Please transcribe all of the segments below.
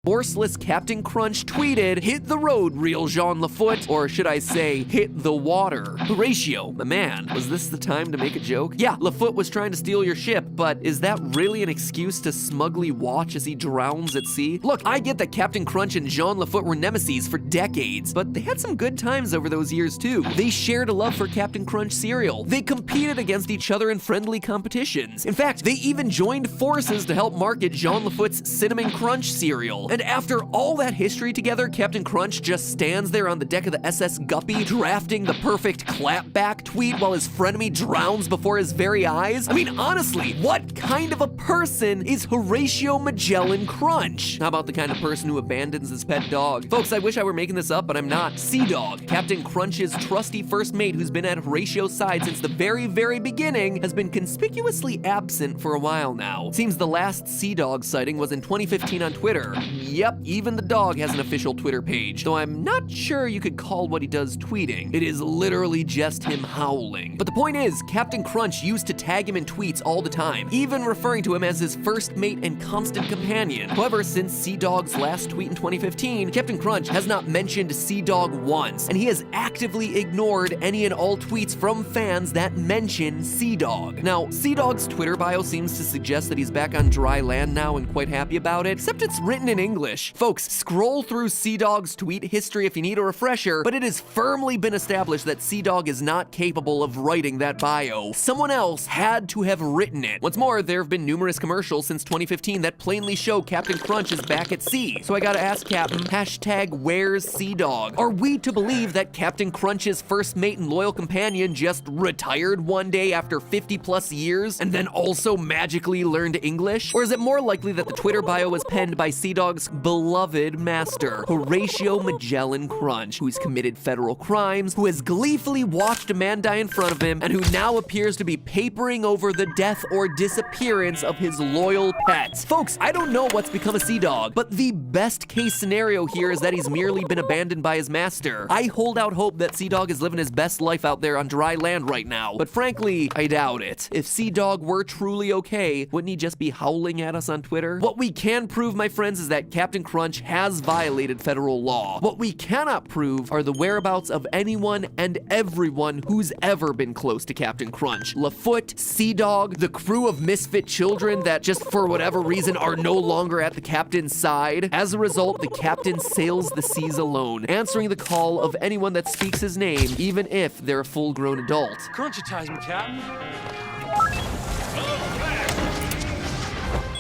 Horseless Captain Crunch tweeted, "Hit the road, real Jean Lafoot," or should I say, hit the water. Horatio, my man, was this the time to make a joke? Yeah, Lafoot was trying to steal your ship, but is that really an excuse to smugly watch as he drowns at sea? Look, I get that Captain Crunch and Jean Lafoot were nemesis for decades, but they had some good times over those years too. They shared a love for Captain Crunch cereal. They competed against each other in friendly competitions. In fact, they even joined forces to help market Jean Lafoot's Cinnamon Crunch cereal. And after all that history together, Captain Crunch just stands there on the deck of the SS Guppy drafting the perfect clapback tweet while his frenemy drowns before his very eyes? I mean, honestly, what kind of a person is Horatio Magellan Crunch? How about the kind of person who abandons his pet dog? Folks, I wish I were making this up, but I'm not. Sea Dog, Captain Crunch's trusty first mate who's been at Horatio's side since the very, very beginning, has been conspicuously absent for a while now. Seems the last Sea Dog sighting was in 2015 on Twitter. Yep, even the dog has an official Twitter page, though I'm not sure you could call what he does tweeting. It is literally just him howling. But the point is, Captain Crunch used to tag him in tweets all the time, even referring to him as his first mate and constant companion. However, since Sea Dog's last tweet in 2015, Captain Crunch has not mentioned Sea Dog once, and he has actively ignored any and all tweets from fans that mention Sea Dog. Now, Sea Dog's Twitter bio seems to suggest that he's back on dry land now and quite happy about it, except it's written in English. Folks, scroll through Sea Dog's tweet history if you need a refresher, but it has firmly been established that Sea Dog is not capable of writing that bio. Someone else had to have written it. What's more, there have been numerous commercials since 2015 that plainly show Captain Crunch is back at sea. So I gotta ask Captain, hashtag where's Sea Dog? Are we to believe that Captain Crunch's first mate and loyal companion just retired one day after 50 plus years and then also magically learned English? Or is it more likely that the Twitter bio was penned by Sea Dog's beloved master, Horatio Magellan Crunch, who's committed federal crimes, who has gleefully watched a man die in front of him, and who now appears to be papering over the death or disappearance of his loyal pet? Folks, I don't know what's become of Sea Dog, but the best case scenario here is that he's merely been abandoned by his master. I hold out hope that Sea Dog is living his best life out there on dry land right now, but frankly, I doubt it. If Sea Dog were truly okay, wouldn't he just be howling at us on Twitter? What we can prove, my friends, is that Captain Crunch has violated federal law. What we cannot prove are the whereabouts of anyone and everyone who's ever been close to Captain Crunch. Lafoot, Sea Dog, the crew of misfit children that just for whatever reason are no longer at the captain's side. As a result, the captain sails the seas alone, answering the call of anyone that speaks his name, even if they're a full-grown adult. Crunchitize me, Captain.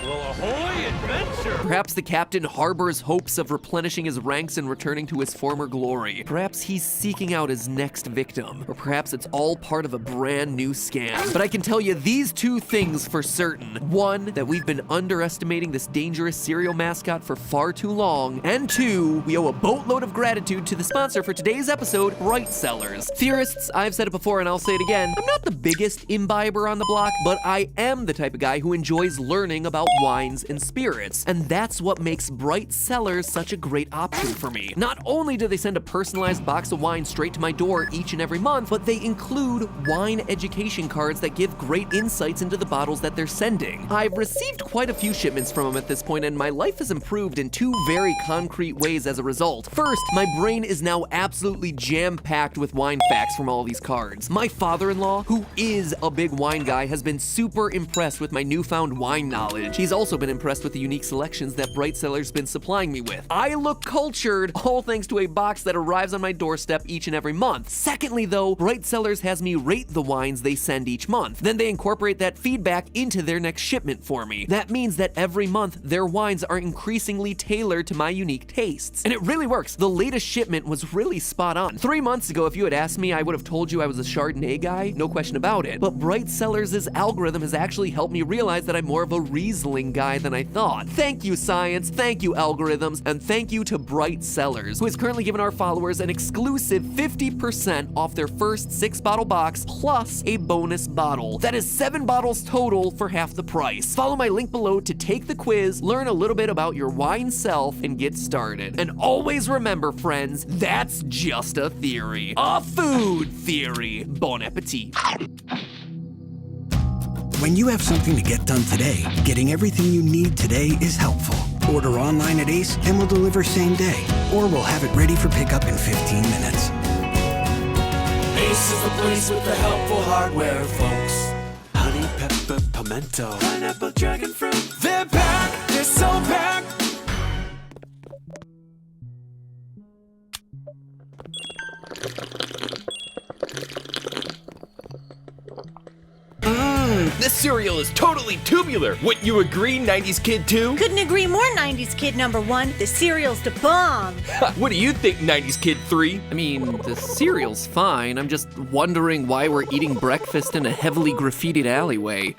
Well, ahoy, adventure! Perhaps the captain harbors hopes of replenishing his ranks and returning to his former glory. Perhaps he's seeking out his next victim. Or perhaps it's all part of a brand new scam. But I can tell you these two things for certain. One, that we've been underestimating this dangerous cereal mascot for far too long. And two, we owe a boatload of gratitude to the sponsor for today's episode, Bright Cellars. Theorists, I've said it before and I'll say it again, I'm not the biggest imbiber on the block, but I am the type of guy who enjoys learning about wines and spirits, and that's what makes Bright Cellars such a great option for me. Not only do they send a personalized box of wine straight to my door each and every month, but they include wine education cards that give great insights into the bottles that they're sending. I've received quite a few shipments from them at this point, and my life has improved in two very concrete ways as a result. First, my brain is now absolutely jam-packed with wine facts from all these cards. My father-in-law, who is a big wine guy, has been super impressed with my newfound wine knowledge. He's also been impressed with the unique selections that Bright Cellars been supplying me with. I look cultured, all thanks to a box that arrives on my doorstep each and every month. Secondly though, Bright Cellars has me rate the wines they send each month. Then they incorporate that feedback into their next shipment for me. That means that every month, their wines are increasingly tailored to my unique tastes. And it really works. The latest shipment was really spot on. 3 months ago, if you had asked me, I would have told you I was a Chardonnay guy, no question about it. But Bright Cellars' algorithm has actually helped me realize that I'm more of a Riesling guy than I thought. Thank you, science, thank you, algorithms, and thank you to Bright Cellars, who has currently given our followers an exclusive 50% off their first 6-bottle box plus a bonus bottle. That is 7 bottles total for half the price. Follow my link below to take the quiz, learn a little bit about your wine self, and get started. And always remember, friends, that's just a theory. A food theory. Bon appetit. When you have something to get done today, getting everything you need today is helpful. Order online at Ace and we'll deliver same day. Or we'll have it ready for pickup in 15 minutes. Ace is the place with the helpful hardware, folks. Honey, pepper, pimento, pineapple, dragon fruit. They're packed, they're so packed. This cereal is totally tubular. Wouldn't you agree, 90s kid 2? Couldn't agree more, 90s kid number 1. The cereal's the bomb. What do you think, 90s kid 3? I mean, the cereal's fine. I'm just wondering why we're eating breakfast in a heavily graffitied alleyway.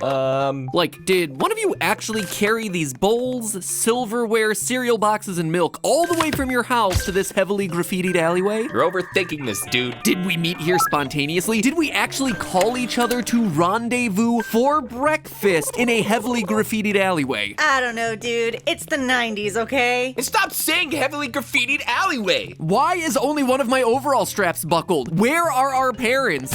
Like, did one of you actually carry these bowls, silverware, cereal boxes, and milk all the way from your house to this heavily graffitied alleyway? You're overthinking this, dude. Did we meet here spontaneously? Did we actually call each other to rendezvous for breakfast in a heavily graffitied alleyway? I don't know, dude. It's the 90s, okay? And stop saying heavily graffitied alleyway. Why is only one of my overall straps buckled? Where are our parents?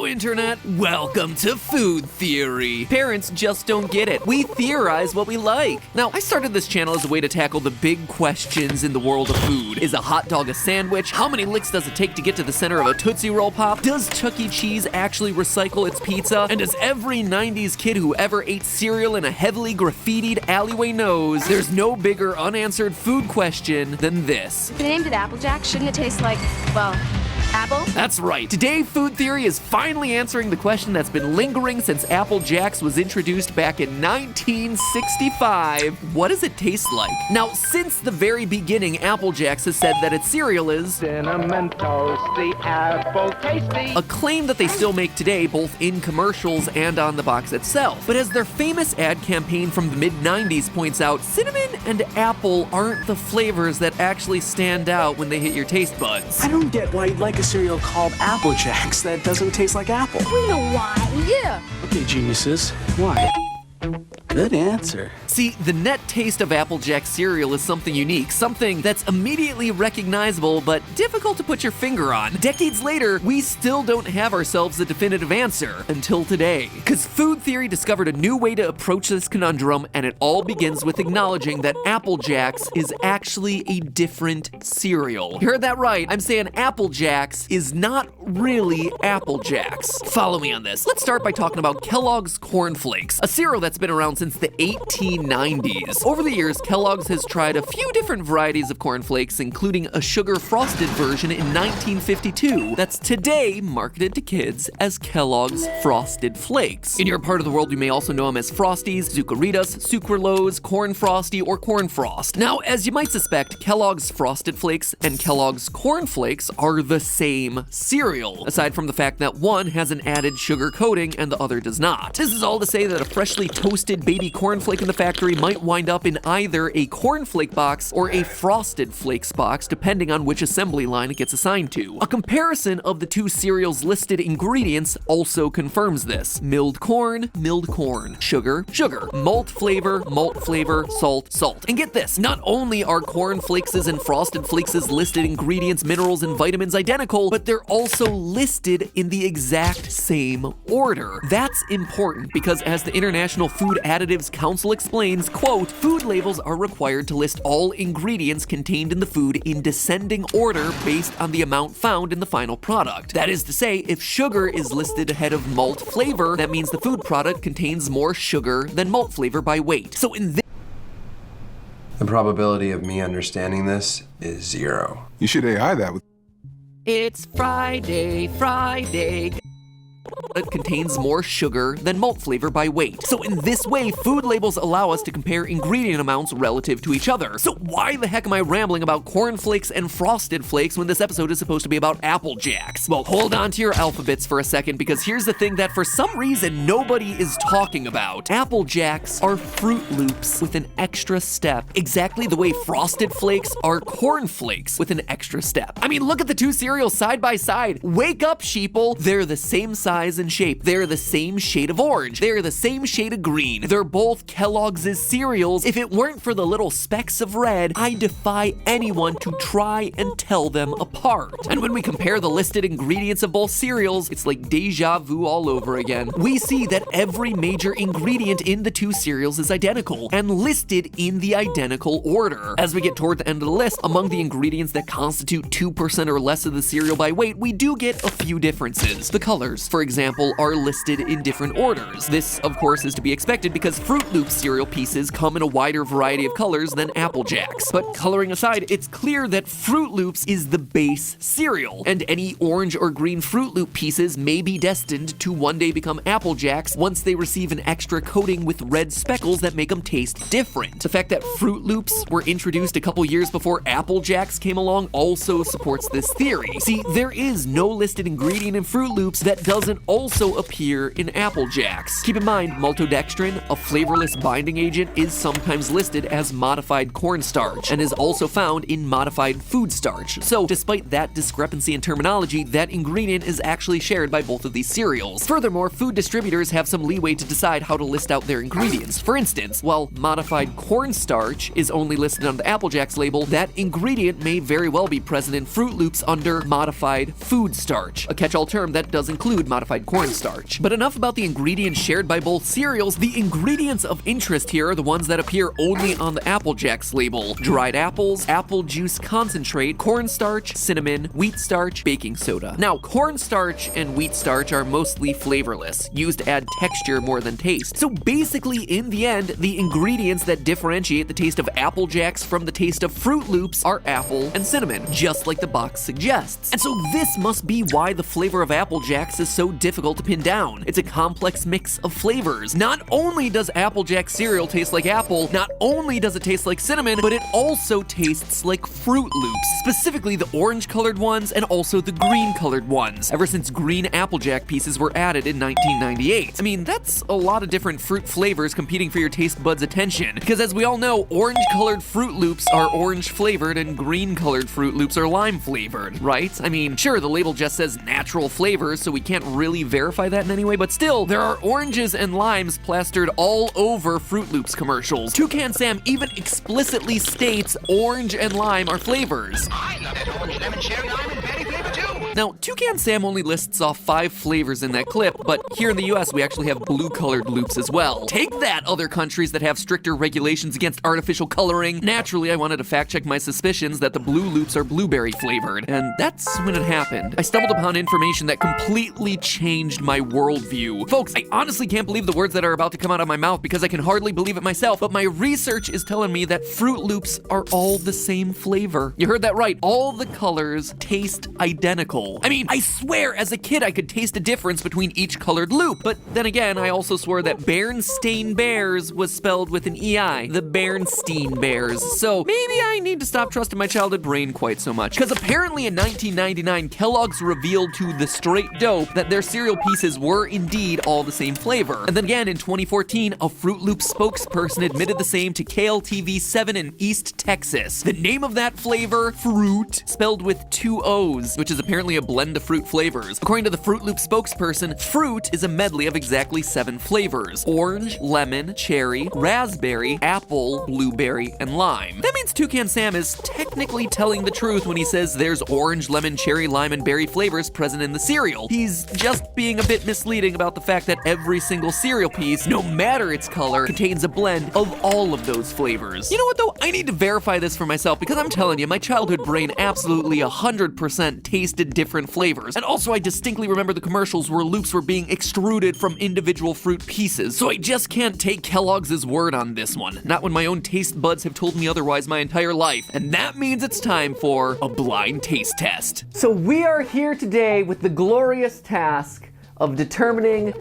Internet, welcome to Food Theory. Parents just don't get it. We theorize what we like. Now, I started this channel as a way to tackle the big questions in the world of food. Is a hot dog a sandwich? How many licks does it take to get to the center of a Tootsie Roll Pop? Does Chuck E. Cheese actually recycle its pizza? And does every 90s kid who ever ate cereal in a heavily graffitied alleyway knows there's no bigger unanswered food question than this? If you named it Applejack, shouldn't it taste like, well, apple? That's right. Today, Food Theory is finally answering the question that's been lingering since Apple Jacks was introduced back in 1965. What does it taste like? Now, since the very beginning, Apple Jacks has said that its cereal is cinnamon toasty, apple tasty. a claim that they still make today, both in commercials and on the box itself. But as their famous ad campaign from the mid-90s points out, cinnamon and apple aren't the flavors that actually stand out when they hit your taste buds. I don't get why you'd like a cereal called Apple Jacks that doesn't taste like apple. We know why. Yeah. Okay, geniuses. Why? Good answer. See, the net taste of Applejack cereal is something unique, something that's immediately recognizable but difficult to put your finger on. Decades later, we still don't have ourselves a definitive answer until today. Because Food Theory discovered a new way to approach this conundrum, and it all begins with acknowledging that Applejacks is actually a different cereal. You heard that right. I'm saying Applejacks is not really Applejacks. Follow me on this. Let's start by talking about Kellogg's Corn Flakes, a cereal that's been around since the 1890s. Over the years, Kellogg's has tried a few different varieties of Corn Flakes, including a sugar frosted version in 1952 that's today marketed to kids as Kellogg's Frosted Flakes. In your part of the world, you may also know them as Frosties, Zucaritas, Sucralose, Corn Frosty, or Corn Frost. Now, as you might suspect, Kellogg's Frosted Flakes and Kellogg's Corn Flakes are the same cereal, aside from the fact that one has an added sugar coating and the other does not. This is all to say that a freshly toasted baby cornflake in the factory might wind up in either a cornflake box or a Frosted Flakes box, depending on which assembly line it gets assigned to. A comparison of the two cereals' listed ingredients also confirms this. Milled corn, sugar, sugar, malt flavor, salt, salt. And get this, not only are Corn Flakes and Frosted Flakes' listed ingredients, minerals, and vitamins identical, but they're also listed in the exact same order. That's important because, as the International Food Additives Council explains, quote, food labels are required to list all ingredients contained in the food in descending order based on the amount found in the final product. That is to say, if sugar is listed ahead of malt flavor, that means the food product contains more sugar than malt flavor by weight. So in this The probability of me understanding this is 0. You should AI that with. It's Friday. It contains more sugar than malt flavor by weight. So in this way, food labels allow us to compare ingredient amounts relative to each other. So why the heck am I rambling about Corn Flakes and Frosted Flakes when this episode is supposed to be about Apple Jacks? Well, hold on to your alphabets for a second, because here's the thing that for some reason nobody is talking about. Apple Jacks are Fruit Loops with an extra step, exactly the way Frosted Flakes are Corn Flakes with an extra step. I mean, look at the two cereals side by side. Wake up, sheeple. They're the same size and in shape. They're the same shade of orange. They're the same shade of green. They're both Kellogg's cereals. If it weren't for the little specks of red, I defy anyone to try and tell them apart. And when we compare the listed ingredients of both cereals, it's like deja vu all over again. We see that every major ingredient in the two cereals is identical and listed in the identical order. As we get toward the end of the list, among the ingredients that constitute 2% or less of the cereal by weight, we do get a few differences. The colors, for example, are listed in different orders. This, of course, is to be expected because Froot Loops cereal pieces come in a wider variety of colors than Apple Jacks. But coloring aside, it's clear that Froot Loops is the base cereal, and any orange or green Froot Loop pieces may be destined to one day become Apple Jacks once they receive an extra coating with red speckles that make them taste different. The fact that Froot Loops were introduced a couple years before Apple Jacks came along also supports this theory. See, there is no listed ingredient in Froot Loops that doesn't also appear in Apple Jacks. Keep in mind, maltodextrin, a flavorless binding agent, is sometimes listed as modified cornstarch and is also found in modified food starch. So, despite that discrepancy in terminology, that ingredient is actually shared by both of these cereals. Furthermore, food distributors have some leeway to decide how to list out their ingredients. For instance, while modified cornstarch is only listed on the Apple Jacks label, that ingredient may very well be present in Froot Loops under modified food starch, a catch-all term that does include modified cornstarch. But enough about the ingredients shared by both cereals. The ingredients of interest here are the ones that appear only on the Apple Jacks label: dried apples, apple juice concentrate, cornstarch, cinnamon, wheat starch, baking soda. Now, cornstarch and wheat starch are mostly flavorless, used to add texture more than taste. So basically, in the end, the ingredients that differentiate the taste of Apple Jacks from the taste of Froot Loops are apple and cinnamon, just like the box suggests. And so this must be why the flavor of Apple Jacks is so difficult to pin down. It's a complex mix of flavors. Not only does Apple Jack cereal taste like apple, not only does it taste like cinnamon, but it also tastes like Froot Loops, specifically the orange-colored ones and also the green-colored ones, ever since green Apple Jack pieces were added in 1998. I mean, that's a lot of different fruit flavors competing for your taste buds' attention, because as we all know, orange-colored Froot Loops are orange-flavored and green-colored Froot Loops are lime-flavored, right? I mean, sure, the label just says natural flavors, so we can't really verify that in any way, but still, there are oranges and limes plastered all over Froot Loops commercials. Toucan Sam even explicitly states orange and lime are flavors. I love that orange, lemon, cherry, lime, and berry flavor too. Now, Toucan Sam only lists off 5 flavors in that clip, but here in the US, we actually have blue-colored loops as well. Take that, other countries that have stricter regulations against artificial coloring. Naturally, I wanted to fact-check my suspicions that the blue loops are blueberry flavored, and that's when it happened. I stumbled upon information that completely changed my worldview. Folks, I honestly can't believe the words that are about to come out of my mouth because I can hardly believe it myself, but my research is telling me that Froot Loops are all the same flavor. You heard that right, all the colors taste identical. I mean, I swear as a kid I could taste a difference between each colored loop, but then again, I also swore that Berenstain Bears was spelled with an EI, the Bernstein Bears, so maybe I need to stop trusting my childhood brain quite so much, because apparently in 1999, Kellogg's revealed to The Straight Dope that their cereal pieces were indeed all the same flavor. And then again, in 2014, a Froot Loops spokesperson admitted the same to KLTV7 in East Texas. The name of that flavor, Fruit, spelled with 2 O's, which is apparently a blend of fruit flavors. According to the Froot Loop spokesperson, fruit is a medley of exactly 7 flavors: orange, lemon, cherry, raspberry, apple, blueberry, and lime. That means Toucan Sam is technically telling the truth when he says there's orange, lemon, cherry, lime, and berry flavors present in the cereal. He's just being a bit misleading about the fact that every single cereal piece, no matter its color, contains a blend of all of those flavors. You know what though? I need to verify this for myself because I'm telling you, my childhood brain absolutely 100% tasted different flavors. And also I distinctly remember the commercials where loops were being extruded from individual fruit pieces. So I just can't take Kellogg's word on this one. Not when my own taste buds have told me otherwise my entire life. And that means it's time for a blind taste test. So we are here today with the glorious task of determining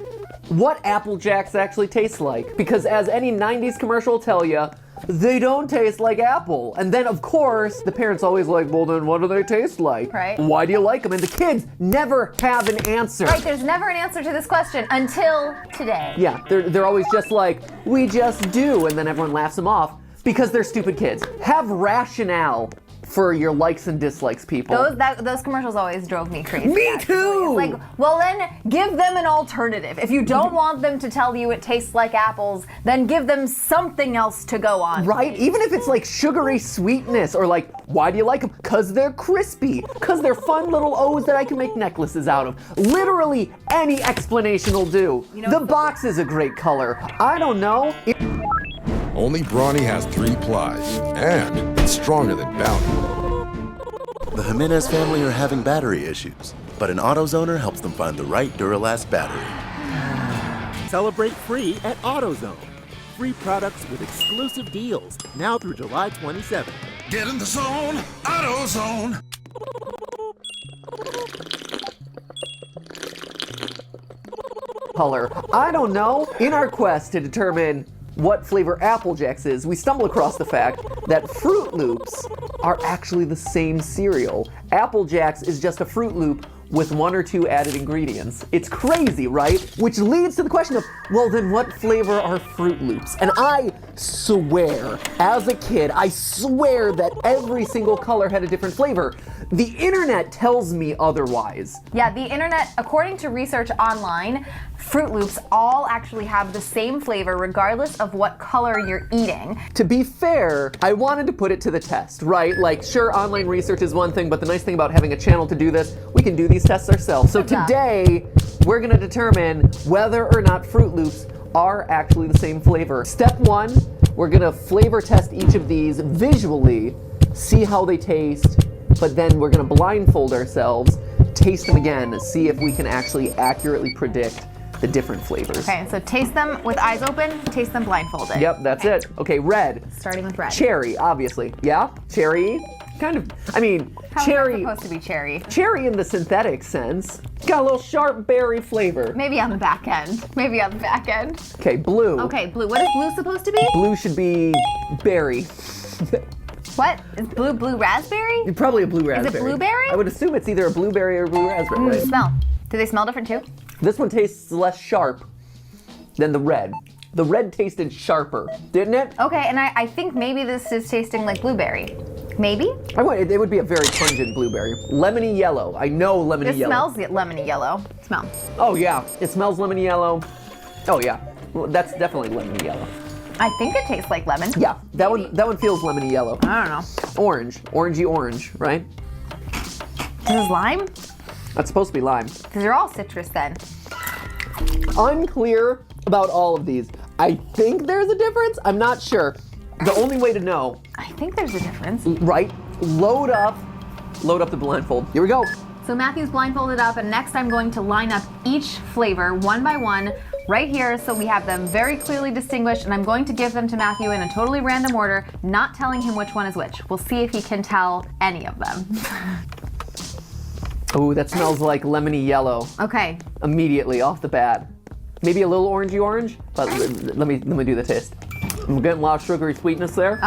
what Apple Jacks actually taste like. Because as any 90s commercial will tell you, they don't taste like apple. And then, of course, the parents always like, well, then what do they taste like? Right. Why do you like them? And the kids never have an answer. Right, there's never an answer to this question until today. Yeah, they're always just like, we just do, and then everyone laughs them off because they're stupid kids. Have rationale for your likes and dislikes, people. Those commercials always drove me crazy. Me actually. too! It's like, well then, give them an alternative. If you don't want them to tell you it tastes like apples, then give them something else to go on. Right? Even if it's like sugary sweetness, or like, why do you like them? Because they're crispy. Because they're fun little O's that I can make necklaces out of. Literally any explanation will do. The box is a great color. I don't know. Only Brawny has 3 plies, and it's stronger than Bounty. The Jimenez family are having battery issues, but an AutoZoner helps them find the right Duralast battery. Celebrate free at AutoZone. Free products with exclusive deals, now through July 27th. Get in the zone, AutoZone. Color. I don't know. In our quest to determine what flavor Apple Jacks is, we stumble across the fact that Fruit Loops are actually the same cereal. Apple Jacks is just a Fruit Loop with 1 or 2 added ingredients. It's crazy, right? Which leads to the question of, well, then what flavor are Fruit Loops? And I swear, as a kid, I swear that every single color had a different flavor. The internet tells me otherwise. Yeah, the internet, according to research online, Fruit Loops all actually have the same flavor regardless of what color you're eating. To be fair, I wanted to put it to the test, right? Like, sure, online research is one thing, but the nice thing about having a channel to do this, we can do these tests ourselves. So today, we're gonna determine whether or not Fruit Loops are actually the same flavor. Step 1, we're gonna flavor test each of these visually, see how they taste, but then we're gonna blindfold ourselves, taste them again, see if we can actually accurately predict the different flavors. Okay, so taste them with eyes open, taste them blindfolded. Yep, that's it. Okay, red. Starting with red. Cherry, obviously. Yeah, cherry. Kind of, I mean, How cherry. is that supposed to be cherry? Cherry in the synthetic sense. Got a little sharp berry flavor. Maybe on the back end. Maybe on the back end. Okay, blue. Okay, blue. What is blue supposed to be? Blue should be berry. What? Is blue raspberry? Probably a blue raspberry. Is it blueberry? I would assume it's either a blueberry or a blue raspberry, right? Smell. Do they smell different too? This one tastes less sharp than the red. The red tasted sharper, didn't it? Okay, and I think maybe this is tasting like blueberry. Maybe? It would be a very pungent blueberry. Lemony yellow. I know lemony yellow. It smells lemony yellow. Smell. Oh yeah, it smells lemony yellow. Oh yeah, well, that's definitely lemony yellow. I think it tastes like lemon. Yeah, that one feels lemony yellow. I don't know. Orange, orangey orange, right? This is lime? That's supposed to be lime. Because they're all citrus then. Unclear about all of these. I think there's a difference. I'm not sure. The only way to know. I think there's a difference. Right? Load up the blindfold. Here we go. So Matthew's blindfolded up, and next I'm going to line up each flavor one by one right here so we have them very clearly distinguished, and I'm going to give them to Matthew in a totally random order, not telling him which one is which. We'll see if he can tell any of them. Oh, that smells like lemony yellow. Okay. Immediately off the bat. Maybe a little orangey orange, but let me do the taste. I'm getting a lot of sugary sweetness there.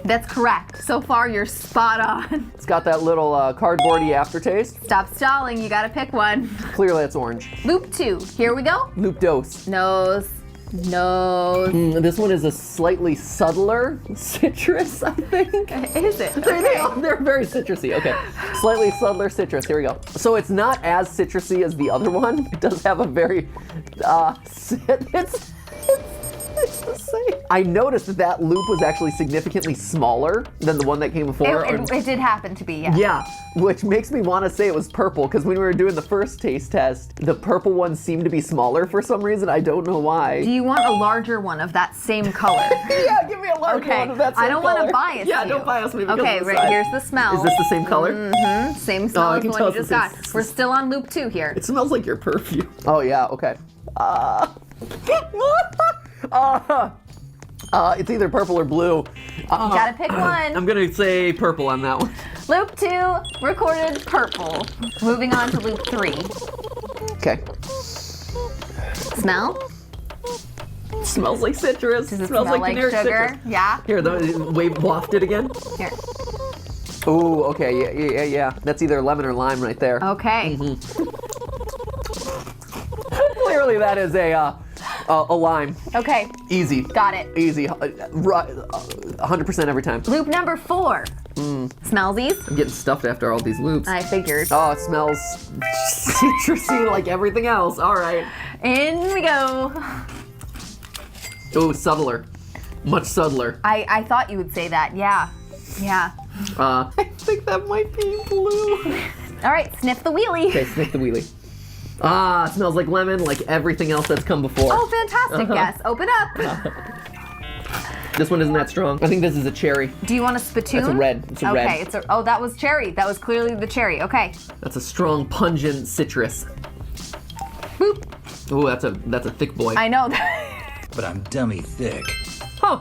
That's correct. So far, you're spot on. It's got that little cardboardy aftertaste. Stop stalling, you gotta pick one. Clearly it's orange. Loop 2, here we go. Loop dose. Nose. This one is a slightly subtler citrus, I think. Is it? They're very citrusy. Okay, slightly subtler citrus. Here we go. So it's not as citrusy as the other one. It does have a very, it's the same. I noticed that loop was actually significantly smaller than the one that came before. It did happen to be, yeah. Yeah, which makes me want to say it was purple, because when we were doing the first taste test, the purple one seemed to be smaller for some reason. I don't know why. Do you want a larger one of that same color? Yeah, give me a larger one of that same color. I don't want to bias Yeah, you. don't bias me because Okay, of the right, size. here's the smell. Is this the same color? Mm-hmm, same smell as the one you just got. it's- We're still on loop 2 here. It smells like your perfume. Oh yeah, okay. It's either purple or blue. Gotta pick one. I'm gonna say purple on that one. Loop 2, recorded purple. Moving on to loop 3. Okay. Smell? Smells like citrus. Does it smells smell like generic sugar? citrus. Yeah? Here, waft it again. Here. Ooh, okay, yeah. That's either lemon or lime right there. Okay. Clearly that is a lime. Okay. Easy. Got it. Easy. 100% every time. Loop number 4. Smellsies? I'm getting stuffed after all these loops. I figured. Oh, it smells citrusy like everything else. All right. In we go. Oh, subtler. Much subtler. I thought you would say that. Yeah. Yeah. I think that might be blue. All right, sniff the wheelie. Okay, sniff the wheelie. Ah, it smells like lemon, like everything else that's come before. Oh, fantastic. Yes, open up. This one isn't that strong. I think this is a cherry. Do you want a spittoon? That's a red. It's a red. Okay, oh, that was cherry. That was clearly the cherry. Okay. That's a strong, pungent citrus. Boop. Oh, that's a thick boy. I know. But I'm dummy thick. Huh.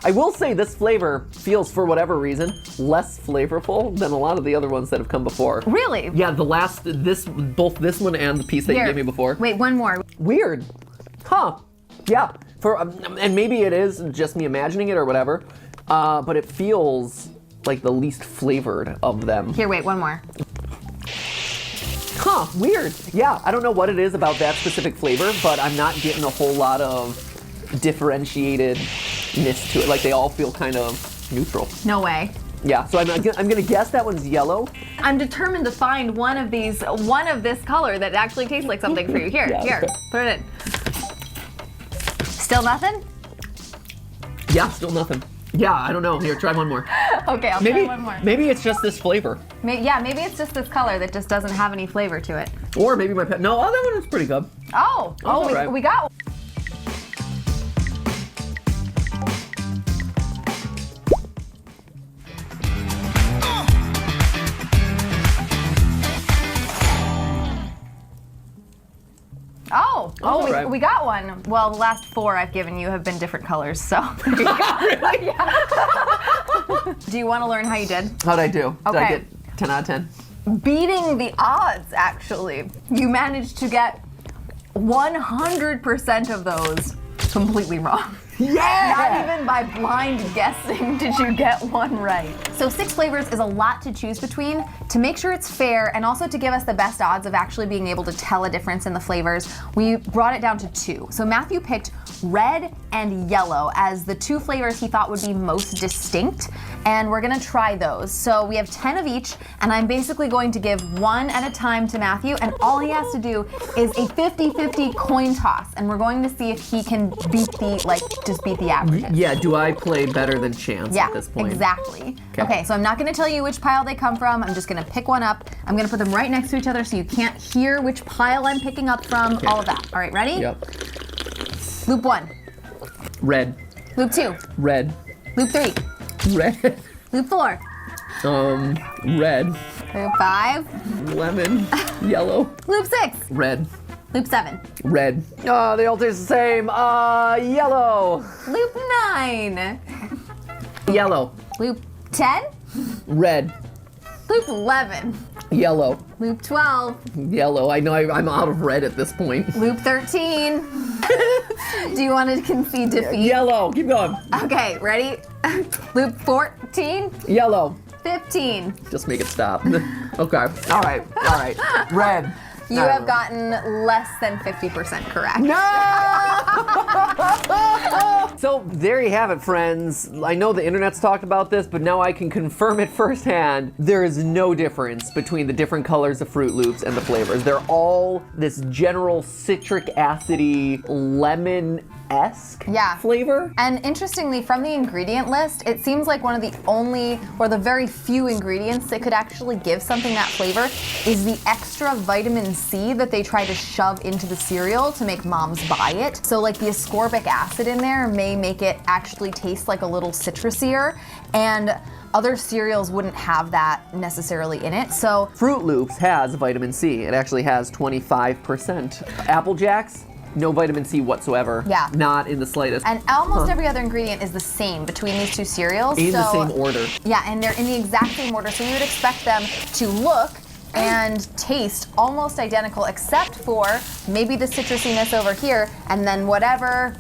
I will say this flavor feels, for whatever reason, less flavorful than a lot of the other ones that have come before. Really? Yeah, both this one and the piece that you gave me before. Wait, one more. Weird. Huh. Yeah. And maybe it is just me imagining it or whatever, but it feels like the least flavored of them. Here, wait, one more. Huh, weird. Yeah, I don't know what it is about that specific flavor, but I'm not getting a whole lot of differentiatedness to it. Like they all feel kind of neutral. No way. Yeah, so I'm gonna guess that one's yellow. I'm determined to find one of this color that actually tastes like something for you. Here, Yeah, here, okay. put it in. Still nothing? Yeah, still nothing. Yeah, I don't know. Here, try one more. Okay, I'll try one more. Maybe it's just this flavor. Maybe it's just this color that just doesn't have any flavor to it. Or maybe my pet. No, that one is pretty good. Oh, right. we got one. Oh, right. we got one. Well, the last 4 I've given you have been different colors, so. There you go. Yeah. Do you want to learn how you did? How'd I do? Did I Okay. get 10 out of 10? Beating the odds, actually. You managed to get 100% of those completely wrong. Yeah! Not even by blind guessing did you get one right. So 6 flavors is a lot to choose between. To make sure it's fair and also to give us the best odds of actually being able to tell a difference in the flavors, we brought it down to 2. So Matthew picked red and yellow as the 2 flavors he thought would be most distinct, and we're gonna try those. So we have 10 of each, and I'm basically going to give one at a time to Matthew, and all he has to do is a 50-50 coin toss, and we're going to see if he can beat the averages. Yeah, do I play better than chance Yeah, at this point? exactly. Okay. Okay, so I'm not gonna tell you which pile they come from. I'm just gonna pick one up. I'm gonna put them right next to each other so you can't hear which pile I'm picking up from, all of that. All right, ready? Yep. Loop 1. Red. Loop 2. Red. Loop 3. Red. Loop 4. Red. Loop 5. Lemon. Yellow. Loop 6. Red. Loop 7. Red. Oh, they all taste the same. Yellow. Loop 9. Yellow. Loop 10. Red. Loop 11. Yellow. Loop 12. Yellow. I know I'm out of red at this point. Loop 13. Do you want to concede defeat? Yellow. Keep going. Okay, ready? Loop 14. Yellow. 15. Just make it stop. Okay. All right. Red. You have gotten less than 50% correct. No! So there you have it, friends. I know the internet's talked about this, but now I can confirm it firsthand. There is no difference between the different colors of Fruit Loops and the flavors. They're all this general citric acidy lemon-esque flavor. And interestingly, from the ingredient list, it seems like one of the only or the very few ingredients that could actually give something that flavor is the extra vitamin C that they try to shove into the cereal to make moms buy it. So like the ascorbic acid in there may make it actually taste like a little citrusier, and other cereals wouldn't have that necessarily in it. So Fruit Loops has vitamin C. It actually has 25%. Apple Jacks, no vitamin C whatsoever. Yeah. Not in the slightest. And almost every other ingredient is the same between these 2 cereals. In the same order. Yeah, and they're in the exact same order, so you would expect them to look and taste almost identical, except for maybe the citrusiness over here, and then whatever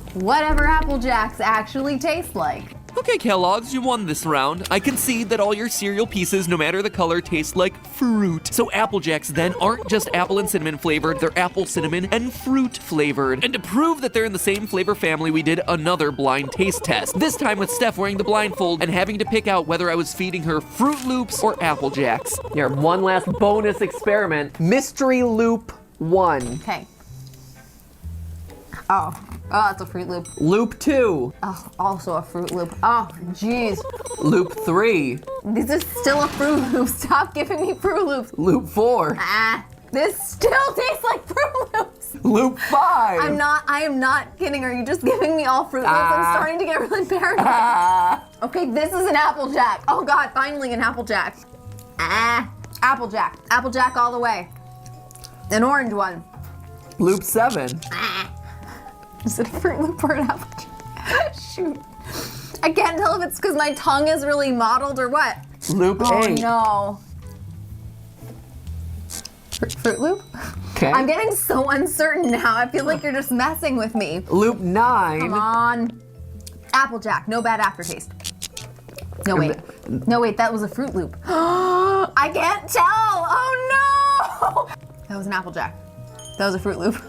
Apple Jacks actually taste like. Okay, Kellogg's, you won this round. I concede that all your cereal pieces, no matter the color, taste like fruit. So Apple Jacks then aren't just apple and cinnamon flavored, they're apple, cinnamon, and fruit flavored. And to prove that they're in the same flavor family, we did another blind taste test. This time with Steph wearing the blindfold and having to pick out whether I was feeding her Fruit Loops or Apple Jacks. Here, one last bonus experiment. Mystery Loop 1. Okay. Oh, it's a Fruit Loop. Loop 2. Oh, also a Fruit Loop. Oh, jeez. Loop 3. This is still a Fruit Loop. Stop giving me Fruit Loops. Loop 4. This still tastes like Fruit Loops. Loop 5. I am not kidding. Are you just giving me all Fruit Loops? I'm starting to get really paranoid. Okay, this is an Apple Jack. Oh God, finally an Apple Jack. Apple Jack. Apple Jack all the way. An orange one. Loop 7. Is it a Fruit Loop or an Apple Jack? Shoot. I can't tell if it's because my tongue is really mottled or what. Loop 8. Oh no. Fruit Loop? Okay. I'm getting so uncertain now. I feel like you're just messing with me. Loop 9. Come on. Apple Jack, no bad aftertaste. No, wait. No, wait, that was a Fruit Loop. I can't tell. Oh no. That was an Apple Jack. That was a Fruit Loop.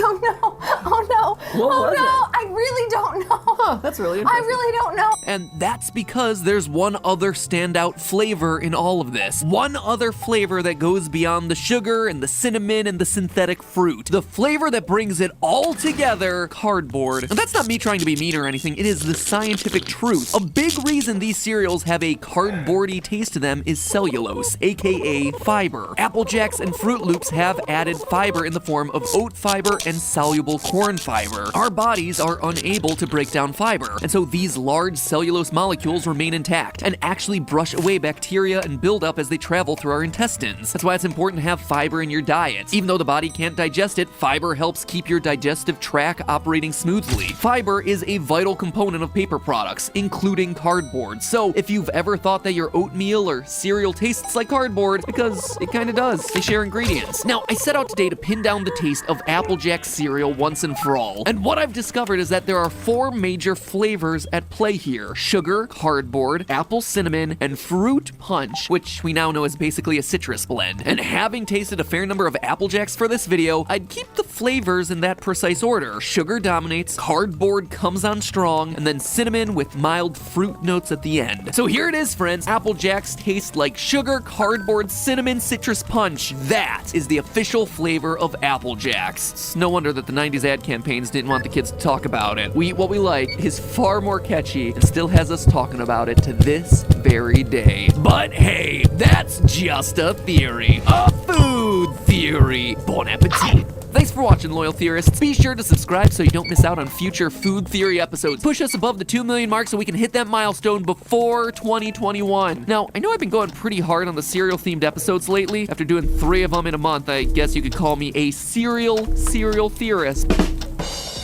Oh no. Oh no. What was no. it? I really don't know. Huh, that's really interesting. I really don't know. And that's because there's one other standout flavor in all of this. One other flavor that goes beyond the sugar and the cinnamon and the synthetic fruit. The flavor that brings it all together, cardboard. And that's not me trying to be mean or anything, it is the scientific truth. A big reason these cereals have a cardboardy taste to them is cellulose, aka fiber. Apple Jacks and Fruit Loops have added fiber in the form of oat fiber and soluble corn fiber. Our bodies are unable to break down fiber, and so these large cellulose molecules remain intact and actually brush away bacteria and build up as they travel through our intestines. That's why it's important to have fiber in your diet. Even though the body can't digest it, fiber helps keep your digestive tract operating smoothly. Fiber is a vital component of paper products, including cardboard. So if you've ever thought that your oatmeal or cereal tastes like cardboard, because it kinda does, they share ingredients. Now, I set out today to pin down the taste of Apple Jack cereal once and for all. And what I've discovered is that there are 4 major flavors at play here: sugar, cardboard, apple cinnamon, and fruit punch, which we now know is basically a citrus blend. And having tasted a fair number of Apple Jacks for this video, I'd keep the flavors in that precise order. Sugar dominates, cardboard comes on strong, and then cinnamon with mild fruit notes at the end. So here it is, friends. Apple Jacks taste like sugar, cardboard, cinnamon, citrus punch. That is the official flavor of Apple Jacks. It's no wonder that the 90s ad campaigns didn't want the kids to talk about it. We Eat What We Like is far more catchy and still has us talking about it to this very day. But hey, that's just a theory. A food theory. Bon appetit. Thanks for watching, loyal theorists. Be sure to subscribe so you don't miss out on future food theory episodes. Push us above the 2 million mark so we can hit that milestone before 2021. Now, I know I've been going pretty hard on the cereal-themed episodes lately. After doing 3 of them in a month, I guess you could call me a cereal theorist.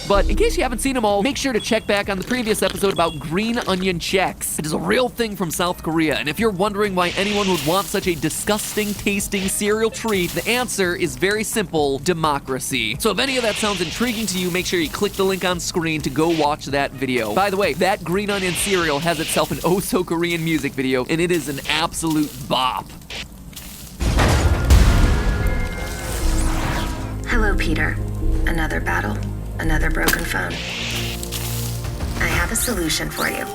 But in case you haven't seen them all, make sure to check back on the previous episode about green onion Chex. It is a real thing from South Korea, and if you're wondering why anyone would want such a disgusting tasting cereal treat, the answer is very simple: democracy. So if any of that sounds intriguing to you, make sure you click the link on screen to go watch that video. By the way, that green onion cereal has itself an oh-so-Korean music video, and it is an absolute bop. Hello, Peter. Another battle. Another broken phone. I have a solution for you.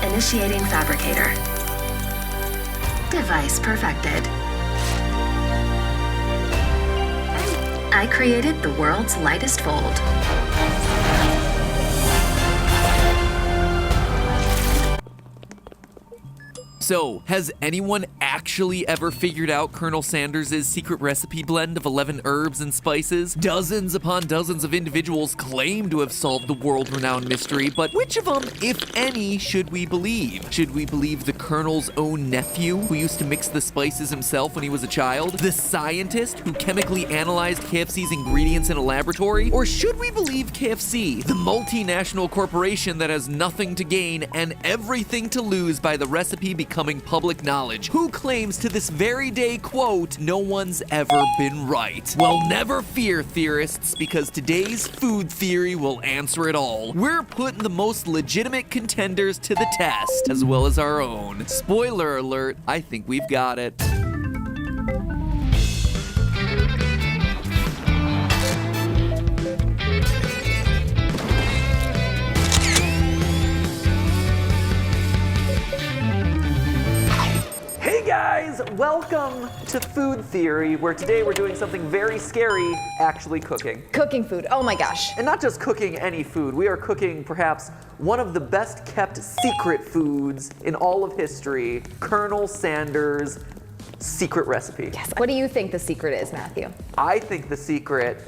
Initiating Fabricator. Device perfected. I created the world's lightest fold. So, has anyone actually ever figured out Colonel Sanders' secret recipe blend of 11 herbs and spices? Dozens upon dozens of individuals claim to have solved the world-renowned mystery, but which of them, if any, should we believe? Should we believe the Colonel's own nephew, who used to mix the spices himself when he was a child? The scientist who chemically analyzed KFC's ingredients in a laboratory? Or should we believe KFC, the multinational corporation that has nothing to gain and everything to lose by the recipe becoming becoming public knowledge. Who claims to this very day, quote, "No one's ever been right"? Well, never fear, theorists, because today's food theory will answer it all. We're putting the most legitimate contenders to the test, as well as our own. Spoiler alert, I think we've got it. Hey guys, welcome to Food Theory, where today we're doing something very scary, actually cooking. Cooking food, oh my gosh. And not just cooking any food, we are cooking perhaps one of the best kept secret foods in all of history, Colonel Sanders' secret recipe. Yes. What do you think the secret is, Matthew? I think the secret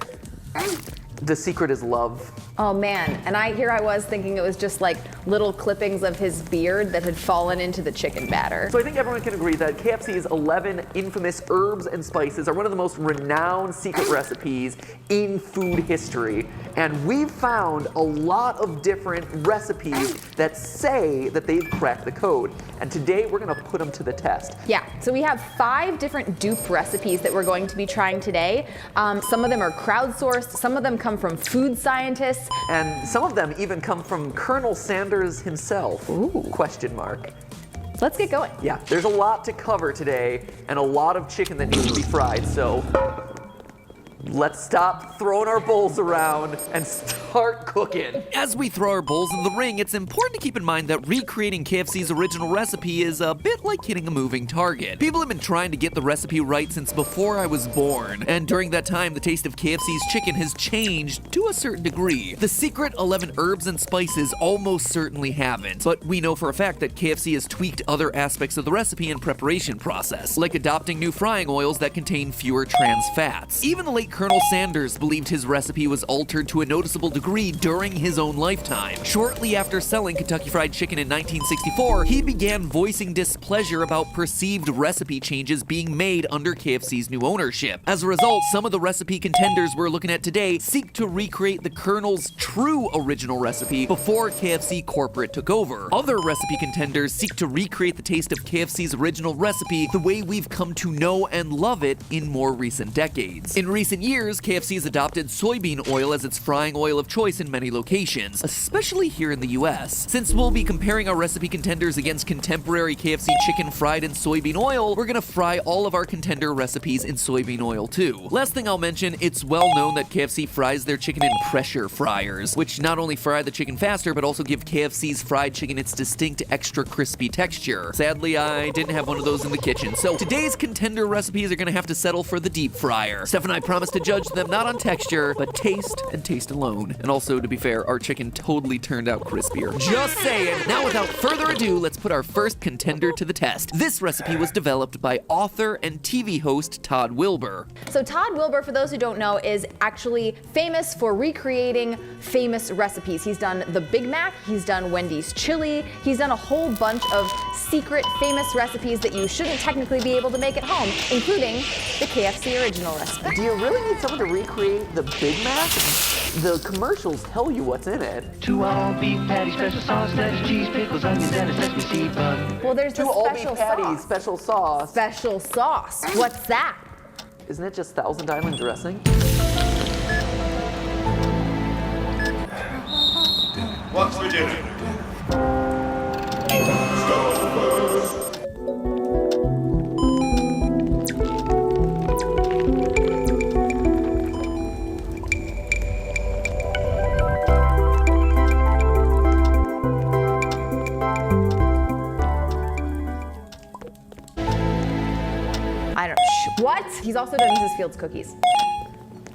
is love. Oh man, and I was thinking it was just like little clippings of his beard that had fallen into the chicken batter. So I think everyone can agree that KFC's 11 infamous herbs and spices are one of the most renowned secret recipes in food history. And we've found a lot of different recipes that say that they've cracked the code. And today we're gonna put them to the test. Yeah, so we have 5 different dupe recipes that we're going to be trying today. Some of them are crowdsourced, some of them come from food scientists. And some of them even come from Colonel Sanders himself. Ooh. Question mark. Let's get going. Yeah, there's a lot to cover today and a lot of chicken that needs to be fried, so let's stop throwing our bowls around and start cooking. As we throw our bowls in the ring, it's important to keep in mind that recreating KFC's original recipe is a bit like hitting a moving target. People have been trying to get the recipe right since before I was born, and during that time, the taste of KFC's chicken has changed to a certain degree. The secret 11 herbs and spices almost certainly haven't, but we know for a fact that KFC has tweaked other aspects of the recipe and preparation process, like adopting new frying oils that contain fewer trans fats. Even the late Colonel Sanders believed his recipe was altered to a noticeable degree during his own lifetime. Shortly after selling Kentucky Fried Chicken in 1964, he began voicing displeasure about perceived recipe changes being made under KFC's new ownership. As a result, some of the recipe contenders we're looking at today seek to recreate the Colonel's true original recipe before KFC corporate took over. Other recipe contenders seek to recreate the taste of KFC's original recipe the way we've come to know and love it in more recent decades. In recent years, KFC has adopted soybean oil as its frying oil of choice in many locations, especially here in the US. Since we'll be comparing our recipe contenders against contemporary KFC chicken fried in soybean oil, we're gonna fry all of our contender recipes in soybean oil too. Last thing I'll mention, it's well known that KFC fries their chicken in pressure fryers, which not only fry the chicken faster, but also give KFC's fried chicken its distinct extra crispy texture. Sadly, I didn't have one of those in the kitchen, so today's contender recipes are gonna have to settle for the deep fryer. Steph and I promise to judge them not on texture, but taste and taste alone. And also, to be fair, our chicken totally turned out crispier. Just saying. Now, without further ado, let's put our first contender to the test. This recipe was developed by author and TV host Todd Wilbur. So Todd Wilbur, for those who don't know, is actually famous for recreating famous recipes. He's done the Big Mac, he's done Wendy's chili, he's done a whole bunch of secret famous recipes that you shouldn't technically be able to make at home, including the KFC original recipe. Do you really need someone to recreate the Big Mac? The commercials tell you what's in it. 2 all-beef patties, special sauce, lettuce, cheese, pickles, onions, and a sesame seed bun. Well, there's the 2 all-beef special patties, sauce. special sauce. Special sauce. What's that? Isn't it just Thousand Island dressing? What's for dinner? What? He's also done Mrs. Fields cookies.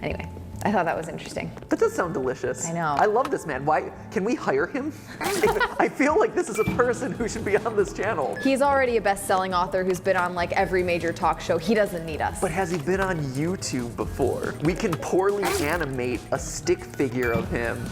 Anyway, I thought that was interesting. That does sound delicious. I know. I love this man. Why? Can we hire him? I feel like this is a person who should be on this channel. He's already a best-selling author who's been on like every major talk show. He doesn't need us. But has he been on YouTube before? We can poorly animate a stick figure of him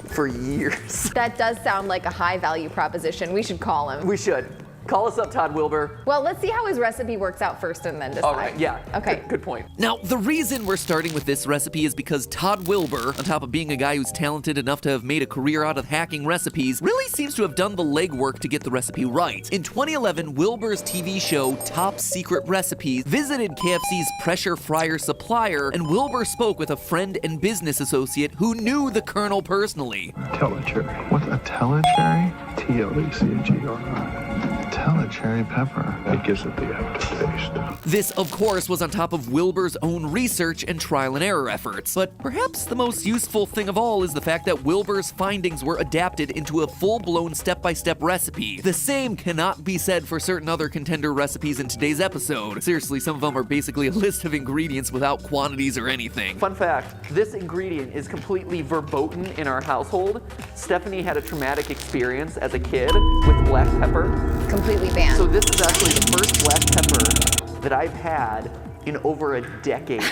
for years. That does sound like a high-value proposition. We should call him. We should. Call us up, Todd Wilbur. Well, let's see how his recipe works out first and then decide. All right, yeah. Okay. Good point. Now, the reason we're starting with this recipe is because Todd Wilbur, on top of being a guy who's talented enough to have made a career out of hacking recipes, really seems to have done the legwork to get the recipe right. In 2011, Wilbur's TV show Top Secret Recipes visited KFC's pressure fryer supplier, and Wilbur spoke with a friend and business associate who knew the Colonel personally. Telecherry. What's a telecherry? T-L-E-C-G-R-I. Telecherry pepper. It gives it the aftertaste. This, of course, was on top of Wilbur's own research and trial and error efforts. But perhaps the most useful thing of all is the fact that Wilbur's findings were adapted into a full-blown step-by-step recipe. The same cannot be said for certain other contender recipes in today's episode. Seriously, some of them are basically a list of ingredients without quantities or anything. Fun fact, this ingredient is completely verboten in our household. Stephanie had a traumatic experience as a kid with black pepper. Completely banned. So this is actually the first black pepper that I've had in over a decade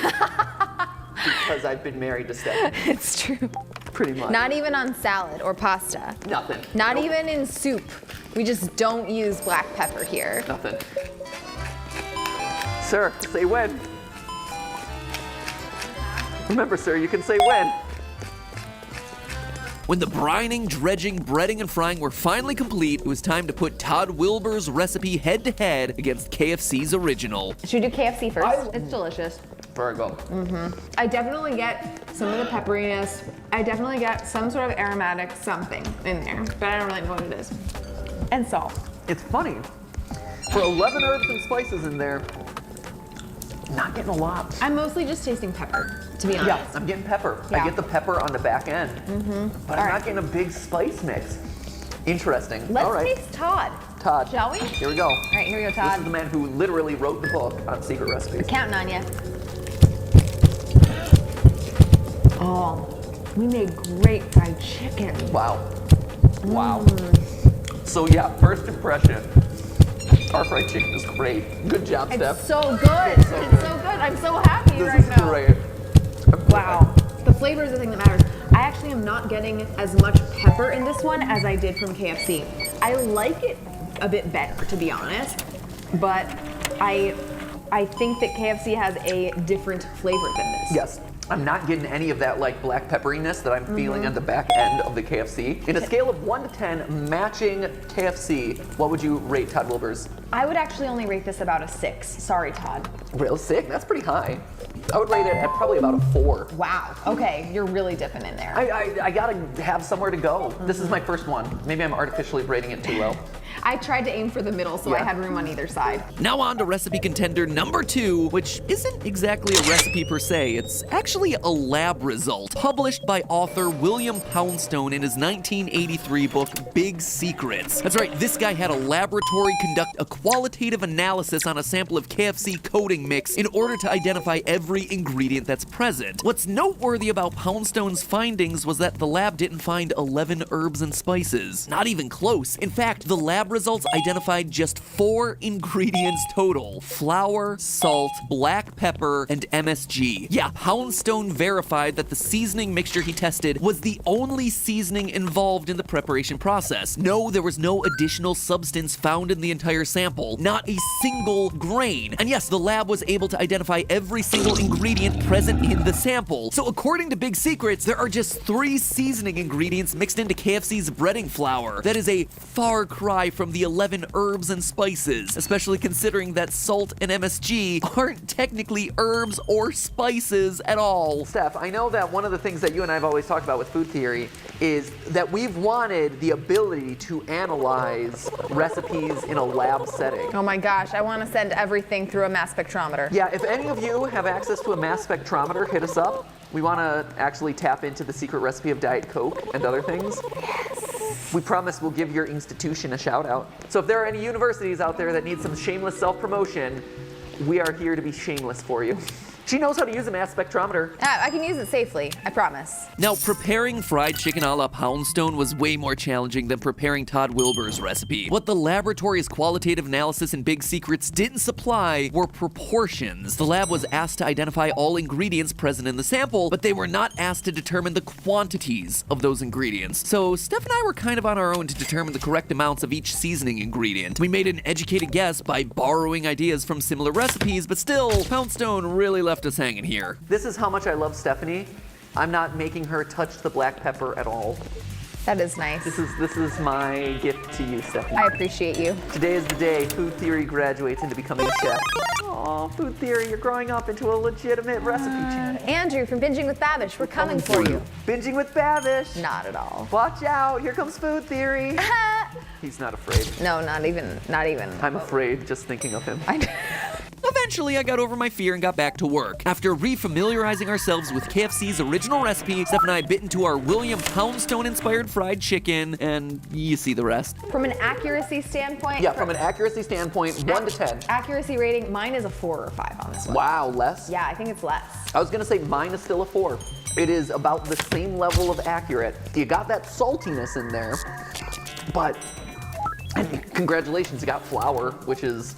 because I've been married to Stephanie. It's true. Pretty much. Not even on salad or pasta. Nothing. Not even in soup. We just don't use black pepper here. Nothing. Sir, say when. Remember, sir, you can say when. When the brining, dredging, breading, and frying were finally complete, it was time to put Todd Wilbur's recipe head-to-head against KFC's original. Should we do KFC first? It's delicious. Virgo. I definitely get some of the pepperiness. I definitely get some sort of aromatic something in there, but I don't really know what it is. And salt. It's funny. For 11 herbs and spices in there, not getting a lot. I'm mostly just tasting pepper, to be honest. Yeah, I'm getting pepper. Yeah. I get the pepper on the back end, but I'm not getting a big spice mix. Interesting. Let's All right. taste Todd. Todd. Shall we? Here we go. All right, here we go, Todd. This is the man who literally wrote the book on secret recipes. Counting on you. Oh, we made great fried chicken. Wow. Wow. So yeah, first impression. Our fried chicken is great. Good job, Steph. It's so good. It's so good. I'm so happy This right is now. great. Wow. The flavor is the thing that matters. I actually am not getting as much pepper in this one as I did from KFC. I like it a bit better, to be honest, but I think that KFC has a different flavor than this. Yes. I'm not getting any of that like black pepperiness that I'm feeling on the back end of the KFC. In a scale of 1 to 10, matching KFC, what would you rate Todd Wilbur's? I would actually only rate this about a 6. Sorry, Todd. Real sick? That's pretty high. I would rate it at probably about a 4. Wow. Okay, you're really dipping in there. I gotta have somewhere to go. This is my first one. Maybe I'm artificially rating it too low. I tried to aim for the middle, so I had room on either side. Now on to recipe contender number 2, which isn't exactly a recipe per se. It's actually a lab result, published by author William Poundstone in his 1983 book, Big Secrets. That's right, this guy had a laboratory conduct a qualitative analysis on a sample of KFC coating mix in order to identify every ingredient that's present. What's noteworthy about Poundstone's findings was that the lab didn't find 11 herbs and spices. Not even close. In fact, the lab results identified just 4 ingredients total: flour, salt, black pepper, and MSG. Yeah, Poundstone verified that the seasoning mixture he tested was the only seasoning involved in the preparation process. No, there was no additional substance found in the entire sample, not a single grain. And yes, the lab was able to identify every single ingredient present in the sample. So according to Big Secrets, there are just 3 seasoning ingredients mixed into KFC's breading flour. That is a far cry from the 11 herbs and spices, especially considering that salt and MSG aren't technically herbs or spices at all. Steph, I know that one of the things that you and I have always talked about with food theory is that we've wanted the ability to analyze recipes in a lab setting. Oh my gosh, I want to send everything through a mass spectrometer. Yeah, if any of you have access to a mass spectrometer, hit us up. We want to actually tap into the secret recipe of Diet Coke and other things. Yes. We promise we'll give your institution a shout out. So if there are any universities out there that need some shameless self-promotion, we are here to be shameless for you. She knows how to use a mass spectrometer. I can use it safely, I promise. Now, preparing fried chicken a la Poundstone was way more challenging than preparing Todd Wilbur's recipe. What the laboratory's qualitative analysis and big secrets didn't supply were proportions. The lab was asked to identify all ingredients present in the sample, but they were not asked to determine the quantities of those ingredients. So Steph and I were kind of on our own to determine the correct amounts of each seasoning ingredient. We made an educated guess by borrowing ideas from similar recipes, but still, Poundstone really left us hanging here. This is how much I love Stephanie. I'm not making her touch the black pepper at all. That is nice. This is my gift to you, Stephanie. I appreciate you. Today is the day Food Theory graduates into becoming a chef. Aw, Food Theory, you're growing up into a legitimate recipe channel. Andrew from Binging with Babish, we're coming for you. Binging with Babish. Not at all. Watch out, here comes Food Theory. He's not afraid. No, not even. I'm afraid just thinking of him. Eventually, I got over my fear and got back to work. After refamiliarizing ourselves with KFC's original recipe, Steph and I bit into our William Poundstone-inspired fried chicken, and you see the rest. From an accuracy standpoint? Yeah, from an accuracy standpoint, 1 to 10. Accuracy rating, mine is a 4 or 5 on this one. Wow, less? Yeah, I think it's less. I was gonna say mine is still a 4. It is about the same level of accurate. You got that saltiness in there, but and congratulations, you got flour, which is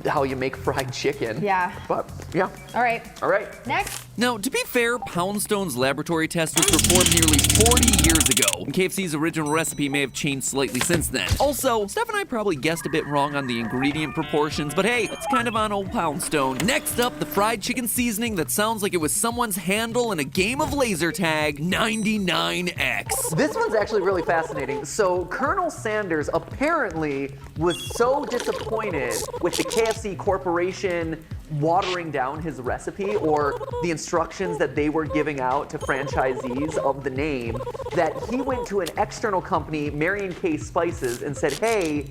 how you make fried chicken. Yeah. But yeah. All right. Next. Now, to be fair, Poundstone's laboratory test was performed nearly 40 years ago, and KFC's original recipe may have changed slightly since then. Also, Steph and I probably guessed a bit wrong on the ingredient proportions, but hey, that's kind of on old Poundstone. Next up, the fried chicken seasoning that sounds like it was someone's handle in a game of laser tag, 99X. This one's actually really fascinating. So Colonel Sanders apparently was so disappointed with the KFC Corporation watering down his recipe or the instructions that they were giving out to franchisees of the name that he went to an external company, Marion K Spices, and said, hey,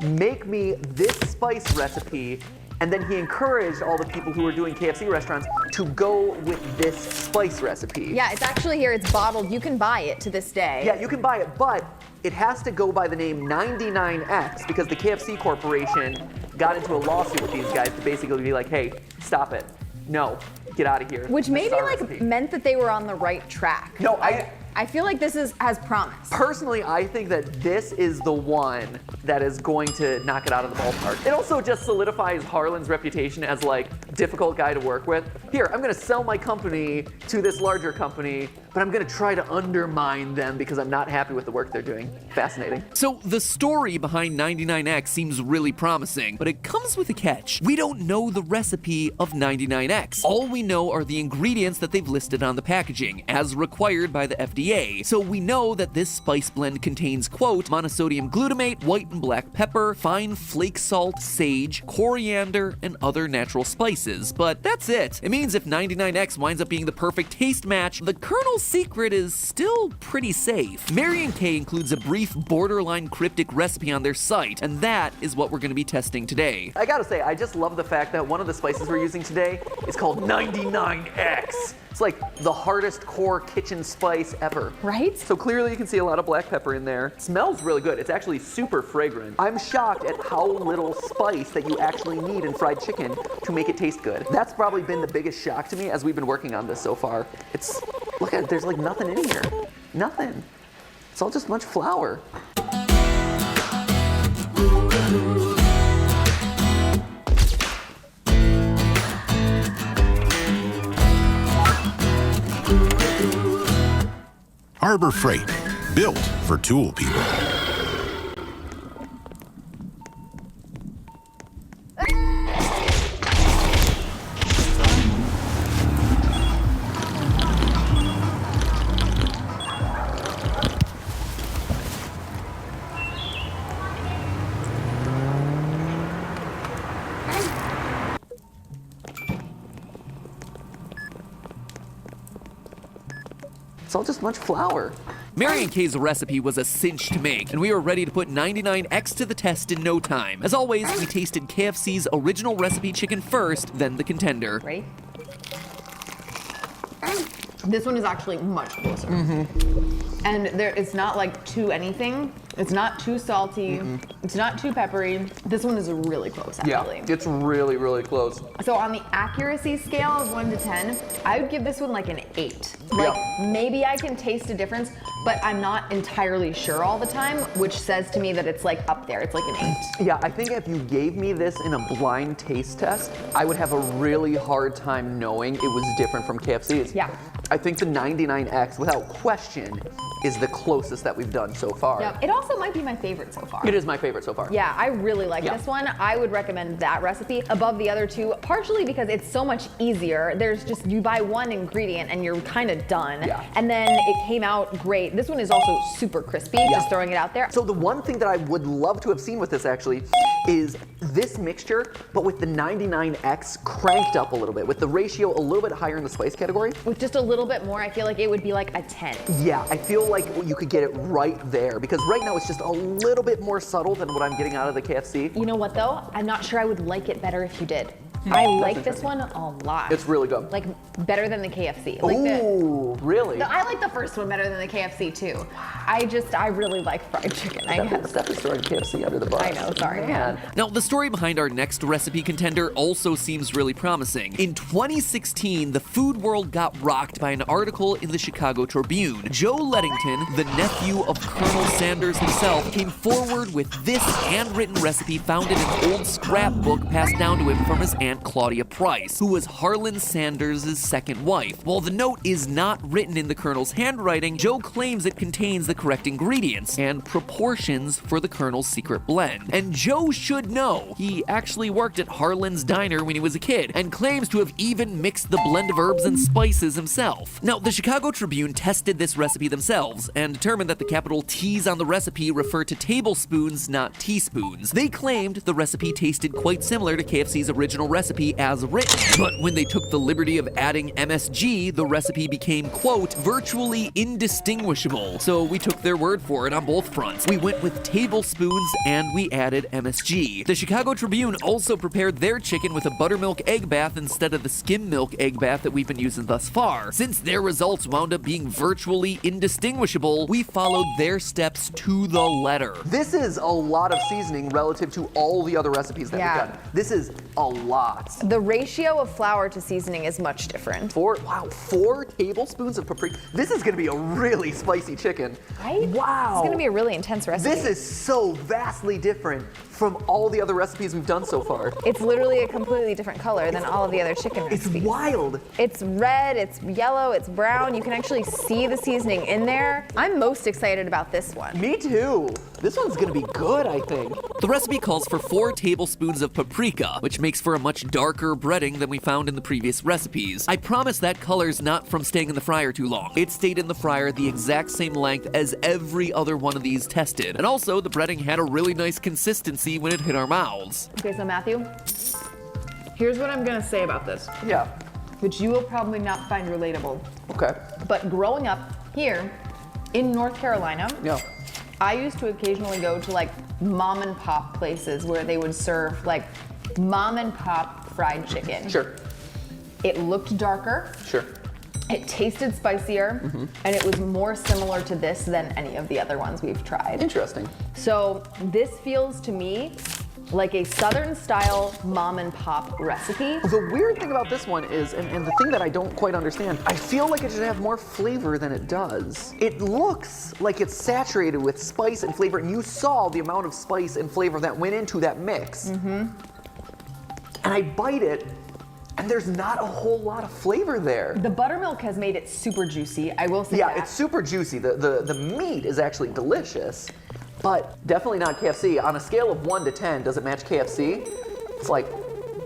make me this spice recipe. And then he encouraged all the people who were doing KFC restaurants to go with this spice recipe. Yeah, it's actually here. It's bottled. You can buy it to this day. Yeah, you can buy it, but it has to go by the name 99X because the KFC Corporation got into a lawsuit with these guys to basically be like, hey, stop it. No, get out of here. Which maybe meant that they were on the right track. No, I feel like this has promise. Personally, I think that this is the one that is going to knock it out of the ballpark. It also just solidifies Harlan's reputation as like difficult guy to work with. Here, I'm gonna sell my company to this larger company, but I'm gonna try to undermine them because I'm not happy with the work they're doing. Fascinating. So the story behind 99X seems really promising, but it comes with a catch. We don't know the recipe of 99X. All we know are the ingredients that they've listed on the packaging, as required by the FDA. So we know that this spice blend contains, quote, monosodium glutamate, white and black pepper, fine flake salt, sage, coriander, and other natural spices. But that's it. It means if 99X winds up being the perfect taste match, the Colonel's secret is still pretty safe. Marion K includes a brief, borderline cryptic recipe on their site, and that is what we're going to be testing today. I gotta say, I just love the fact that one of the spices we're using today is called 99X. It's like the hardest core kitchen spice ever. Right? So clearly you can see a lot of black pepper in there. It smells really good. It's actually super fragrant. I'm shocked at how little spice that you actually need in fried chicken to make it taste good. That's probably been the biggest shock to me as we've been working on this so far. Look at it, there's like nothing in here. Nothing. It's all just much flour. Harbor Freight, built for tool people. It's all just much flour. Marion K's recipe was a cinch to make, and we were ready to put 99X to the test in no time. As always, we tasted KFC's original recipe chicken first, then the contender. Ready? This one is actually much closer. And it's not like to anything. It's not too salty. It's not too peppery. This one is really close, actually. Yeah, it's really, really close. So on the accuracy scale of 1 to 10, I would give this one like an 8. Like, maybe I can taste a difference, but I'm not entirely sure all the time, which says to me that it's like up there. It's like an 8. Yeah, I think if you gave me this in a blind taste test, I would have a really hard time knowing it was different from KFC's. Yeah. I think the 99X, without question, is the closest that we've done so far. Yep. It also might be my favorite so far. It is my favorite so far. Yeah, I really like this one. I would recommend that recipe above the other two, partially because it's so much easier. There's just, you buy one ingredient and you're kind of done. Yeah. And then it came out great. This one is also super crispy, just throwing it out there. So the one thing that I would love to have seen with this actually is this mixture, but with the 99X cranked up a little bit, with the ratio a little bit higher in the spice category. With just a little bit more, I feel like it would be like a 10. Yeah, I feel like you could get it right there, because right now it's just a little bit more subtle than what I'm getting out of the KFC. You know what though? I'm not sure I would like it better if you did. I like this one a lot. It's really good. Like, better than the KFC. Ooh, really? I like the first one better than the KFC too. I really like fried chicken, I guess. Steph's throwing KFC under the bus. I know, sorry. Man. Now, the story behind our next recipe contender also seems really promising. In 2016, the food world got rocked by an article in the Chicago Tribune. Joe Lettington, the nephew of Colonel Sanders himself, came forward with this handwritten recipe found in an old scrapbook passed down to him from his aunt Claudia Price, who was Harlan Sanders' second wife. While the note is not written in the Colonel's handwriting, Joe claims it contains the correct ingredients and proportions for the Colonel's secret blend. And Joe should know. He actually worked at Harlan's Diner when he was a kid, and claims to have even mixed the blend of herbs and spices himself. Now, the Chicago Tribune tested this recipe themselves and determined that the capital T's on the recipe refer to tablespoons, not teaspoons. They claimed the recipe tasted quite similar to KFC's original recipe as written, but when they took the liberty of adding MSG, the recipe became, quote, virtually indistinguishable. So we took their word for it on both fronts. We went with tablespoons and we added MSG. The Chicago Tribune also prepared their chicken with a buttermilk egg bath instead of the skim milk egg bath that we've been using thus far. Since their results wound up being virtually indistinguishable, we followed their steps to the letter. This is a lot of seasoning relative to all the other recipes that we've done. This is a lot. The ratio of flour to seasoning is much different. 4 tablespoons of paprika. This is gonna be a really spicy chicken. Right? Wow. It's gonna be a really intense recipe. This is so vastly different from all the other recipes we've done so far. It's literally a completely different color than all of the other chicken recipes. It's wild. It's red, it's yellow, it's brown. You can actually see the seasoning in there. I'm most excited about this one. Me too. This one's gonna be good, I think. The recipe calls for 4 tablespoons of paprika, which makes for a much darker breading than we found in the previous recipes. I promise that color's not from staying in the fryer too long. It stayed in the fryer the exact same length as every other one of these tested. And also, the breading had a really nice consistency when it hit our mouths. Okay, so Matthew, here's what I'm gonna say about this. Yeah. Which you will probably not find relatable. Okay. But growing up here in North Carolina, I used to occasionally go to like mom and pop places where they would serve like mom and pop fried chicken. Sure. It looked darker. Sure. It tasted spicier, and it was more similar to this than any of the other ones we've tried. Interesting. So this feels to me like a Southern style mom and pop recipe. The weird thing about this one is, and the thing that I don't quite understand, I feel like it should have more flavor than it does. It looks like it's saturated with spice and flavor, and you saw the amount of spice and flavor that went into that mix. And I bite it, and there's not a whole lot of flavor there. The buttermilk has made it super juicy, I will say that. Yeah, it's super juicy. The meat is actually delicious, but definitely not KFC. On a scale of 1 to 10, does it match KFC? It's like...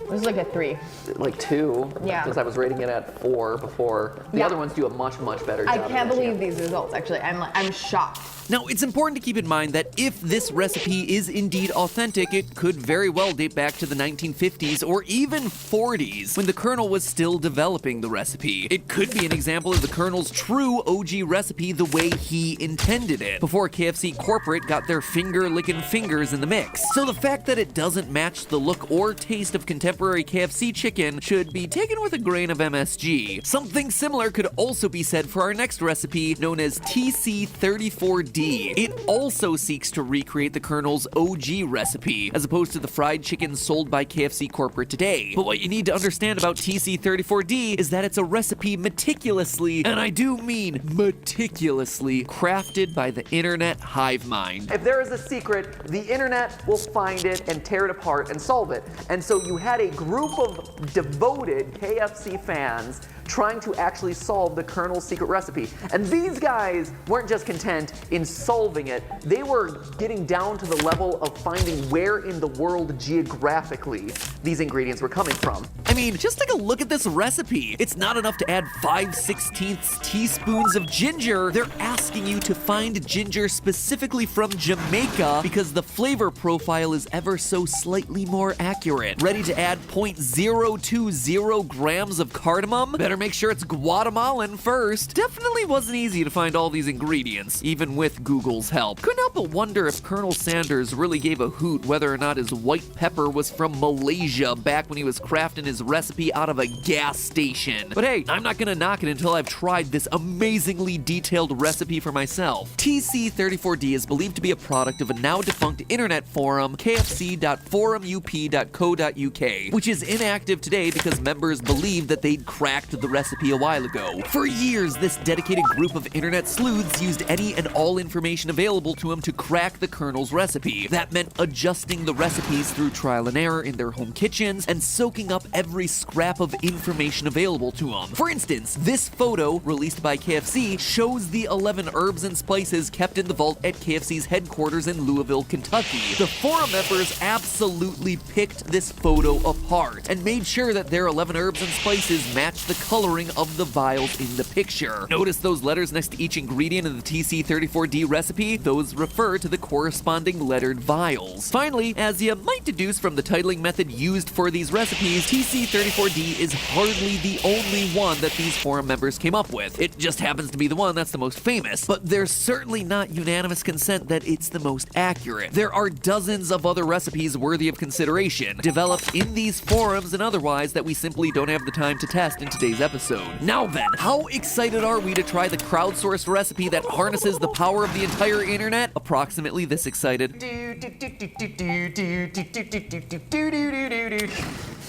This is like a 3. Like 2. Yeah. Because I was rating it at 4 before. The other ones do a much, much better job. I can't believe these results, actually. I'm shocked. Now, it's important to keep in mind that if this recipe is indeed authentic, it could very well date back to the 1950s or even 40s, when the Colonel was still developing the recipe. It could be an example of the Colonel's true OG recipe the way he intended it, before KFC corporate got their finger-licking fingers in the mix. So the fact that it doesn't match the look or taste of contemporary KFC chicken should be taken with a grain of MSG. Something similar could also be said for our next recipe, known as TC34D TC34D. It also seeks to recreate the Colonel's OG recipe, as opposed to the fried chicken sold by KFC corporate today. But what you need to understand about TC34D is that it's a recipe meticulously, and I do mean meticulously, crafted by the internet hive mind. If there is a secret, the internet will find it and tear it apart and solve it. And so you had a group of devoted KFC fans trying to actually solve the Colonel's secret recipe. And these guys weren't just content in solving it, they were getting down to the level of finding where in the world geographically these ingredients were coming from. I mean, just take a look at this recipe. It's not enough to add 5/16 teaspoons of ginger. They're asking you to find ginger specifically from Jamaica because the flavor profile is ever so slightly more accurate. Ready to add 0.020 grams of cardamom? Better make sure it's Guatemalan first. Definitely wasn't easy to find all these ingredients, even with Google's help. Couldn't help but wonder if Colonel Sanders really gave a hoot whether or not his white pepper was from Malaysia back when he was crafting his recipe out of a gas station. But hey, I'm not gonna knock it until I've tried this amazingly detailed recipe for myself. TC34D is believed to be a product of a now defunct internet forum, kfc.forumup.co.uk, which is inactive today because members believed that they'd cracked the recipe a while ago. For years, this dedicated group of internet sleuths used any and all information available to them to crack the Colonel's recipe. That meant adjusting the recipes through trial and error in their home kitchens and soaking up every scrap of information available to them. For instance, this photo, released by KFC, shows the 11 herbs and spices kept in the vault at KFC's headquarters in Louisville, Kentucky. The forum members absolutely picked this photo apart and made sure that their 11 herbs and spices matched the coloring of the vials in the picture. Notice those letters next to each ingredient in the TC34D recipe? Those refer to the corresponding lettered vials. Finally, as you might deduce from the titling method used for these recipes, TC34D is hardly the only one that these forum members came up with. It just happens to be the one that's the most famous, but there's certainly not unanimous consent that it's the most accurate. There are dozens of other recipes worthy of consideration, developed in these forums and otherwise, that we simply don't have the time to test in today's episode. Now then, how excited are we to try the crowdsourced recipe that harnesses the power of the entire internet? Approximately this excited.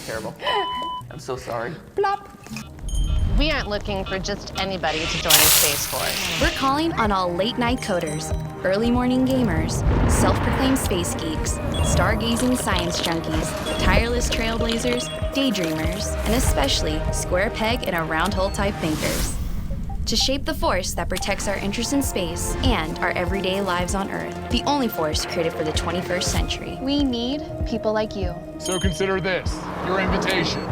Terrible. I'm so sorry. Plop. We aren't looking for just anybody to join the Space Force. We're calling on all late-night coders, early morning gamers, self-proclaimed space geeks, stargazing science junkies, tireless trailblazers, daydreamers, and especially square peg and a round hole type thinkers. To shape the force that protects our interest in space and our everyday lives on Earth, the only force created for the 21st century. We need people like you. So consider this your invitation.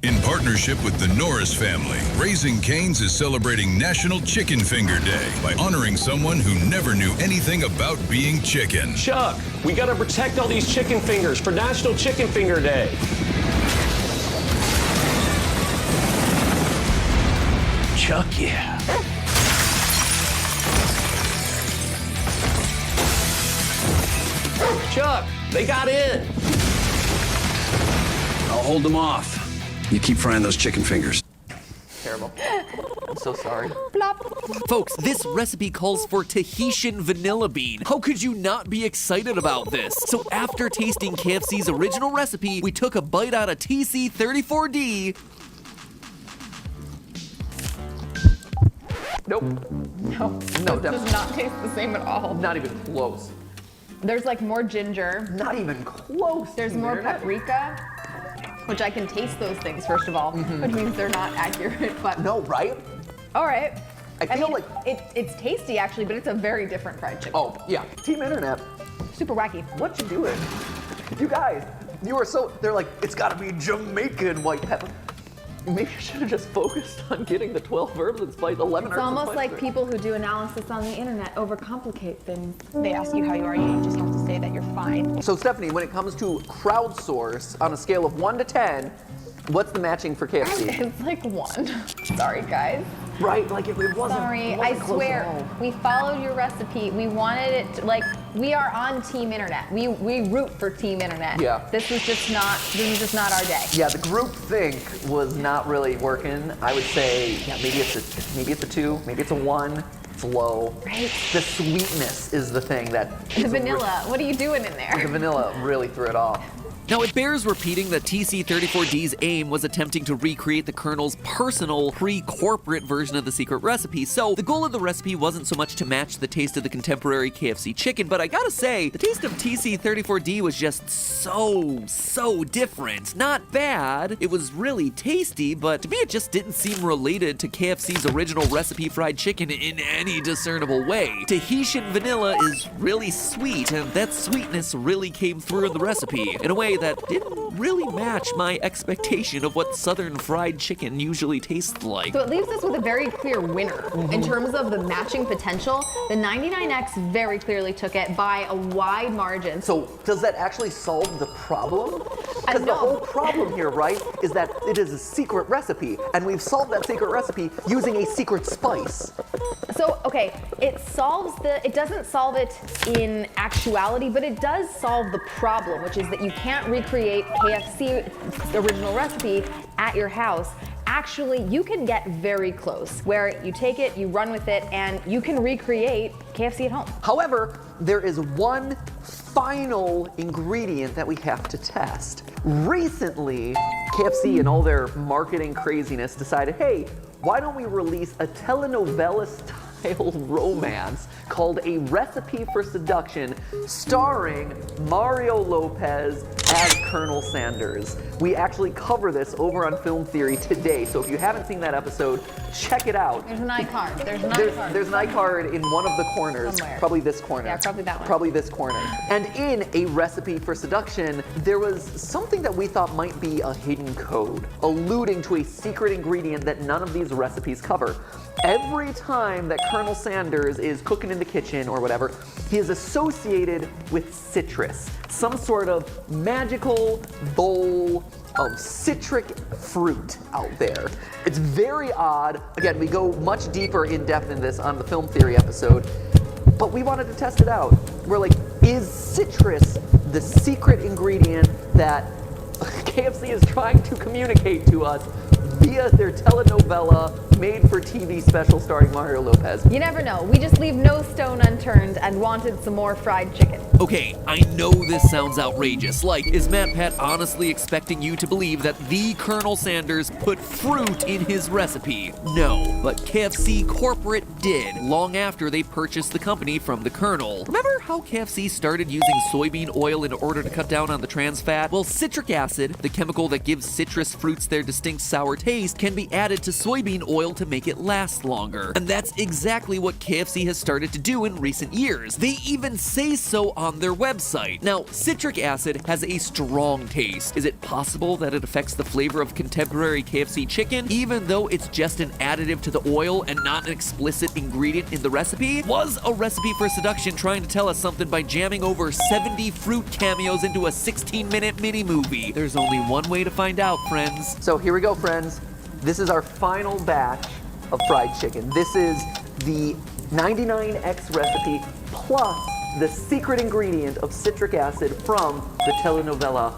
In partnership with the Norris family, Raising Cane's is celebrating National Chicken Finger Day by honoring someone who never knew anything about being chicken. Chuck, we gotta protect all these chicken fingers for National Chicken Finger Day. Chuck, yeah. Chuck, they got in. I'll hold them off. You keep frying those chicken fingers. Terrible. I'm so sorry. Folks, this recipe calls for Tahitian vanilla bean. How could you not be excited about this? So after tasting KFC's original recipe, we took a bite out of TC34D. Nope. No, It does not taste the same at all. Not even close. There's like more ginger. Not even close. There's more paprika, which I can taste those things, first of all, which means they're not accurate, but. No, right? All right. I feel like it's tasty actually, but it's a very different fried chicken. Oh, yeah. Team Internet. Super wacky. What you doing? You guys, you are so, they're like, it's gotta be Jamaican white pepper. Maybe I should have just focused on getting the 12 herbs and spice, 11 herbs. It's almost like people who do analysis on the internet overcomplicate things. They ask you how you are, you just have to say that you're fine. So Stephanie, when it comes to crowdsource, on a scale of 1 to 10, what's the matching for KFC? It's like 1. Sorry, guys. Right, like it wasn't. Sorry, it wasn't I close swear, at all. we followed your recipe. We wanted it to, like, we are on Team Internet. We root for Team Internet. Yeah. This was just not our day. Yeah, the group think was not really working. I would say, yeah, maybe it's a 2, maybe it's a 1. flow. Right. The sweetness is the thing that... The vanilla, what are you doing in there? The vanilla really threw it off. Now, it bears repeating that TC34D's aim was attempting to recreate the Colonel's personal, pre-corporate version of the secret recipe, so the goal of the recipe wasn't so much to match the taste of the contemporary KFC chicken, but I gotta say, the taste of TC34D was just so different. Not bad, it was really tasty, but to me it just didn't seem related to KFC's original recipe fried chicken in any discernible way. Tahitian vanilla is really sweet, and that sweetness really came through in the recipe, in a way that didn't really match my expectation of what Southern fried chicken usually tastes like. So it leaves us with a very clear winner. In terms of the matching potential, the 99X very clearly took it by a wide margin. So does that actually solve the problem? Because the No. whole problem here, right, is that it is a secret recipe, and we've solved that secret recipe using a secret spice. So, okay, it doesn't solve it in actuality, but it does solve the problem, which is that you can't recreate KFC's original recipe at your house. Actually, you can get very close, where you take it, you run with it, and you can recreate KFC at home. However, there is one final ingredient that we have to test. Recently, KFC and all their marketing craziness decided, hey, why don't we release a telenovela-style romance called A Recipe for Seduction, starring Mario Lopez as Colonel Sanders. We actually cover this over on Film Theory today, so if you haven't seen that episode, check it out. There's an iCard. There's an iCard. There's an iCard in one of the corners. Somewhere. Probably this corner. Yeah, probably that one. Probably this corner. And in A Recipe for Seduction, there was something that we thought might be a hidden code, alluding to a secret ingredient that none of these recipes cover. Every time that Colonel Sanders is cooking in the kitchen or whatever, he is associated with citrus, some sort of magical bowl of citric fruit out there. It's very odd. Again, we go much deeper in depth in this on the Film Theory episode, but we wanted to test it out. We're like, is citrus the secret ingredient that KFC is trying to communicate to us via their telenovela made-for-TV special starring Mario Lopez? You never know. We just leave no stone unturned and wanted some more fried chicken. Okay, I know this sounds outrageous. Like, is MatPat honestly expecting you to believe that the Colonel Sanders put fruit in his recipe? No, but KFC corporate did, long after they purchased the company from the Colonel. Remember how KFC started using soybean oil in order to cut down on the trans fat? Well, citric acid, the chemical that gives citrus fruits their distinct sour taste, can be added to soybean oil to make it last longer. And that's exactly what KFC has started to do in recent years. They even say so on their website. Now, citric acid has a strong taste. Is it possible that it affects the flavor of contemporary KFC chicken, even though it's just an additive to the oil and not an explicit ingredient in the recipe? Was A Recipe for Seduction trying to tell us something by jamming over 70 fruit cameos into a 16-minute mini-movie? There's only one way to find out, friends. So here we go, friends. This is our final batch of fried chicken. This is the 99X recipe plus the secret ingredient of citric acid from the telenovela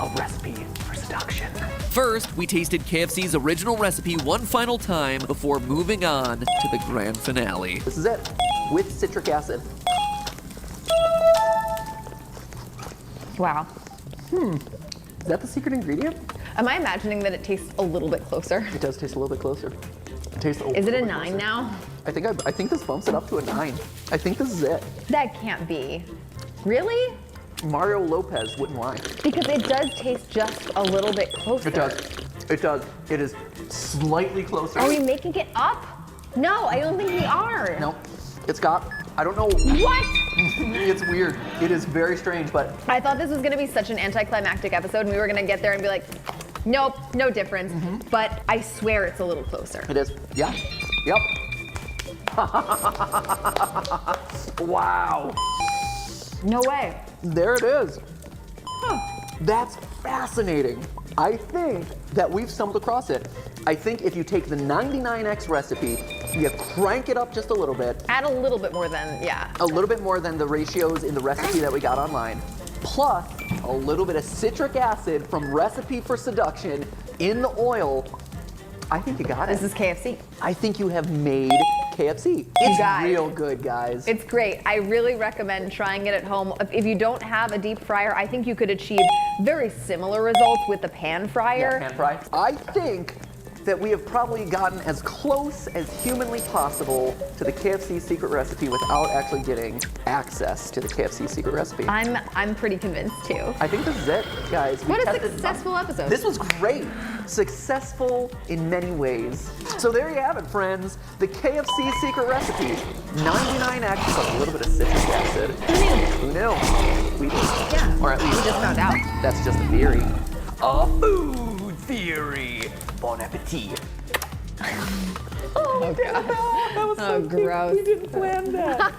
A Recipe for Seduction. First, we tasted KFC's original recipe one final time before moving on to the grand finale. This is it, with citric acid. Wow. Is that the secret ingredient? Am I imagining that it tastes a little bit closer? It does taste a little bit closer. It tastes a Is it a little bit 9 closer. now? I think this bumps it up to a 9. I think this is it. That can't be. Really? Mario Lopez wouldn't lie. Because it does taste just a little bit closer. It does. It does. It is slightly closer. Are we making it up? No, I don't think we are. No. It's got, I don't know. What? It's weird. It is very strange, but I thought this was going to be such an anticlimactic episode and we were going to get there and be like, nope, no difference. But I swear it's a little closer. it is. Yeah. Yep. Wow. No way. There it is. That's fascinating. I think that we've stumbled across it. I think if you take the 99X recipe, you crank it up just a little bit. Add a little bit more than, yeah. A little bit more than the ratios in the recipe that we got online. Plus a little bit of citric acid from Recipe for Seduction in the oil. I think you got it. This is KFC. I think you have made KFC. It's real good, guys. It's great. I really recommend trying it at home. If you don't have a deep fryer, I think you could achieve very similar results with the pan fryer. Yeah, pan fry. I think that we have probably gotten as close as humanly possible to the KFC secret recipe without actually getting access to the KFC secret recipe. I'm pretty convinced too. I think this is it, guys. What a successful episode. This was great. Successful in many ways. So there you have it, friends. The KFC secret recipe. 99x plus a little bit of citric acid. Who knew? We did. Yeah. Or at least we just found out. That's just a theory. A food theory. Bon appetit. Oh, God. That was so gross. We didn't plan that.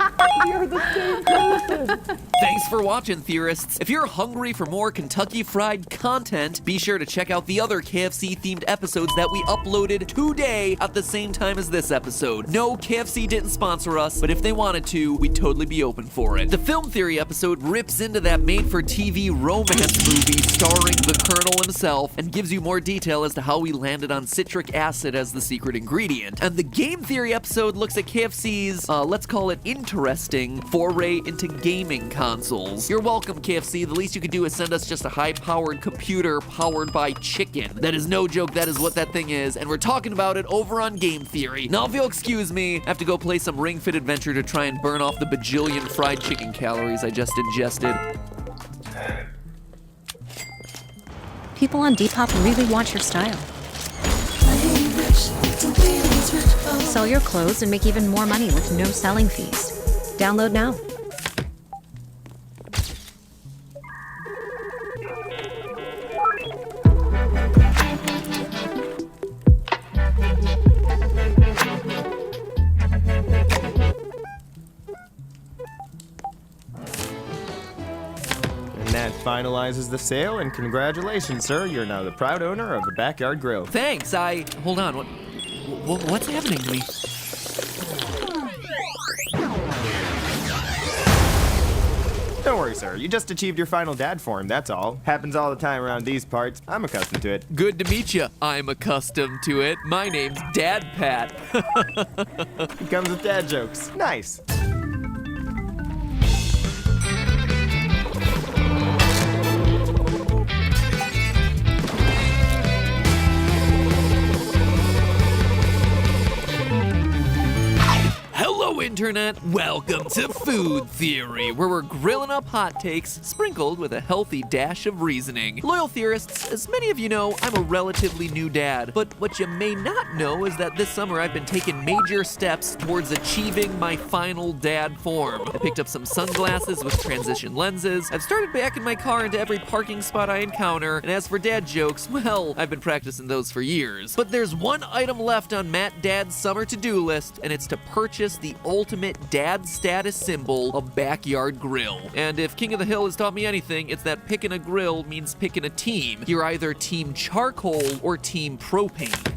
We are the same person. Thanks for watching, theorists. If you're hungry for more Kentucky Fried content, be sure to check out the other KFC-themed episodes that we uploaded today at the same time as this episode. No, KFC didn't sponsor us, but if they wanted to, we'd totally be open for it. The Film Theory episode rips into that made-for-TV romance movie starring the Colonel himself and gives you more detail as to how we landed on citric acid as the secret ingredient. And the Game Theory episode looks at KFC's, let's call it interesting, foray into gaming consoles. You're welcome, KFC. The least you could do is send us just a high-powered computer powered by chicken. That is no joke, that is what that thing is, and we're talking about it over on Game Theory. Now, if you'll excuse me, I have to go play some Ring Fit Adventure to try and burn off the bajillion fried chicken calories I just ingested. People on Depop really want your style. Sell your clothes and make even more money with no selling fees. Download now. And that finalizes the sale, and congratulations, sir. You're now the proud owner of the Backyard Grill. Thanks, hold on, what's happening to me? Don't worry, sir. You just achieved your final dad form, that's all. Happens all the time around these parts. I'm accustomed to it. Good to meet you. I'm accustomed to it. My name's Dad Pat. He comes with dad jokes. Nice. Hello, Internet. Welcome to Food Theory, where we're grilling up hot takes sprinkled with a healthy dash of reasoning. Loyal theorists, as many of you know, I'm a relatively new dad, but what you may not know is that this summer I've been taking major steps towards achieving my final dad form. I picked up some sunglasses with transition lenses. I've started backing my car into every parking spot I encounter, and as for dad jokes, well, I've been practicing those for years. But there's one item left on Matt Dad's summer to-do list, and it's to purchase the ultimate dad status symbol, a backyard grill. And if King of the Hill has taught me anything, it's that picking a grill means picking a team. You're either team charcoal or team propane.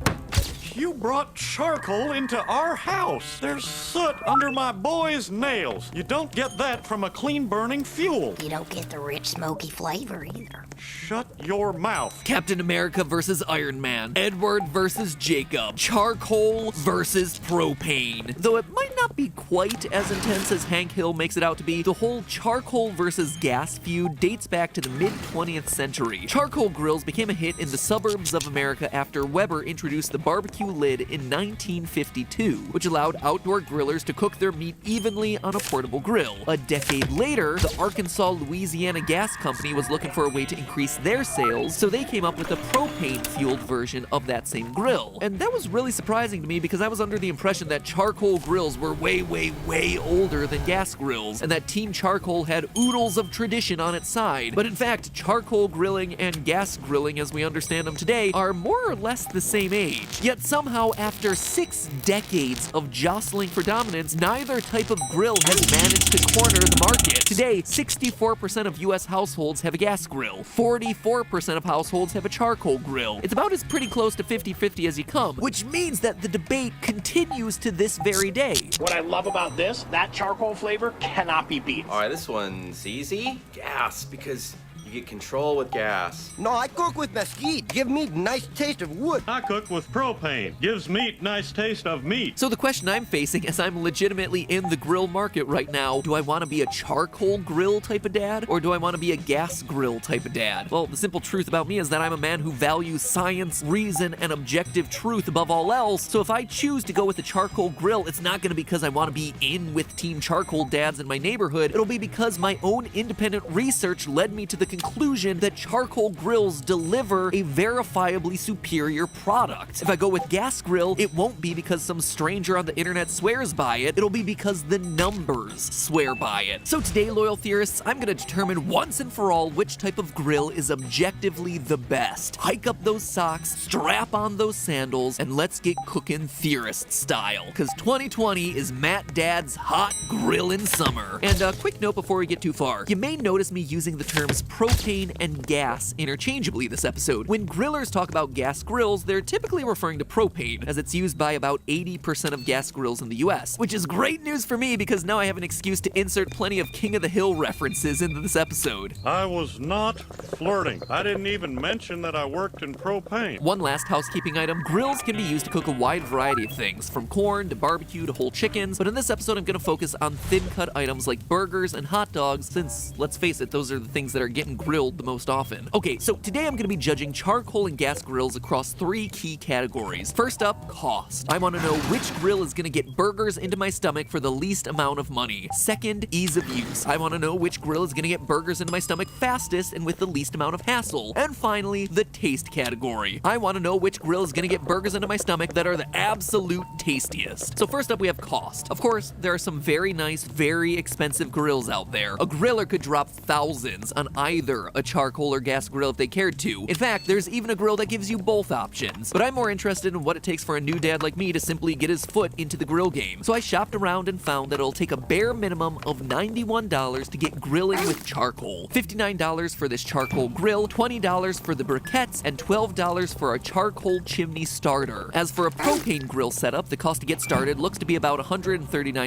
You brought charcoal into our house. There's soot under my boy's nails. You don't get that from a clean-burning fuel. You don't get the rich, smoky flavor either. Shut your mouth. Captain America versus Iron Man. Edward versus Jacob. Charcoal versus propane. Though it might not be quite as intense as Hank Hill makes it out to be, the whole charcoal versus gas feud dates back to the mid-20th century. Charcoal grills became a hit in the suburbs of America after Weber introduced the barbecue lid in 1952, which allowed outdoor grillers to cook their meat evenly on a portable grill. A decade later, the Arkansas-Louisiana Gas Company was looking for a way to increase their sales, so they came up with a propane-fueled version of that same grill. And that was really surprising to me because I was under the impression that charcoal grills were way, way, way older than gas grills, and that Team Charcoal had oodles of tradition on its side. But in fact, charcoal grilling and gas grilling as we understand them today are more or less the same age. Yet somehow, after 6 decades of jostling for dominance, neither type of grill has managed to corner the market. Today, 64% of US households have a gas grill. 44% of households have a charcoal grill. It's about as pretty close to 50-50 as you come, which means that the debate continues to this very day. What I love about this, that charcoal flavor cannot be beat. All right, this one's easy. Gas, because You get control with gas. No, I cook with mesquite. Give meat nice taste of wood. I cook with propane. Gives meat nice taste of meat. So the question I'm facing as I'm legitimately in the grill market right now, do I want to be a charcoal grill type of dad, or do I want to be a gas grill type of dad? Well, the simple truth about me is that I'm a man who values science, reason, and objective truth above all else. So if I choose to go with a charcoal grill, it's not going to be because I want to be in with Team Charcoal dads in my neighborhood. It'll be because my own independent research led me to the conclusion that charcoal grills deliver a verifiably superior product. If I go with gas grill, it won't be because some stranger on the internet swears by it. It'll be because the numbers swear by it. So today, loyal theorists, I'm going to determine once and for all which type of grill is objectively the best. Hike up those socks, strap on those sandals, and let's get cooking theorist style. Because 2020 is Matt Dad's hot grillin' summer. And a quick note before we get too far. You may notice me using the terms propane and gas interchangeably this episode. When grillers talk about gas grills, they're typically referring to propane, as it's used by about 80% of gas grills in the US, which is great news for me because now I have an excuse to insert plenty of King of the Hill references into this episode. I was not flirting. I didn't even mention that I worked in propane. One last housekeeping item. Grills can be used to cook a wide variety of things, from corn to barbecue to whole chickens, but in this episode I'm going to focus on thin-cut items like burgers and hot dogs, since, let's face it, those are the things that are getting grilled the most often. Okay, so today I'm going to be judging charcoal and gas grills across 3 key categories. First up, cost. I want to know which grill is going to get burgers into my stomach for the least amount of money. Second, ease of use. I want to know which grill is going to get burgers into my stomach fastest and with the least amount of hassle. And finally, the taste category. I want to know which grill is going to get burgers into my stomach that are the absolute tastiest. So first up, we have cost. Of course, there are some very nice, very expensive grills out there. A griller could drop thousands on either a charcoal or gas grill if they cared to. In fact, there's even a grill that gives you both options. But I'm more interested in what it takes for a new dad like me to simply get his foot into the grill game. So I shopped around and found that it'll take a bare minimum of $91 to get grilling with charcoal. $59 for this charcoal grill, $20 for the briquettes, and $12 for a charcoal chimney starter. As for a propane grill setup, the cost to get started looks to be about $139.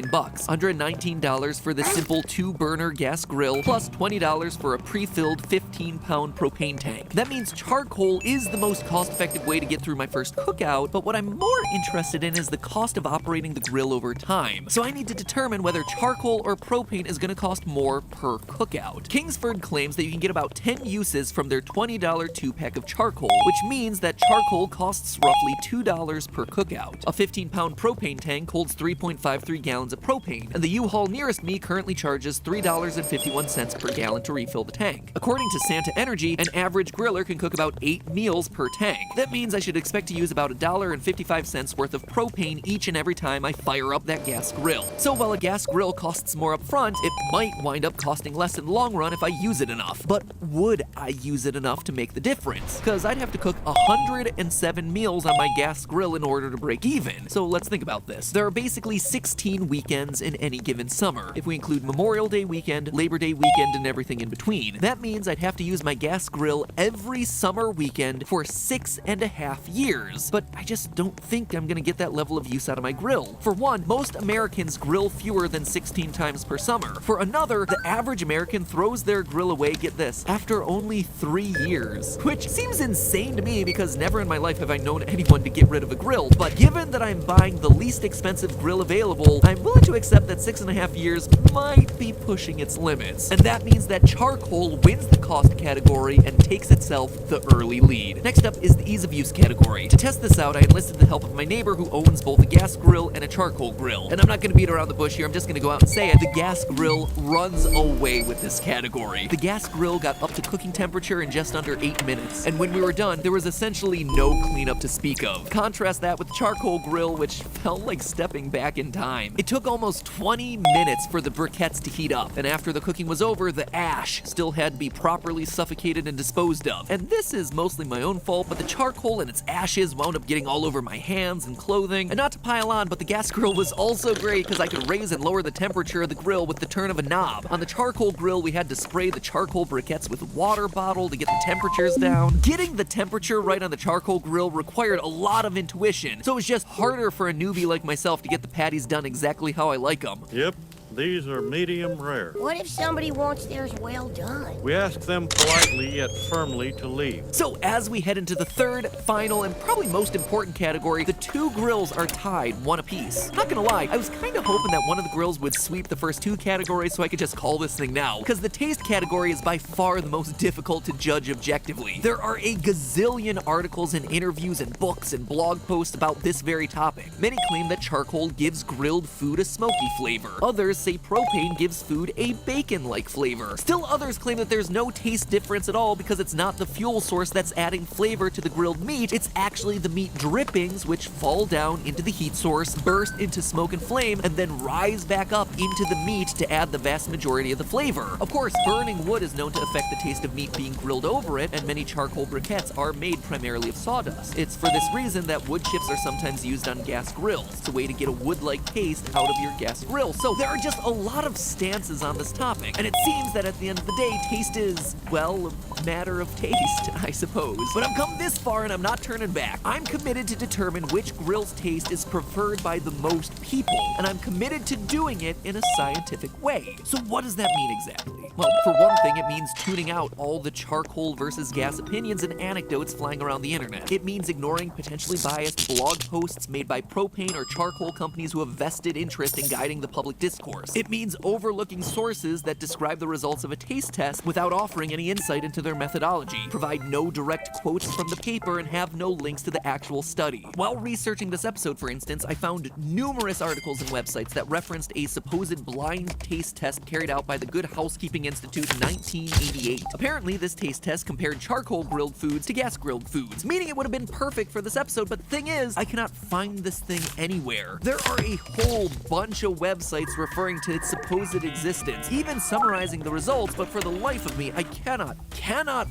$119 for the simple 2-burner gas grill, plus $20 for a pre-filled 15-pound propane tank. That means charcoal is the most cost-effective way to get through my first cookout, but what I'm more interested in is the cost of operating the grill over time. So I need to determine whether charcoal or propane is going to cost more per cookout. Kingsford claims that you can get about 10 uses from their $20 2-pack of charcoal, which means that charcoal costs roughly $2 per cookout. A 15-pound propane tank holds 3.53 gallons of propane, and the U-Haul nearest me currently charges $3.51 per gallon to refill the tank. According to Santa Energy, an average griller can cook about 8 meals per tank. That means I should expect to use about $1.55 worth of propane each and every time I fire up that gas grill. So while a gas grill costs more up front, it might wind up costing less in the long run if I use it enough. But would I use it enough to make the difference? Because I'd have to cook 107 meals on my gas grill in order to break even. So let's think about this. There are basically 16 weekends in any given summer, if we include Memorial Day weekend, Labor Day weekend, and everything in between. That means I'd have to use my gas grill every summer weekend for 6.5 years. But I just don't think I'm gonna get that level of use out of my grill. For one, most Americans grill fewer than 16 times per summer. For another, the average American throws their grill away, get this, after only 3 years. Which seems insane to me because never in my life have I known anyone to get rid of a grill. But given that I'm buying the least expensive grill available, I'm willing to accept that 6.5 years might be pushing its limits. And that means that charcoal wins the cost category and takes itself the early lead. Next up is the ease of use category. To test this out, I enlisted the help of my neighbor who owns both a gas grill and a charcoal grill. And I'm not gonna beat around the bush here, I'm just gonna go out and say it. The gas grill runs away with this category. The gas grill got up to cooking temperature in just under 8 minutes. And when we were done, there was essentially no cleanup to speak of. Contrast that with the charcoal grill, which felt like stepping back in time. It took almost 20 minutes for the briquettes to heat up, and after the cooking was over, the ash still had to be properly suffocated and disposed of. And this is mostly my own fault, but the charcoal and its ashes wound up getting all over my hands and clothing. And not to pile on, but the gas grill was also great because I could raise and lower the temperature of the grill with the turn of a knob. On the charcoal grill, we had to spray the charcoal briquettes with a water bottle to get the temperatures down. Getting the temperature right on the charcoal grill required a lot of intuition, so it was just harder for a newbie like myself to get the patties done exactly how I like them. Yep. These are medium rare. What if somebody wants theirs well done? We ask them politely yet firmly to leave. So as we head into the third, final, and probably most important category, the two grills are tied, one apiece. Not gonna lie, I was kind of hoping that one of the grills would sweep the first two categories so I could just call this thing now, because the taste category is by far the most difficult to judge objectively. There are a gazillion articles and interviews and books and blog posts about this very topic. Many claim that charcoal gives grilled food a smoky flavor. Others say propane gives food a bacon-like flavor. Still others claim that there's no taste difference at all because it's not the fuel source that's adding flavor to the grilled meat, it's actually the meat drippings which fall down into the heat source, burst into smoke and flame, and then rise back up into the meat to add the vast majority of the flavor. Of course, burning wood is known to affect the taste of meat being grilled over it, and many charcoal briquettes are made primarily of sawdust. It's for this reason that wood chips are sometimes used on gas grills. It's a way to get a wood-like taste out of your gas grill. So there are just a lot of stances on this topic, and it seems that at the end of the day, taste is, well, a matter of taste, I suppose. But I've come this far and I'm not turning back. I'm committed to determine which grill's taste is preferred by the most people, and I'm committed to doing it in a scientific way. So what does that mean exactly? Well, for one thing, it means tuning out all the charcoal versus gas opinions and anecdotes flying around the internet. It means ignoring potentially biased blog posts made by propane or charcoal companies who have vested interest in guiding the public discourse. It means overlooking sources that describe the results of a taste test without offering any insight into their methodology, provide no direct quotes from the paper, and have no links to the actual study. While researching this episode, for instance, I found numerous articles and websites that referenced a supposed blind taste test carried out by the Good Housekeeping Institute in 1988. Apparently, this taste test compared charcoal grilled foods to gas grilled foods, meaning it would have been perfect for this episode, but the thing is, I cannot find this thing anywhere. There are a whole bunch of websites referring to its supposed existence, even summarizing the results, but for the life of me, I cannot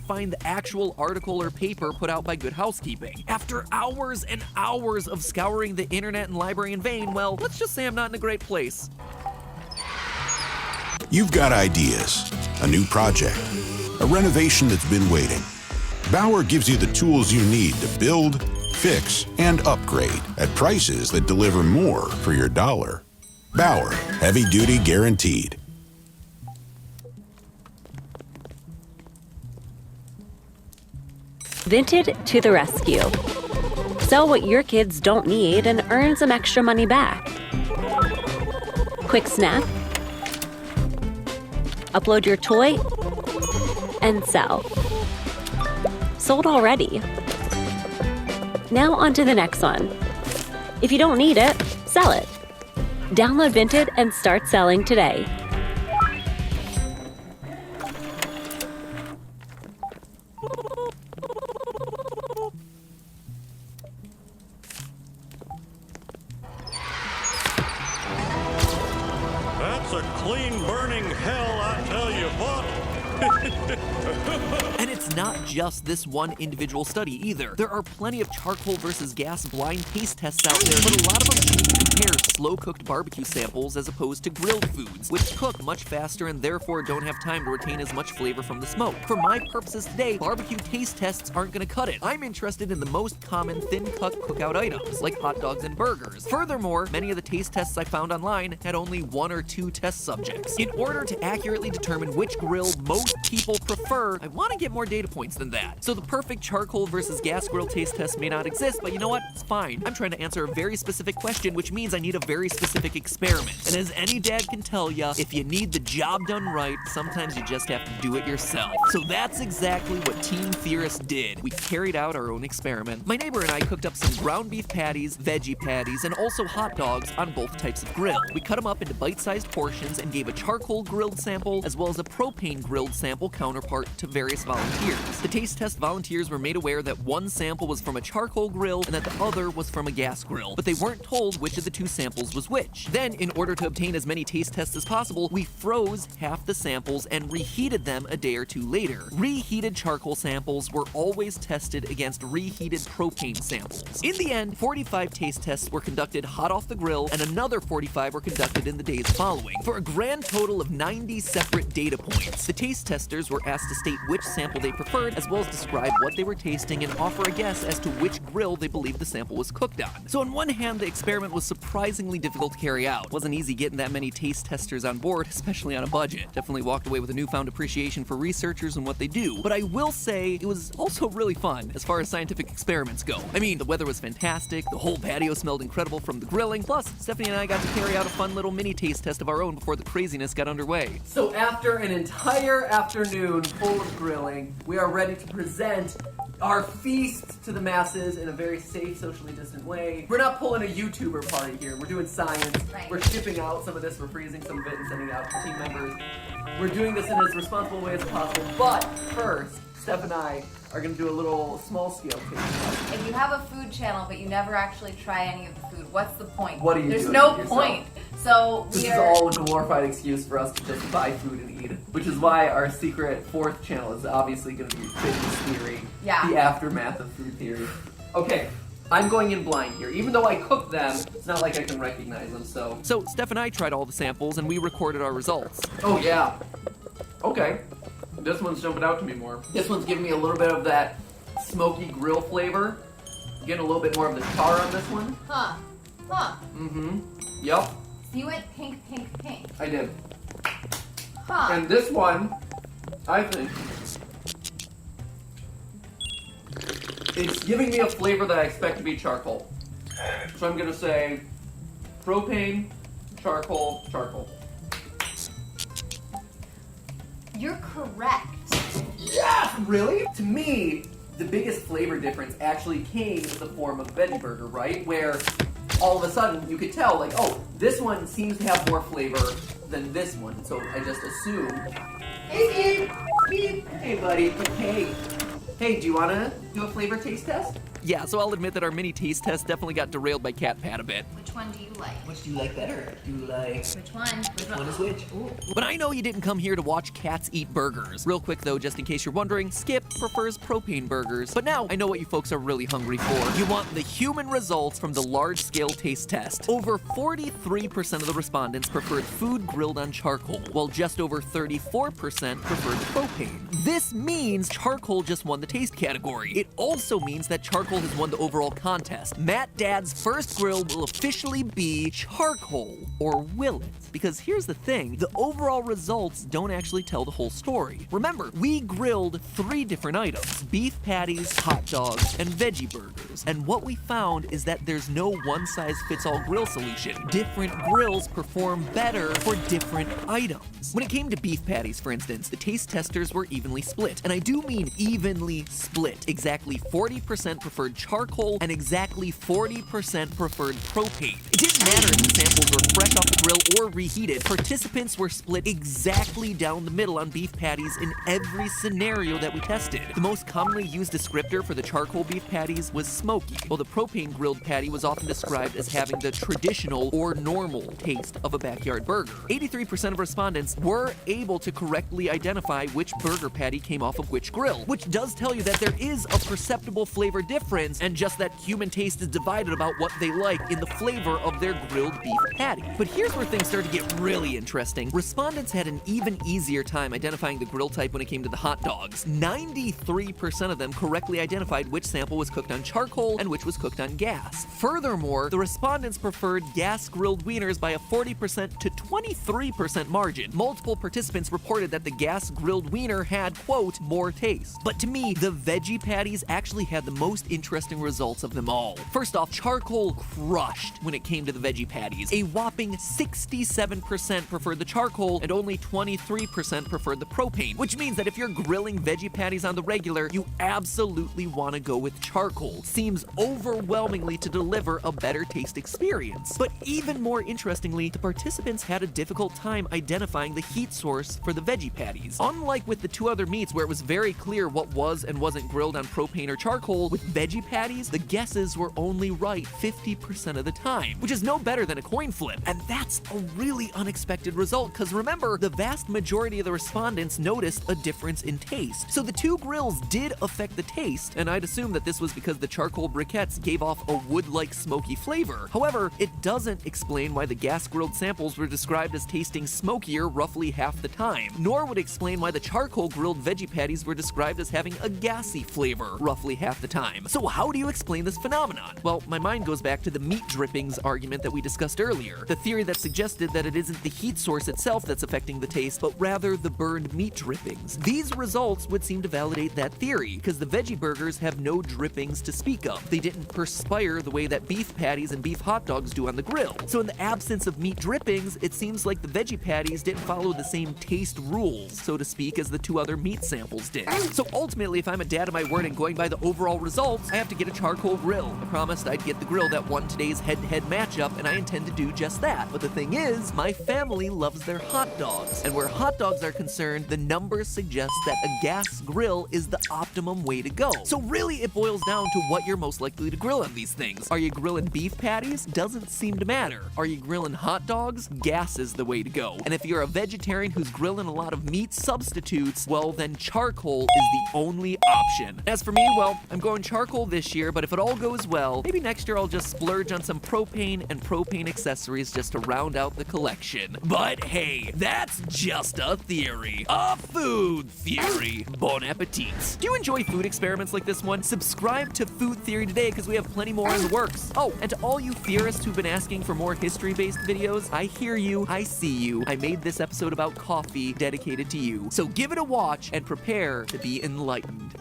find the actual article or paper put out by Good Housekeeping. After hours and hours of scouring the internet and library in vain, well, let's just say I'm not in a great place. You've got ideas, a new project, a renovation that's been waiting. Bauer gives you the tools you need to build, fix, and upgrade at prices that deliver more for your dollar. Bauer, heavy duty guaranteed. Vinted to the rescue. Sell what your kids don't need and earn some extra money back. Quick snap. Upload your toy and sell. Sold already. Now on to the next one. If you don't need it, sell it. Download Vinted and start selling today. That's a clean burning hell, I tell you what. And it's not just this one individual study either. There are plenty of charcoal versus gas blind taste tests out there, but a lot of them compare slow-cooked barbecue samples as opposed to grilled foods, which cook much faster and therefore don't have time to retain as much flavor from the smoke. For my purposes today, barbecue taste tests aren't gonna cut it. I'm interested in the most common thin-cut cookout items, like hot dogs and burgers. Furthermore, many of the taste tests I found online had only 1 or 2 test subjects. In order to accurately determine which grill most people prefer, I want to get more data points than that. So the perfect charcoal versus gas grill taste test may not exist, but you know what? It's fine. I'm trying to answer a very specific question, which means I need a very specific experiment. And as any dad can tell ya, if you need the job done right, sometimes you just have to do it yourself. So that's exactly what Team Theorist did. We carried out our own experiment. My neighbor and I cooked up some ground beef patties, veggie patties, and also hot dogs on both types of grill. We cut them up into bite-sized portions and gave a charcoal grilled sample as well as a propane grilled sample counterpart to various volunteers. The taste test volunteers were made aware that one sample was from a charcoal grill and that the other was from a gas grill, but they weren't told which of the 2 samples was which. Then, in order to obtain as many taste tests as possible, we froze half the samples and reheated them a day or 2 later. Reheated charcoal samples were always tested against reheated propane samples. In the end, 45 taste tests were conducted hot off the grill, and another 45 were conducted in the days following, for a grand total of 90 separate data points. The taste testers were asked to state which sample they preferred, as well as describe what they were tasting and offer a guess as to which grill they believed the sample was cooked on. So on one hand, the experiment was surprisingly difficult to carry out. It wasn't easy getting that many taste testers on board, especially on a budget. Definitely walked away with a newfound appreciation for researchers and what they do. But I will say it was also really fun as far as scientific experiments go. I mean, the weather was fantastic, the whole patio smelled incredible from the grilling, plus Stephanie and I got to carry out a fun little mini taste test of our own before the craziness got underway. So after an entire afternoon full of grilling, we are ready to present our feast to the masses in a very safe, socially distant way. We're not pulling a YouTuber party here. We're doing science. Right. We're shipping out some of this. We're freezing some of it and sending it out to team members. We're doing this in as responsible way as possible. But first, Steph and I are going to do a little small-scale taste test. If you have a food channel but you never actually try any of the food, what's the point? What are you There's doing no with yourself? point. So This we is are. all a glorified excuse for us to just buy food and eat it. Which is why our secret fourth channel is obviously going to be Fitness Theory. Yeah. The aftermath of food theory. Okay, I'm going in blind here. Even though I cooked them, it's not like I can recognize them, so... So Steph and I tried all the samples and we recorded our results. Oh, yeah. Okay. This one's jumping out to me more. This one's giving me a little bit of that smoky grill flavor. Getting a little bit more of the char on this one. Huh. Mm-hmm. Yep, So you went pink, pink, pink. I did. Huh. And this one, I think, it's giving me a flavor that I expect to be charcoal. So I'm gonna say propane, charcoal, charcoal. You're correct. Yes! Really? To me, the biggest flavor difference actually came in the form of veggie burger, right? Where all of a sudden you could tell, like, oh, this one seems to have more flavor than this one. So I just assumed. Hey, Steve! Hey, buddy. Hey. Hey, do you want to do a flavor taste test? Yeah, so I'll admit that our mini taste test definitely got derailed by Cat Pat a bit. Which one do you like? Which do you like better? Do you like... Which one? Which one is which? Ooh. But I know you didn't come here to watch cats eat burgers. Real quick though, just in case you're wondering, Skip prefers propane burgers. But now I know what you folks are really hungry for. You want the human results from the large-scale taste test. Over 43% of the respondents preferred food grilled on charcoal, while just over 34% preferred propane. This means charcoal just won the taste category. It also means that charcoal has won the overall contest. Matt Dad's first grill will officially be charcoal, or will it? Because here's the thing, the overall results don't actually tell the whole story. Remember, we grilled 3 different items: beef patties, hot dogs, and veggie burgers. And what we found is that there's no one-size-fits-all grill solution. Different grills perform better for different items. When it came to beef patties, for instance, the taste testers were evenly split. And I do mean evenly split. Exactly 40% preferred charcoal and exactly 40% preferred propane. It didn't matter if the samples were fresh off the grill or reheated. Participants were split exactly down the middle on beef patties in every scenario that we tested. The most commonly used descriptor for the charcoal beef patties was smoky, while the propane grilled patty was often described as having the traditional or normal taste of a backyard burger. 83% of respondents were able to correctly identify which burger patty came off of which grill, which does tell you that there is a perceptible flavor difference, and just that human taste is divided about what they like in the flavor of their grilled beef patty. But here's where things start to get really interesting. Respondents had an even easier time identifying the grill type when it came to the hot dogs. 93% of them correctly identified which sample was cooked on charcoal and which was cooked on gas. Furthermore, the respondents preferred gas-grilled wieners by a 40% to 23% margin. Multiple participants reported that the gas-grilled wiener had, quote, more taste. But to me, the veggie patties actually had the most interesting results of them all. First off, charcoal crushed when it came to the veggie patties. A whopping 67% preferred the charcoal and only 23% preferred the propane, which means that if you're grilling veggie patties on the regular, you absolutely want to go with charcoal. Seems overwhelmingly to deliver a better taste experience. But even more interestingly, the participants had a difficult time identifying the heat source for the veggie patties. Unlike with the 2 other meats where it was very clear what was and wasn't grilled on propane or charcoal, with veggie veggie patties, the guesses were only right 50% of the time, which is no better than a coin flip. And that's a really unexpected result, because remember, the vast majority of the respondents noticed a difference in taste. So the two grills did affect the taste, and I'd assume that this was because the charcoal briquettes gave off a wood-like smoky flavor. However, it doesn't explain why the gas-grilled samples were described as tasting smokier roughly half the time, nor would explain why the charcoal-grilled veggie patties were described as having a gassy flavor roughly half the time. So how do you explain this phenomenon? Well, my mind goes back to the meat drippings argument that we discussed earlier, the theory that suggested that it isn't the heat source itself that's affecting the taste, but rather the burned meat drippings. These results would seem to validate that theory, because the veggie burgers have no drippings to speak of. They didn't perspire the way that beef patties and beef hot dogs do on the grill. So in the absence of meat drippings, it seems like the veggie patties didn't follow the same taste rules, so to speak, as the two other meat samples did. So ultimately, if I'm a dad of my word and going by the overall results, I have to get a charcoal grill. I promised I'd get the grill that won today's head-to-head matchup, and I intend to do just that. But the thing is, my family loves their hot dogs, and where hot dogs are concerned, the numbers suggest that a gas grill is the optimum way to go. So really, it boils down to what you're most likely to grill on these things. Are you grilling beef patties? Doesn't seem to matter. Are you grilling hot dogs? Gas is the way to go. And if you're a vegetarian who's grilling a lot of meat substitutes, well, then charcoal is the only option. As for me, well, I'm going charcoal this year, but if it all goes well, maybe next year I'll just splurge on some propane and propane accessories just to round out the collection. But hey, that's just a theory. A food theory. Bon appetit. Do you enjoy food experiments like this one? Subscribe to Food Theory today, because we have plenty more in the works. Oh, and to all you theorists who've been asking for more history-based videos, I hear you, I see you. I made this episode about coffee dedicated to you. So give it a watch and prepare to be enlightened.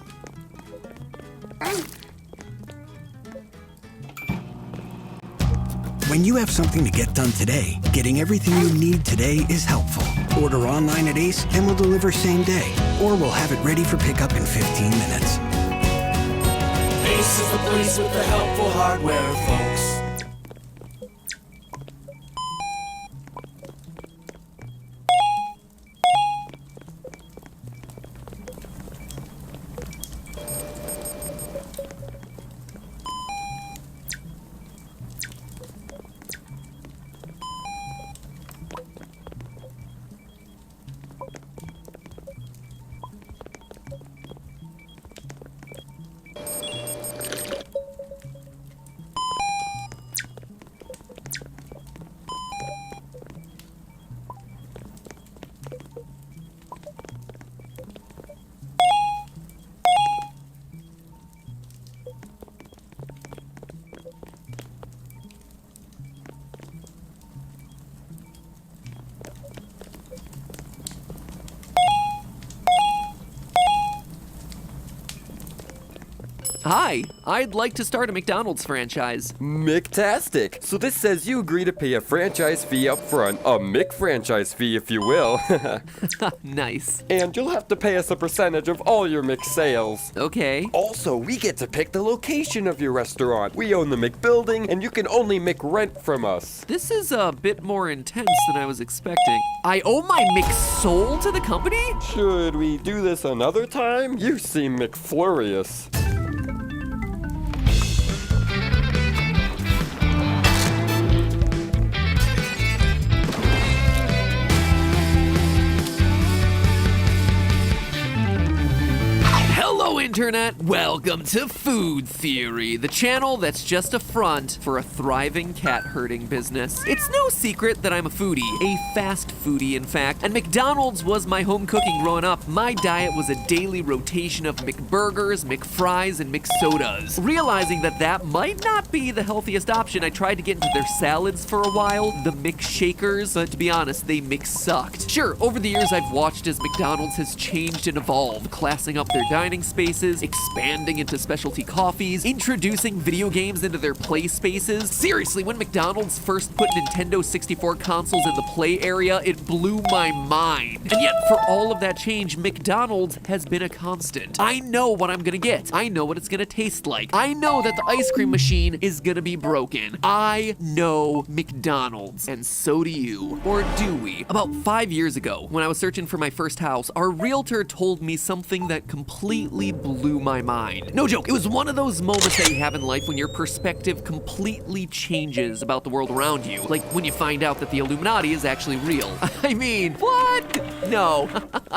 When you have something to get done today, getting everything you need today is helpful. Order online at Ace and we'll deliver same day, or we'll have it ready for pickup in 15 minutes. Ace is the place with the helpful hardware, folks. Hi, I'd like to start a McDonald's franchise. McTastic! So this says you agree to pay a franchise fee up front, a McFranchise fee if you will. Nice. And you'll have to pay us a percentage of all your Mc sales. Okay. Also, we get to pick the location of your restaurant. We own the McBuilding, and you can only McRent from us. This is a bit more intense than I was expecting. I owe my McSoul to the company? Should we do this another time? You seem McFlurious. Hello, Internet! Welcome to Food Theory, the channel that's just a front for a thriving cat herding business. It's no secret that I'm a foodie, a fast foodie in fact, and McDonald's was my home cooking growing up. My diet was a daily rotation of McBurgers, McFries, and McSodas. Realizing that that might not be the healthiest option, I tried to get into their salads for a while, the McShakers, but to be honest, they McSucked. Sure, over the years I've watched as McDonald's has changed and evolved, classing up their dining spaces, expanding into specialty coffees, introducing video games into their play spaces. Seriously, when McDonald's first put Nintendo 64 consoles in the play area, it blew my mind. And yet, for all of that change, McDonald's has been a constant. I know what I'm gonna get. I know what it's gonna taste like. I know that the ice cream machine is gonna be broken. I know McDonald's, and so do you. Or do we? About 5 years ago, when I was searching for my first house, our realtor told me something that completely blew blew my mind. No joke, it was one of those moments that you have in life when your perspective completely changes about the world around you. Like when you find out that the Illuminati is actually real. I mean, what? No.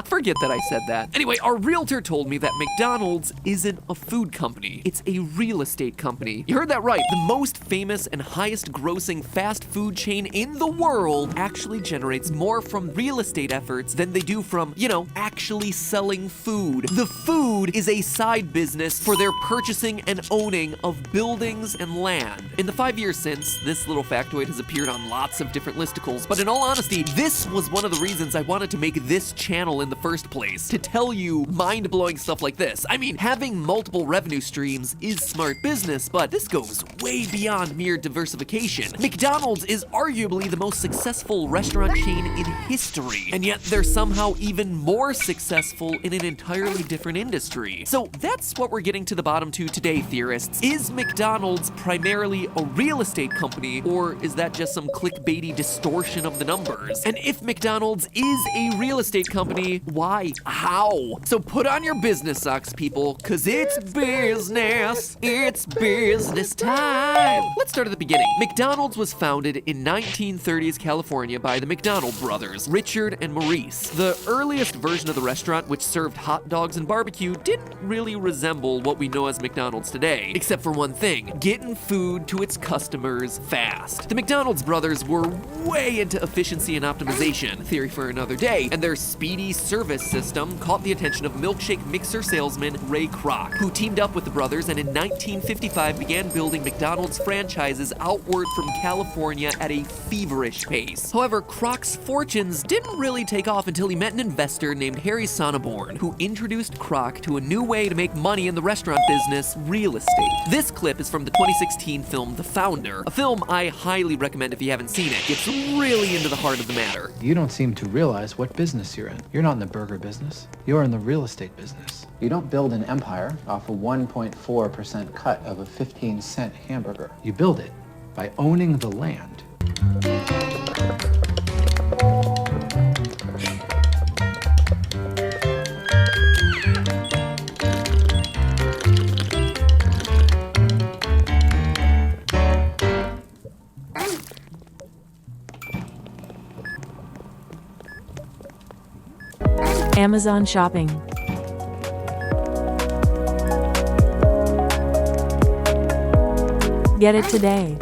Forget that I said that. Anyway, our realtor told me that McDonald's isn't a food company. It's a real estate company. You heard that right. The most famous and highest grossing fast food chain in the world actually generates more from real estate efforts than they do from, you know, actually selling food. The food is a side business for their purchasing and owning of buildings and land. In the 5 years since, this little factoid has appeared on lots of different listicles, but in all honesty, this was one of the reasons I wanted to make this channel in the first place, to tell you mind-blowing stuff like this. I mean, having multiple revenue streams is smart business, but this goes way beyond mere diversification. McDonald's is arguably the most successful restaurant chain in history, and yet they're somehow even more successful in an entirely different industry. So that's what we're getting to the bottom to today, theorists. Is McDonald's primarily a real estate company, or is that just some clickbaity distortion of the numbers? And if McDonald's is a real estate company, why? How? So put on your business socks, people, cause it's business. It's business time. Let's start at the beginning. McDonald's was founded in 1930s California by the McDonald brothers, Richard and Maurice. The earliest version of the restaurant, which served hot dogs and barbecue, didn't really resemble what we know as McDonald's today, except for one thing: getting food to its customers fast. The McDonald's brothers were way into efficiency and optimization, theory for another day, and their speedy service system caught the attention of milkshake mixer salesman Ray Kroc, who teamed up with the brothers and in 1955 began building McDonald's franchises outward from California at a feverish pace. However, Kroc's fortunes didn't really take off until he met an investor named Harry Sonneborn, who introduced Kroc to a new way to make money in the restaurant business: real estate. This clip is from the 2016 film The Founder, a film I highly recommend if you haven't seen it. It's really into the heart of the matter. You don't seem to realize what business you're in. You're not in the burger business. You're in the real estate business. You don't build an empire off a 1.4% cut of a 15-cent hamburger. You build it by owning the land. Amazon shopping. Get it today.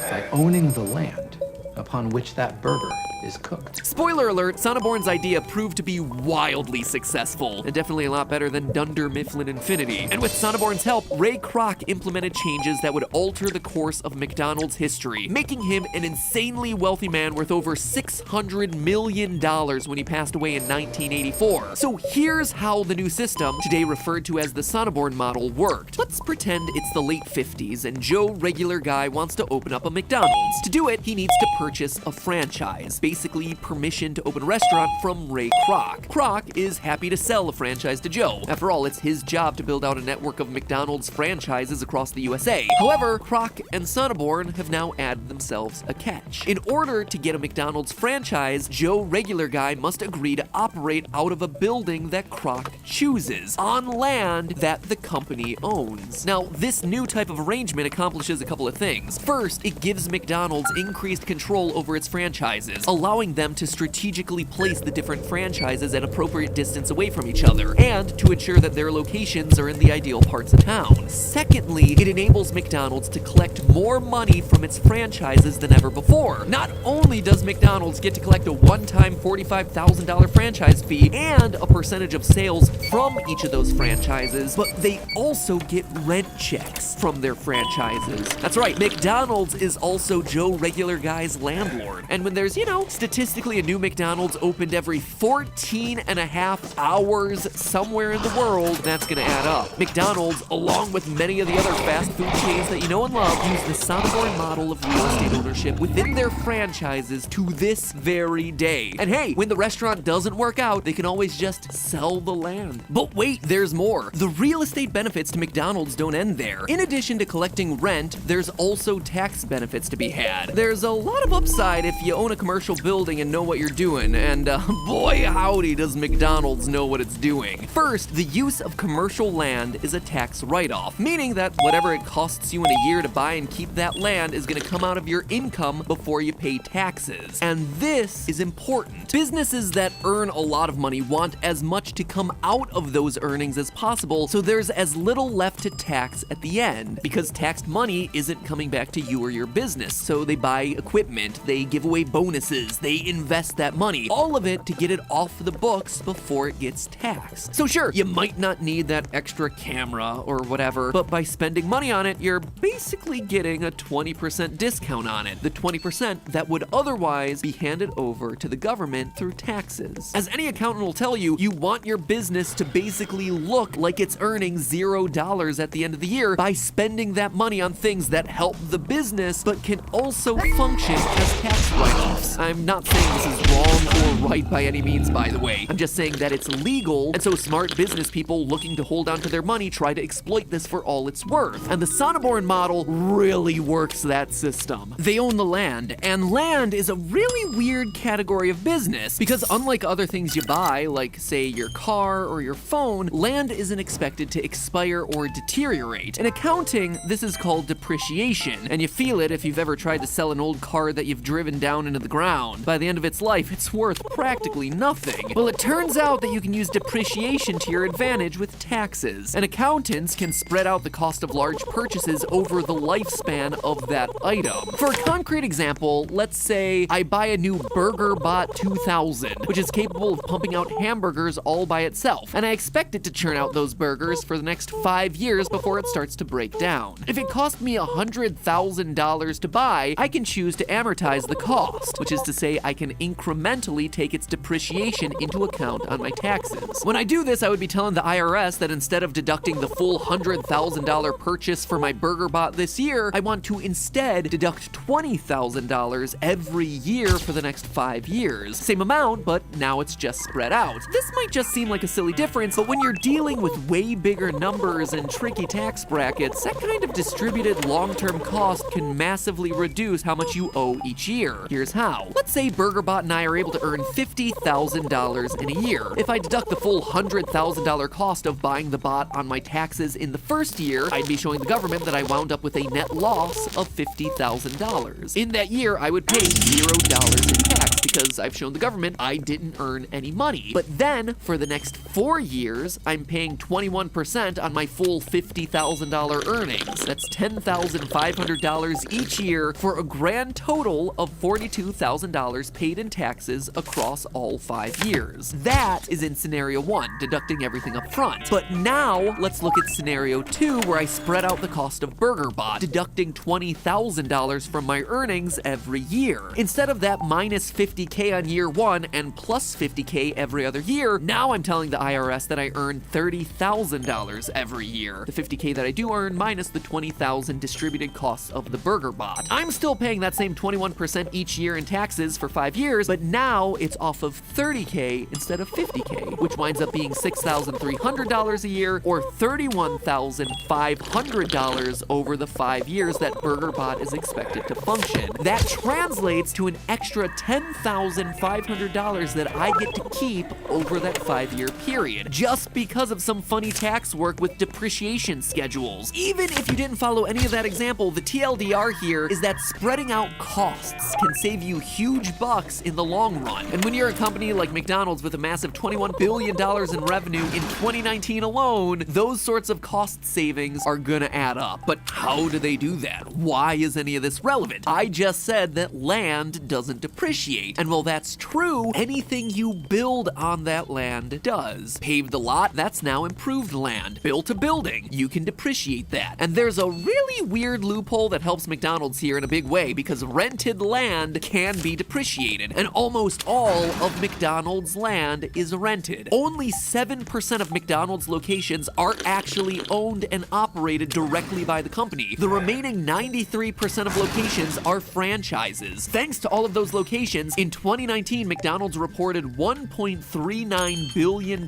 By owning the land upon which that burger is cooked. Spoiler alert, Sonneborn's idea proved to be wildly successful, and definitely a lot better than Dunder Mifflin Infinity. And with Sonneborn's help, Ray Kroc implemented changes that would alter the course of McDonald's history, making him an insanely wealthy man worth over $600 million when he passed away in 1984. So here's how the new system, today referred to as the Sonneborn model, worked. Let's pretend it's the late 50s and Joe Regular Guy wants to open up a McDonald's. To do it, he needs to purchase a franchise, basically permission to open a restaurant from Ray Kroc. Kroc is happy to sell a franchise to Joe. After all, it's his job to build out a network of McDonald's franchises across the USA. However, Kroc and Sonneborn have now added themselves a catch. In order to get a McDonald's franchise, Joe Regular Guy must agree to operate out of a building that Kroc chooses, on land that the company owns. Now, this new type of arrangement accomplishes a couple of things. First, it gives McDonald's increased control over its franchises, allowing them to strategically place the different franchises at appropriate distance away from each other, and to ensure that their locations are in the ideal parts of town. Secondly, it enables McDonald's to collect more money from its franchises than ever before. Not only does McDonald's get to collect a one-time $45,000 franchise fee and a percentage of sales from each of those franchises, but they also get rent checks from their franchises. That's right, McDonald's is also Joe Regular Guy's landlord. And when there's, know? Statistically, a new McDonald's opened every 14 and a half hours somewhere in the world. That's gonna add up. McDonald's, along with many of the other fast food chains that you know and love, use the Sonneborn model of real estate ownership within their franchises to this very day. And hey, when the restaurant doesn't work out, they can always just sell the land. But wait, there's more. The real estate benefits to McDonald's don't end there. In addition to collecting rent, there's also tax benefits to be had. There's a lot of upside if you own a commercial building and know what you're doing, and boy howdy does McDonald's know what it's doing. First, the use of commercial land is a tax write-off, meaning that whatever it costs you in a year to buy and keep that land is gonna come out of your income before you pay taxes. And this is important. Businesses that earn a lot of money want as much to come out of those earnings as possible, so there's as little left to tax at the end, because taxed money isn't coming back to you or your business. So they buy equipment, they give away bonuses, they invest that money, all of it to get it off the books before it gets taxed. So sure, you might not need that extra camera or whatever, but by spending money on it, you're basically getting a 20% discount on it, the 20% that would otherwise be handed over to the government through taxes. As any accountant will tell you, you want your business to basically look like it's earning $0 at the end of the year by spending that money on things that help the business but can also function as tax write-offs. I'm not saying this is wrong or right by any means, by the way. I'm just saying that it's legal, and so smart business people looking to hold on to their money try to exploit this for all it's worth. And the Sonneborn model really works that system. They own the land, and land is a really weird category of business because unlike other things you buy, like say your car or your phone, land isn't expected to expire or deteriorate. In accounting, this is called depreciation, and you feel it if you've ever tried to sell an old car that you've driven down into the ground. By the end of its life, it's worth practically nothing. Well, it turns out that you can use depreciation to your advantage with taxes, and accountants can spread out the cost of large purchases over the lifespan of that item. For a concrete example, let's say I buy a new BurgerBot 2000, which is capable of pumping out hamburgers all by itself, and I expect it to churn out those burgers for the next 5 years before it starts to break down. If it cost me $100,000 to buy, I can choose to amortize the cost, which is to say I can incrementally take its depreciation into account on my taxes. When I do this, I would be telling the IRS that instead of deducting the full $100,000 purchase for my BurgerBot this year, I want to instead deduct $20,000 every year for the next 5 years. Same amount, but now it's just spread out. This might just seem like a silly difference, but when you're dealing with way bigger numbers and tricky tax brackets, that kind of distributed long-term cost can massively reduce how much you owe each year. Here's how. Let's say BurgerBot and I are able to earn $50,000 in a year. If I deduct the full $100,000 cost of buying the bot on my taxes in the first year, I'd be showing the government that I wound up with a net loss of $50,000. In that year, I would pay $0 in tax because I've shown the government I didn't earn any money. But then, for the next 4 years, I'm paying 21% on my full $50,000 earnings. That's $10,500 each year for a grand total of $42,000 paid in taxes across all 5 years. That is in scenario 1, deducting everything up front. But now, let's look at scenario 2, where I spread out the cost of BurgerBot, deducting $20,000 from my earnings every year. Instead of that minus $50K on year 1 and plus $50K every other year, now I'm telling the IRS that I earn $30,000 every year. The $50K that I do earn minus the $20,000 distributed costs of the BurgerBot. I'm still paying that same 21% each year in taxes for 5 years, but now it's off of $30K instead of $50K, which winds up being $6,300 a year or $31,500 over the 5 years that BurgerBot is expected to function. That translates to an extra $10,500 that I get to keep over that 5-year period, just because of some funny tax work with depreciation schedules. Even if you didn't follow any of that example, the TLDR here is that spreading out costs can save you huge bucks in the long run. And when you're a company like McDonald's with a massive $21 billion in revenue in 2019 alone, those sorts of cost savings are gonna add up. But how do they do that? Why is any of this relevant? I just said that land doesn't depreciate. depreciate. And while that's true, anything you build on that land does. Paved the lot, that's now improved land. Built a building, you can depreciate that. And there's a really weird loophole that helps McDonald's here in a big way because rented land can be depreciated. And almost all of McDonald's land is rented. Only 7% of McDonald's locations are actually owned and operated directly by the company. The remaining 93% of locations are franchises. Thanks to all of those locations, in 2019, McDonald's reported $1.39 billion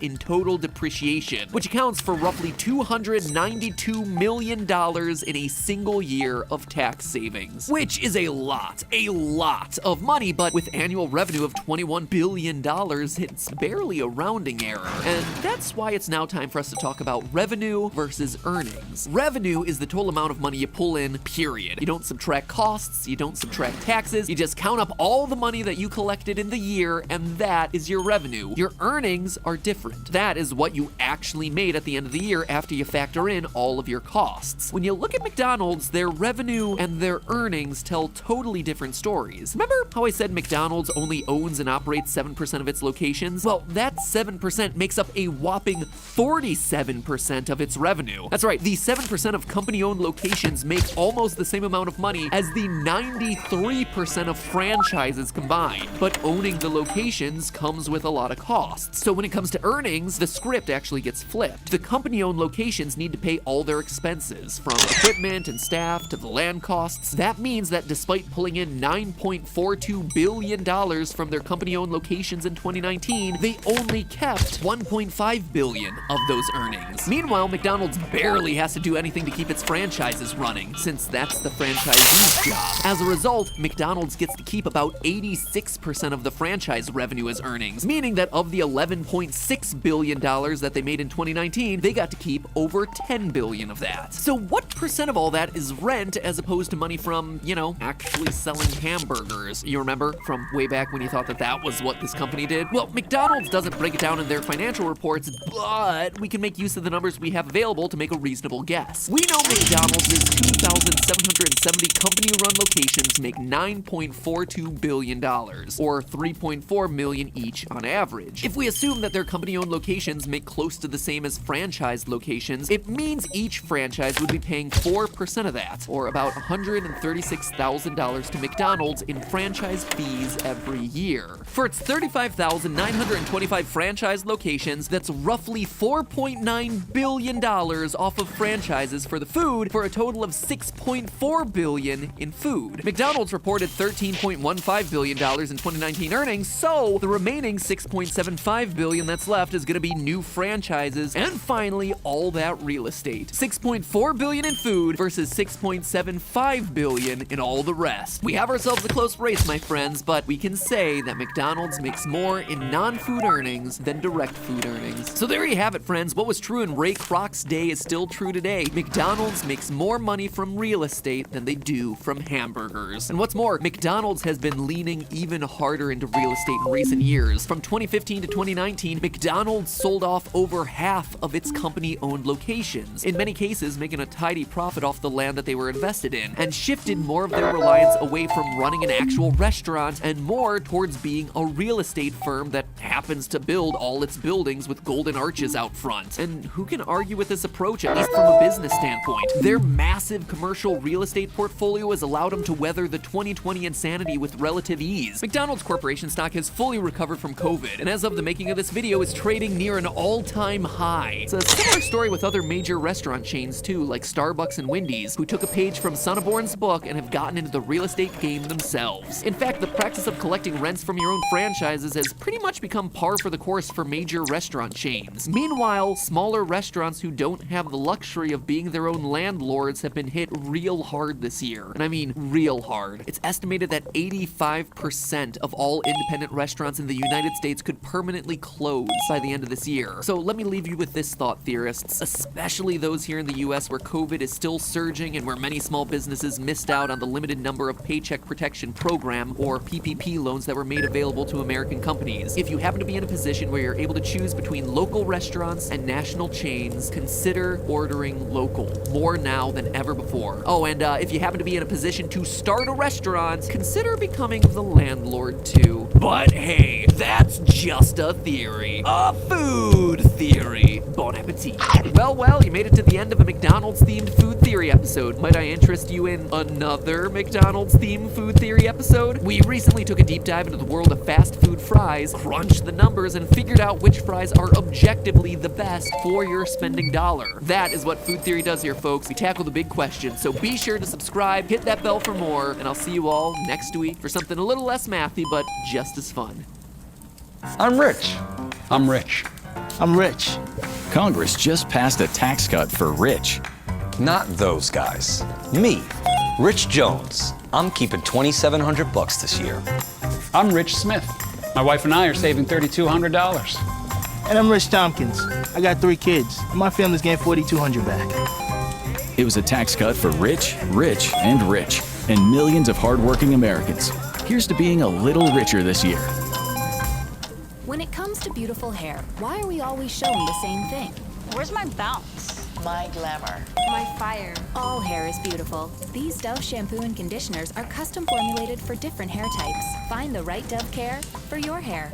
in total depreciation, which accounts for roughly $292 million in a single year of tax savings, which is a lot of money, but with annual revenue of $21 billion, it's barely a rounding error. And that's why it's now time for us to talk about revenue versus earnings. Revenue is the total amount of money you pull in, period. You don't subtract costs, you don't subtract taxes, you just count up all the money that you collected in the year, and that is your revenue. Your earnings are different. That is what you actually made at the end of the year after you factor in all of your costs. When you look at McDonald's, their revenue and their earnings tell totally different stories. Remember how I said McDonald's only owns and operates 7% of its locations? Well, that 7% makes up a whopping 47% of its revenue. That's right, the 7% of company-owned locations make almost the same amount of money as the 93% of franchises combined. But owning the locations comes with a lot of costs. So when it comes to earnings, the script actually gets flipped. The company-owned locations need to pay all their expenses, from equipment and staff to the land costs. That means that despite pulling in $9.42 billion from their company-owned locations in 2019, they only kept $1.5 billion of those earnings. Meanwhile, McDonald's barely has to do anything to keep its franchises running, since that's the franchisee's job. As a result, McDonald's gets to keep about 86% of the franchise revenue as earnings, meaning that of the $11.6 billion that they made in 2019, they got to keep over $10 billion of that. So what percent of all that is rent as opposed to money from, actually selling hamburgers? You remember from way back when you thought that that was what this company did? Well, McDonald's doesn't break it down in their financial reports, but we can make use of the numbers we have available to make a reasonable guess. We know McDonald's 2,770 company-run locations make $9.42 billion, or $3.4 million each on average. If we assume that their company-owned locations make close to the same as franchise locations, it means each franchise would be paying 4% of that, or about $136,000 to McDonald's in franchise fees every year. For its 35,925 franchise locations, that's roughly $4.9 billion off of franchises for the food, for a total of $6.4 billion in food. McDonald's reported $13.15 billion in 2019 earnings, so the remaining $6.75 billion that's left is going to be new franchises, and finally, all that real estate. $6.4 billion in food versus $6.75 billion in all the rest. We have ourselves a close race, my friends, but we can say that McDonald's makes more in non-food earnings than direct food earnings. So there you have it, friends. What was true in Ray Kroc's day is still true today. McDonald's makes more money from real estate than they do from hamburgers. And what's more, McDonald's has been leaning even harder into real estate in recent years. From 2015 to 2019, McDonald's sold off over half of its company-owned locations, in many cases making a tidy profit off the land that they were invested in, and shifted more of their reliance away from running an actual restaurant and more towards being a real estate firm that happens to build all its buildings with golden arches out front. And who can argue with this approach, at least from a business standpoint? Their massive commercial real estate portfolio has allowed them to weather the 2020 insanity with relative ease. McDonald's Corporation stock has fully recovered from COVID, and as of the making of this video, is trading near an all-time high. It's a similar story with other major restaurant chains too, like Starbucks and Wendy's, who took a page from Sonneborn's book and have gotten into the real estate game themselves. In fact, the practice of collecting rents from your own franchises has pretty much become par for the course for major restaurant chains. Meanwhile, smaller restaurants who don't have the luxury of being their own landlords have been hit real hard this year. And I mean real hard. It's estimated that 85% of all independent restaurants in the United States could permanently close by the end of this year. So let me leave you with this thought, theorists, especially those here in the US where COVID is still surging and where many small businesses missed out on the limited number of Paycheck Protection Program, or PPP, loans that were made available to American companies. If you happen to be in a position where you're able to choose between local restaurants and national chains, consider ordering local, more now than ever before. Oh, and if you happen to be in a position to start a restaurant, consider becoming becoming the landlord too. But hey, that's just a theory. A food theory. Bon appetit. Well, you made it to the end of a McDonald's-themed food theory episode. Might I interest you in another McDonald's-themed food theory episode? We recently took a deep dive into the world of fast food fries, crunched the numbers, and figured out which fries are objectively the best for your spending dollar. That is what food theory does here, folks. We tackle the big questions, so be sure to subscribe, hit that bell for more, and I'll see you all next week for something a little less mathy, but just as fun. I'm rich. I'm rich. I'm rich. Congress just passed a tax cut for rich. Not those guys. Me, Rich Jones. I'm keeping $2,700 this year. I'm Rich Smith. My wife and I are saving $3,200. And I'm Rich Tompkins. I got 3 kids, and my family's getting $4,200 back. It was a tax cut for rich, rich, and rich, and millions of hardworking Americans. Here's to being a little richer this year. When it comes to beautiful hair, why are we always shown the same thing? Where's my bounce? My glamour. My fire. All hair is beautiful. These Dove shampoo and conditioners are custom formulated for different hair types. Find the right Dove care for your hair.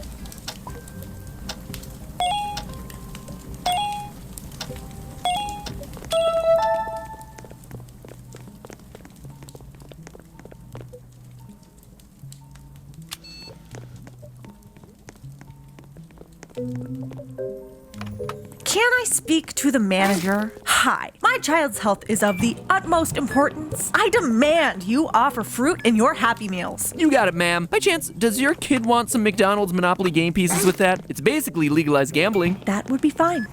Can I speak to the manager? Hi, my child's health is of the utmost importance. I demand you offer fruit in your Happy Meals. You got it, ma'am. By chance, does your kid want some McDonald's Monopoly game pieces with that? It's basically legalized gambling. That would be fine.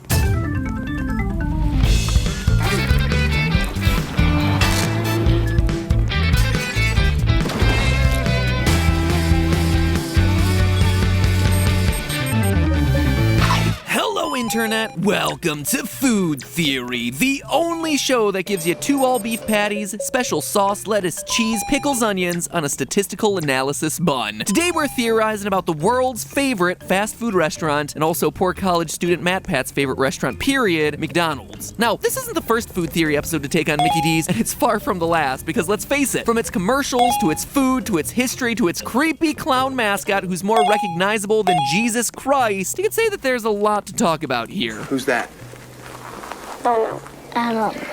Internet, welcome to Food Theory, the only show that gives you 2 all-beef patties, special sauce, lettuce, cheese, pickles, onions on a statistical analysis bun. Today we're theorizing about the world's favorite fast food restaurant, and also poor college student Matt Pat's favorite restaurant, period, McDonald's. Now, this isn't the first Food Theory episode to take on Mickey D's, and it's far from the last, because let's face it, from its commercials, to its food, to its history, to its creepy clown mascot who's more recognizable than Jesus Christ, you could say that there's a lot to talk about here. Who's that? Don't know.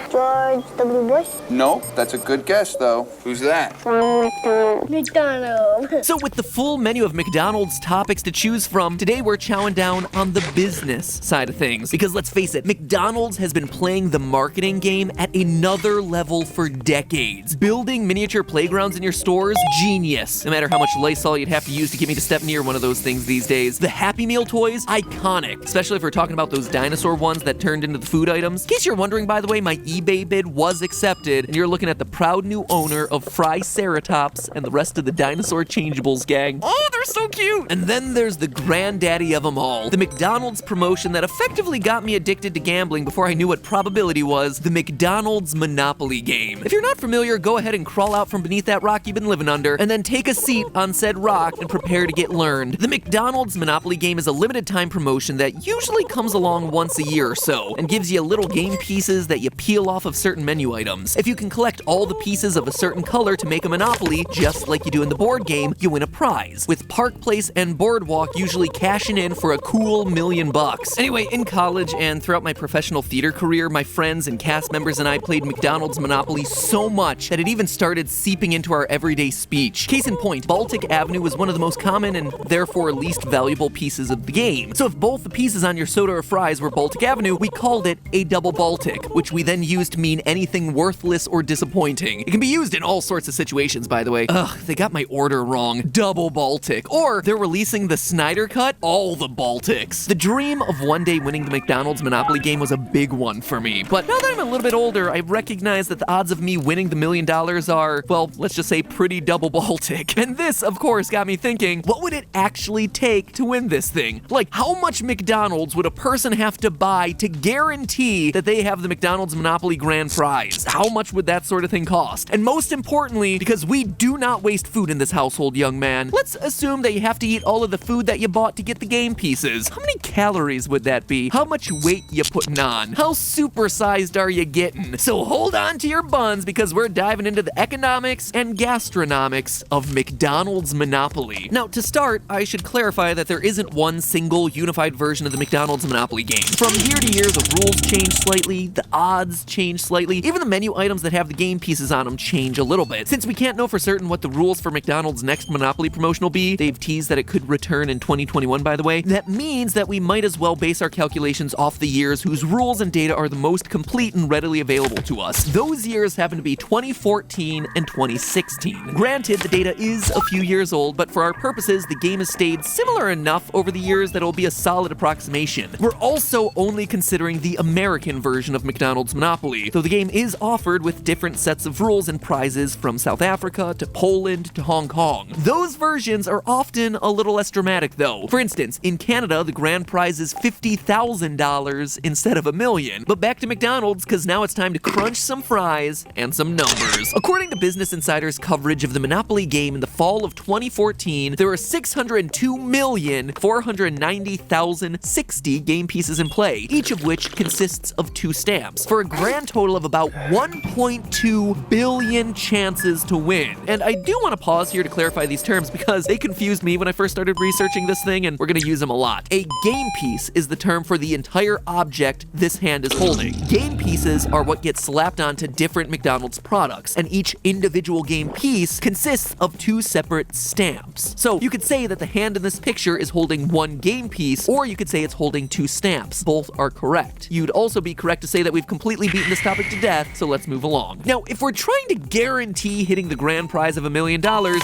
George W. Bush? No, that's a good guess, though. Who's that? Ronald McDonald. McDonald. So with the full menu of McDonald's topics to choose from, today we're chowing down on the business side of things. Because let's face it, McDonald's has been playing the marketing game at another level for decades. Building miniature playgrounds in your stores, genius. No matter how much Lysol you'd have to use to get me to step near one of those things these days. The Happy Meal toys, iconic. Especially if we're talking about those dinosaur ones that turned into the food items. In case you're wondering, by the way, my eBay bid was accepted, and you're looking at the proud new owner of Fryceratops and the rest of the dinosaur changeables gang. Oh, they're so cute! And then there's the granddaddy of them all, the McDonald's promotion that effectively got me addicted to gambling before I knew what probability was, the McDonald's Monopoly game. If you're not familiar, go ahead and crawl out from beneath that rock you've been living under, and then take a seat on said rock and prepare to get learned. The McDonald's Monopoly game is a limited time promotion that usually comes along once a year or so, and gives you little game pieces that you peel off of certain menu items. If you can collect all the pieces of a certain color to make a Monopoly, just like you do in the board game, you win a prize, with Park Place and Boardwalk usually cashing in for a cool $1 million. Anyway, in college and throughout my professional theater career, my friends and cast members and I played McDonald's Monopoly so much that it even started seeping into our everyday speech. Case in point, Baltic Avenue was one of the most common and therefore least valuable pieces of the game. So if both the pieces on your soda or fries were Baltic Avenue, we called it a double Baltic, which we then used to mean anything worthless or disappointing. It can be used in all sorts of situations, by the way. Ugh, they got my order wrong. Double Baltic. Or they're releasing the Snyder Cut, all the Baltics. The dream of one day winning the McDonald's Monopoly game was a big one for me. But now that I'm a little bit older, I recognize that the odds of me winning the $1 million are, well, let's just say pretty double Baltic. And this, of course, got me thinking, what would it actually take to win this thing? Like, how much McDonald's would a person have to buy to guarantee that they have the McDonald's Monopoly grand prize? How much would that sort of thing cost? And most importantly, because we do not waste food in this household, young man, let's assume assume that you have to eat all of the food that you bought to get the game pieces. How many calories would that be? How much weight you putting on? How supersized are you getting? So hold on to your buns because we're diving into the economics and gastronomics of McDonald's Monopoly. Now, to start, I should clarify that there isn't one single unified version of the McDonald's Monopoly game. From year to year, the rules change slightly, the odds change slightly, even the menu items that have the game pieces on them change a little bit. Since we can't know for certain what the rules for McDonald's next Monopoly promotion will be, they've teased that it could return in 2021, by the way, that means that we might as well base our calculations off the years whose rules and data are the most complete and readily available to us. Those years happen to be 2014 and 2016. Granted, the data is a few years old, but for our purposes, the game has stayed similar enough over the years that it will be a solid approximation. We're also only considering the American version of McDonald's Monopoly, though the game is offered with different sets of rules and prizes from South Africa to Poland to Hong Kong. Those versions are often a little less dramatic though. For instance, in Canada, the grand prize is $50,000 instead of $1 million. But back to McDonald's, because now it's time to crunch some fries and some numbers. According to Business Insider's coverage of the Monopoly game in the fall of 2014, there were 602,490,060 game pieces in play, each of which consists of 2 stamps, for a grand total of about 1.2 billion chances to win. And I do want to pause here to clarify these terms because they confused me when I first started researching this thing, and we're going to use them a lot. A game piece is the term for the entire object this hand is holding. Game pieces are what get slapped onto different McDonald's products, and each individual game piece consists of 2 separate stamps. So you could say that the hand in this picture is holding 1 game piece, or you could say it's holding 2 stamps. Both are correct. You'd also be correct to say that we've completely beaten this topic to death, so let's move along. Now, if we're trying to guarantee hitting the grand prize of $1 million,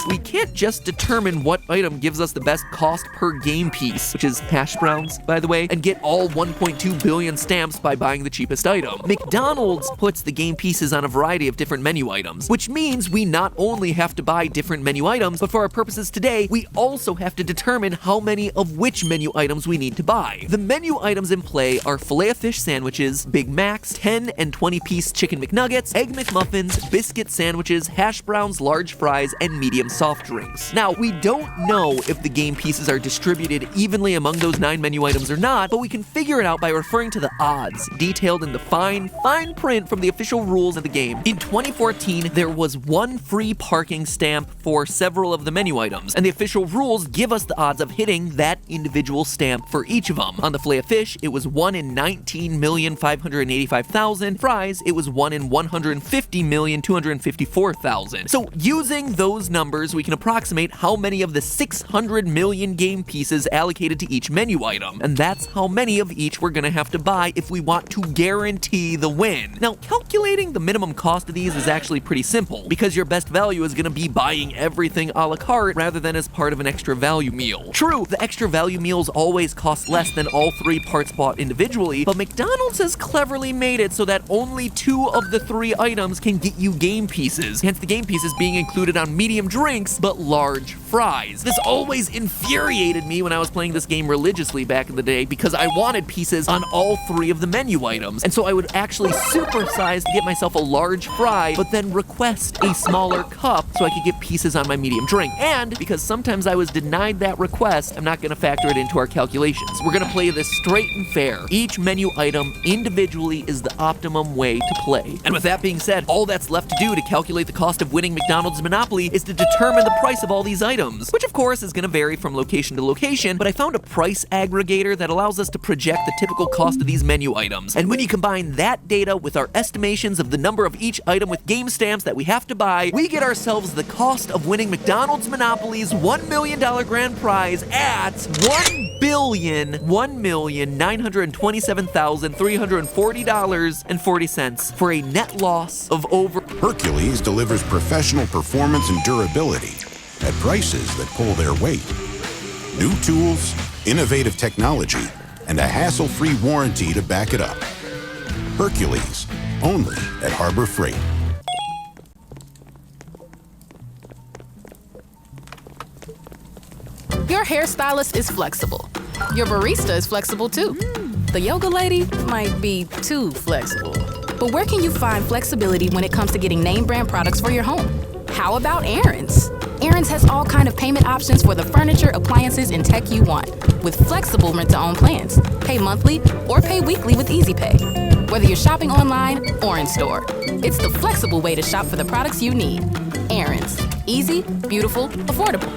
we can't just determine what item gives us the best cost per game piece, which is hash browns, by the way, and get all 1.2 billion stamps by buying the cheapest item. McDonald's puts the game pieces on a variety of different menu items, which means we not only have to buy different menu items, but for our purposes today, we also have to determine how many of which menu items we need to buy. The menu items in play are Filet-O-Fish sandwiches, Big Macs, 10 and 20-piece chicken McNuggets, Egg McMuffins, biscuit sandwiches, hash browns, large fries, and medium soft drinks. Now, we don't know if the game pieces are distributed evenly among those 9 menu items or not, but we can figure it out by referring to the odds detailed in the fine print from the official rules of the game. In 2014, there was 1 free parking stamp for several of the menu items, and the official rules give us the odds of hitting that individual stamp for each of them. On the Filet-O-Fish, it was 1 in 19,585,000. Fries, it was 1 in 150,254,000. So using those numbers, we can approximate how many of the 600 million game pieces allocated to each menu item, and that's how many of each we're gonna have to buy if we want to guarantee the win. Now, calculating the minimum cost of these is actually pretty simple, because your best value is gonna be buying everything a la carte rather than as part of an extra value meal. True, the extra value meals always cost less than all 3 parts bought individually, but McDonald's has cleverly made it so that only 2 of the 3 items can get you game pieces, hence the game pieces being included on medium drinks but large fries. This always infuriated me when I was playing this game religiously back in the day because I wanted pieces on all 3 of the menu items, and so I would actually supersize to get myself a large fry, but then request a smaller cup so I could get pieces on my medium drink. And because sometimes I was denied that request, I'm not going to factor it into our calculations. We're going to play this straight and fair. Each menu item individually is the optimum way to play. And with that being said, all that's left to do to calculate the cost of winning McDonald's Monopoly is to determine the price of all these items, which of course is going to vary from location to location, but I found a price aggregator that allows us to project the typical cost of these menu items. And when you combine that data with our estimations of the number of each item with game stamps that we have to buy, we get ourselves the cost of winning McDonald's Monopoly's $1 million grand prize at $1,927,340.40 for a net loss of over... Hercules delivers professional performance and durability at prices that pull their weight. New tools, innovative technology, and a hassle-free warranty to back it up. Hercules, only at Harbor Freight. Your hairstylist is flexible. Your barista is flexible too. The yoga lady might be too flexible. But where can you find flexibility when it comes to getting name brand products for your home? How about errands? Aaron's has all kind of payment options for the furniture, appliances, and tech you want, with flexible rent-to-own plans. Pay monthly or pay weekly with Easy Pay. Whether you're shopping online or in store, it's the flexible way to shop for the products you need. Aaron's. Easy, beautiful, affordable.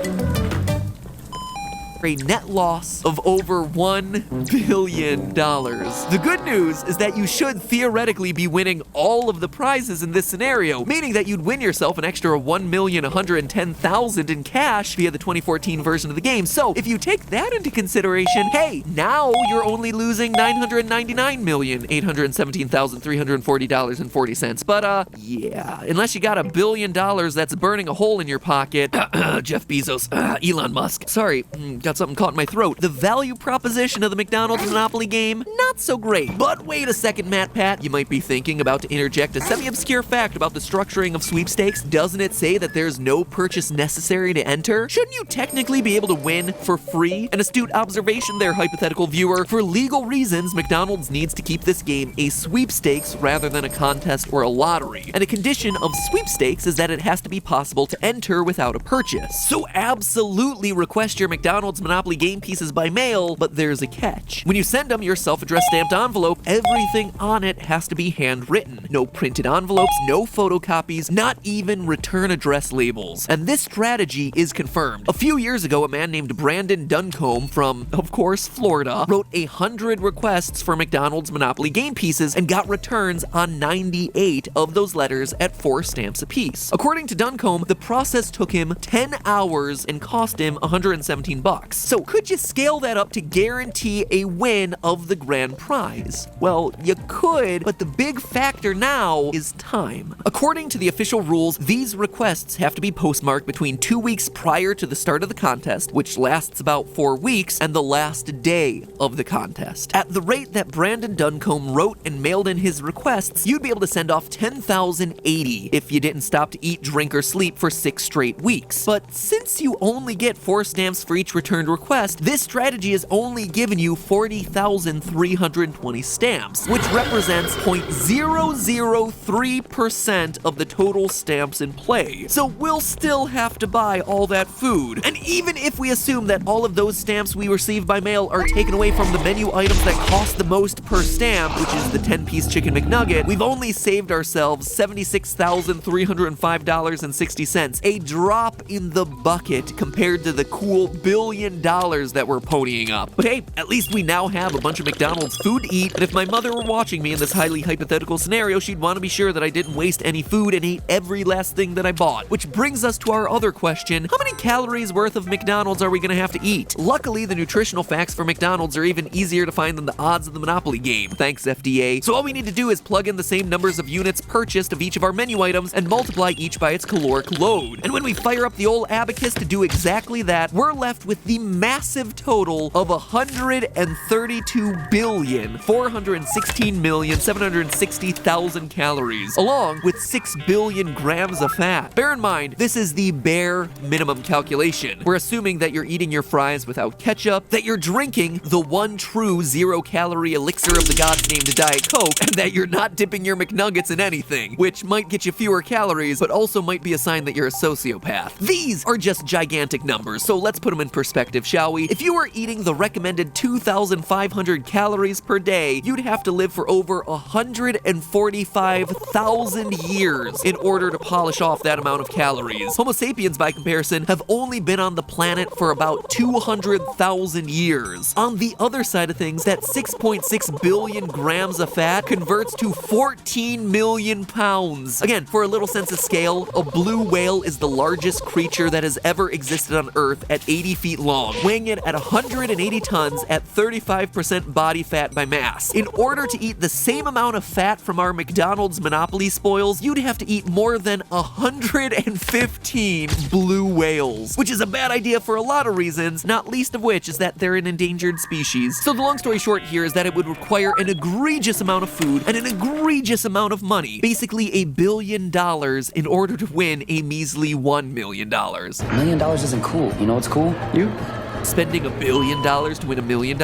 A net loss of over $1 billion. The good news is that you should theoretically be winning all of the prizes in this scenario, meaning that you'd win yourself an extra $1,110,000 in cash via the 2014 version of the game. So if you take that into consideration, hey, now you're only losing $999,817,340.40. But yeah, unless you got $1 billion that's burning a hole in your pocket, Jeff Bezos, Elon Musk. Sorry, got something caught in my throat. The value proposition of the McDonald's Monopoly game, not so great. But wait a second, Matt Pat. You might be thinking about to interject a semi-obscure fact about the structuring of sweepstakes. Doesn't it say that there's no purchase necessary to enter? Shouldn't you technically be able to win for free? An astute observation there, hypothetical viewer. For legal reasons, McDonald's needs to keep this game a sweepstakes rather than a contest or a lottery. And a condition of sweepstakes is that it has to be possible to enter without a purchase. So absolutely request your McDonald's Monopoly game pieces by mail, but there's a catch. When you send them your self-addressed stamped envelope, everything on it has to be handwritten. No printed envelopes, no photocopies, not even return address labels. And this strategy is confirmed. A few years ago, a man named Brandon Duncombe from, of course, Florida, wrote 100 requests for McDonald's Monopoly game pieces and got returns on 98 of those letters at 4 stamps apiece. According to Duncombe, the process took him 10 hours and cost him $117. So could you scale that up to guarantee a win of the grand prize? Well, you could, but the big factor now is time. According to the official rules, these requests have to be postmarked between 2 weeks prior to the start of the contest, which lasts about 4 weeks, and the last day of the contest. At the rate that Brandon Duncombe wrote and mailed in his requests, you'd be able to send off 10,080 if you didn't stop to eat, drink, or sleep for 6 straight weeks. But since you only get 4 stamps for each returned request, this strategy has only given you 40,320 stamps, which represents 0.003% of the total stamps in play. So we'll still have to buy all that food. And even if we assume that all of those stamps we receive by mail are taken away from the menu items that cost the most per stamp, which is the 10-piece chicken McNugget, we've only saved ourselves $76,305.60, a drop in the bucket compared to the cool $1 billion that we're ponying up. But hey, at least we now have a bunch of McDonald's food to eat, and if my mother were watching me in this highly hypothetical scenario, she'd want to be sure that I didn't waste any food and ate every last thing that I bought. Which brings us to our other question: how many calories worth of McDonald's are we gonna have to eat? Luckily, the nutritional facts for McDonald's are even easier to find than the odds of the Monopoly game. Thanks, FDA. So all we need to do is plug in the same numbers of units purchased of each of our menu items and multiply each by its caloric load. And when we fire up the old abacus to do exactly that, we're left with the massive total of 132,416,760,000 calories, along with 6 billion grams of fat. Bear in mind, this is the bare minimum calculation. We're assuming that you're eating your fries without ketchup, that you're drinking the one true 0-calorie elixir of the gods named Diet Coke, and that you're not dipping your McNuggets in anything, which might get you fewer calories, but also might be a sign that you're a sociopath. These are just gigantic numbers, so let's put them in perspective, shall we? If you were eating the recommended 2,500 calories per day, you'd have to live for over 145,000 years in order to polish off that amount of calories. Homo sapiens, by comparison, have only been on the planet for about 200,000 years. On the other side of things, that 6.6 billion grams of fat converts to 14 million pounds. Again, for a little sense of scale, a blue whale is the largest creature that has ever existed on Earth at 80 feet long, weighing in at 180 tons at 35% body fat by mass. In order to eat the same amount of fat from our McDonald's Monopoly spoils, you'd have to eat more than 115 blue whales, which is a bad idea for a lot of reasons, not least of which is that they're an endangered species. So the long story short here is that it would require an egregious amount of food and an egregious amount of money, basically $1 billion, in order to win a measly $1 million. $1 million isn't cool. You know what's cool? You? Spending $1 billion to win $1 million?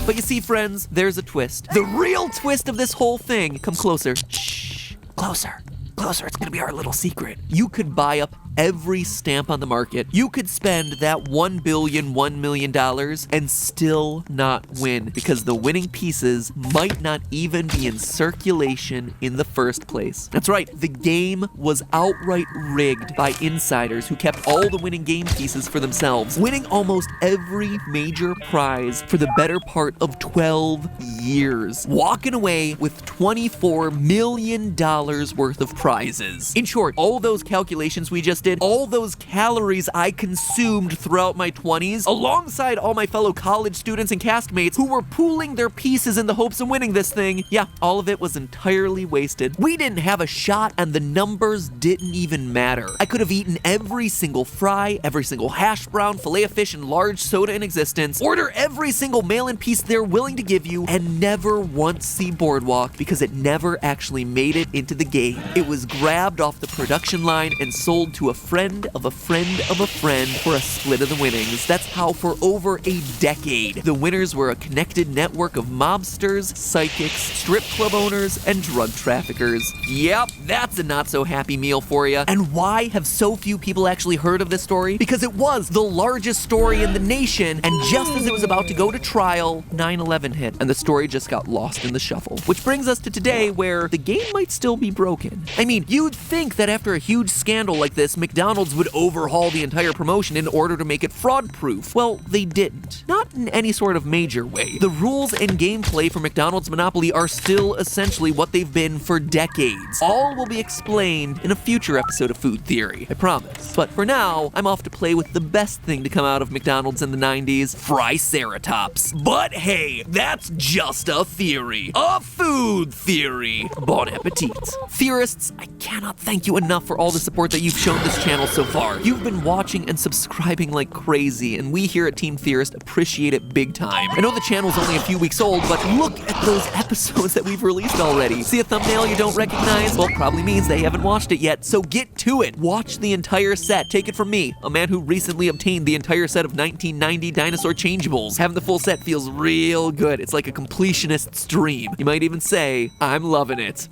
But you see, friends, there's a twist. The real twist of this whole thing. Come closer. Shh. Closer. closer. It's gonna be our little secret. You could buy up every stamp on the market. You could spend that $1 billion, $1 million and still not win because the winning pieces might not even be in circulation in the first place. That's right, the game was outright rigged by insiders who kept all the winning game pieces for themselves, winning almost every major prize for the better part of 12 years, walking away with $24 million worth of prizes. In short, all those calculations we just did, all those calories I consumed throughout my 20s, alongside all my fellow college students and castmates who were pooling their pieces in the hopes of winning this thing, yeah, all of it was entirely wasted. We didn't have a shot and the numbers didn't even matter. I could have eaten every single fry, every single hash brown, filet of fish, and large soda in existence, order every single mail-in piece they're willing to give you, and never once see Boardwalk because it never actually made it into the game. It was grabbed off the production line and sold to a friend of a friend of a friend for a split of the winnings. That's how for over a decade, the winners were a connected network of mobsters, psychics, strip club owners, and drug traffickers. Yep, that's a not so happy meal for you. And why have so few people actually heard of this story? Because it was the largest story in the nation, and just as it was about to go to trial, 9/11 hit, and the story just got lost in the shuffle. Which brings us to today, where the game might still be broken. I mean, you'd think that after a huge scandal like this, McDonald's would overhaul the entire promotion in order to make it fraud-proof. Well, they didn't. Not in any sort of major way. The rules and gameplay for McDonald's Monopoly are still essentially what they've been for decades. All will be explained in a future episode of Food Theory, I promise. But for now, I'm off to play with the best thing to come out of McDonald's in the 90s, Fryceratops. But hey, that's just a theory. A food theory. Bon appetit. Theorists, I cannot thank you enough for all the support that you've shown this channel so far. You've been watching and subscribing like crazy, and we here at Team Theorist appreciate it big time. I know the channel's only a few weeks old, but look at those episodes that we've released already. See a thumbnail you don't recognize? Well, probably means they haven't watched it yet, so get to it. Watch the entire set. Take it from me, a man who recently obtained the entire set of 1990 dinosaur changeables. Having the full set feels real good. It's like a completionist's dream. You might even say, I'm loving it.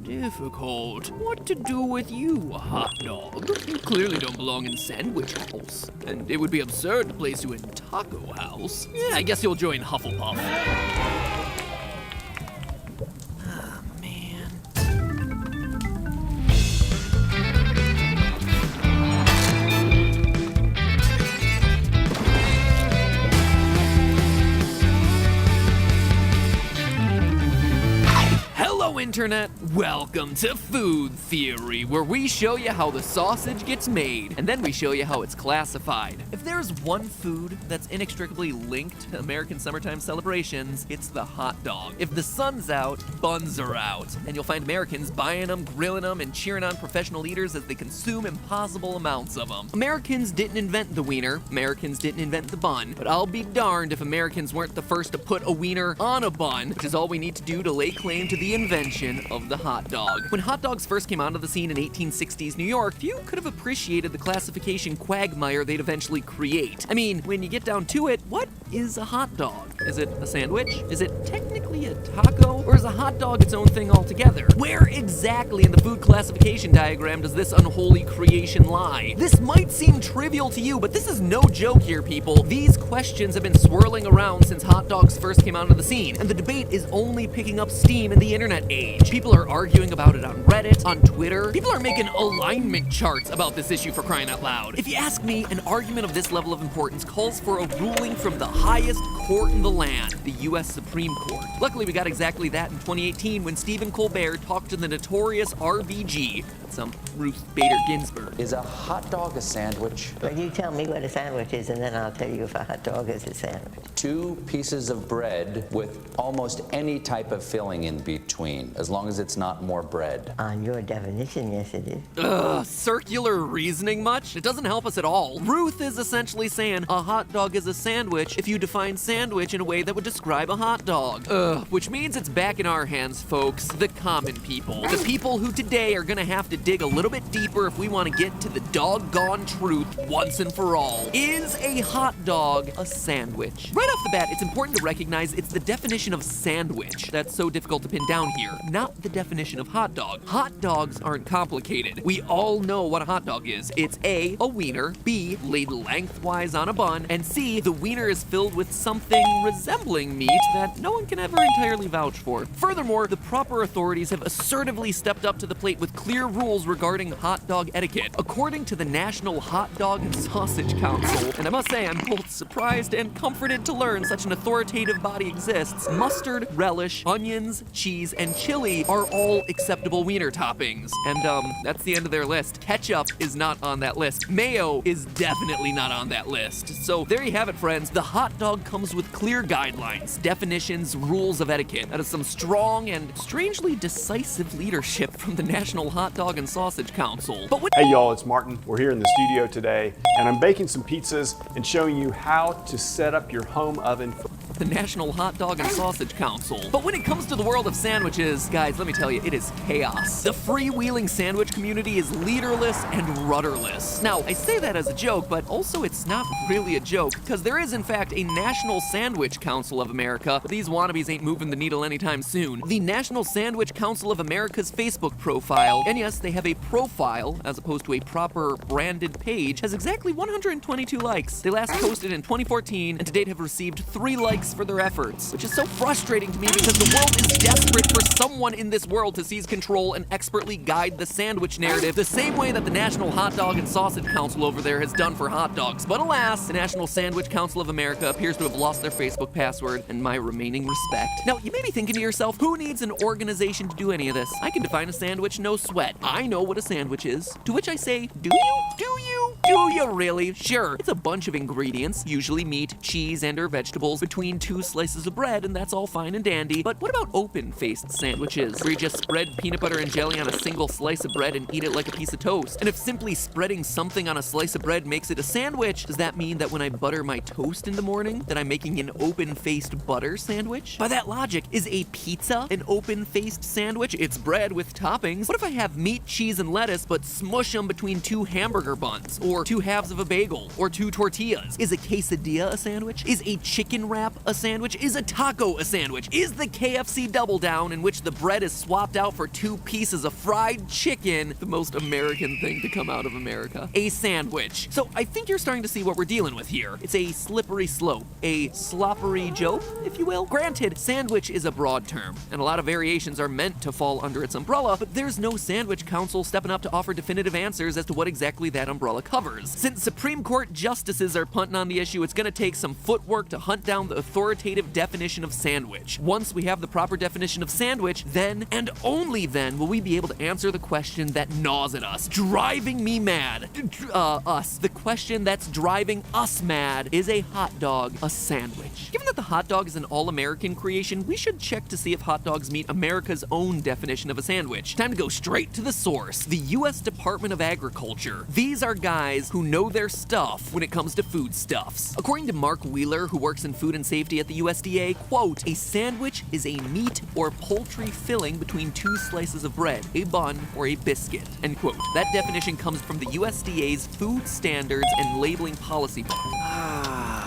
Difficult. What to do with you, hot dog? You clearly don't belong in Sandwich House. And it would be absurd to place you in Taco House. Yeah, I guess you'll join Hufflepuff. Internet, welcome to Food Theory, where we show you how the sausage gets made, and then we show you how it's classified. If there's one food that's inextricably linked to American summertime celebrations, it's the hot dog. If the sun's out, buns are out, and you'll find Americans buying them, grilling them, and cheering on professional eaters as they consume impossible amounts of them. Americans didn't invent the wiener, Americans didn't invent the bun, but I'll be darned if Americans weren't the first to put a wiener on a bun, which is all we need to do to lay claim to the invention of the hot dog. When hot dogs first came onto the scene in 1860s New York, few could have appreciated the classification quagmire they'd eventually create. I mean, when you get down to it, what is a hot dog? Is it a sandwich? Is it technically a taco? Or is a hot dog its own thing altogether? Where exactly in the food classification diagram does this unholy creation lie? This might seem trivial to you, but this is no joke here, people. These questions have been swirling around since hot dogs first came onto the scene, and the debate is only picking up steam in the internet age. People are arguing about it on Reddit, on Twitter. People are making alignment charts about this issue, for crying out loud. If you ask me, an argument of this level of importance calls for a ruling from the highest court in the land, the U.S. Supreme Court. Luckily, we got exactly that in 2018 when Stephen Colbert talked to the notorious RBG, some Ruth Bader Ginsburg. Is a hot dog a sandwich? Well, you tell me what a sandwich is, and then I'll tell you if a hot dog is a sandwich. 2 pieces of bread with almost any type of filling in between, as long as it's not more bread. On your definition, yes it is. Ugh, circular reasoning much? It doesn't help us at all. Ruth is essentially saying a hot dog is a sandwich if you define sandwich in a way that would describe a hot dog. Which means it's back in our hands, folks. The common people. The people who today are gonna have to dig a little bit deeper if we want to get to the doggone truth once and for all. Is a hot dog a sandwich? Right off the bat, it's important to recognize it's the definition of sandwich that's so difficult to pin down here, not the definition of hot dog. Hot dogs aren't complicated. We all know what a hot dog is. It's A, a wiener, B, laid lengthwise on a bun, and C, the wiener is filled with something resembling meat that no one can ever entirely vouch for. Furthermore, the proper authorities have assertively stepped up to the plate with clear rules regarding hot dog etiquette. According to the National Hot Dog and Sausage Council, and I must say I'm both surprised and comforted to learn such an authoritative body exists, mustard, relish, onions, cheese, and chili are all acceptable wiener toppings. And that's the end of their list. Ketchup is not on that list. Mayo is definitely not on that list. So there you have it, friends. The hot dog comes with clear guidelines, definitions, rules of etiquette. That is some strong and strangely decisive leadership from the National Hot Dog and Sausage Council. But Hey y'all, it's Martin. We're here in the studio today, and I'm baking some pizzas and showing you how to set up your home oven for the National Hot Dog and Sausage Council. But when it comes to the world of sandwiches, guys, let me tell you, it is chaos. The freewheeling sandwich community is leaderless and rudderless. Now, I say that as a joke, but also it's not really a joke, because there is in fact a National Sandwich Council of America, but these wannabes ain't moving the needle anytime soon. The National Sandwich Council of America's Facebook profile, and yes, they have a profile as opposed to a proper branded page, has exactly 122 likes. They last posted in 2014, and to date have received 3 likes for their efforts, which is so frustrating to me because the world is desperate for someone in this world to seize control and expertly guide the sandwich narrative the same way that the National Hot Dog and Sausage Council over there has done for hot dogs. But alas, the National Sandwich Council of America appears to have lost their Facebook password and my remaining respect. Now, you may be thinking to yourself, who needs an organization to do any of this? I can define a sandwich, no sweat. I know what a sandwich is. To which I say, do you? Do you? Do you really? Sure, it's a bunch of ingredients, usually meat, cheese, and/or vegetables, between 2 slices of bread, and that's all fine and dandy. But what about open-faced sandwiches, where you just spread peanut butter and jelly on a single slice of bread and eat it like a piece of toast? And if simply spreading something on a slice of bread makes it a sandwich, does that mean that when I butter my toast in the morning, that I'm making an open-faced butter sandwich? By that logic, is a pizza an open-faced sandwich? It's bread with toppings. What if I have meat, cheese, and lettuce, but smush them between 2 hamburger buns, or 2 halves of a bagel, or 2 tortillas? Is a quesadilla a sandwich? Is a chicken wrap a sandwich? Is a taco a sandwich? Is the KFC Double Down, in which the bread is swapped out for 2 pieces of fried chicken, the most American thing to come out of America, a sandwich? So I think you're starting to see what we're dealing with here. It's a slippery slope, a sloppery joke, if you will. Granted, sandwich is a broad term, and a lot of variations are meant to fall under its umbrella, but there's no sandwich council stepping up to offer definitive answers as to what exactly that umbrella covers. Since Supreme Court justices are punting on the issue, it's gonna take some footwork to hunt down the authoritative definition of sandwich. Once we have the proper definition of sandwich, then and only then will we be able to answer the question that gnaws at us, driving me mad. The question that's driving us mad: is a hot dog a sandwich? Given that the hot dog is an all-American creation, we should check to see if hot dogs meet America's own definition of a sandwich. Time to go straight to the source, the U.S. Department of Agriculture. These are guys who know their stuff when it comes to foodstuffs. According to Mark Wheeler, who works in food and safety at the USDA, quote, a sandwich is a meat or poultry filling between 2 slices of bread, a bun, or a biscuit, end quote. That definition comes from the USDA's Food Standards and Labeling Policy Book.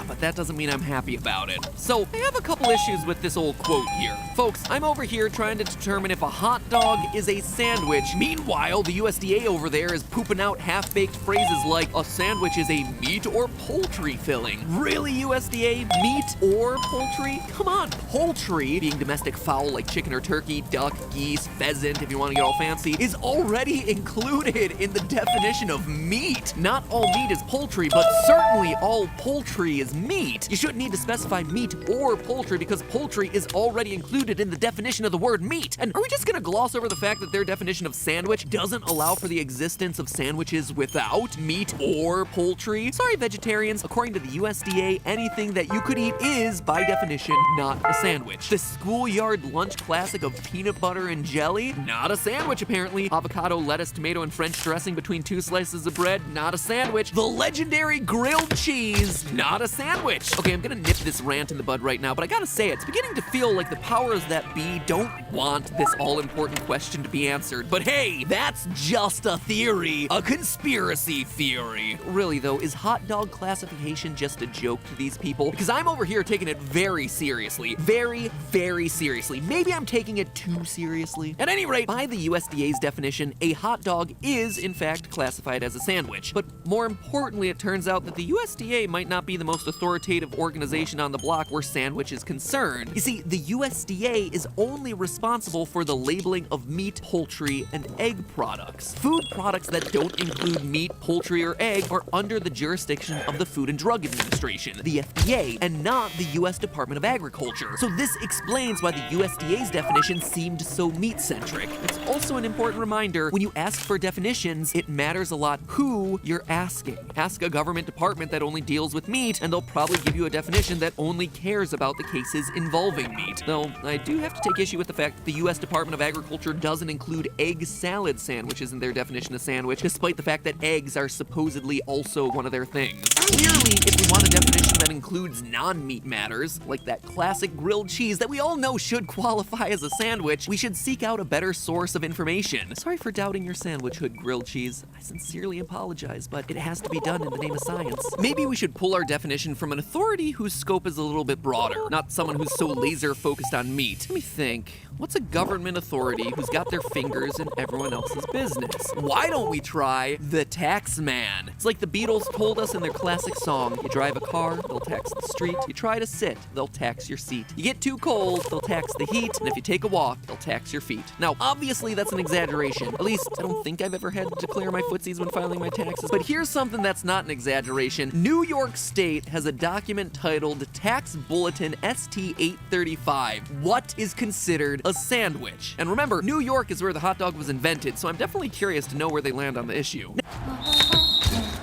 But that doesn't mean I'm happy about it. So I have a couple issues with this old quote here. Folks, I'm over here trying to determine if a hot dog is a sandwich. Meanwhile, the USDA over there is pooping out half-baked phrases like a sandwich is a meat or poultry filling. Really, USDA? Meat or poultry? Come on, poultry, being domestic fowl like chicken or turkey, duck, geese, pheasant, if you want to get all fancy, is already included in the definition of meat. Not all meat is poultry, but certainly all poultry is meat. You shouldn't need to specify meat or poultry because poultry is already included in the definition of the word meat. And are we just gonna gloss over the fact that their definition of sandwich doesn't allow for the existence of sandwiches without meat or poultry? Sorry, vegetarians. According to the USDA, anything that you could eat is, by definition, not a sandwich. The schoolyard lunch classic of peanut butter and jelly? Not a sandwich, apparently. Avocado, lettuce, tomato, and French dressing between 2 slices of bread? Not a sandwich. The legendary grilled cheese? Not a sandwich. Okay, I'm gonna nip this rant in the bud right now, but I gotta say, it's beginning to feel like the powers that be don't want this all-important question to be answered. But hey, that's just a theory. A conspiracy theory. Really though, is hot dog classification just a joke to these people? Because I'm over here taking it very seriously. Very, very seriously. Maybe I'm taking it too seriously. At any rate, by the USDA's definition, a hot dog is in fact classified as a sandwich. But more importantly, it turns out that the USDA might not be the most authoritative organization on the block where sandwich is concerned. You see, the USDA is only responsible for the labeling of meat, poultry, and egg products. Food products that don't include meat, poultry, or egg are under the jurisdiction of the Food and Drug Administration, the FDA, and not the US Department of Agriculture. So this explains why the USDA's definition seemed so meat-centric. It's also an important reminder, when you ask for definitions, it matters a lot who you're asking. Ask a government department that only deals with meat, and they'll probably give you a definition that only cares about the cases involving meat. Though, I do have to take issue with the fact that the US Department of Agriculture doesn't include egg salad sandwiches in their definition of sandwich, despite the fact that eggs are supposedly also one of their things. Clearly, if we want a definition that includes non-meat matters, like that classic grilled cheese that we all know should qualify as a sandwich, we should seek out a better source of information. Sorry for doubting your sandwichhood, grilled cheese. I sincerely apologize, but it has to be done in the name of science. Maybe we should pull our definition from an authority whose scope is a little bit broader, not someone who's so laser focused on meat. Let me think. What's a government authority who's got their fingers in everyone else's business? Why don't we try the tax man? It's like the Beatles told us in their classic song, you drive a car, they'll tax the street. You try to sit, they'll tax your seat. You get too cold, they'll tax the heat. And if you take a walk, they'll tax your feet. Now, obviously that's an exaggeration. At least, I don't think I've ever had to declare my footsies when filing my taxes. But here's something that's not an exaggeration. New York State has a document titled Tax Bulletin ST-835. What is considered a sandwich? And remember, New York is where the hot dog was invented, so I'm definitely curious to know where they land on the issue.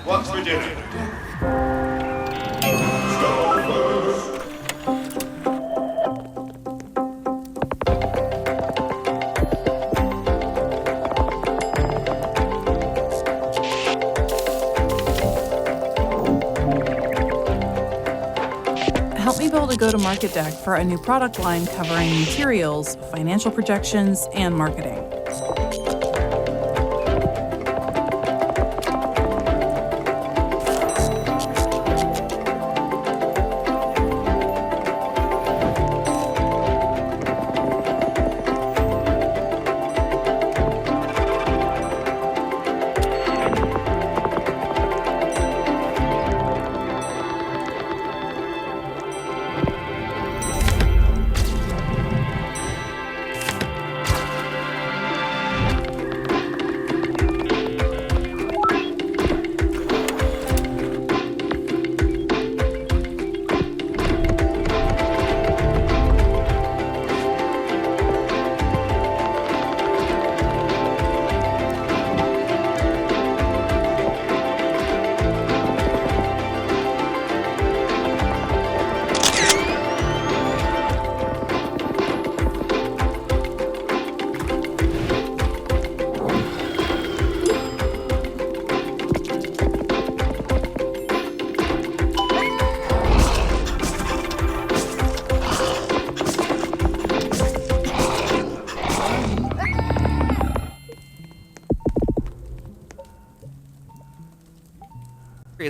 What's for dinner? Help me build a go-to-market deck for a new product line covering materials, financial projections, and marketing.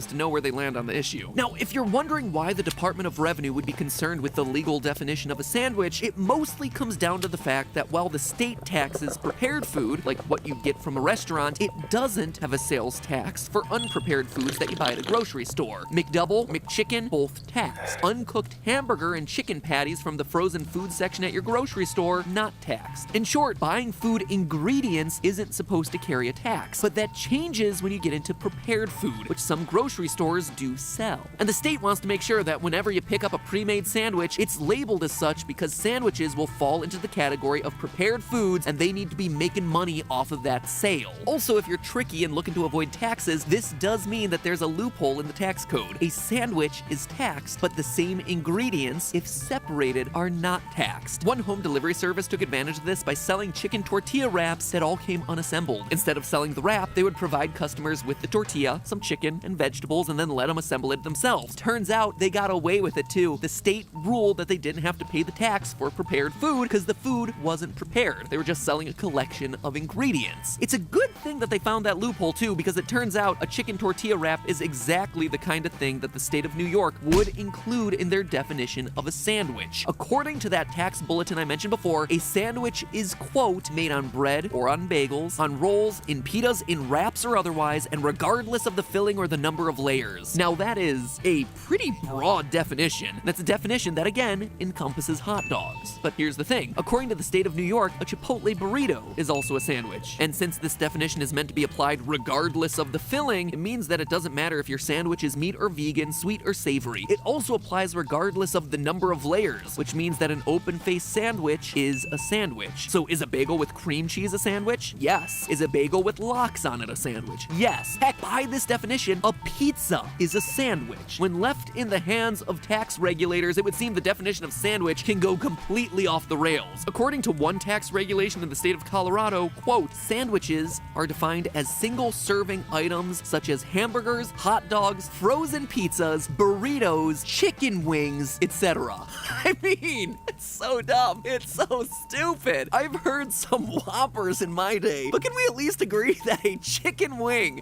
curious to know where they land on the issue. Now, if you're wondering why the Department of Revenue would be concerned with the legal definition of a sandwich, it mostly comes down to the fact that while the state taxes prepared food, like what you get from a restaurant, it doesn't have a sales tax for unprepared foods that you buy at a grocery store. McDouble, McChicken, both taxed. Uncooked hamburger and chicken patties from the frozen food section at your grocery store, not taxed. In short, buying food ingredients isn't supposed to carry a tax, but that changes when you get into prepared food, which some grocery stores do sell. And the state wants to make sure that whenever you pick up a pre-made sandwich, it's labeled as such because sandwiches will fall into the category of prepared foods and they need to be making money off of that sale. Also, if you're tricky and looking to avoid taxes, this does mean that there's a loophole in the tax code. A sandwich is taxed, but the same ingredients, if separated, are not taxed. One home delivery service took advantage of this by selling chicken tortilla wraps that all came unassembled. Instead of selling the wrap, they would provide customers with the tortilla, some chicken, and vegetables, and then let them assemble it themselves. Turns out they got away with it too. The state ruled that they didn't have to pay the tax for prepared food because the food wasn't prepared. They were just selling a collection of ingredients. It's a good thing that they found that loophole too, because it turns out a chicken tortilla wrap is exactly the kind of thing that the state of New York would include in their definition of a sandwich. According to that tax bulletin I mentioned before, a sandwich is, quote, made on bread or on bagels, on rolls, in pitas, in wraps or otherwise, and regardless of the filling or the number of layers. Now that is a pretty broad definition. That's a definition that, again, encompasses hot dogs. But here's the thing. According to the state of New York, a Chipotle burrito is also a sandwich. And since this definition is meant to be applied regardless of the filling, it means that it doesn't matter if your sandwich is meat or vegan, sweet or savory. It also applies regardless of the number of layers, which means that an open-faced sandwich is a sandwich. So is a bagel with cream cheese a sandwich? Yes. Is a bagel with lox on it a sandwich? Yes. Heck, by this definition, a pizza is a sandwich. When left in the hands of tax regulators, it would seem the definition of sandwich can go completely off the rails. According to one tax regulation in the state of Colorado, quote, sandwiches are defined as single-serving items such as hamburgers, hot dogs, frozen pizzas, burritos, chicken wings, etc. I mean, it's so dumb. It's so stupid. I've heard some Whoppers in my day, but can we at least agree that a chicken wing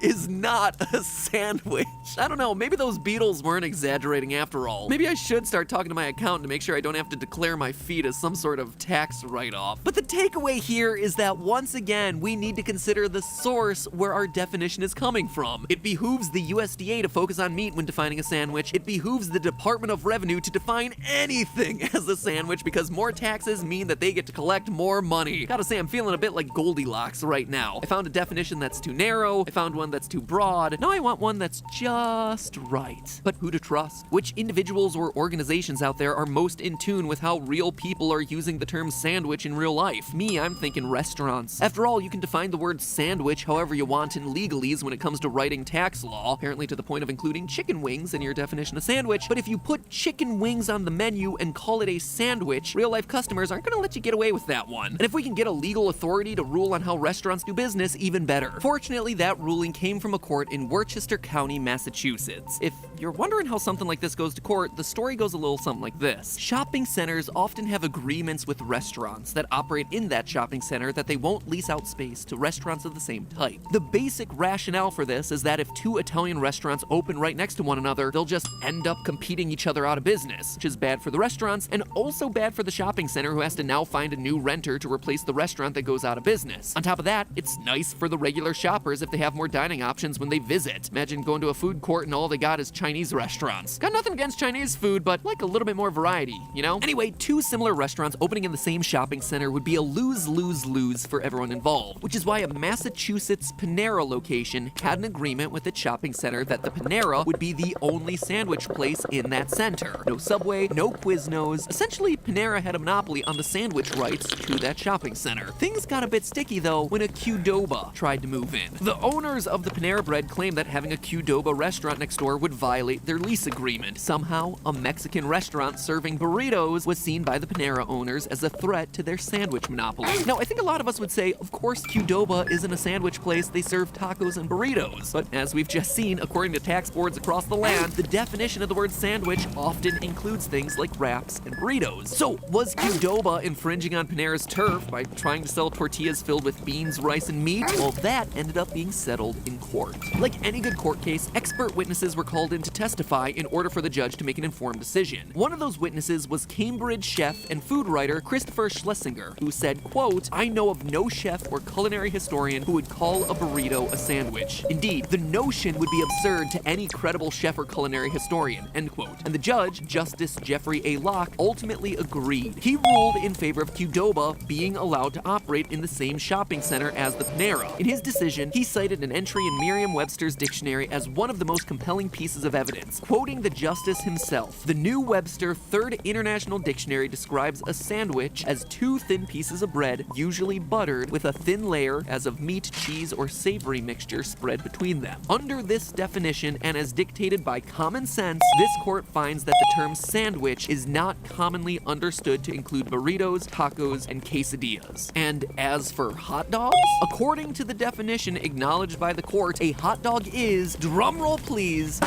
is not a sandwich? I don't know, maybe those Beatles weren't exaggerating after all. Maybe I should start talking to my accountant to make sure I don't have to declare my feet as some sort of tax write-off. But the takeaway here is that once again, we need to consider the source where our definition is coming from. It behooves the USDA to focus on meat when defining a sandwich. It behooves the Department of Revenue to define anything as a sandwich because more taxes mean that they get to collect more money. Gotta say, I'm feeling a bit like Goldilocks right now. I found a definition that's too narrow, I found one that's too broad, now I want one that's just right. But who to trust? Which individuals or organizations out there are most in tune with how real people are using the term sandwich in real life? Me, I'm thinking restaurants. After all, you can define the word sandwich however you want in legalese when it comes to writing tax law, apparently to the point of including chicken wings in your definition of sandwich. But if you put chicken wings on the menu and call it a sandwich, real-life customers aren't gonna let you get away with that one. And if we can get a legal authority to rule on how restaurants do business, even better. Fortunately, that ruling came from a court in Worcester County, Massachusetts. If you're wondering how something like this goes to court, the story goes a little something like this. Shopping centers often have agreements with restaurants that operate in that shopping center that they won't lease out space to restaurants of the same type. The basic rationale for this is that if two Italian restaurants open right next to one another, they'll just end up competing each other out of business, which is bad for the restaurants and also bad for the shopping center who has to now find a new renter to replace the restaurant that goes out of business. On top of that, it's nice for the regular shoppers if they have more dining options when they visit. Imagine going to a food court and all they got is Chinese restaurants. Got nothing against Chinese food, but like a little bit more variety, you know? Anyway, two similar restaurants opening in the same shopping center would be a lose-lose-lose for everyone involved, which is why a Massachusetts Panera location had an agreement with its shopping center that the Panera would be the only sandwich place in that center. No Subway, no Quiznos. Essentially, Panera had a monopoly on the sandwich rights to that shopping center. Things got a bit sticky though when a Qdoba tried to move in. The owners of the Panera Bread claimed that having a Qdoba restaurant next door would violate their lease agreement. Somehow, a Mexican restaurant serving burritos was seen by the Panera owners as a threat to their sandwich monopoly. Now, I think a lot of us would say, of course Qdoba isn't a sandwich place, they serve tacos and burritos. But as we've just seen, according to tax boards across the land, the definition of the word sandwich often includes things like wraps and burritos. So, was Qdoba infringing on Panera's turf by trying to sell tortillas filled with beans, rice, and meat? Well, that ended up being settled in court. Like any good court case, expert witnesses were called in to testify in order for the judge to make an informed decision. One of those witnesses was Cambridge chef and food writer Christopher Schlesinger, who said, quote, "I know of no chef or culinary historian who would call a burrito a sandwich. Indeed, the notion would be absurd to any credible chef or culinary historian," end quote. And the judge, Justice Jeffrey A. Locke, ultimately agreed. He ruled in favor of Qdoba being allowed to operate in the same shopping center as the Panera. In his decision, he cited an entry in Merriam-Webster's dictionary as one of the most compelling pieces of evidence. Quoting the justice himself, "The New Webster Third International Dictionary describes a sandwich as two thin pieces of bread, usually buttered, with a thin layer as of meat, cheese, or savory mixture spread between them." Under this definition, and as dictated by common sense, this court finds that the term sandwich is not commonly understood to include burritos, tacos, and quesadillas. And as for hot dogs, according to the definition acknowledged by the court, a hot dog is, drumroll please,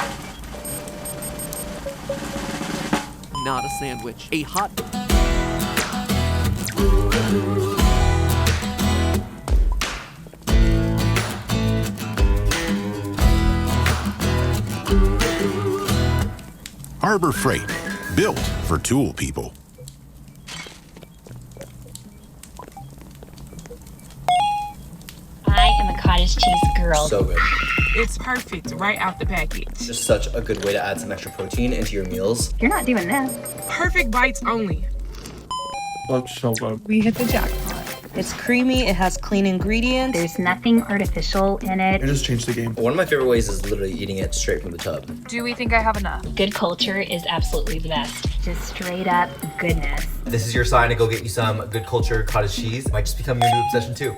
not a sandwich. A hot Harbor Freight, built for tool people. I am a cottage cheese girl. So good. It's perfect right out the package. Just such a good way to add some extra protein into your meals. You're not doing this. Perfect bites only. Looks so good. We hit the jackpot. It's creamy, it has clean ingredients. There's nothing artificial in it. It just changed the game. One of my favorite ways is literally eating it straight from the tub. Do we think I have enough? Good culture is absolutely the best. Just straight up goodness. This is your sign to go get you some Good Culture cottage cheese. It might just become your new obsession too.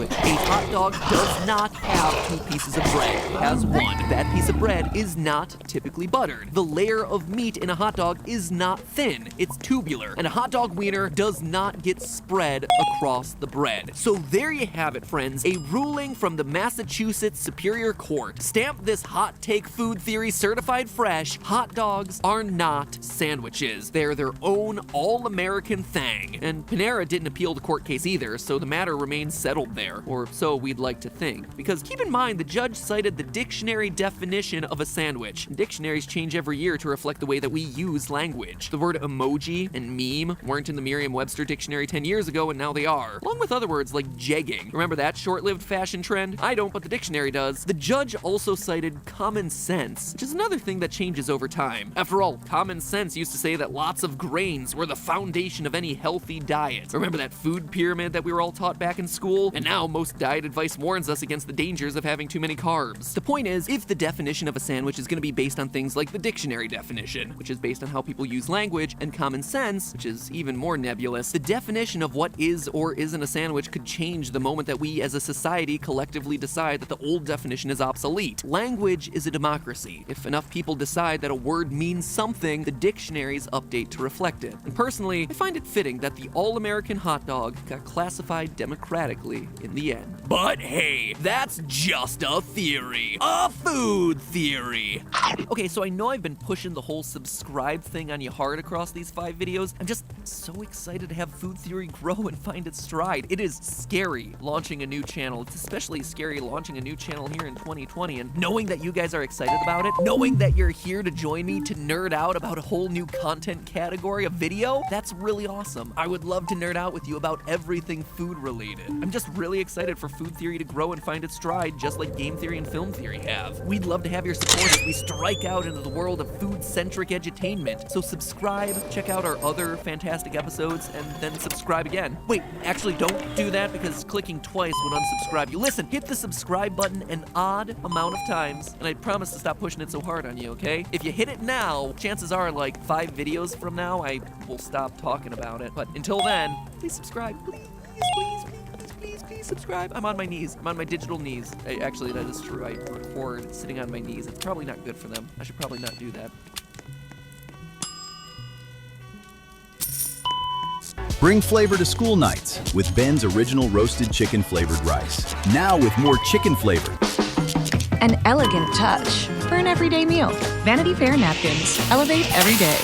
A hot dog does not have two pieces of bread. It has one. That piece of bread is not typically buttered. The layer of meat in a hot dog is not thin. It's tubular. And a hot dog wiener does not get spread across the bread. So there you have it, friends. A ruling from the Massachusetts Superior Court. Stamp this hot take food theory certified fresh. Hot dogs are not sandwiches. They're their own all-American thing. And Panera didn't appeal the court case either, so the matter remains settled there. Or so we'd like to think. Because keep in mind, the judge cited the dictionary definition of a sandwich. Dictionaries change every year to reflect the way that we use language. The word emoji and meme weren't in the Merriam-Webster dictionary 10 years ago, and now they are. Along with other words like jegging. Remember that short-lived fashion trend? I don't, but the dictionary does. The judge also cited common sense, which is another thing that changes over time. After all, common sense used to say that lots of grains were the foundation of any healthy diet. Remember that food pyramid that we were all taught back in school? And now most diet advice warns us against the dangers of having too many carbs. The point is, if the definition of a sandwich is going to be based on things like the dictionary definition, which is based on how people use language, and common sense, which is even more nebulous, the definition of what is or isn't a sandwich could change the moment that we as a society collectively decide that the old definition is obsolete. Language is a democracy. If enough people decide that a word means something, the dictionaries update to reflect it. And personally, I find it fitting that the all-American hot dog got classified democratically in the end. But hey, that's just a theory. A food theory. Okay, so I know I've been pushing the whole subscribe thing on you hard across these 5 videos. I'm just so excited to have Food Theory grow and find its stride. It is scary launching a new channel. It's especially scary launching a new channel here in 2020, and knowing that you guys are excited about it, knowing that you're here to join me to nerd out about a whole new content category of video, that's really awesome. I would love to nerd out with you about everything food related. I'm just really excited for Food Theory to grow and find its stride, just like Game Theory and Film Theory have. We'd love to have your support as we strike out into the world of food-centric edutainment. So subscribe, check out our other fantastic episodes, and then subscribe again. Wait, actually don't do that because clicking twice would unsubscribe you. Listen, hit the subscribe button an odd amount of times, and I promise to stop pushing it so hard on you, okay? If you hit it now, chances are like 5 videos from now, I will stop talking about it. But until then, please subscribe. Please subscribe. I'm on my knees. I'm on my digital knees. Actually, that is true. I record sitting on my knees. It's probably not good for them. I should probably not do that. Bring flavor to school nights with Ben's original roasted chicken flavored rice. Now with more chicken flavor. An elegant touch for an everyday meal. Vanity Fair napkins. Elevate every day.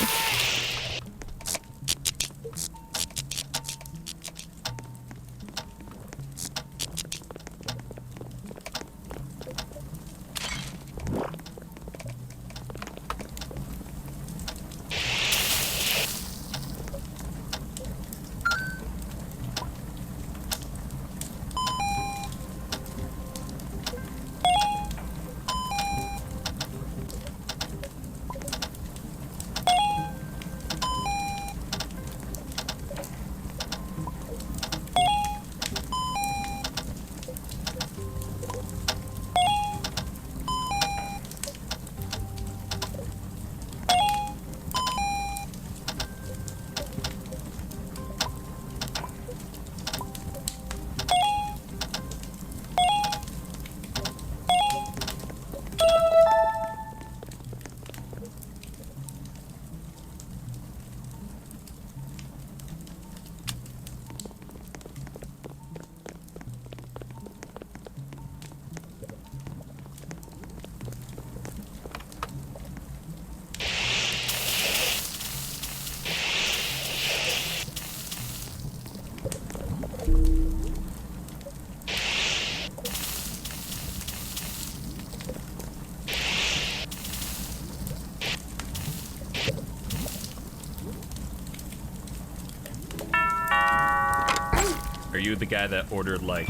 you the guy that ordered like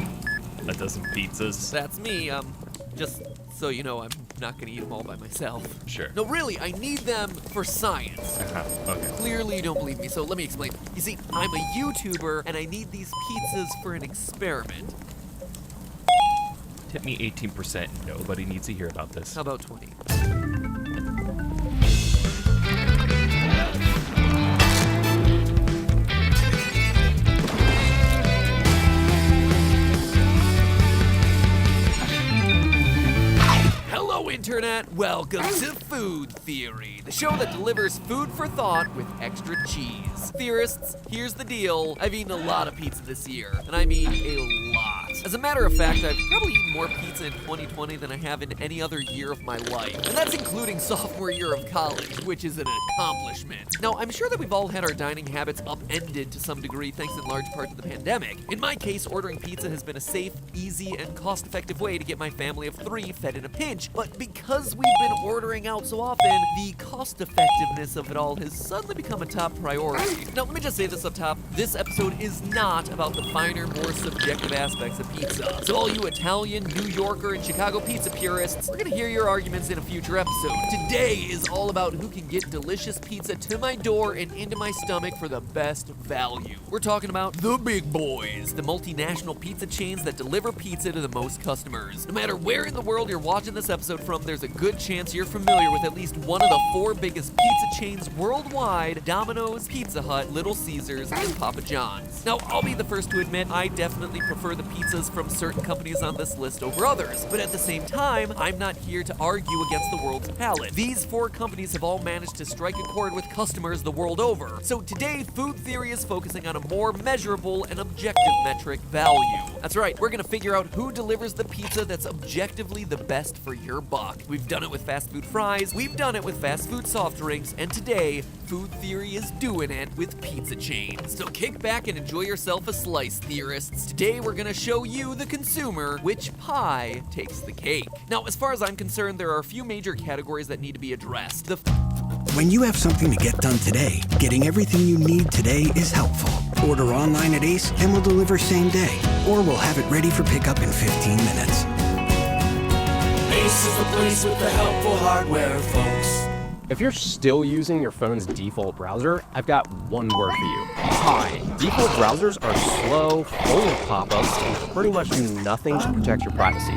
a dozen pizzas? That's me. Just so you know, I'm not gonna eat them all by myself. Sure. No, really, I need them for science. Okay. Clearly you don't believe me, so let me explain. You see, I'm a YouTuber, and I need these pizzas for an experiment. Tip me 18%. Nobody needs to hear about this. How about 20? Hello, Internet! Welcome to Food Theory, the show that delivers food for thought with extra cheese. Theorists, here's the deal. I've eaten a lot of pizza this year, and I mean a lot. As a matter of fact, I've probably eaten more pizza in 2020 than I have in any other year of my life. And that's including sophomore year of college, which is an accomplishment. Now, I'm sure that we've all had our dining habits upended to some degree thanks in large part to the pandemic. In my case, ordering pizza has been a safe, easy, and cost-effective way to get my family of 3 fed in a pinch. But because we've been ordering out so often, the cost-effectiveness of it all has suddenly become a top priority. Now, let me just say this up top. This episode is not about the finer, more subjective aspects of pizza. So all you Italian, New Yorker, and Chicago pizza purists, we're gonna hear your arguments in a future episode. Today is all about who can get delicious pizza to my door and into my stomach for the best value. We're talking about the big boys, the multinational pizza chains that deliver pizza to the most customers. No matter where in the world you're watching this episode from, there's a good chance you're familiar with at least one of the 4 biggest pizza chains worldwide: Domino's, Pizza Hut, Little Caesars, and Papa John's. Now, I'll be the first to admit I definitely prefer the pizzas from certain companies on this list over others, but at the same time, I'm not here to argue against the world's palate. These 4 companies have all managed to strike a chord with customers the world over. So today, Food Theory is focusing on a more measurable and objective metric: value. That's right, we're gonna figure out who delivers the pizza that's objectively the best for your buck. We've done it with fast food fries, we've done it with fast food soft drinks, and today, Food Theory is doing it with pizza chains. So kick back and enjoy yourself a slice, theorists. Today, we're gonna show you, the consumer, which pie takes the cake. Now, as far as I'm concerned, there are a few major categories that need to be addressed. When you have something to get done today, getting everything you need today is helpful. Order online at Ace and we'll deliver same day, or we'll have it ready for pickup in 15 minutes. Ace is the place with the helpful hardware, folks. If you're still using your phone's default browser, I've got one word for you: hi. Default browsers are slow, full of pop-ups, and pretty much do nothing to protect your privacy.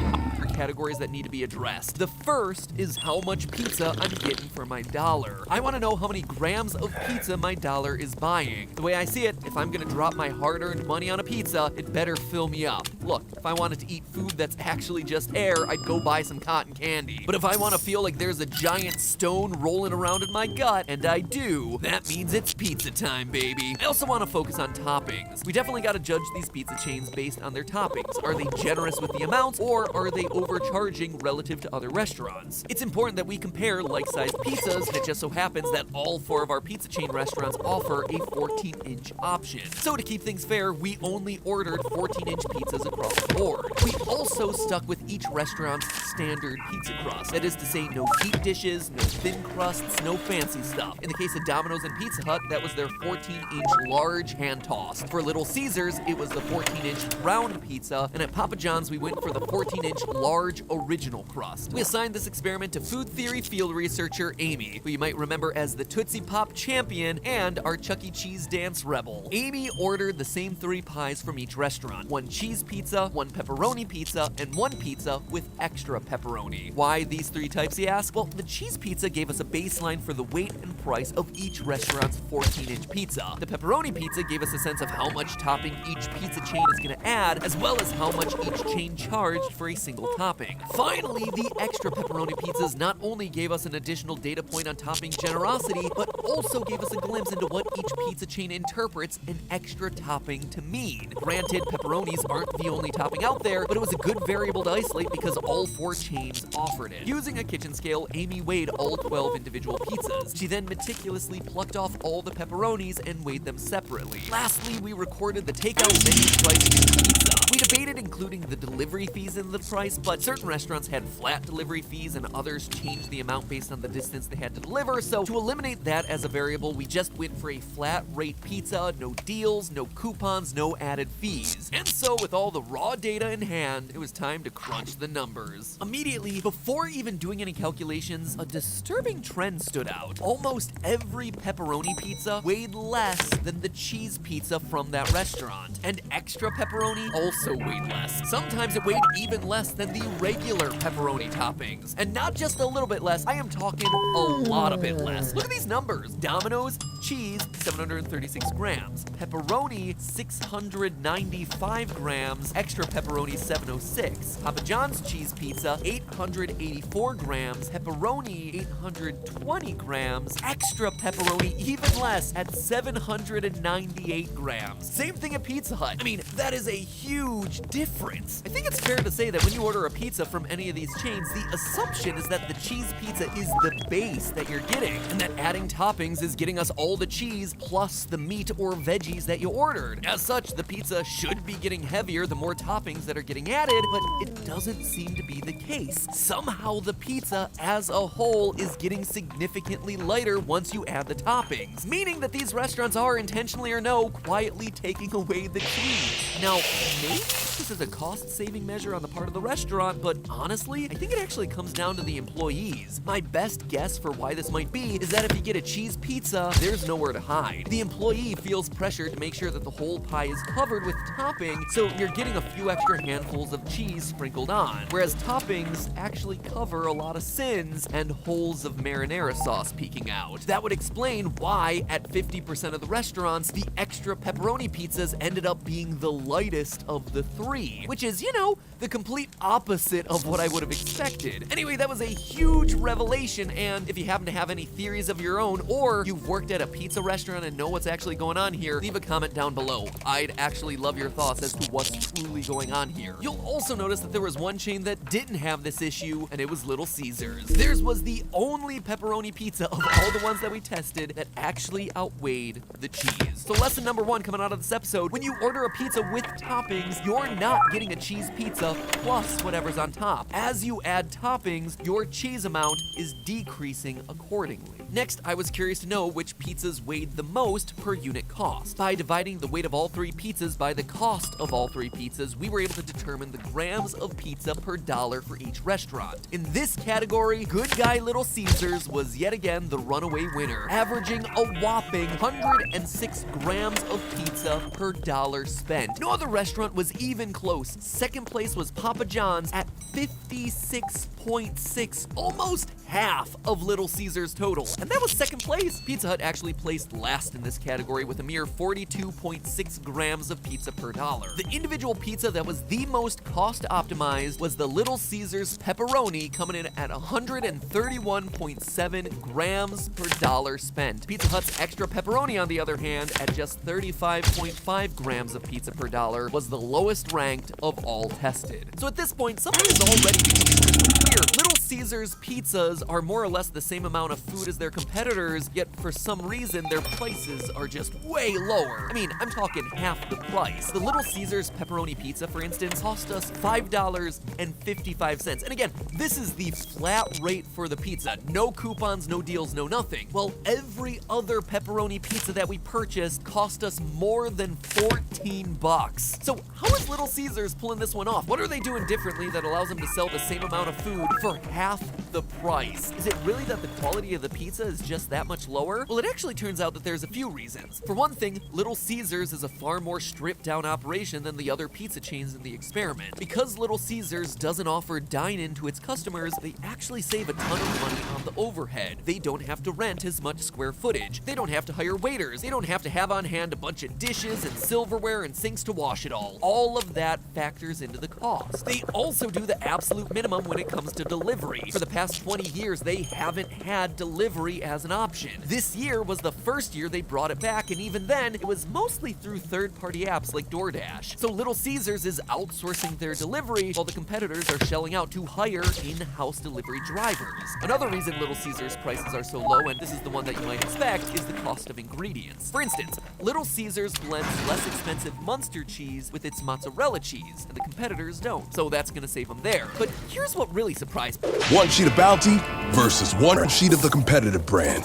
Categories that need to be addressed. The first is how much pizza I'm getting for my dollar. I want to know how many grams of pizza my dollar is buying. The way I see it, if I'm gonna drop my hard-earned money on a pizza, it better fill me up. Look, if I wanted to eat food that's actually just air, I'd go buy some cotton candy. But if I want to feel like there's a giant stone rolling around in my gut, and I do, that means it's pizza time, baby. I also want to focus on toppings. We definitely got to judge these pizza chains based on their toppings. Are they generous with the amounts, or are they overcharging relative to other restaurants? It's important that we compare like-sized pizzas, and it just so happens that all 4 of our pizza chain restaurants offer a 14-inch option. So to keep things fair, we only ordered 14-inch pizzas across the board. We also stuck with each restaurant's standard pizza crust. That is to say, no deep dishes, no thin crusts, no fancy stuff. In the case of Domino's and Pizza Hut, that was their 14-inch large hand-tossed. For Little Caesars, it was the 14-inch round pizza, and at Papa John's, we went for the 14-inch large original crust. We assigned this experiment to Food Theory field researcher Amy, who you might remember as the Tootsie Pop champion and our Chuck E. Cheese dance rebel. Amy ordered the same 3 pies from each restaurant: 1 cheese pizza, 1 pepperoni pizza, and 1 pizza with extra pepperoni. Why these 3 types, you ask? Well, the cheese pizza gave us a baseline for the weight and price of each restaurant's 14-inch pizza. The pepperoni pizza gave us a sense of how much topping each pizza chain is gonna add, as well as how much each chain charged for a single topping. Finally, the extra pepperoni pizzas not only gave us an additional data point on topping generosity, but also gave us a glimpse into what each pizza chain interprets an extra topping to mean. Granted, pepperonis aren't the only topping out there, but it was a good good variable to isolate because all 4 chains offered it. Using a kitchen scale, Amy weighed all 12 individual pizzas. She then meticulously plucked off all the pepperonis and weighed them separately. Lastly, we recorded the takeout menu price for pizza. We debated including the delivery fees in the price, but certain restaurants had flat delivery fees and others changed the amount based on the distance they had to deliver, so to eliminate that as a variable, we just went for a flat rate pizza, no deals, no coupons, no added fees. And so with all the raw data in hand, it was time to crunch the numbers. Immediately, before even doing any calculations, a disturbing trend stood out. Almost every pepperoni pizza weighed less than the cheese pizza from that restaurant, and extra pepperoni also weighed less. Sometimes it weighed even less than the regular pepperoni toppings. And not just a little bit less, I am talking a lot of it less. Look at these numbers. Domino's cheese, 736 grams. Pepperoni, 695 grams. Extra pepperoni, 706. Papa John's cheese pizza, 884 grams. Pepperoni, 820 grams. Extra pepperoni, even less, at 798 grams. Same thing at Pizza Hut. I mean, that is a huge difference. I think it's fair to say that when you order a pizza from any of these chains, the assumption is that the cheese pizza is the base that you're getting, and that adding toppings is getting us all the cheese plus the meat or veggies that you ordered. As such, the pizza should be getting heavier the more toppings that are getting added, but it doesn't seem to be the case. Somehow the pizza as a whole is getting significantly lighter once you add the toppings, meaning that these restaurants are, intentionally or no, quietly taking away the cheese. Now, maybe this is a cost-saving measure on the part of the restaurant, but honestly, I think it actually comes down to the employees. My best guess for why this might be is that if you get a cheese pizza, there's nowhere to hide. The employee feels pressured to make sure that the whole pie is covered with topping, so you're getting a few extra handfuls of cheese sprinkled on, whereas toppings actually cover a lot of sins and holes of marinara sauce peeking out. That would explain why, at 50% of the restaurants, the extra pepperoni pizzas ended up being the lightest of the 3, which is, you know, the complete opposite of what I would have expected. Anyway, that was a huge revelation, and if you happen to have any theories of your own, or you've worked at a pizza restaurant and know what's actually going on here, leave a comment down below. I'd actually love your thoughts as to what's truly going on here. You'll also notice that there was one chain that didn't have this issue, and it was Little Caesars. Theirs was the only pepperoni pizza of all the ones that we tested that actually outweighed the cheese. So lesson number 1 coming out of this episode: when you order a pizza with toppings, you're not getting a cheese pizza plus whatever's on top. As you add toppings, your cheese amount is decreasing accordingly. Next, I was curious to know which pizzas weighed the most per unit cost. By dividing the weight of all 3 pizzas by the cost of all 3 pizzas, we were able to determine the grams of pizza per dollar for each restaurant. In this category, Good Guy Little Caesars was yet again the runaway winner, averaging a whopping 106 grams of pizza per dollar spent. No other restaurant was even close. Second place was Papa John's at 56.6, almost half of Little Caesars total. And that was second place. Pizza Hut actually placed last in this category with a mere 42.6 grams of pizza per dollar. The individual pizza that was the most cost optimized was the Little Caesars pepperoni, coming in at 131.7 grams per dollar spent. Pizza Hut's extra pepperoni, on the other hand, at just 35.5 grams of pizza per dollar, was the lowest ranked of all tested. So at this point, something is already becoming crystal clear. Little Caesars pizzas are more or less the same amount of food as their competitors, yet for some reason their prices are just way lower. I mean, I'm talking half the price. The Little Caesars pepperoni pizza, for instance, cost us $5.55. And again, this is the flat rate for the pizza. No coupons, no deals, no nothing. Well, every other pepperoni pizza that we purchased cost us more than 14 bucks. So how is Little Caesars pulling this one off? What are they doing differently that allows them to sell the same amount of food for half the price? Is it really that the quality of the pizza is just that much lower? Well, it actually turns out that there's a few reasons. For one thing, Little Caesars is a far more stripped down operation than the other pizza chains in the experiment. Because Little Caesars doesn't offer dine-in to its customers, they actually save a ton of money on the overhead. They don't have to rent as much square footage. They don't have to hire waiters. They don't have to have on hand a bunch of dishes and silverware and sinks to wash it all. All of that factors into the cost. They also do the absolute minimum when it comes to delivery. For the past 20 years, they haven't had delivery delivery as an option. This year was the first year they brought it back, and even then, it was mostly through third-party apps like DoorDash. So Little Caesars is outsourcing their delivery while the competitors are shelling out to hire in-house delivery drivers. Another reason Little Caesars prices are so low, and this is the one that you might expect, is the cost of ingredients. For instance, Little Caesars blends less expensive Munster cheese with its mozzarella cheese, and the competitors don't. So that's gonna save them there. But here's what really surprised me. One sheet of Bounty versus one sheet of the competitive brand.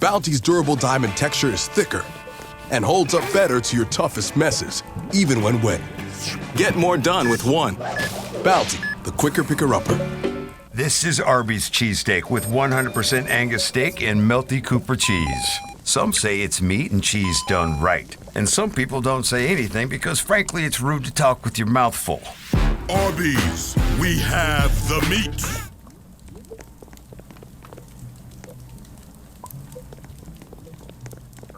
Bounty's durable diamond texture is thicker and holds up better to your toughest messes, even when wet. Get more done with one. Bounty, the quicker picker-upper. This is Arby's cheesesteak with 100% Angus steak and melty Cooper cheese. Some say it's meat and cheese done right. And some people don't say anything because frankly it's rude to talk with your mouth full. Arby's, we have the meat.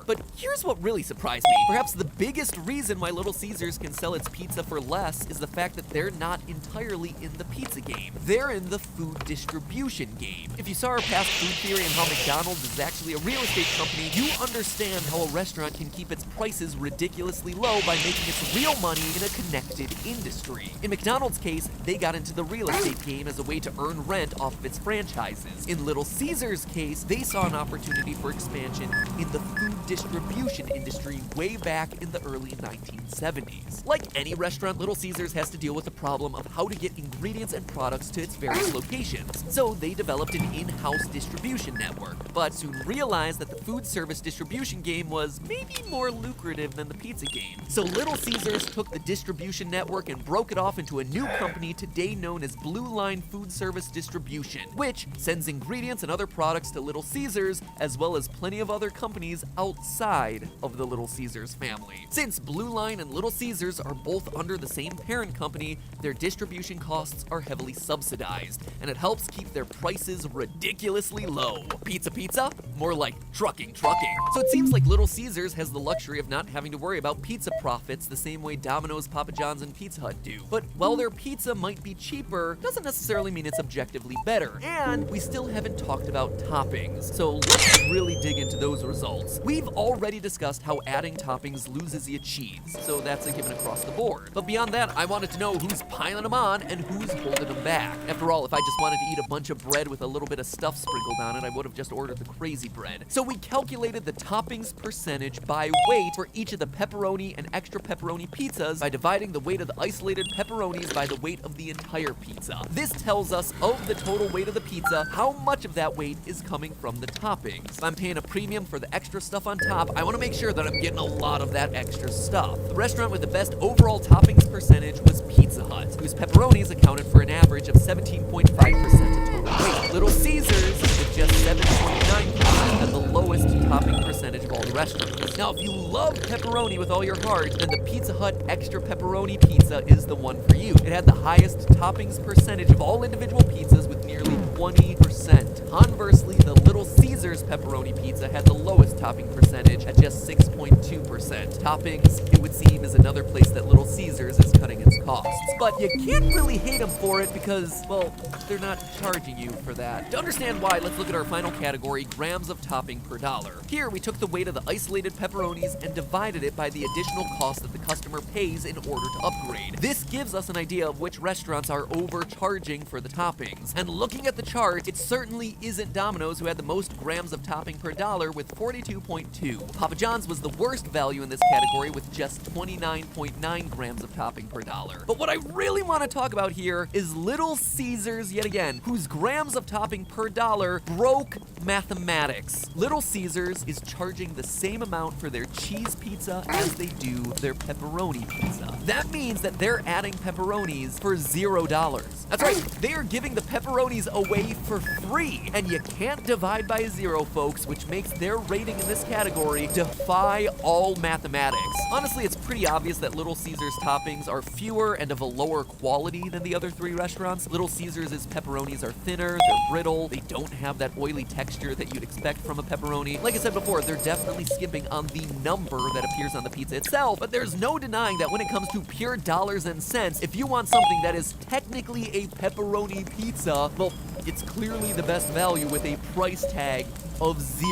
But here's what really surprised me. Perhaps the biggest reason why Little Caesars can sell its pizza for less is the fact that they're not entirely in the pizza game. They're in the food distribution game. If you saw our past food theory on how McDonald's is actually a real estate company, you understand how a restaurant can keep its prices ridiculously low by making its real money in a connected industry. In McDonald's case, they got into the real estate game as a way to earn rent off of its franchises. In Little Caesars' case, they saw an opportunity for expansion in the food distribution industry way back in the early 1970s. Like any restaurant, Little Caesars has to deal with the problem of how to get ingredients and products to its various locations. So they developed an in-house distribution network, but soon realized that the food service distribution game was maybe more lucrative than the pizza game. So Little Caesars took the distribution network and broke it off into a new company today known as Blue Line Food Service Distribution, which sends ingredients and other products to Little Caesars, as well as plenty of other companies outside of the Little Caesars family. Since Blue Line and Little Caesars are both under the same parent company, their distribution costs are heavily subsidized, and it helps keep their prices ridiculously low. Pizza? More like trucking. So it seems like Little Caesars has the luxury of not having to worry about pizza profits the same way Domino's, Papa John's, and Pizza Hut do. But while their pizza might be cheaper, doesn't necessarily mean it's objectively better. And we still haven't talked about toppings, so let's really dig into those results. We've already discussed how adding toppings loses you cheese, so that's a given across the board. But beyond that, I wanted to know who's piling them on and who's holding them back. After all, if I just wanted to eat a bunch of bread with a little bit of stuff sprinkled on it, I would have just ordered the crazy bread. So we calculated the toppings percentage by weight for each of the pepperoni and extra pepperoni pizzas by dividing the weight of the isolated pepperonis by the weight of the entire pizza. This tells us of the total weight of the pizza, how much of that weight is coming from the toppings. If I'm paying a premium for the extra stuff on top, I want to make sure that I'm getting a lot of that extra stuff. The restaurant with the best overall toppings percentage was Pizza Hut, whose pepperonis accounted for an average of 17.5% of total weight. Little Caesars, with just 7.9%, had the lowest topping percentage of all the restaurants. Now, if you love pepperoni with all your heart, then the Pizza Hut extra pepperoni pizza is the one for you. It had the highest toppings percentage of all individual pizzas with nearly 20%. Conversely, the Little Caesars pepperoni pizza had the lowest topping percentage at just 6.2%. Toppings, it would seem, is another place that Little Caesars is cutting its costs. But you can't really hate them for it because, well, they're not charging you for that. To understand why, let's look at our final category, grams of topping per dollar. Here, we took the weight of the isolated pepperonis and divided it by the additional cost that the customer pays in order to upgrade. This gives us an idea of which restaurants are overcharging for the toppings. And looking at the chart, it certainly isn't Domino's who had the most grams of topping per dollar with 42.2. Papa John's was the worst value in this category with just 29.9 grams of topping per dollar. But what I really want to talk about here is Little Caesars yet again, whose grams of topping per dollar broke mathematics. Little Caesars is charging the same amount for their cheese pizza as they do their pepperoni pizza. That means that they're adding pepperonis for $0. That's right, they are giving the pepperonis away for free. And you can't divide by 0, folks, which makes their rating in this category defy all mathematics. Honestly, it's pretty obvious that Little Caesars toppings are fewer and of a lower quality than the other 3 restaurants. Little Caesars' pepperonis are thinner, they're brittle, they don't have that oily texture that you'd expect from a pepperoni. Like I said before, they're definitely skimping on the number that appears on the pizza itself, but there's no denying that when it comes to pure dollars and cents, if you want something that is technically a pepperoni pizza, well, It's clearly the best value with a price tag of 0.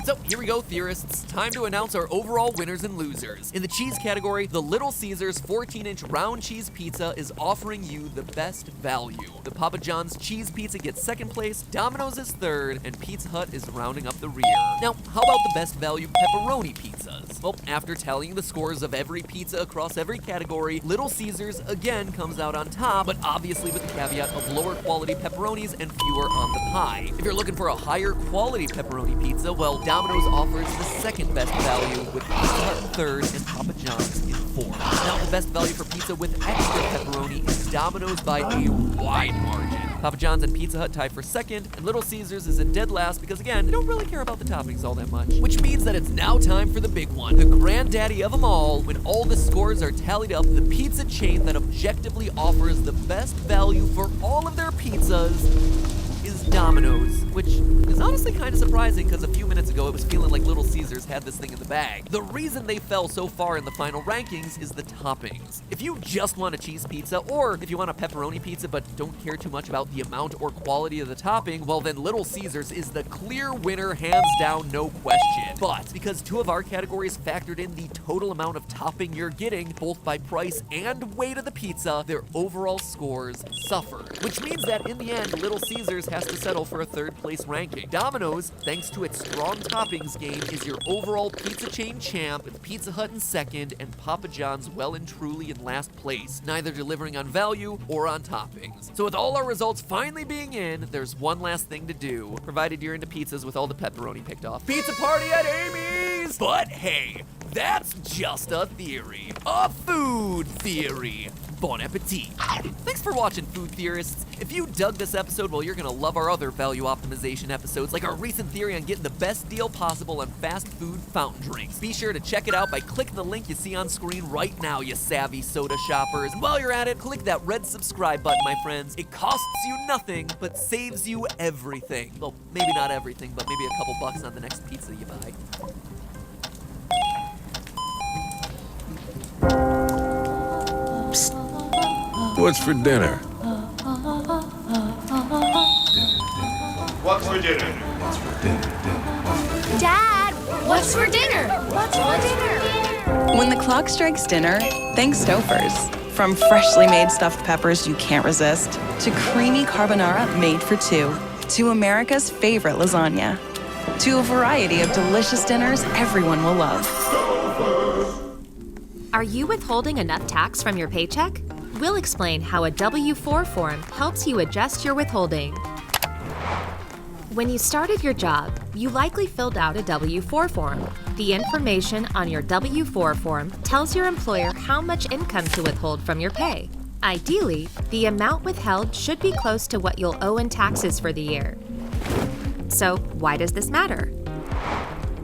So here we go, theorists. Time to announce our overall winners and losers. In the cheese category, the Little Caesars 14-inch round cheese pizza is offering you the best value. The Papa John's cheese pizza gets second place, Domino's is third, and Pizza Hut is rounding up the rear. Now, how about the best value pepperoni pizzas? Well, after tallying the scores of every pizza across every category, Little Caesars again comes out on top, but obviously with the caveat of lower quality pepperonis and fewer on the pie. If you're looking for a higher quality pepperoni pizza, well, Domino's offers the second best value with Pizza Hut in third and Papa John's in fourth. Now, the best value for pizza with extra pepperoni is Domino's by a wide margin. Papa John's and Pizza Hut tie for second, and Little Caesars is in dead last because, again, they don't really care about the toppings all that much. Which means that it's now time for the big one, the granddaddy of them all. When all the scores are tallied up, the pizza chain that objectively offers the best value for all of their pizzas is Domino's, which is honestly kind of surprising because a few minutes ago it was feeling like Little Caesars had this thing in the bag. The reason they fell so far in the final rankings is the toppings. If you just want a cheese pizza, or if you want a pepperoni pizza but don't care too much about the amount or quality of the topping, well then Little Caesars is the clear winner, hands down, no question. But because two of our categories factored in the total amount of topping you're getting, both by price and weight of the pizza, their overall scores suffered. Which means that in the end, Little Caesars has to settle for a third place ranking. Domino's, thanks to its strong toppings game, is your overall pizza chain champ, with Pizza Hut in second and Papa John's well and truly in last place, neither delivering on value or on toppings. So with all our results finally being in, there's one last thing to do, provided you're into pizzas with all the pepperoni picked off. Pizza party at Amy's! But hey, that's just a theory. A food theory. Bon appetit. Thanks for watching, food theorists. If you dug this episode, well, you're gonna love our other value optimization episodes, like our recent theory on getting the best deal possible on fast food fountain drinks. Be sure to check it out by clicking the link you see on screen right now, you savvy soda shoppers. And while you're at it, click that red subscribe button, my friends. It costs you nothing, but saves you everything. Well, maybe not everything, but maybe a couple bucks on the next pizza you buy. What's for dinner? What's for dinner? Dad, what's for dinner? What's for dinner? When the clock strikes dinner, think Stouffer's. From freshly made stuffed peppers you can't resist, to creamy carbonara made for two, to America's favorite lasagna, to a variety of delicious dinners everyone will love. Are you withholding enough tax from your paycheck? We'll explain how a W-4 form helps you adjust your withholding. When you started your job, you likely filled out a W-4 form. The information on your W-4 form tells your employer how much income to withhold from your pay. Ideally, the amount withheld should be close to what you'll owe in taxes for the year. So, why does this matter?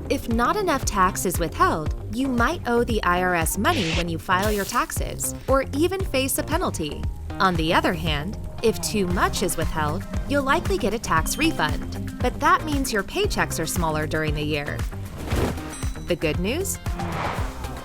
If not enough tax is withheld, you might owe the IRS money when you file your taxes, or even face a penalty. On the other hand, if too much is withheld, you'll likely get a tax refund, but that means your paychecks are smaller during the year. The good news?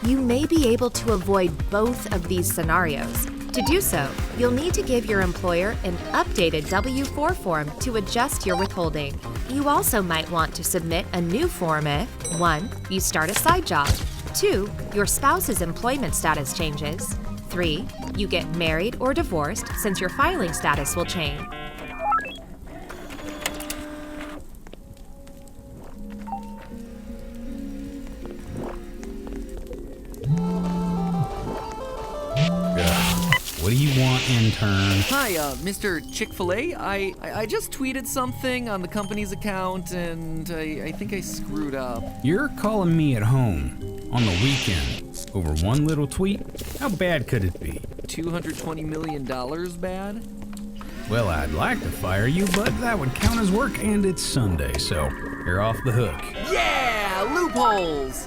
You may be able to avoid both of these scenarios. To do so, you'll need to give your employer an updated W-4 form to adjust your withholding. You also might want to submit a new form if 1. You start a side job, 2. Your spouse's employment status changes, 3. You get married or divorced, since your filing status will change. What do you want, intern? Hi, Mr. Chick-fil-A. I just tweeted something on the company's account, and I think I screwed up. You're calling me at home on the weekend over one little tweet? How bad could it be? $220 million bad? Well, I'd like to fire you, but that would count as work, and it's Sunday, so you're off the hook. Yeah, loopholes!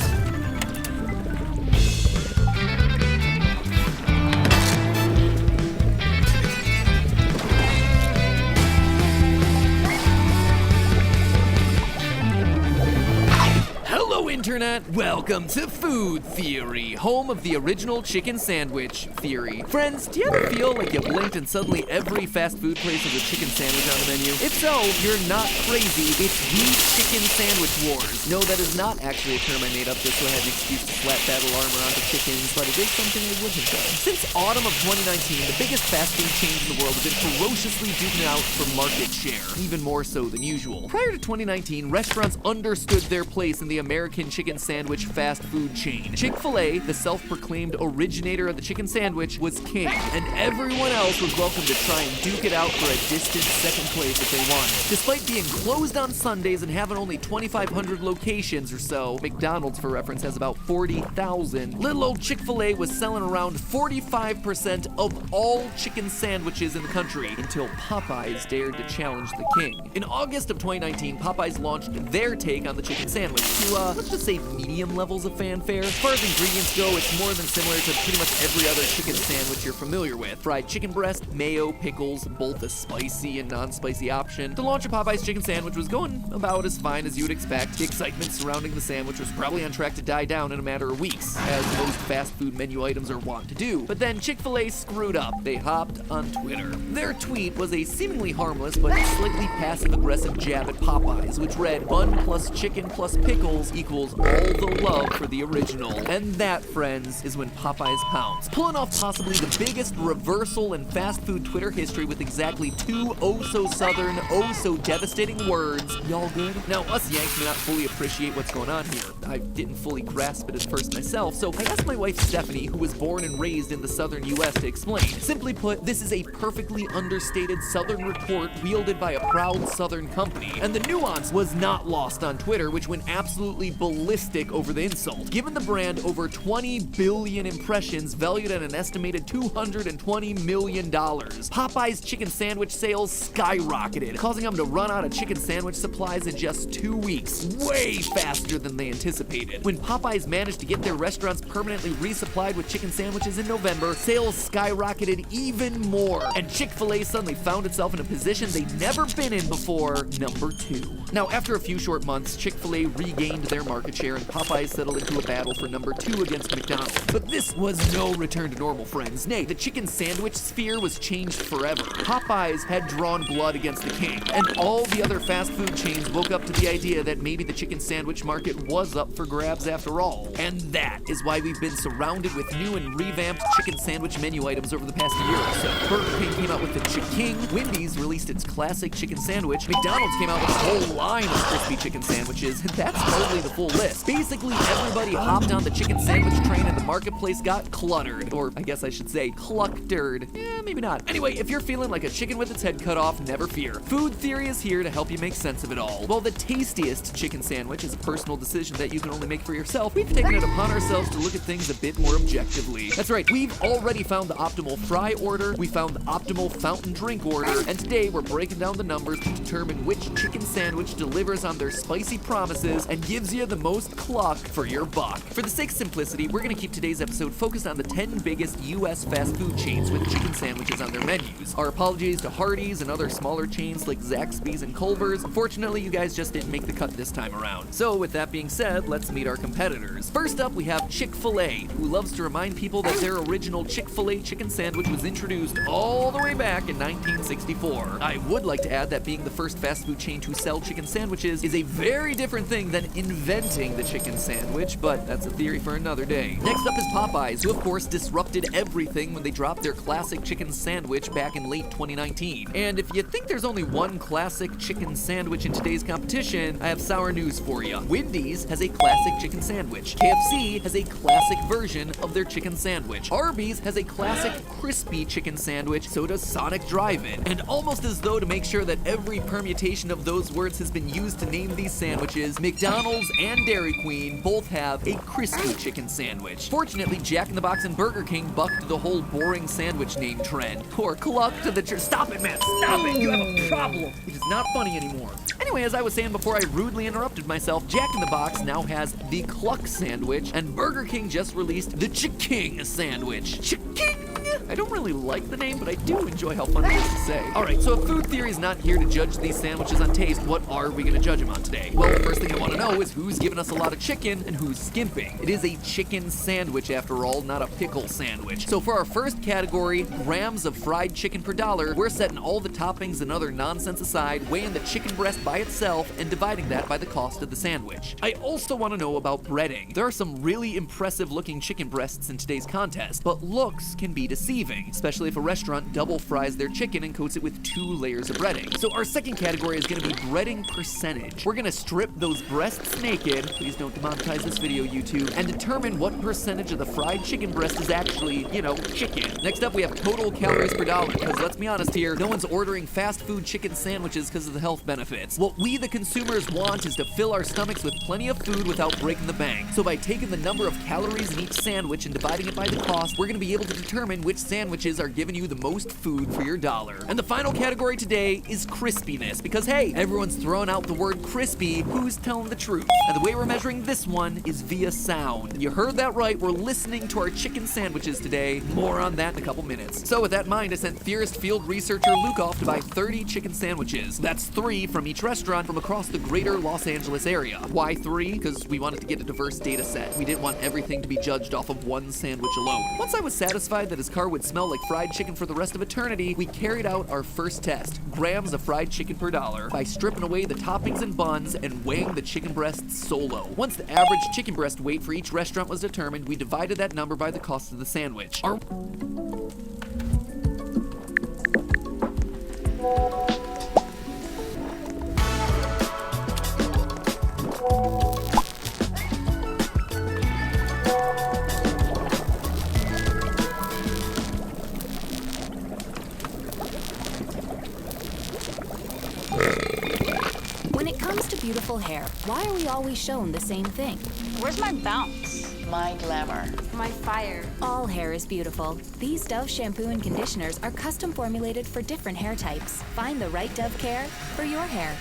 internet. Welcome to Food Theory, home of the original chicken sandwich theory. Friends, do you ever feel like you blinked and suddenly every fast food place has a chicken sandwich on the menu? If so, you're not crazy. It's the chicken sandwich wars. No, that is not actually a term I made up just so I had an excuse to slap battle armor onto chickens, but it is something I would have done. Since autumn of 2019, the biggest fast food chains in the world have been ferociously duking out for market share, even more so than usual. Prior to 2019, restaurants understood their place in the American chicken sandwich fast food chain. Chick-fil-A, the self-proclaimed originator of the chicken sandwich, was king, and everyone else was welcome to try and duke it out for a distant second place if they wanted. Despite being closed on Sundays and having only 2,500 locations or so, McDonald's, for reference, has about 40,000, little old Chick-fil-A was selling around 45% of all chicken sandwiches in the country until Popeyes dared to challenge the king. In August of 2019, Popeyes launched their take on the chicken sandwich to, let's just say, medium levels of fanfare. As far as ingredients go, it's more than similar to pretty much every other chicken sandwich you're familiar with. Fried chicken breast, mayo, pickles, both a spicy and non-spicy option. The launch of Popeyes chicken sandwich was going about as fine as you would expect. The excitement surrounding the sandwich was probably on track to die down in a matter of weeks, as most fast food menu items are wont to do. But then Chick-fil-A screwed up. They hopped on Twitter. Their tweet was a seemingly harmless but slightly passive-aggressive jab at Popeyes, which read, "Bun plus chicken plus pickles equals all the love for the original." And that, friends, is when Popeyes pounced, pulling off possibly the biggest reversal in fast food Twitter history with exactly two oh-so-southern, oh-so-devastating words. Y'all good? Now, us Yanks may not fully appreciate what's going on here. I didn't fully grasp it at first myself, so I asked my wife Stephanie, who was born and raised in the southern U.S., to explain. Simply put, this is a perfectly understated southern retort wielded by a proud southern company, and the nuance was not lost on Twitter, which went absolutely ballistic over the insult. Given the brand over 20 billion impressions valued at an estimated $220 million, Popeyes chicken sandwich sales skyrocketed, causing them to run out of chicken sandwich supplies in just 2 weeks, way faster than they anticipated. When Popeyes managed to get their restaurants permanently resupplied with chicken sandwiches in November, sales skyrocketed even more, and Chick-fil-A suddenly found itself in a position they'd never been in before, number 2. Now, after a few short months, Chick-fil-A regained their market share and Popeyes settled into a battle for number 2 against McDonald's. But this was no return to normal, friends. Nay, the chicken sandwich sphere was changed forever. Popeyes had drawn blood against the king, and all the other fast food chains woke up to the idea that maybe the chicken sandwich market was up for grabs after all. And that is why we've been surrounded with new and revamped chicken sandwich menu items over the past year or so. Burger King came out with the Chick-King, Wendy's released its classic chicken sandwich, McDonald's came out with a whole line of crispy chicken sandwiches, and that's totally the full list. Basically, everybody hopped on the chicken sandwich train and the marketplace got cluttered. Or I guess I should say cluctered. Yeah, maybe not. Anyway, if you're feeling like a chicken with its head cut off, never fear. Food Theory is here to help you make sense of it all. While the tastiest chicken sandwich is a personal decision that you can only make for yourself, we've taken it upon ourselves to look at things a bit more objectively. That's right, we've already found the optimal fry order, we found the optimal fountain drink order, and today we're breaking down the numbers to determine which chicken sandwich delivers on their spicy promises and gives you the most cluck for your buck. For the sake of simplicity, we're going to keep today's episode focused on the 10 biggest U.S. fast food chains with chicken sandwiches on their menus. Our apologies to Hardee's and other smaller chains like Zaxby's and Culver's. Unfortunately, you guys just didn't make the cut this time around. So with that being said, let's meet our competitors. First up, we have Chick-fil-A, who loves to remind people that their original Chick-fil-A chicken sandwich was introduced all the way back in 1964. I would like to add that being the first fast food chain to sell chicken sandwiches is a very different thing than inventing the chicken sandwich, but that's a theory for another day. Next up is Popeyes, who of course disrupted everything when they dropped their classic chicken sandwich back in late 2019. And if you think there's only one classic chicken sandwich in today's competition, I have sour news for you. Wendy's has a classic chicken sandwich. KFC has a classic version of their chicken sandwich. Arby's has a classic crispy chicken sandwich, so does Sonic Drive-In. And almost as though to make sure that every permutation of those words has been used to name these sandwiches, McDonald's and Dairy Queen both have a crispy chicken sandwich. Fortunately, Jack in the Box and Burger King bucked the whole boring sandwich name trend. Or cluck to the stop it, man, stop it, you have a problem. It is not funny anymore. Anyway, as I was saying before I rudely interrupted myself, Jack in the Box now has the Cluck sandwich, and Burger King just released the Chick-King sandwich. Chick-King! I don't really like the name, but I do enjoy how fun it is to say. All right, so if Food Theory is not here to judge these sandwiches on taste, what are we gonna judge them on today? Well, the first thing I wanna know is who's giving us a lot of chicken and who's skimping. It is a chicken sandwich after all, not a pickle sandwich. So for our first category, grams of fried chicken per dollar, we're setting all the toppings and other nonsense aside, weighing the chicken breast by itself, and dividing that by the cost of the sandwich. I also wanna know about breading. There are some really impressive looking chicken breasts in today's contest, but looks can be deceiving, especially if a restaurant double fries their chicken and coats it with 2 layers of breading. So our second category is gonna be breading percentage. We're gonna strip those breasts naked, please don't demonetize this video, YouTube, and determine what percentage of the fried chicken breast is actually, you know, chicken. Next up, we have total calories per dollar, because let's be honest here, no one's ordering fast food chicken sandwiches because of the health benefits. What we, the consumers, want is to fill our stomachs with plenty of food without breaking the bank. So by taking the number of calories in each sandwich and dividing it by the cost, we're gonna be able to determine which sandwiches are giving you the most food for your dollar. And the final category today is crispiness, because hey, everyone's throwing out the word crispy, who's telling the truth? And the way we're measuring this one is via sound. You heard that right, we're listening to our chicken sandwiches today. More on that in a couple minutes. So with that in mind, I sent Theorist field researcher Luke off to buy 30 chicken sandwiches. That's 3 from each restaurant from across the greater Los Angeles area. Why 3? Because we wanted to get a diverse data set. We didn't want everything to be judged off of one sandwich alone. Once I was satisfied that his car would smell like fried chicken for the rest of eternity, we carried out our first test, grams of fried chicken per dollar, by stripping away the toppings and buns and weighing the chicken breasts solo. Once the average chicken breast weight for each restaurant was determined, we divided that number by the cost of the sandwich. When it comes to beautiful hair, why are we always shown the same thing? Where's my bounce? My glamour. My fire. All hair is beautiful. These Dove shampoo and conditioners are custom formulated for different hair types. Find the right Dove care for your hair.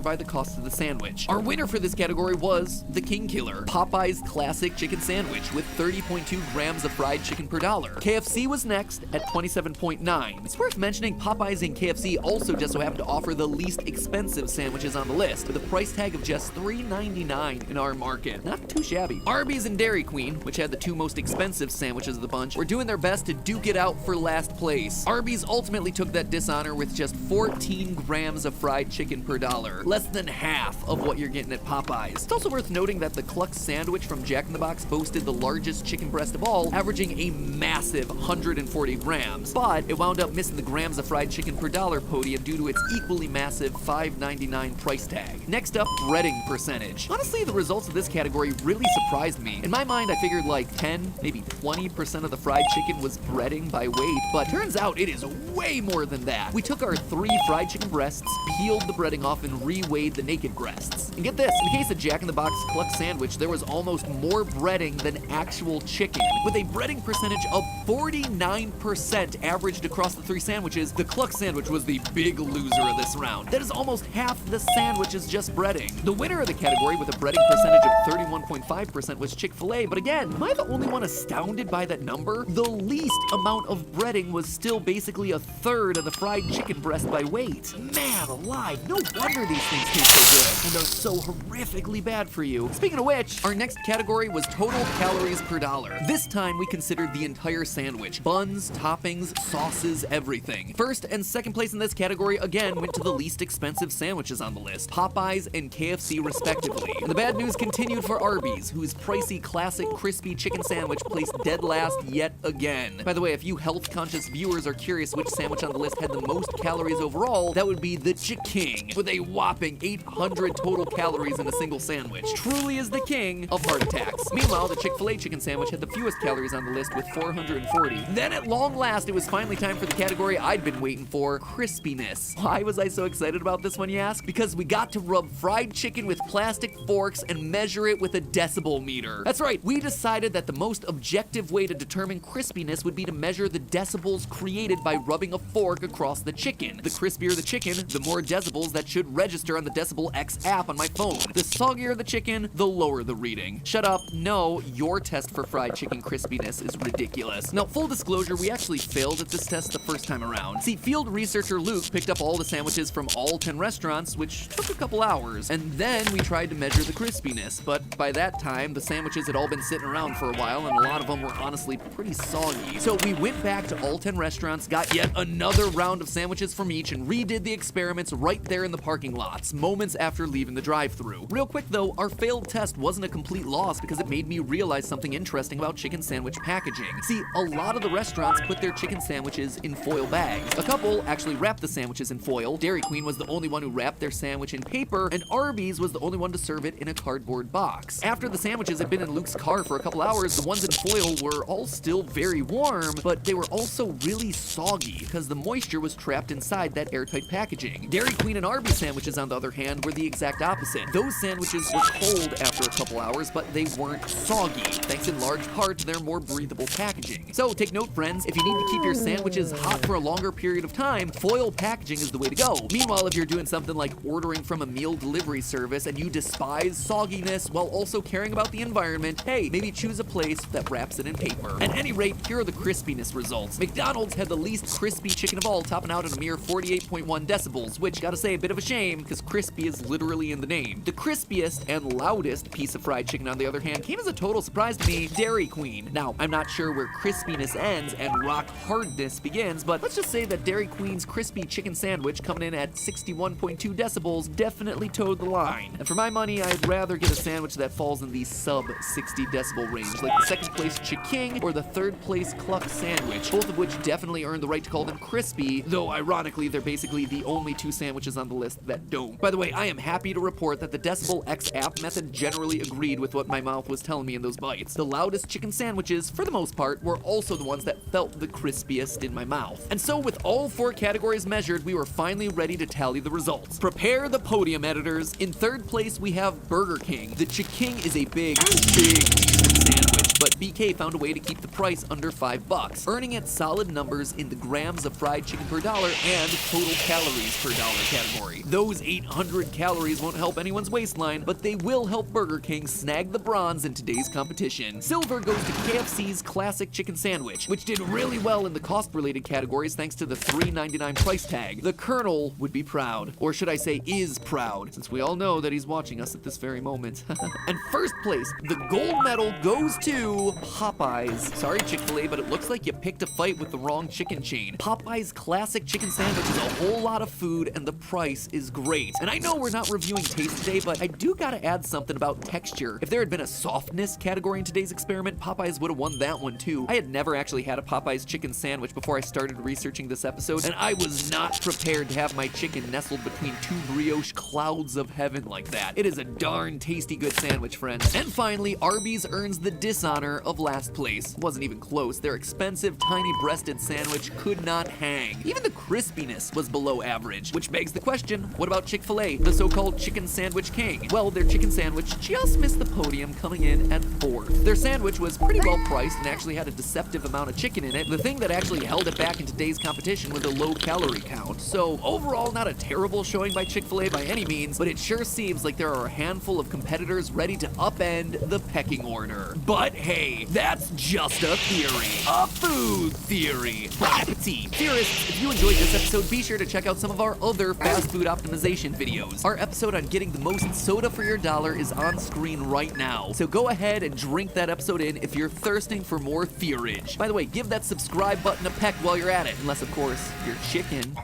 By the cost of the sandwich. Our winner for this category was the King Killer, Popeye's classic chicken sandwich with 30.2 grams of fried chicken per dollar. KFC was next at 27.9. It's worth mentioning Popeyes and KFC also just so happen to offer the least expensive sandwiches on the list, with a price tag of just $3.99 in our market. Not too shabby. Arby's and Dairy Queen, which had the 2 most expensive sandwiches of the bunch, were doing their best to duke it out for last place. Arby's ultimately took that dishonor with just 14 grams of fried chicken per dollar. Less than half of what you're getting at Popeyes. It's also worth noting that the Cluck sandwich from Jack in the Box boasted the largest chicken breast of all, averaging a massive 140 grams, but it wound up missing the grams of fried chicken per dollar podium due to its equally massive $5.99 price tag. Next up, breading percentage. Honestly, the results of this category really surprised me. In my mind, I figured like 10, maybe 20% of the fried chicken was breading by weight, but turns out it is way more than that. We took our 3 fried chicken breasts, peeled the breading off, and re-weighed the naked breasts. And get this, in the case of Jack in the Box Cluck sandwich, there was almost more breading than actual chicken. With a breading percentage of 49% averaged across the 3 sandwiches, the Cluck sandwich was the big loser of this round. That is almost half the sandwich is just breading. The winner of the category with a breading percentage of 31.5% was Chick-fil-A, but again, am I the only one astounded by that number? The least amount of breading was still basically a third of the fried chicken breast by weight. Man alive, no wonder these things taste so good and are so horrifically bad for you. Speaking of which, our next category was total calories per dollar. This time we considered the entire sandwich. Buns, toppings, sauces, everything. First and second place in this category again went to the least expensive sandwiches on the list, Popeyes and KFC respectively. And the bad news continued for Arby's, whose pricey classic crispy chicken sandwich placed dead last yet again. By the way, if you health-conscious viewers are curious which sandwich on the list had the most calories overall, that would be the Chick-King, with a whopping 800 total calories in a single sandwich. Truly is the king of heart attacks. Meanwhile, the Chick-fil-A chicken sandwich had the fewest calories on the list with 440. Then at long last, it was finally time for the category I'd been waiting for, crispiness. Why was I so excited about this one, you ask? Because we got to rub fried chicken with plastic forks and measure it with a decibel meter. That's right, we decided that the most objective way to determine crispiness would be to measure the decibels created by rubbing a fork across the chicken. The crispier the chicken, the more decibels that should register register on the Decibel X app on my phone. The soggier the chicken, the lower the reading. Shut up, no, your test for fried chicken crispiness is ridiculous. Now, full disclosure, we actually failed at this test the first time around. See, field researcher Luke picked up all the sandwiches from all 10 restaurants, which took a couple hours, and then we tried to measure the crispiness, but by that time, the sandwiches had all been sitting around for a while, and a lot of them were honestly pretty soggy. So we went back to all 10 restaurants, got yet another round of sandwiches from each, and redid the experiments right there in the parking lots, moments after leaving the drive-thru. Real quick though, our failed test wasn't a complete loss because it made me realize something interesting about chicken sandwich packaging. See, a lot of the restaurants put their chicken sandwiches in foil bags. A couple actually wrapped the sandwiches in foil. Dairy Queen was the only one who wrapped their sandwich in paper, and Arby's was the only one to serve it in a cardboard box. After the sandwiches had been in Luke's car for a couple hours, the ones in foil were all still very warm, but they were also really soggy because the moisture was trapped inside that airtight packaging. Dairy Queen and Arby's sandwiches, on the other hand, were the exact opposite. Those sandwiches were cold after a couple hours, but they weren't soggy, thanks in large part to their more breathable packaging. So take note, friends, if you need to keep your sandwiches hot for a longer period of time, foil packaging is the way to go. Meanwhile, if you're doing something like ordering from a meal delivery service and you despise sogginess while also caring about the environment, hey, maybe choose a place that wraps it in paper. At any rate, here are the crispiness results. McDonald's had the least crispy chicken of all, topping out at a mere 48.1 decibels, which, gotta say, a bit of a shame, because crispy is literally in the name. The crispiest and loudest piece of fried chicken, on the other hand, came as a total surprise to me, Dairy Queen. Now, I'm not sure where crispiness ends and rock hardness begins, but let's just say that Dairy Queen's crispy chicken sandwich, coming in at 61.2 decibels, definitely towed the line. And for my money, I'd rather get a sandwich that falls in the sub 60 decibel range, like the second place Chiking or the third place Cluck sandwich, both of which definitely earned the right to call them crispy, though ironically, they're basically the only two sandwiches on the list that don't. By the way, I am happy to report that the Decibel X app method generally agreed with what my mouth was telling me in those bites. The loudest chicken sandwiches, for the most part, were also the ones that felt the crispiest in my mouth. And so with all 4 categories measured, we were finally ready to tally the results. Prepare the podium, editors. In third place, we have Burger King. The Chiking is a big sandwich, but BK found a way to keep the price under $5, earning it solid numbers in the grams of fried chicken per dollar and total calories per dollar category. Those 800 calories won't help anyone's waistline, but they will help Burger King snag the bronze in today's competition. Silver goes to KFC's classic chicken sandwich, which did really well in the cost-related categories thanks to the $3.99 price tag. The Colonel would be proud, or should I say is proud, since we all know that he's watching us at this very moment. And first place, the gold medal goes to Popeyes. Sorry, Chick-fil-A, but it looks like you picked a fight with the wrong chicken chain. Popeyes classic chicken sandwich is a whole lot of food, and the price is great. And I know we're not reviewing taste today, but I do gotta add something about texture. If there had been a softness category in today's experiment, Popeyes would have won that one too. I had never actually had a Popeyes chicken sandwich before I started researching this episode, and I was not prepared to have my chicken nestled between 2 brioche clouds of heaven like that. It is a darn tasty good sandwich, friends. And finally, Arby's earns the dishonor of last place. It wasn't even close. Their expensive, tiny-breasted sandwich could not hang. Even the crispiness was below average, which begs the question, what about Chick-fil-A, the so-called chicken sandwich king? Well, their chicken sandwich just missed the podium, coming in at 4th. Their sandwich was pretty well priced and actually had a deceptive amount of chicken in it. The thing that actually held it back in today's competition was a low calorie count. So overall, not a terrible showing by Chick-fil-A by any means, but it sure seems like there are a handful of competitors ready to upend the pecking order. But hey, that's just a theory. A food theory. Bon appetit. Theorists, if you enjoyed this episode, be sure to check out some of our other fast food optimization videos. Our episode on getting the most soda for your dollar is on screen right now. So go ahead and drink that episode in if you're thirsting for more theorage. By the way, give that subscribe button a peck while you're at it. Unless, of course, you're chicken.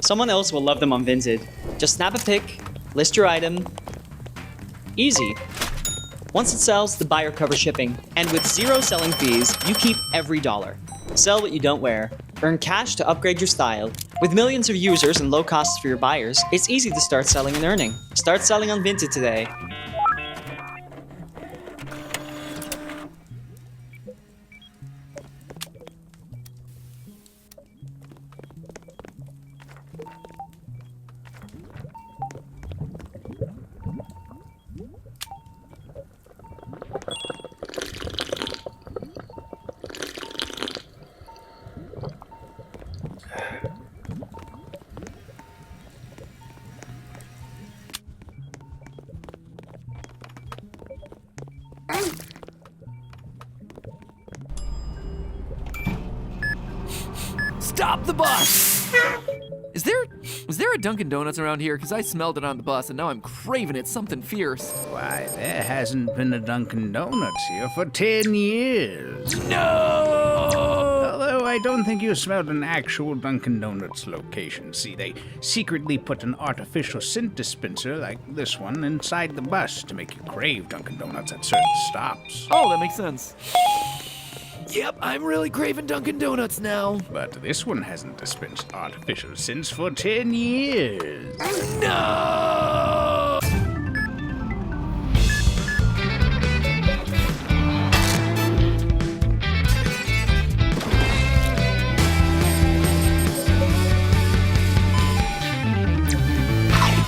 Someone else will love them on Vinted. Just snap a pic, list your item. Easy. Once it sells, the buyer covers shipping. And with 0 selling fees, you keep every dollar. Sell what you don't wear. Earn cash to upgrade your style. With millions of users and low costs for your buyers, it's easy to start selling and earning. Start selling on Vinted today. Stop the bus! Is there a Dunkin' Donuts around here? Because I smelled it on the bus and now I'm craving it, something fierce. Why, there hasn't been a Dunkin' Donuts here for 10 years. No! Although I don't think you smelled an actual Dunkin' Donuts location. See, they secretly put an artificial scent dispenser like this one inside the bus to make you crave Dunkin' Donuts at certain stops. Oh, that makes sense. Yep, I'm really craving Dunkin' Donuts now. But this one hasn't dispensed artificial scents for 10 years. No!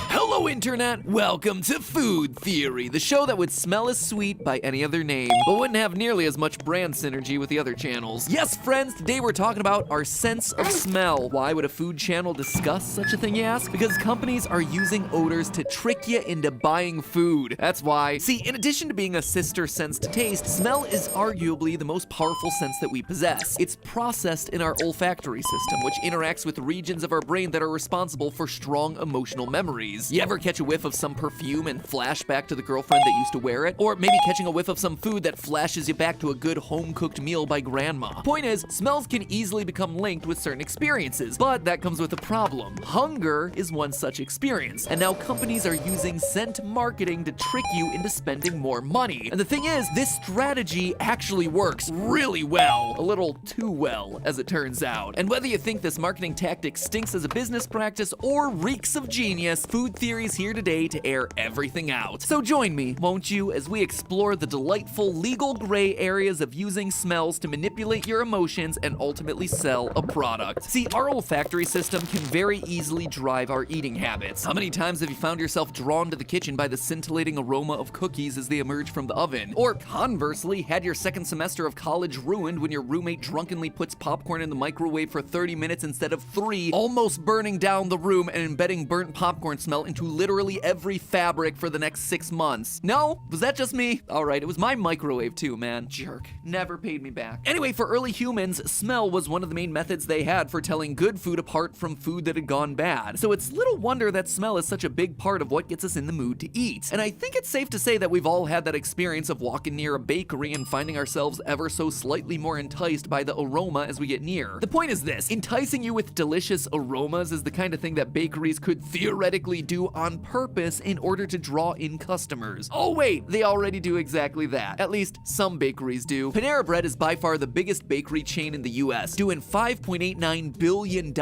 Hello, Internet. Welcome to Food Theory, the show that would smell as sweet by any other name, but wouldn't have nearly as much brand synergy with the other channels. Yes, friends, today we're talking about our sense of smell. Why would a food channel discuss such a thing, you ask? Because companies are using odors to trick you into buying food. That's why. See, in addition to being a sister sense to taste, smell is arguably the most powerful sense that we possess. It's processed in our olfactory system, which interacts with regions of our brain that are responsible for strong emotional memories. You ever catch a whiff of some perfume and flash back to the girlfriend that used to wear it? Or maybe catching a whiff of some food that flashes you back to a good home-cooked meal by grandma. Point is, smells can easily become linked with certain experiences, but that comes with a problem. Hunger is one such experience, and now companies are using scent marketing to trick you into spending more money. And the thing is, this strategy actually works really well. A little too well, as it turns out. And whether you think this marketing tactic stinks as a business practice or reeks of genius, Food Theory's here today to air everything out. So join me, won't you, as we explore the delightful legal gray areas of using smells to manipulate your emotions and ultimately sell a product. See, our olfactory system can very easily drive our eating habits. How many times have you found yourself drawn to the kitchen by the scintillating aroma of cookies as they emerge from the oven? Or conversely, had your second semester of college ruined when your roommate drunkenly puts popcorn in the microwave for 30 minutes instead of 3, almost burning down the room and embedding burnt popcorn smell into literally every fabric for the next 6 months? No? Was that just me? Alright, it was my microwave too, man. Jerk. Never paid me back. Anyway, for early humans, smell was one of the main methods they had for telling good food apart from food that had gone bad. So it's little wonder that smell is such a big part of what gets us in the mood to eat. And I think it's safe to say that we've all had that experience of walking near a bakery and finding ourselves ever so slightly more enticed by the aroma as we get near. The point is this: enticing you with delicious aromas is the kind of thing that bakeries could theoretically do on purpose in order to draw in customers. Oh wait, they already do exactly that. At least some bakeries do. Panera Bread is by far the biggest bakery chain in the US, doing $5.89 billion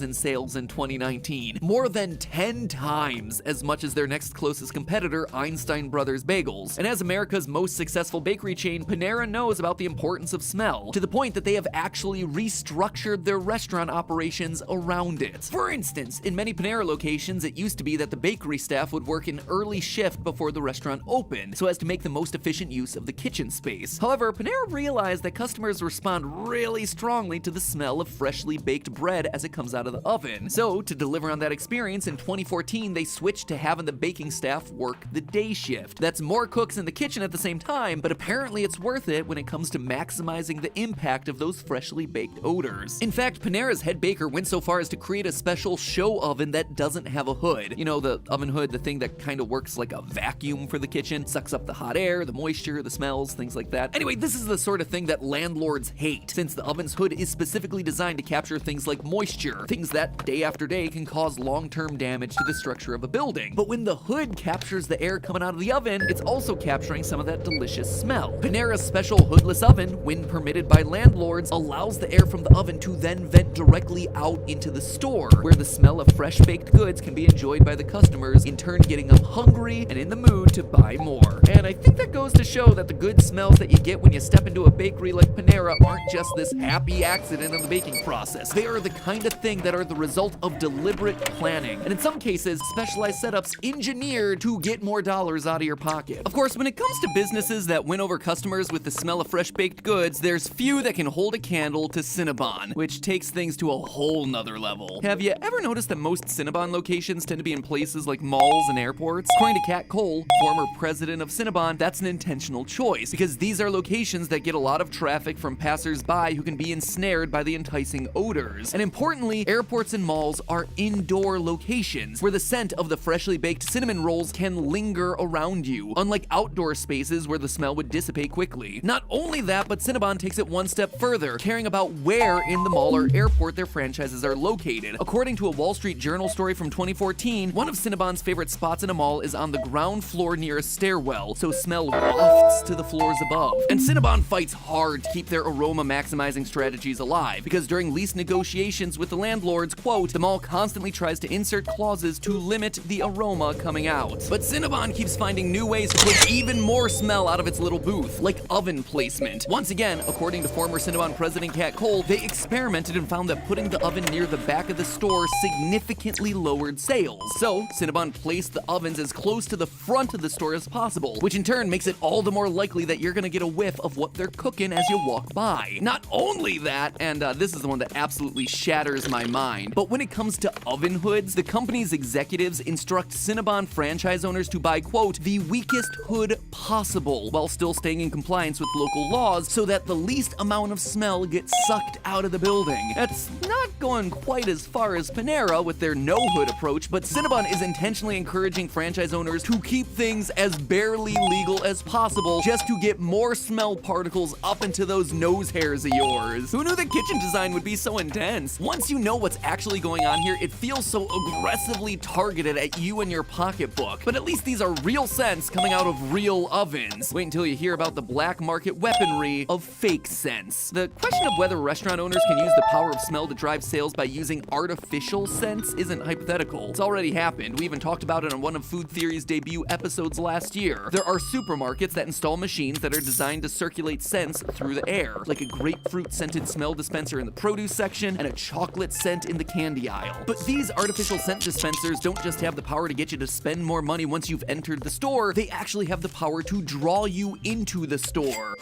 in sales in 2019. More than 10 times as much as their next closest competitor, Einstein Brothers Bagels. And as America's most successful bakery chain, Panera knows about the importance of smell, to the point that they have actually restructured their restaurant operations around it. For instance, in many Panera locations, it used to be that the bakery staff would work an early shift before the restaurant opened, so as to make the most efficient use of the kitchen space. However, Panera realized that customers respond really strongly to the smell of freshly baked bread as it comes out of the oven. So, to deliver on that experience, in 2014, they switched to having the baking staff work the day shift. That's more cooks in the kitchen at the same time, but apparently it's worth it when it comes to maximizing the impact of those freshly baked odors. In fact, Panera's head baker went so far as to create a special show oven that doesn't have a hood. You know, the oven hood, the thing that kind of works like a vacuum for the kitchen, sucks up the hot air, the moisture, the smells, things like that. Anyway, this is the sort of thing that landlords hate, since the oven's hood is specifically designed to capture things like moisture, things that day after day can cause long-term damage to the structure of a building. But when the hood captures the air coming out of the oven, it's also capturing some of that delicious smell. Panera's special hoodless oven, when permitted by landlords, allows the air from the oven to then vent directly out into the store, where the smell of fresh baked goods can be enjoyed by the customers, in turn getting them hungry and in the mood to buy more. And I think that goes to show that the good smells that you get when you step into a bakery like Panera aren't just this happy accident of the baking process. They are the kind of thing that are the result of deliberate planning, and in some cases, specialized setups engineered to get more dollars out of your pocket. Of course, when it comes to businesses that win over customers with the smell of fresh baked goods, there's few that can hold a candle to Cinnabon, which takes things to a whole nother level. Have you ever noticed that most Cinnabon locations tend to be in places like malls and airports? According to Kat Cole, former president of Cinnabon, that's an intentional choice because these are locations that get a lot of traffic from passers-by who can be ensnared by the enticing odors. And importantly, airports and malls are indoor locations where the scent of the freshly baked cinnamon rolls can linger around you, unlike outdoor spaces where the smell would dissipate quickly. Not only that, but Cinnabon takes it one step further, caring about where in the mall or airport their franchises are located. According to a Wall Street Journal story from 2014, one of Cinnabon's favorite spots in a mall is on the ground floor near a stairwell, so smell wafts to the floors above. And Cinnabon fights hard to keep their aroma maximizing strategies alive, because during lease negotiations with the landlords, quote, the mall constantly tries to insert clauses to limit the aroma coming out. But Cinnabon keeps finding new ways to push even more smell out of its little booth, like oven placement. Once again, according to former Cinnabon president Kat Cole, they experimented and found that putting the oven near the back of the store significantly lowered sales. So, Cinnabon placed the ovens as close to the front of the store as possible, which in turn makes it all the more likely that you're gonna get a whiff of what they're cooking as you walk by. Not only that, and this is the one that absolutely shatters my mind, but when it comes to oven hoods, the company's executives instruct Cinnabon franchise owners to buy, quote, the weakest hood possible, while still staying in compliance with local laws so that the least amount of smell gets sucked out of the building. That's not going quite as far as Panera with their no-hood approach, but Cinnabon is intentionally encouraging franchise owners to keep things as barely legal as possible just to get more smell particles up into those nose hairs of yours. Who knew the kitchen design would be so intense? Once you know what's actually going on here, it feels so aggressively targeted at you and your pocketbook. But at least these are real scents coming out of real ovens. Wait until you hear about the black market weaponry of fake scents. The question of whether restaurant owners can use the power of smell to drive sales by using artificial scents isn't hypothetical. It's already happened. We even talked about it on one of Food Theory's debut episodes last year. There are supermarkets that install machines that are designed to circulate scents through the air, like a grapefruit scented smell dispenser in the produce section and a chocolate scent in the candy aisle. But these artificial scent dispensers don't just have the power to get you to spend more money once you've entered the store, they actually have the power to draw you into the store.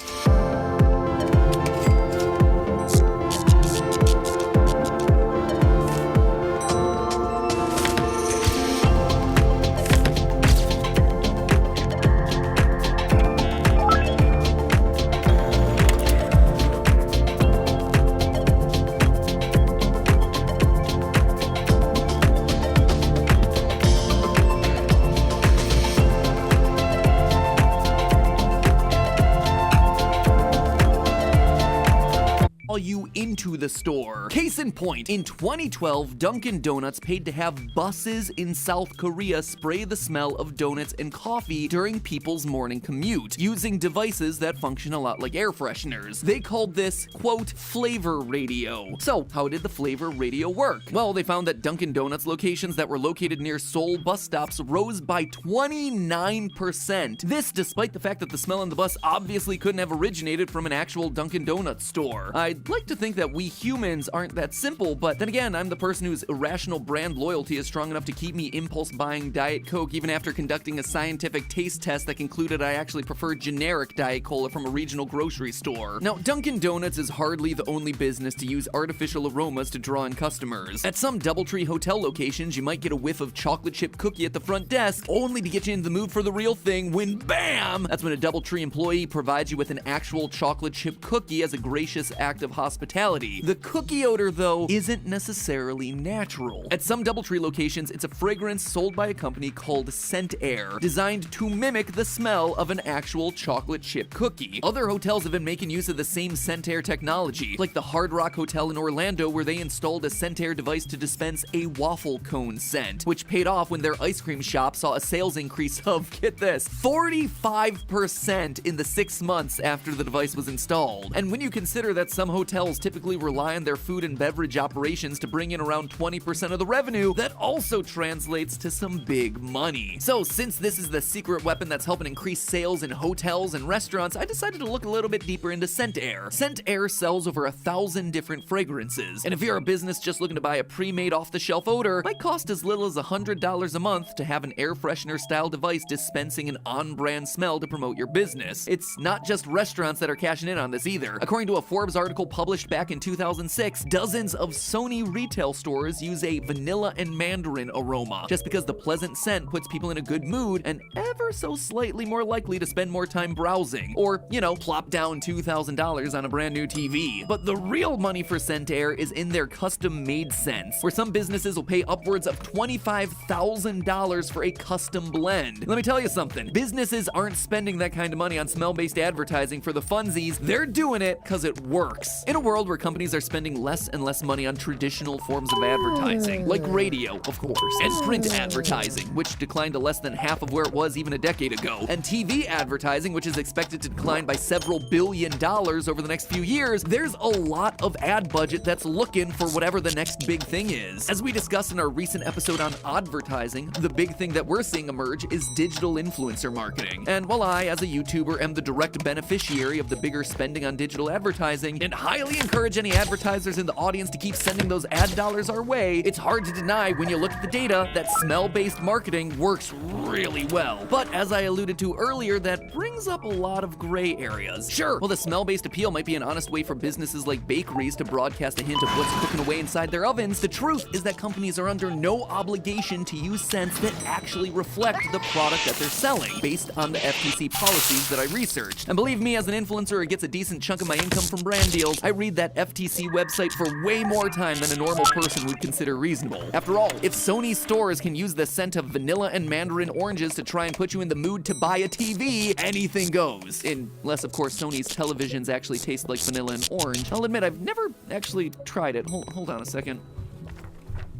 You into the store. Case in point, in 2012, Dunkin' Donuts paid to have buses in South Korea spray the smell of donuts and coffee during people's morning commute, using devices that function a lot like air fresheners. They called this, quote, flavor radio. So, how did the flavor radio work? Well, they found that Dunkin' Donuts locations that were located near Seoul bus stops rose by 29%. This despite the fact that the smell in the bus obviously couldn't have originated from an actual Dunkin' Donuts store. I'd like to think that we humans aren't that simple, but then again, I'm the person whose irrational brand loyalty is strong enough to keep me impulse buying Diet Coke even after conducting a scientific taste test that concluded I actually prefer generic Diet Cola from a regional grocery store. Now, Dunkin' Donuts is hardly the only business to use artificial aromas to draw in customers. At some DoubleTree hotel locations, you might get a whiff of chocolate chip cookie at the front desk, only to get you in the mood for the real thing when BAM! That's when a DoubleTree employee provides you with an actual chocolate chip cookie as a gracious act of hospitality. The cookie odor, though, isn't necessarily natural. At some DoubleTree locations, it's a fragrance sold by a company called Scent Air, designed to mimic the smell of an actual chocolate chip cookie. Other hotels have been making use of the same Scent Air technology, like the Hard Rock Hotel in Orlando, where they installed a Scent Air device to dispense a waffle cone scent, which paid off when their ice cream shop saw a sales increase of, get this, 45% in the 6 months after the device was installed. And when you consider that some hotels typically rely on their food and beverage operations to bring in around 20% of the revenue, that also translates to some big money. So since this is the secret weapon that's helping increase sales in hotels and restaurants, I decided to look a little bit deeper into Scent Air. Scent Air sells over 1,000 different fragrances, and if you're a business just looking to buy a pre-made off-the-shelf odor, it might cost as little as $100 a month to have an air freshener style device dispensing an on-brand smell to promote your business. It's not just restaurants that are cashing in on this either. According to a Forbes article published back in in 2006, dozens of Sony retail stores use a vanilla and mandarin aroma, just because the pleasant scent puts people in a good mood and ever so slightly more likely to spend more time browsing, or, you know, plop down $2,000 on a brand new TV. But the real money for Scentair is in their custom-made scents, where some businesses will pay upwards of $25,000 for a custom blend. Let me tell you something, businesses aren't spending that kind of money on smell-based advertising for the funsies, they're doing it because it works. In a world where companies are spending less and less money on traditional forms of advertising, like radio, of course, and print advertising, which declined to less than half of where it was even a decade ago, and TV advertising, which is expected to decline by several $billion over the next few years, there's a lot of ad budget that's looking for whatever the next big thing is. As we discussed in our recent episode on advertising, the big thing that we're seeing emerge is digital influencer marketing. And while I, as a YouTuber, am the direct beneficiary of the bigger spending on digital advertising, and highly encourage any advertisers in the audience to keep sending those ad dollars our way, it's hard to deny when you look at the data that smell-based marketing works really well. But as I alluded to earlier, that brings up a lot of gray areas. Sure, while the smell-based appeal might be an honest way for businesses like bakeries to broadcast a hint of what's cooking away inside their ovens, the truth is that companies are under no obligation to use scents that actually reflect the product that they're selling, based on the FTC policies that I researched. And believe me, as an influencer who gets a decent chunk of my income from brand deals, I read that FTC website for way more time than a normal person would consider reasonable. After all, if Sony stores can use the scent of vanilla and mandarin oranges to try and put you in the mood to buy a TV, anything goes. Unless, of course, Sony's televisions actually taste like vanilla and orange. I'll admit, I've never actually tried it. Hold on a second.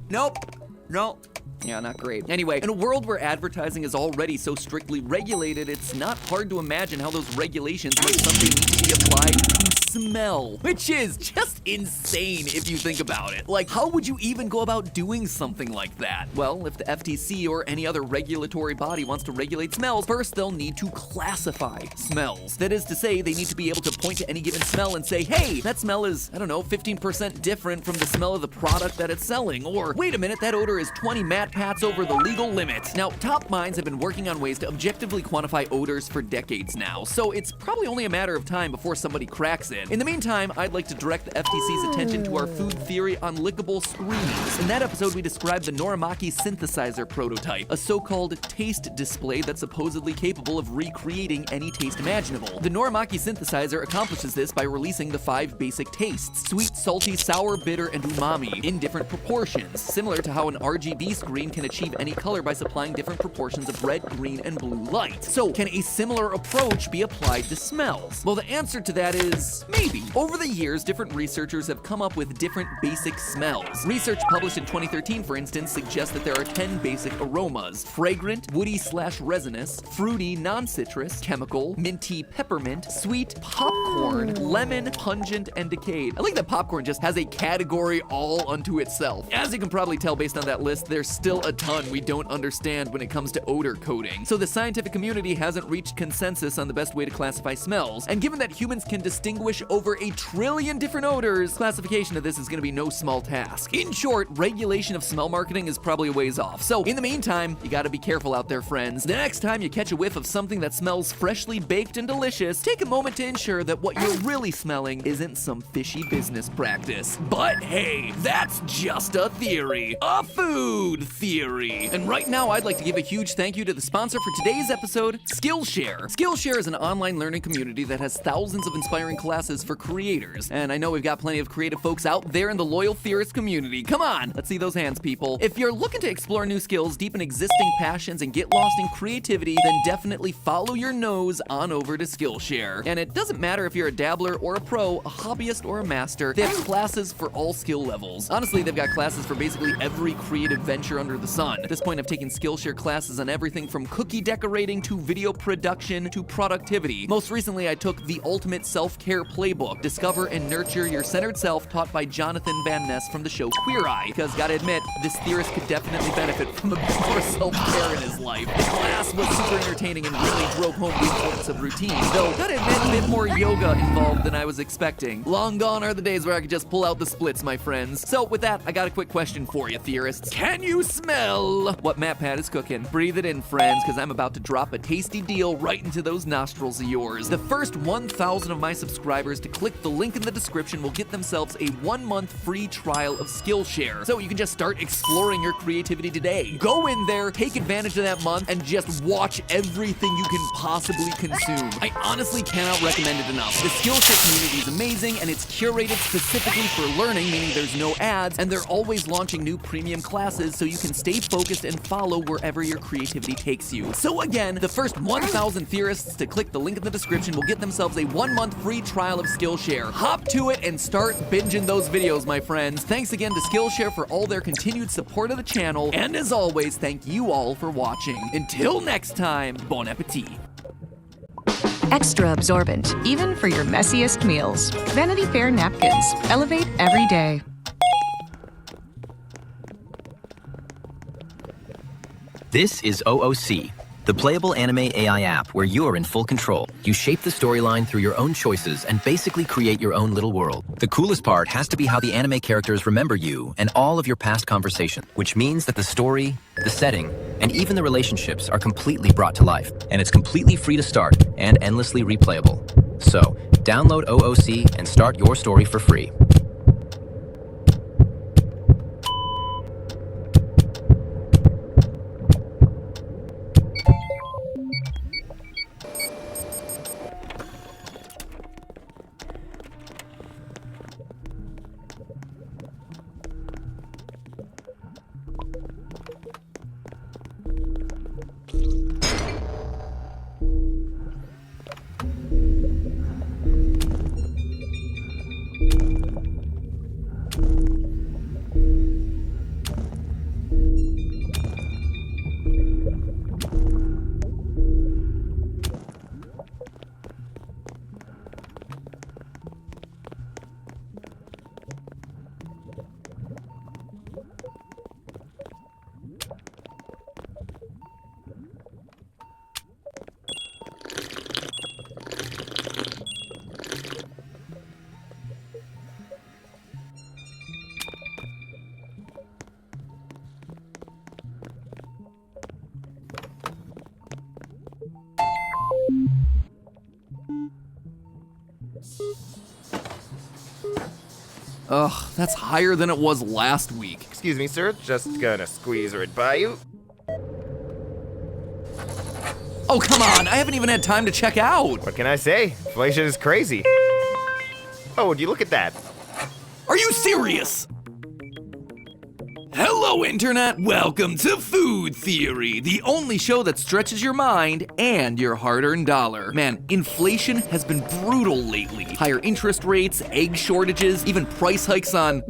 Nope. Yeah, not great. Anyway, in a world where advertising is already so strictly regulated, it's not hard to imagine how those regulations might someday need to be applied to smell, which is just insane if you think about it. Like, how would you even go about doing something like that? Well, if the FTC or any other regulatory body wants to regulate smells, first they'll need to classify smells. That is to say, they need to be able to point to any given smell and say, hey, that smell is, 15% different from the smell of the product that it's selling, or wait a minute, that odor is 20 matte pats over the legal limit. Now, top minds have been working on ways to objectively quantify odors for decades now, so it's probably only a matter of time before somebody cracks it. In the meantime, I'd like to direct the FTC's attention to our food theory on lickable screens. In that episode, we described the Norimaki synthesizer prototype, a so-called taste display that's supposedly capable of recreating any taste imaginable. The Norimaki synthesizer accomplishes this by releasing the 5 basic tastes: sweet, salty, sour, bitter, and umami, in different proportions, similar to how an RGB screen can achieve any color by supplying different proportions of red, green, and blue light. So, can a similar approach be applied to smells? Well, the answer to that is maybe. Over the years, different researchers have come up with different basic smells. Research published in 2013, for instance, suggests that there are 10 basic aromas: fragrant, woody/resinous, fruity, non-citrus, chemical, minty, peppermint, sweet, popcorn, lemon, pungent, and decayed. I like that popcorn just has a category all unto itself. As you can probably tell based on that list, there's still a ton we don't understand when it comes to odor coding. So the scientific community hasn't reached consensus on the best way to classify smells. And given that humans can distinguish over 1 trillion different odors, classification of this is going to be no small task. In short, regulation of smell marketing is probably a ways off. So in the meantime, you gotta be careful out there, friends. The next time you catch a whiff of something that smells freshly baked and delicious, take a moment to ensure that what you're really smelling isn't some fishy business practice. But hey, that's just a theory. A food theory. And right now, I'd like to give a huge thank you to the sponsor for today's episode, Skillshare. Skillshare is an online learning community that has thousands of inspiring classes for creators. And I know we've got plenty of creative folks out there in the loyal theorist community. Come on, let's see those hands, people. If you're looking to explore new skills, deepen existing passions, and get lost in creativity, then definitely follow your nose on over to Skillshare. And it doesn't matter if you're a dabbler or a pro, a hobbyist or a master, they have classes for all skill levels. Honestly, they've got classes for basically every creative venture under the sun. At this point, I've taken Skillshare classes on everything from cookie decorating to video production to productivity. Most recently, I took the Ultimate Self-Care Playbook, Discover and Nurture Your Centered Self, taught by Jonathan Van Ness from the show Queer Eye. Because gotta admit, this theorist could definitely benefit from a bit more self-care in his life. The class was super entertaining and really drove home the importance of routine, though gotta admit, a bit more yoga involved than I was expecting. Long gone are the days where I could just pull out the splits, my friends. So with that, I got a quick question for you, theorists. Can you you smell what MatPat is cooking. Breathe it in, friends, because I'm about to drop a tasty deal right into those nostrils of yours. The first 1,000 of my subscribers to click the link in the description will get themselves a 1-month free trial of Skillshare. So you can just start exploring your creativity today. Go in there, take advantage of that month, and just watch everything you can possibly consume. I honestly cannot recommend it enough. The Skillshare community is amazing, and it's curated specifically for learning, meaning there's no ads, and they're always launching new premium classes so you can stay focused and follow wherever your creativity takes you. So again, the first 1,000 theorists to click the link in the description will get themselves a 1-month free trial of Skillshare. Hop to it and start binging those videos, my friends. Thanks again to Skillshare for all their continued support of the channel, and as always, thank you all for watching. Until next time, bon appetit. Extra absorbent, even for your messiest meals. Vanity Fair napkins. Elevate every day. This is OOC, the playable anime AI app where you are in full control. You shape the storyline through your own choices and basically create your own little world. The coolest part has to be how the anime characters remember you and all of your past conversations, which means that the story, the setting, and even the relationships are completely brought to life. And it's completely free to start and endlessly replayable. So, download OOC and start your story for free. Ugh, that's higher than it was last week. Excuse me, sir. Just gonna squeeze right by you. Oh, come on. I haven't even had time to check out. What can I say? Inflation is crazy. Oh, would you look at that? Are you serious? Hello, Internet! Welcome to Food Theory, the only show that stretches your mind and your hard-earned dollar. Man, inflation has been brutal lately. Higher interest rates, egg shortages, even price hikes on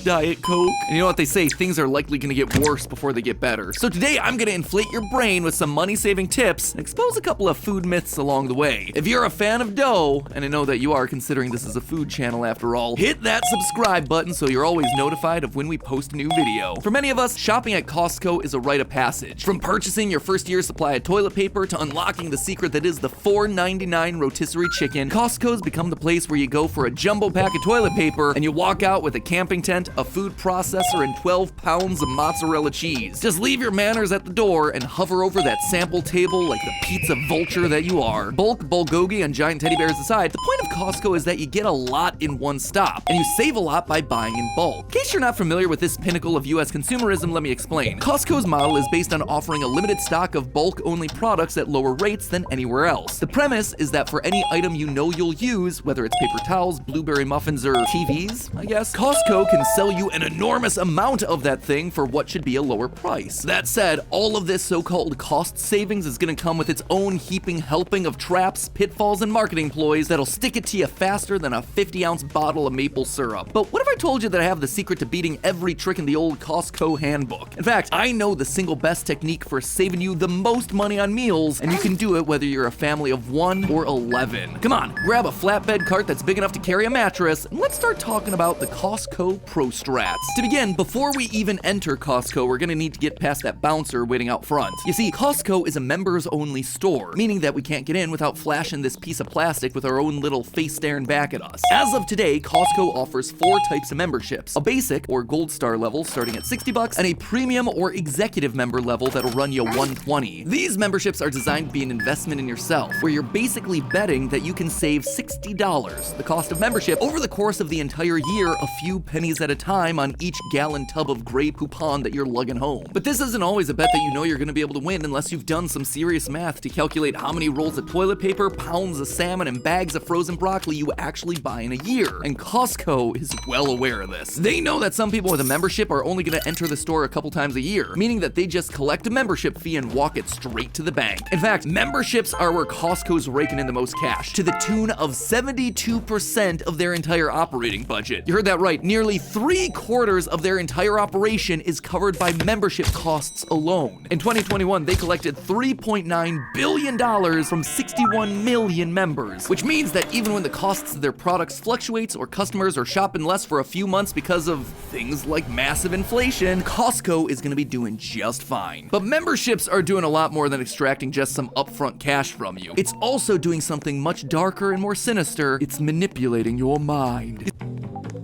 Diet Coke. And you know what they say, things are likely gonna get worse before they get better. So today I'm gonna inflate your brain with some money-saving tips and expose a couple of food myths along the way. If you're a fan of dough, and I know that you are considering this is a food channel after all, hit that subscribe button so you're always notified of when we post a new video. For many of us, shopping at Costco is a rite of passage. From purchasing your first year's supply of toilet paper to unlocking the secret that is the $4.99 rotisserie chicken, Costco's become the place where you go for a jumbo pack of toilet paper and you walk out with a camping tent, a food processor, and 12 pounds of mozzarella cheese. Just leave your manners at the door and hover over that sample table like the pizza vulture that you are. Bulk, bulgogi, and giant teddy bears aside, the point of Costco is that you get a lot in one stop, and you save a lot by buying in bulk. In case you're not familiar with this pinnacle of US consumerism, let me explain. Costco's model is based on offering a limited stock of bulk-only products at lower rates than anywhere else. The premise is that for any item you know you'll use, whether it's paper towels, blueberry muffins, or TVs, I guess, Costco can sell you an enormous amount of that thing for what should be a lower price. That said, all of this so-called cost savings is gonna come with its own heaping helping of traps, pitfalls, and marketing ploys that'll stick it to you faster than a 50-ounce bottle of maple syrup. But what if I told you that I have the secret to beating every trick in the old Costco handbook? In fact, I know the single best technique for saving you the most money on meals, and you can do it whether you're a family of 1 or 11. Come on, grab a flatbed cart that's big enough to carry a mattress, and let's start talking about the Costco Pro Strats. To begin, before we even enter Costco, we're gonna need to get past that bouncer waiting out front. You see, Costco is a members-only store, meaning that we can't get in without flashing this piece of plastic with our own little face staring back at us. As of today, Costco offers 4 types of memberships: a basic or gold star level starting starting at 60 bucks, and a premium or executive member level that'll run you 120. These memberships are designed to be an investment in yourself, where you're basically betting that you can save $60, the cost of membership, over the course of the entire year, a few pennies at a time on each gallon tub of Grey Poupon that you're lugging home. But this isn't always a bet that you know you're gonna be able to win unless you've done some serious math to calculate how many rolls of toilet paper, pounds of salmon, and bags of frozen broccoli you actually buy in a year. And Costco is well aware of this. They know that some people with a membership are only gonna enter the store a couple times a year, meaning that they just collect a membership fee and walk it straight to the bank. In fact, memberships are where Costco's raking in the most cash, to the tune of 72% of their entire operating budget. You heard that right, nearly 3/4 of their entire operation is covered by membership costs alone. In 2021, they collected $3.9 billion from 61 million members, which means that even when the costs of their products fluctuates or customers are shopping less for a few months because of things like massive inflation, Costco is gonna be doing just fine. But memberships are doing a lot more than extracting just some upfront cash from you. It's also doing something much darker and more sinister. It's manipulating your mind.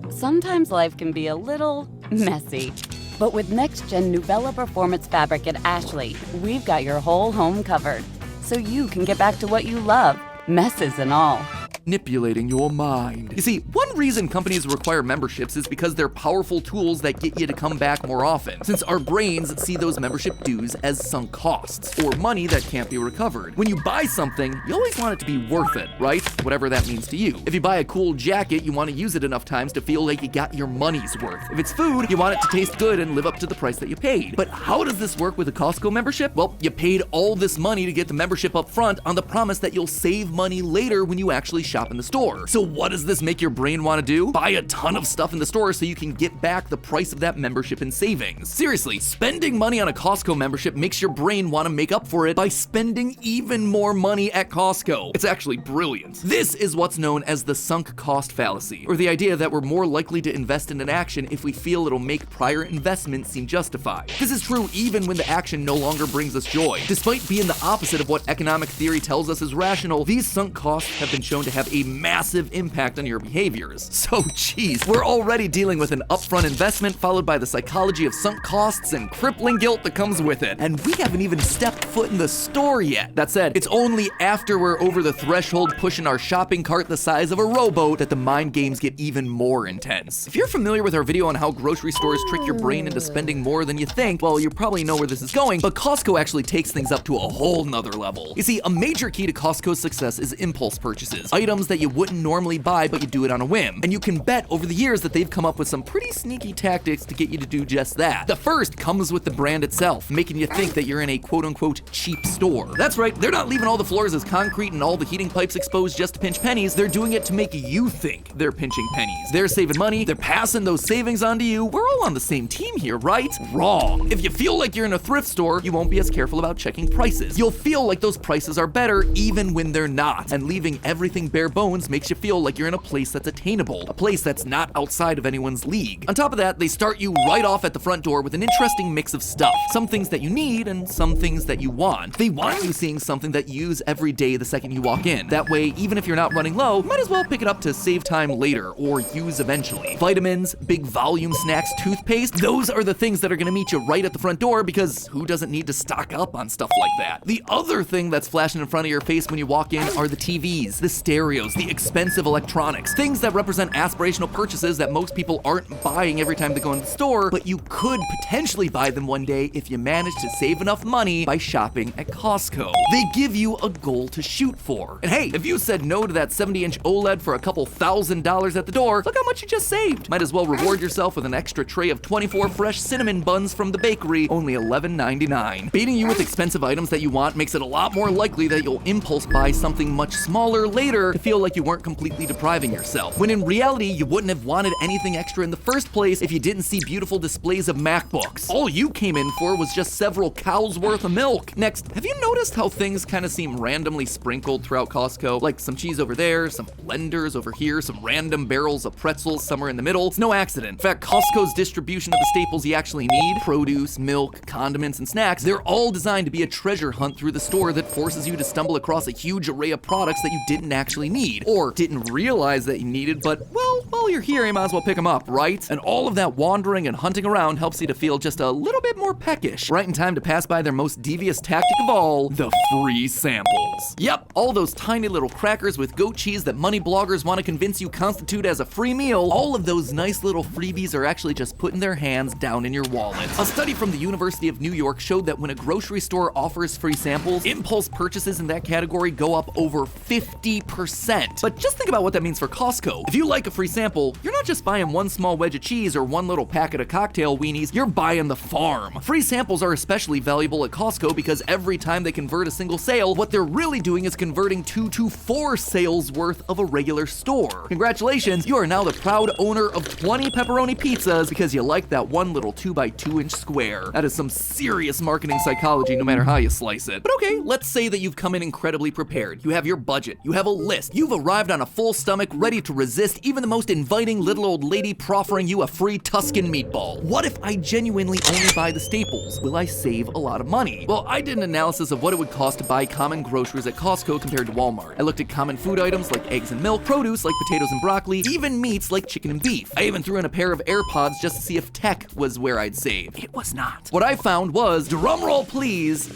Sometimes life can be a little messy. But with next-gen Nuvella Performance Fabric at Ashley, we've got your whole home covered. So you can get back to what you love, messes and all. Manipulating your mind. You see, one reason companies require memberships is because they're powerful tools that get you to come back more often, since our brains see those membership dues as sunk costs, or money that can't be recovered. When you buy something, you always want it to be worth it, right? Whatever that means to you. If you buy a cool jacket, you want to use it enough times to feel like you got your money's worth. If it's food, you want it to taste good and live up to the price that you paid. But how does this work with a Costco membership? Well, you paid all this money to get the membership up front on the promise that you'll save money later when you actually shop in the store. So what does this make your brain want to do? Buy a ton of stuff in the store so you can get back the price of that membership in savings. Seriously, spending money on a Costco membership makes your brain want to make up for it by spending even more money at Costco. It's actually brilliant. This is what's known as the sunk cost fallacy, or the idea that we're more likely to invest in an action if we feel it'll make prior investments seem justified. This is true even when the action no longer brings us joy. Despite being the opposite of what economic theory tells us is rational, these sunk costs have been shown to have a massive impact on your behaviors. So geez, we're already dealing with an upfront investment followed by the psychology of sunk costs and crippling guilt that comes with it. And we haven't even stepped foot in the store yet. That said, it's only after we're over the threshold pushing our shopping cart the size of a rowboat that the mind games get even more intense. If you're familiar with our video on how grocery stores trick your brain into spending more than you think, well, you probably know where this is going, but Costco actually takes things up to a whole nother level. You see, a major key to Costco's success is impulse purchases, items that you wouldn't normally buy, but you do it on a whim. And you can bet over the years that they've come up with some pretty sneaky tactics to get you to do just that. The first comes with the brand itself, making you think that you're in a quote-unquote cheap store. That's right, they're not leaving all the floors as concrete and all the heating pipes exposed just to pinch pennies. They're doing it to make you think they're pinching pennies. They're saving money, they're passing those savings on to you. We're all on the same team here, right? Wrong. If you feel like you're in a thrift store, you won't be as careful about checking prices. You'll feel like those prices are better even when they're not, and leaving everything bare bones makes you feel like you're in a place that's attainable, a place that's not outside of anyone's league. On top of that, they start you right off at the front door with an interesting mix of stuff. Some things that you need and some things that you want. They want you seeing something that you use every day the second you walk in. That way, even if you're not running low, might as well pick it up to save time later or use eventually. Vitamins, big volume snacks, toothpaste, those are the things that are gonna meet you right at the front door because who doesn't need to stock up on stuff like that? The other thing that's flashing in front of your face when you walk in are the TVs, the stereos, the expensive electronics, things that represent aspirational purchases that most people aren't buying every time they go in the store, but you could potentially buy them one day if you manage to save enough money by shopping at Costco. They give you a goal to shoot for. And hey, if you said no to that 70-inch OLED for a couple $1,000s at the door, look how much you just saved. Might as well reward yourself with an extra tray of 24 fresh cinnamon buns from the bakery, only $11.99. Baiting you with expensive items that you want makes it a lot more likely that you'll impulse buy something much smaller later to feel like you weren't completely depriving yourself, when in reality you wouldn't have wanted anything extra in the first place if you didn't see beautiful displays of MacBooks. All you came in for was just several cows worth of milk. Next, have you noticed how things kind of seem randomly sprinkled throughout Costco? Like some cheese over there, some blenders over here, some random barrels of pretzels somewhere in the middle. It's no accident. In fact, Costco's distribution of the staples you actually need, produce, milk, condiments, and snacks, they're all designed to be a treasure hunt through the store that forces you to stumble across a huge array of products that you didn't actually need, or didn't realize that you needed but, well, while you're here, you might as well pick them up, right? And all of that wandering and hunting around helps you to feel just a little bit more peckish, right in time to pass by their most devious tactic of all, the free samples. Yep, all those tiny little crackers with goat cheese that money bloggers want to convince you constitute as a free meal, all of those nice little freebies are actually just putting their hands down in your wallet. A study from the University of New York showed that when a grocery store offers free samples, impulse purchases in that category go up over 50%. But just think about what that means for Costco. If you like a free sample, you're not just buying one small wedge of cheese or one little packet of cocktail weenies, you're buying the farm. Free samples are especially valuable at Costco because every time they convert a single sale, what they're really doing is converting 2 to 4 sales worth of a regular store. Congratulations, you are now the proud owner of 20 pepperoni pizzas because you like that one little 2x2-inch square. That is some serious marketing psychology no matter how you slice it. But okay, let's say that you've come in incredibly prepared. You have your budget, you have a list, you've arrived on a full stomach ready to resist even the most inviting little old lady proffering you a free Tuscan meatball. What if I genuinely only buy the staples? Will I save a lot of money? Well, I did an analysis of what it would cost to buy common groceries at Costco compared to Walmart. I looked at common food items like eggs and milk, produce like potatoes and broccoli, even meats like chicken and beef. I even threw in a pair of AirPods just to see if tech was where I'd save. It was not. What I found was, drumroll please,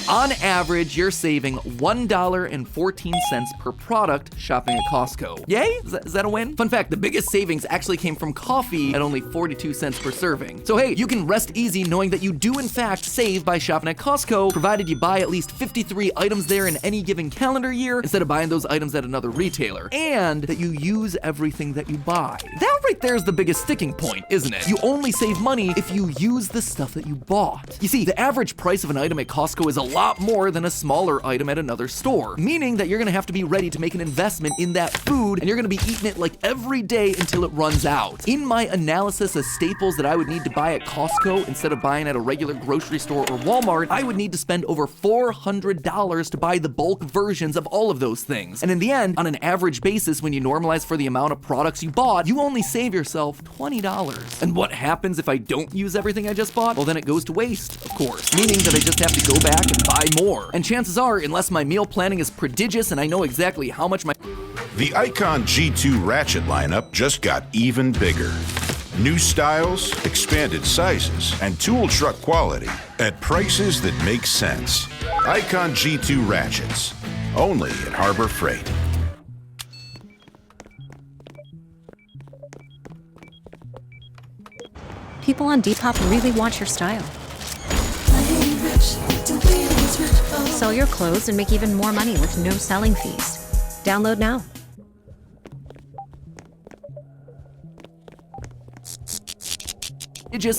on average, you're saving $1.14 per product shopping at Costco. Yay? Is that a win? Fun fact, the biggest savings actually came from coffee at only 42 cents per serving. So hey, you can rest easy knowing that you do in fact save by shopping at Costco, provided you buy at least 53 items there in any given calendar year instead of buying those items at another retailer, and that you use everything that you buy. That right there is the biggest sticking point, isn't it? You only save money if you use the stuff that you bought. You see, the average price of an item at Costco is a lot more than a smaller item at another store, meaning that you're gonna have to be ready to make an investment in that food, and you're gonna be eating it like every day until it runs out. In my analysis of staples that I would need to buy at Costco instead of buying at a regular grocery store or Walmart, I would need to spend over $400 to buy the bulk versions of all of those things. And in the end, on an average basis, when you normalize for the amount of products you bought, you only save yourself $20. And what happens if I don't use everything I just bought? Well, then it goes to waste, of course, meaning that I just have to go back and buy more. And chances are, unless my meal planning is prodigious and I know exactly how much my... The Icon G2 Ratchet lineup just got even bigger. New styles, expanded sizes, and tool truck quality at prices that make sense. Icon G2 Ratchets, only at Harbor Freight. People on Depop really want your style. Sell your clothes and make even more money with no selling fees. Download now.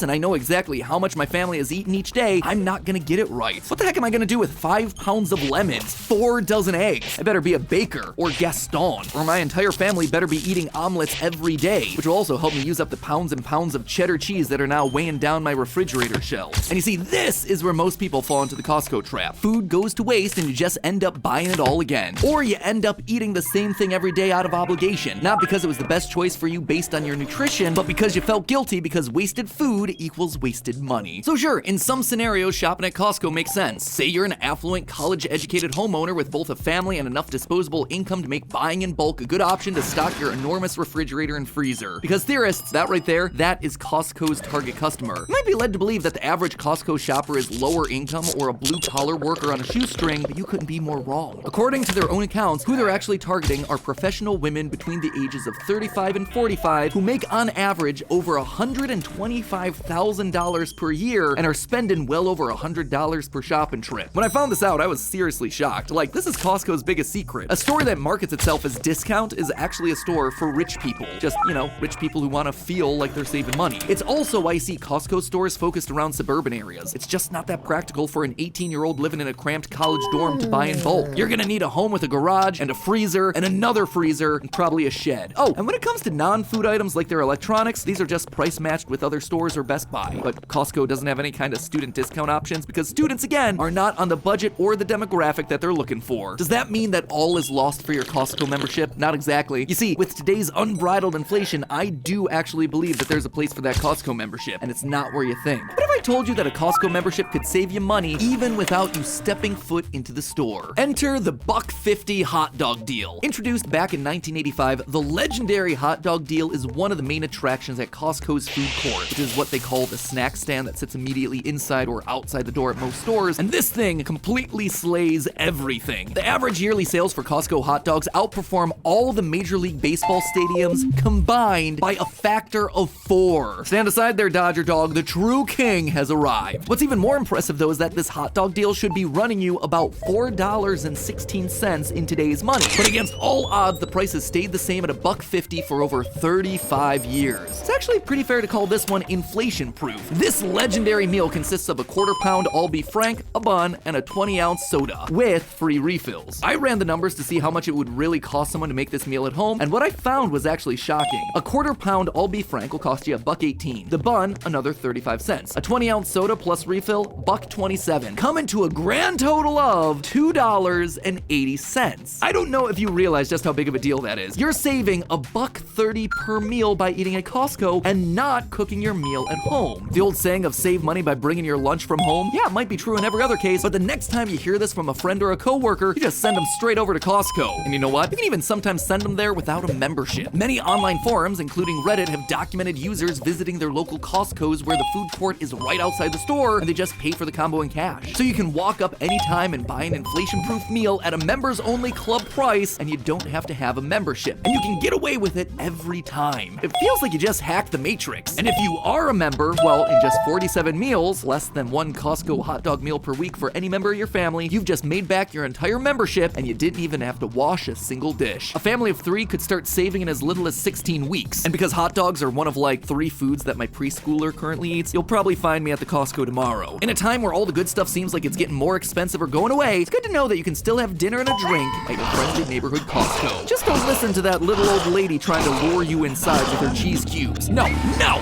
And I know exactly how much my family has eaten each day, I'm not gonna get it right. What the heck am I gonna do with 5 pounds of lemons, 4 dozen eggs? I better be a baker or Gaston, or my entire family better be eating omelets every day, which will also help me use up the pounds and pounds of cheddar cheese that are now weighing down my refrigerator shelves. And you see, this is where most people fall into the Costco trap. Food goes to waste and you just end up buying it all again. Or you end up eating the same thing every day out of obligation, not because it was the best choice for you based on your nutrition, but because you felt guilty because wasted food equals wasted money. So sure, in some scenarios, shopping at Costco makes sense. Say you're an affluent, college-educated homeowner with both a family and enough disposable income to make buying in bulk a good option to stock your enormous refrigerator and freezer. Because theorists, that right there, that is Costco's target customer. You might be led to believe that the average Costco shopper is lower income or a blue-collar worker on a shoestring, but you couldn't be more wrong. According to their own accounts, who they're actually targeting are professional women between the ages of 35 and 45 who make on average over $125,000 per year and are spending well over $100 per shopping trip. When I found this out, I was seriously shocked. Like, this is Costco's biggest secret. A store that markets itself as discount is actually a store for rich people. Just, you know, rich people who want to feel like they're saving money. It's also why you see Costco stores focused around suburban areas. It's just not that practical for an 18-year-old living in a cramped college dorm to buy in bulk. You're gonna need a home with a garage and a freezer and another freezer and probably a shed. Oh, and when it comes to non-food items like their electronics, these are just price matched with other stores or Best Buy. But Costco doesn't have any kind of student discount options because students, again, are not on the budget or the demographic that they're looking for. Does that mean that all is lost for your Costco membership? Not exactly. You see, with today's unbridled inflation, I do actually believe that there's a place for that Costco membership, and it's not where you think. But if if I told you that a Costco membership could save you money even without you stepping foot into the store? Enter the $1.50 hot dog deal. Introduced back in 1985, the legendary hot dog deal is one of the main attractions at Costco's food court, which is what they call the snack stand that sits immediately inside or outside the door at most stores, and this thing completely slays everything. The average yearly sales for Costco hot dogs outperform all the Major League Baseball stadiums combined by a factor of 4. Stand aside there, Dodger dog, the true king has arrived. What's even more impressive though is that this hot dog deal should be running you about $4.16 in today's money. But against all odds, the price has stayed the same at $1.50 for over 35 years. It's actually pretty fair to call this one inflation-proof. This legendary meal consists of a quarter-pound all-beef frank, a bun, and a 20-ounce soda, with free refills. I ran the numbers to see how much it would really cost someone to make this meal at home, and what I found was actually shocking. A quarter-pound all-beef frank will cost you $1.18. The bun, another 35 cents. A 20-ounce soda plus refill, $1.27. Coming to a grand total of $2.80. I don't know if you realize just how big of a deal that is. You're saving $1.30 per meal by eating at Costco and not cooking your meal at home. The old saying of save money by bringing your lunch from home, yeah, it might be true in every other case, but the next time you hear this from a friend or a coworker, you just send them straight over to Costco. And you know what? You can even sometimes send them there without a membership. Many online forums, including Reddit, have documented users visiting their local Costco's where the food court is right outside the store and they just pay for the combo in cash. So you can walk up anytime and buy an inflation-proof meal at a members-only club price, and you don't have to have a membership. And you can get away with it every time. It feels like you just hacked the Matrix. And if you are a member, well, in just 47 meals, less than one Costco hot dog meal per week for any member of your family, you've just made back your entire membership and you didn't even have to wash a single dish. A family of 3 could start saving in as little as 16 weeks. And because hot dogs are one of like 3 foods that my preschooler currently eats, you'll probably find me at the Costco tomorrow. In a time where all the good stuff seems like it's getting more expensive or going away, it's good to know that you can still have dinner and a drink at your friendly neighborhood Costco. Just don't listen to that little old lady trying to lure you inside with her cheese cubes. No,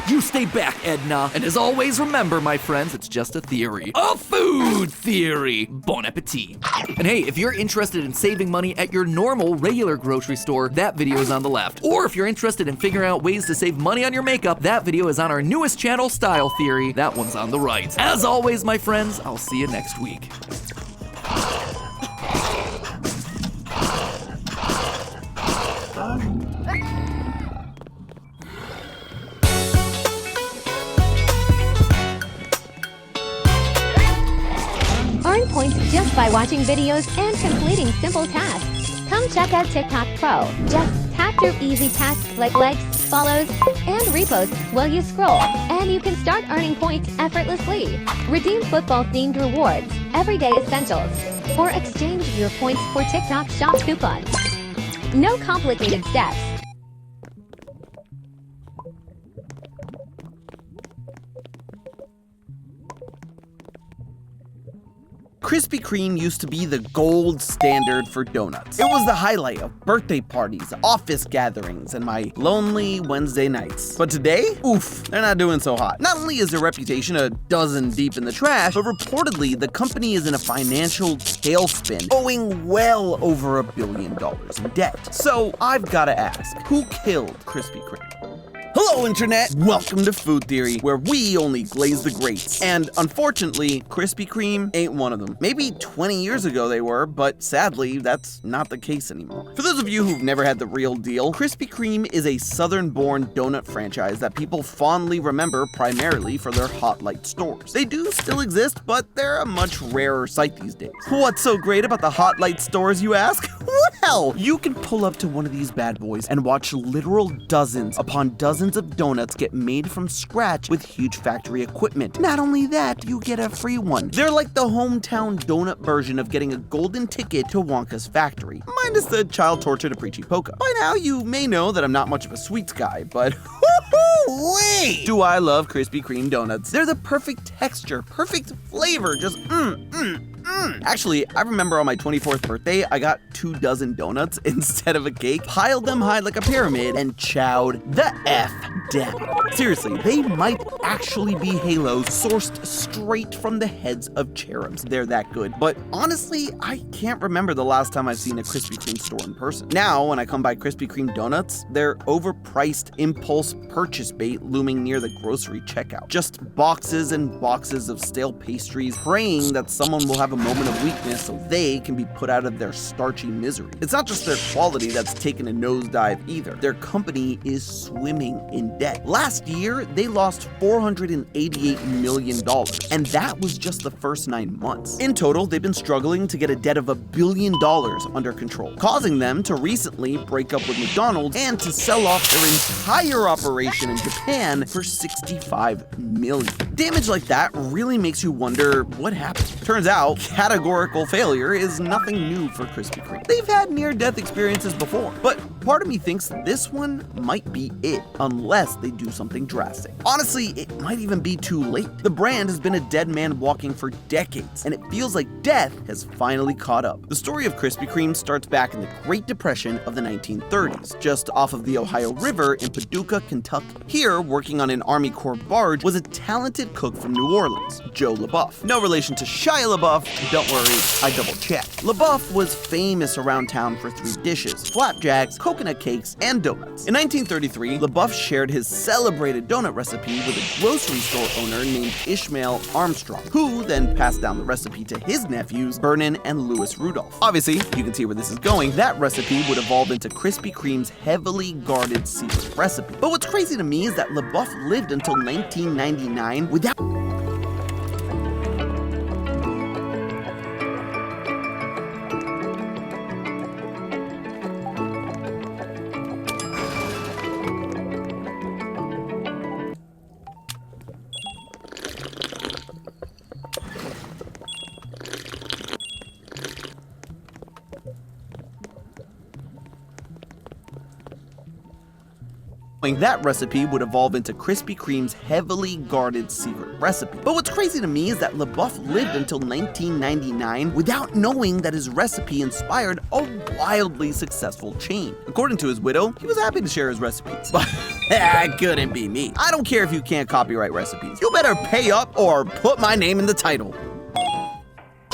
you stay back, Edna. And as always, remember, my friends, it's just a theory. A food theory. Bon appetit. And hey, if you're interested in saving money at your normal, regular grocery store, that video is on the left. Or if you're interested in figuring out ways to save money on your makeup, that video is on our newest channel, Style Theory. That one's on the right. As always, my friends, I'll see you next week. Earn points just by watching videos and completing simple tasks. Come check out TikTok Pro. Just tap through easy tasks like likes, follows, and reposts while you scroll, and you can start earning points effortlessly. Redeem football-themed rewards, everyday essentials, or exchange your points for TikTok Shop coupons. No complicated steps. Krispy Kreme used to be the gold standard for donuts. It was the highlight of birthday parties, office gatherings, and my lonely Wednesday nights. But today, oof, they're not doing so hot. Not only is their reputation a dozen deep in the trash, but reportedly the company is in a financial tailspin, owing well over $1 billion in debt. So I've gotta ask, who killed Krispy Kreme? Hello, Internet! Welcome to Food Theory, where we only glaze the greats. And unfortunately, Krispy Kreme ain't one of them. Maybe 20 years ago they were, but sadly, that's not the case anymore. For those of you who've never had the real deal, Krispy Kreme is a southern-born donut franchise that people fondly remember primarily for their Hot Light stores. They do still exist, but they're a much rarer sight these days. What's so great about the Hot Light stores, you ask? Well, you can pull up to one of these bad boys and watch literal dozens upon dozens of donuts get made from scratch with huge factory equipment. Not only that, you get a free one. They're like the hometown donut version of getting a golden ticket to Wonka's factory, minus the child torture to Preachy Polka. By now, you may know that I'm not much of a sweets guy, but wait! Do I love Krispy Kreme donuts. They're the perfect texture, perfect flavor, just Actually, I remember on my 24th birthday, I got 24 donuts instead of a cake, piled them high like a pyramid, and chowed the F down. Seriously, they might actually be halos sourced straight from the heads of cherubs. They're that good. But honestly, I can't remember the last time I've seen a Krispy Kreme store in person. Now, when I come by Krispy Kreme donuts, they're overpriced impulse purchase bait looming near the grocery checkout. Just boxes and boxes of stale pastries, praying that someone will have a moment of weakness so they can be put out of their starchy misery. It's not just their quality that's taken a nosedive either. Their company is swimming in debt. Last year, they lost $488 million, and that was just the first 9 months. In total, they've been struggling to get a debt of $1 billion under control, causing them to recently break up with McDonald's and to sell off their entire operation in Japan for $65 million. Damage like that really makes you wonder what happened. Turns out, categorical failure is nothing new for Krispy Kreme. They've had near-death experiences before, but part of me thinks this one might be it, unless they do something drastic. Honestly, it might even be too late. The brand has been a dead man walking for decades, and it feels like death has finally caught up. The story of Krispy Kreme starts back in the Great Depression of the 1930s, just off of the Ohio River in Paducah, Kentucky. Here, working on an Army Corps barge, was a talented cook from New Orleans, Joe LaBeouf. No relation to Shia LaBeouf, don't worry, I double-checked. LaBeouf was famous around town for 3 dishes: flapjacks, coconut cakes, and donuts. In 1933, LaBeouf shared his celebrated donut recipe with a grocery store owner named Ishmael Armstrong, who then passed down the recipe to his nephews, Vernon and Louis Rudolph. Obviously, you can see where this is going. That recipe would evolve into Krispy Kreme's heavily guarded secret recipe. But what's crazy to me is that LaBeouf lived until 1999 without that recipe would evolve into Krispy Kreme's heavily guarded secret recipe. But what's crazy to me is that LaBeouf lived until 1999 without knowing that his recipe inspired a wildly successful chain. According to his widow, he was happy to share his recipes, but that couldn't be me. I don't care if you can't copyright recipes. You better pay up or put my name in the title.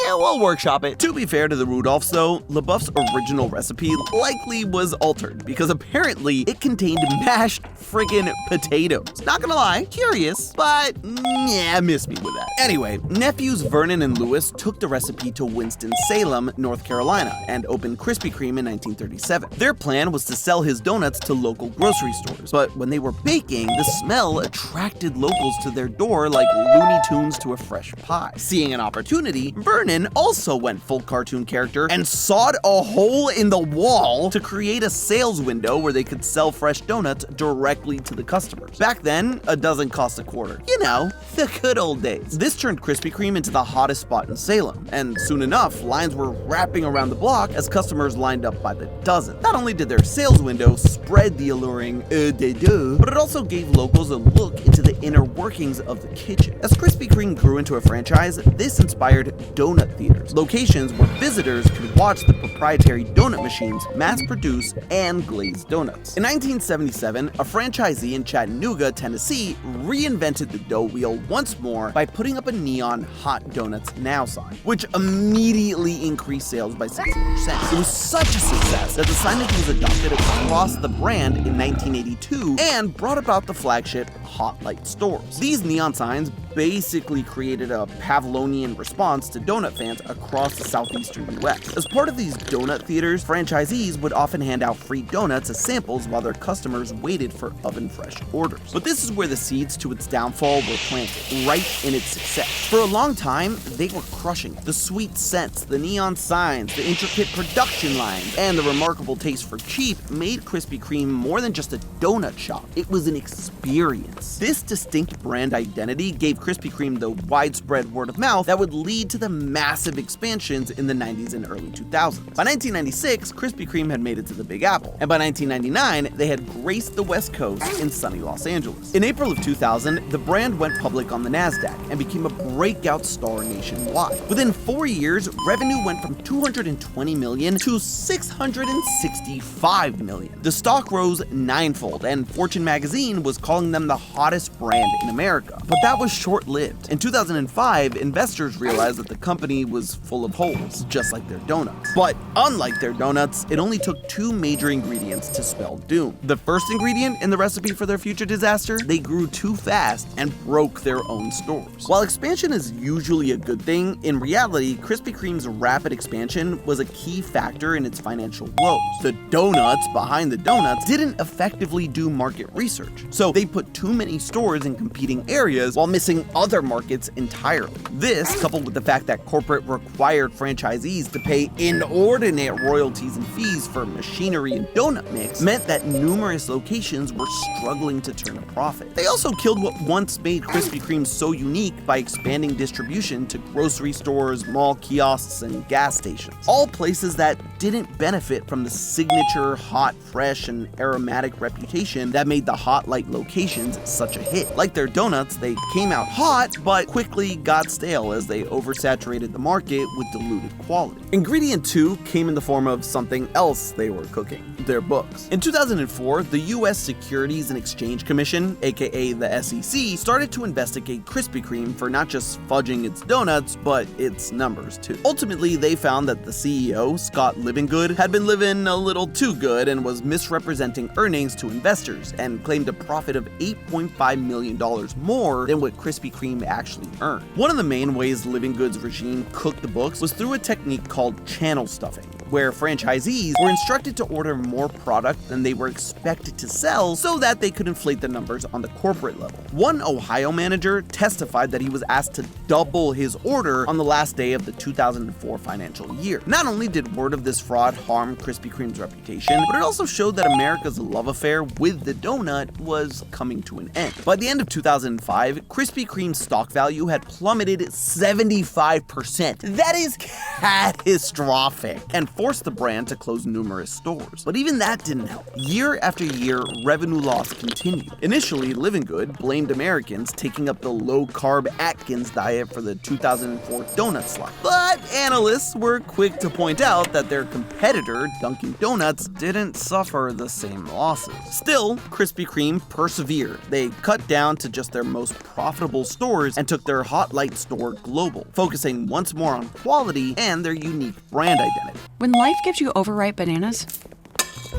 Yeah, we'll workshop it. To be fair to the Rudolphs though, LaBeouf's original recipe likely was altered because apparently it contained mashed friggin' potatoes. Not gonna lie, curious, but yeah, miss me with that. Anyway, nephews Vernon and Louis took the recipe to Winston-Salem, North Carolina, and opened Krispy Kreme in 1937. Their plan was to sell his donuts to local grocery stores, but when they were baking, the smell attracted locals to their door like Looney Tunes to a fresh pie. Seeing an opportunity, Vernon also went full cartoon character and sawed a hole in the wall to create a sales window where they could sell fresh donuts directly to the customers. Back then, a dozen cost $0.25. You know, the good old days. This turned Krispy Kreme into the hottest spot in Salem, and soon enough, lines were wrapping around the block as customers lined up by the dozen. Not only did their sales window spread the alluring but it also gave locals a look into the inner workings of the kitchen. As Krispy Kreme grew into a franchise, this inspired donut theaters, locations where visitors could watch the proprietary donut machines mass-produce and glaze donuts. In 1977, a franchisee in Chattanooga, Tennessee, reinvented the dough wheel once more by putting up a neon "Hot Donuts Now" sign, which immediately increased sales by 60%. It was such a success that the signage was adopted across the brand in 1982 and brought about the flagship Hot Light stores. These neon signs basically created a Pavlovian response to donut fans across the southeastern US. As part of these donut theaters, franchisees would often hand out free donuts as samples while their customers waited for oven-fresh orders. But this is where the seeds to its downfall were planted, right in its success. For a long time, they were crushing it. The sweet scents, the neon signs, the intricate production lines, and the remarkable taste for cheap made Krispy Kreme more than just a donut shop. It was an experience. donuts. This distinct brand identity gave Krispy Kreme the widespread word of mouth that would lead to the massive expansions in the 90s and early 2000s. By 1996, Krispy Kreme had made it to the Big Apple, and by 1999, they had graced the West Coast in sunny Los Angeles. In April of 2000, the brand went public on the NASDAQ and became a breakout star nationwide. Within 4 years, revenue went from $220 million to $665 million. The stock rose ninefold, and Fortune magazine was calling them the hottest brand in America. But that was short-lived. In 2005, investors realized that the company was full of holes, just like their donuts. But unlike their donuts, it only took 2 major ingredients to spell doom. The first ingredient in the recipe for their future disaster? They grew too fast and broke their own stores. While expansion is usually a good thing, in reality, Krispy Kreme's rapid expansion was a key factor in its financial woes. The donuts behind the donuts didn't effectively do market research, so they put too many stores in competing areas while missing other markets entirely. This, coupled with the fact that corporate required franchisees to pay inordinate royalties and fees for machinery and donut mix, meant that numerous locations were struggling to turn a profit. They also killed what once made Krispy Kreme so unique by expanding distribution to grocery stores, mall kiosks, and gas stations. All places that didn't benefit from the signature hot, fresh, and aromatic reputation that made the Hot Light locations such a hit. Like their donuts, they came out hot, but quickly got stale as they oversaturated the market with diluted quality. Ingredient 2 came in the form of something else they were cooking: their books. In 2004, the US Securities and Exchange Commission, aka the SEC, started to investigate Krispy Kreme for not just fudging its donuts, but its numbers too. Ultimately, they found that the CEO, Scott Livingood, had been living a little too good and was misrepresenting earnings to investors, and claimed a profit of $8.5 million more than what Krispy Kreme actually earned. One of the main ways Livingood's regime cooked the books was through a technique called channel stuffing, where franchisees were instructed to order more product than they were expected to sell so that they could inflate the numbers on the corporate level. One Ohio manager testified that he was asked to double his order on the last day of the 2004 financial year. Not only did word of this fraud harm Krispy Kreme's reputation, but it also showed that America's love affair with the donut was coming to an end. By the end of 2005, Krispy Kreme's stock value had plummeted 75%. That is catastrophic, and forced the brand to close numerous stores. But even that didn't help. Year after year, revenue loss continued. Initially, Livingood blamed Americans taking up the low-carb Atkins diet for the 2004 donut slide. But analysts were quick to point out that their competitor, Dunkin' Donuts, didn't suffer the same losses. Still, Krispy Kreme persevered. They cut down to just their most profitable stores and took their Hot Light store global, focusing once more on quality and their unique brand identity. When life gives you overripe bananas,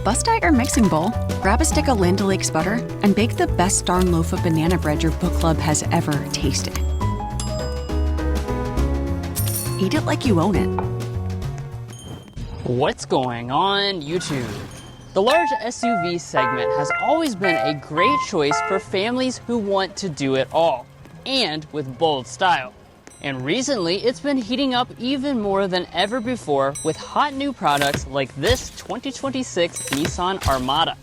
bust out your mixing bowl, grab a stick of Land O'Lakes butter, and bake the best darn loaf of banana bread your book club has ever tasted. Eat it like you own it. What's going on, YouTube? The large SUV segment has always been a great choice for families who want to do it all, and with bold style. And recently, it's been heating up even more than ever before with hot new products like this 2026 Nissan Armada.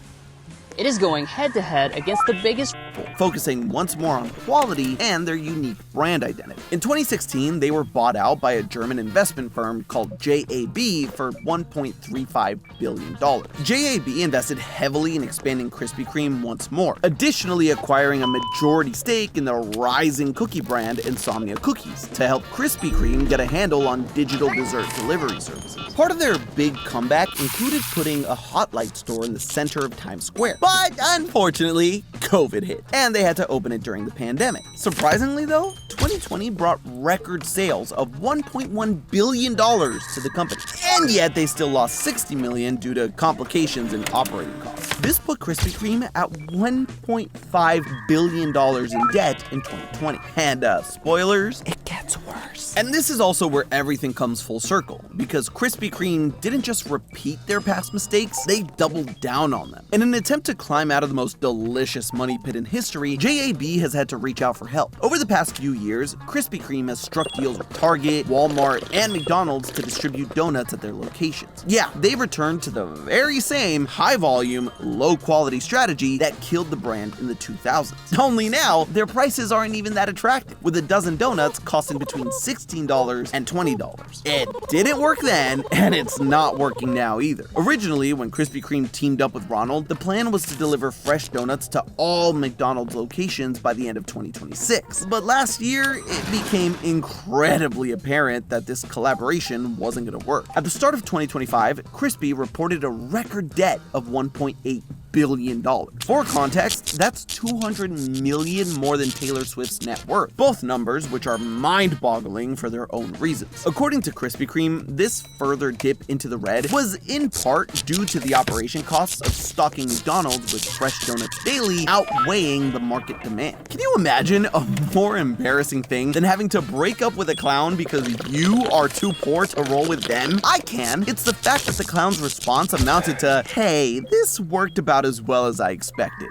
It is going head-to-head against the biggest, focusing once more on quality and their unique brand identity. In 2016, they were bought out by a German investment firm called JAB for $1.35 billion. JAB invested heavily in expanding Krispy Kreme once more, additionally acquiring a majority stake in the rising cookie brand Insomnia Cookies to help Krispy Kreme get a handle on digital dessert delivery services. Part of their big comeback included putting a Hot Light store in the center of Times Square. But unfortunately, COVID hit, and they had to open it during the pandemic. Surprisingly though, 2020 brought record sales of $1.1 billion to the company. And yet they still lost $60 million due to complications in operating costs. This put Krispy Kreme at $1.5 billion in debt in 2020. And spoilers, it gets worse. Yes. And this is also where everything comes full circle, because Krispy Kreme didn't just repeat their past mistakes, they doubled down on them. In an attempt to climb out of the most delicious money pit in history, JAB has had to reach out for help. Over the past few years, Krispy Kreme has struck deals with Target, Walmart, and McDonald's to distribute donuts at their locations. Yeah, they've returned to the very same high-volume, low-quality strategy that killed the brand in the 2000s. Only now, their prices aren't even that attractive, with a dozen donuts costing between $16 and $20. It didn't work then, and it's not working now either. Originally, when Krispy Kreme teamed up with Ronald, the plan was to deliver fresh donuts to all McDonald's locations by the end of 2026. But last year, it became incredibly apparent that this collaboration wasn't going to work. At the start of 2025, Krispy reported a record debt of $1.8 billion. For context, that's 200 million more than Taylor Swift's net worth, both numbers which are mind-boggling for their own reasons. According to Krispy Kreme, this further dip into the red was in part due to the operation costs of stocking McDonald's with fresh donuts daily outweighing the market demand. Can you imagine a more embarrassing thing than having to break up with a clown because you are too poor to roll with them? I can. It's the fact that the clown's response amounted to, "Hey, this worked about as well as I expected."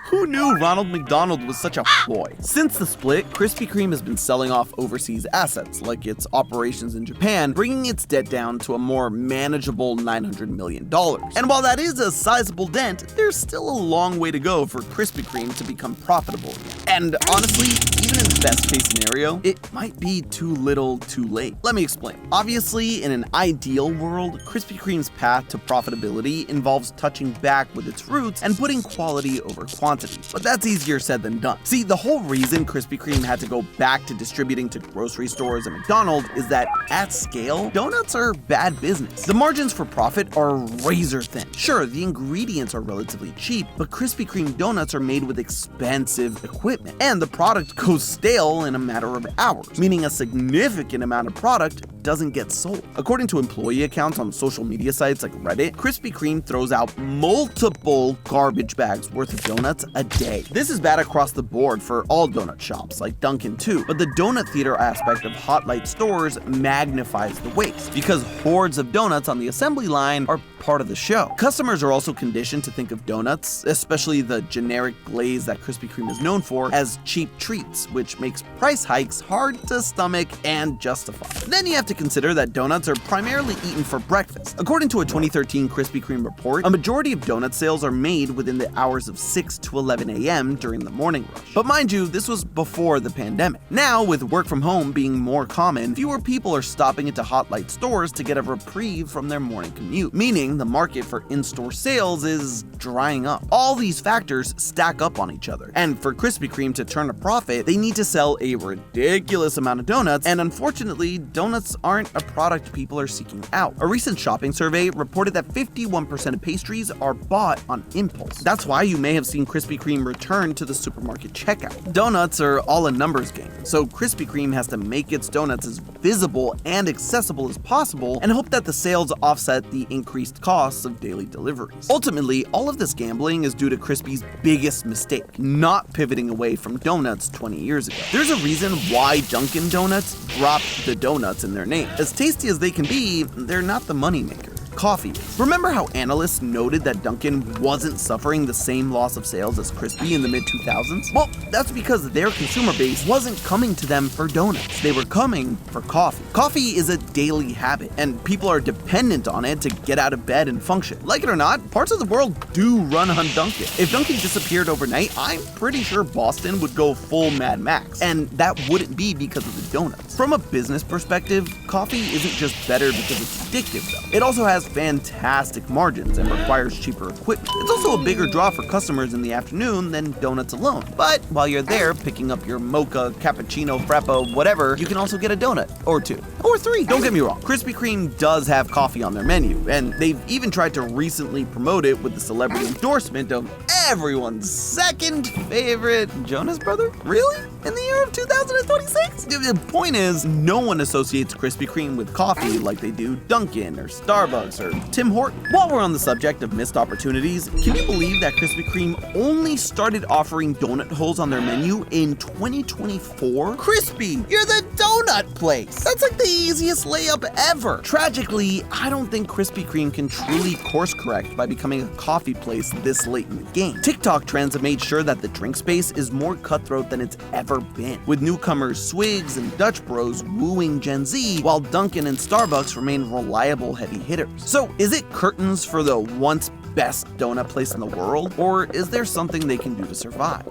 Who knew Ronald McDonald was such a ploy? Since the split, Krispy Kreme has been selling off overseas assets, like its operations in Japan, bringing its debt down to a more manageable $900 million. And while that is a sizable dent, there's still a long way to go for Krispy Kreme to become profitable again. And honestly, even in the best case scenario, it might be too little too late. Let me explain. Obviously, in an ideal world, Krispy Kreme's path to profitability involves touching back with its roots and putting quality over quantity. But that's easier said than done. See, the whole reason Krispy Kreme had to go back to distributing to grocery stores and McDonald's is that at scale, donuts are bad business. The margins for profit are razor thin. Sure, the ingredients are relatively cheap, but Krispy Kreme donuts are made with expensive equipment, and the product goes stale in a matter of hours, meaning a significant amount of product doesn't get sold. According to employee accounts on social media sites like Reddit, Krispy Kreme throws out multiple garbage bags worth of donuts a day. This is bad across the board for all donut shops, like Dunkin' too, but the donut theater aspect of Hot Light stores magnifies the waste, because hordes of donuts on the assembly line are part of the show. Customers are also conditioned to think of donuts, especially the generic glaze that Krispy Kreme is known for, as cheap treats, which makes price hikes hard to stomach and justify. Then you have to consider that donuts are primarily eaten for breakfast. According to a 2013 Krispy Kreme report, a majority of donut sales are made within the hours of 6 to 11 a.m. during the morning rush. But mind you, this was before the pandemic. Now, with work from home being more common, fewer people are stopping into Hot Light stores to get a reprieve from their morning commute, meaning the market for in-store sales is drying up. All these factors stack up on each other, and for Krispy Kreme to turn a profit, they need to sell a ridiculous amount of donuts, and unfortunately, donuts aren't a product people are seeking out. A recent shopping survey reported that 51% of pastries are bought on impulse. That's why you may have seen Krispy Kreme return to the supermarket checkout. Donuts are all a numbers game, so Krispy Kreme has to make its donuts as visible and accessible as possible and hope that the sales offset the increased costs of daily deliveries. Ultimately, all of this gambling is due to Krispy's biggest mistake, not pivoting away from donuts 20 years ago. There's a reason why Dunkin' Donuts dropped the donuts in their name. As tasty as they can be, they're not the moneymaker. Coffee. Remember how analysts noted that Dunkin' wasn't suffering the same loss of sales as Krispy in the mid-2000s? Well, that's because their consumer base wasn't coming to them for donuts. They were coming for coffee. Coffee is a daily habit, and people are dependent on it to get out of bed and function. Like it or not, parts of the world do run on Dunkin'. If Dunkin' disappeared overnight, I'm pretty sure Boston would go full Mad Max, and that wouldn't be because of the donuts. From a business perspective, coffee isn't just better because it's addictive, though. It also has fantastic margins and requires cheaper equipment. It's also a bigger draw for customers in the afternoon than donuts alone. But while you're there picking up your mocha, cappuccino, frappo, whatever, you can also get a donut, or two, or three. Don't get me wrong, Krispy Kreme does have coffee on their menu, and they've even tried to recently promote it with the celebrity endorsement of everyone's second favorite Jonas brother? Really? In the year of 2026? The point is, no one associates Krispy Kreme with coffee like they do Dunkin' or Starbucks influencer, Tim Horton. While we're on the subject of missed opportunities, can you believe that Krispy Kreme only started offering donut holes on their menu in 2024? Crispy, you're the donut place! That's like the easiest layup ever! Tragically, I don't think Krispy Kreme can truly course correct by becoming a coffee place this late in the game. TikTok trends have made sure that the drink space is more cutthroat than it's ever been, with newcomers Swigs and Dutch Bros wooing Gen Z, while Dunkin' and Starbucks remain reliable heavy hitters. So, is it curtains for the once best donut place in the world, or is there something they can do to survive?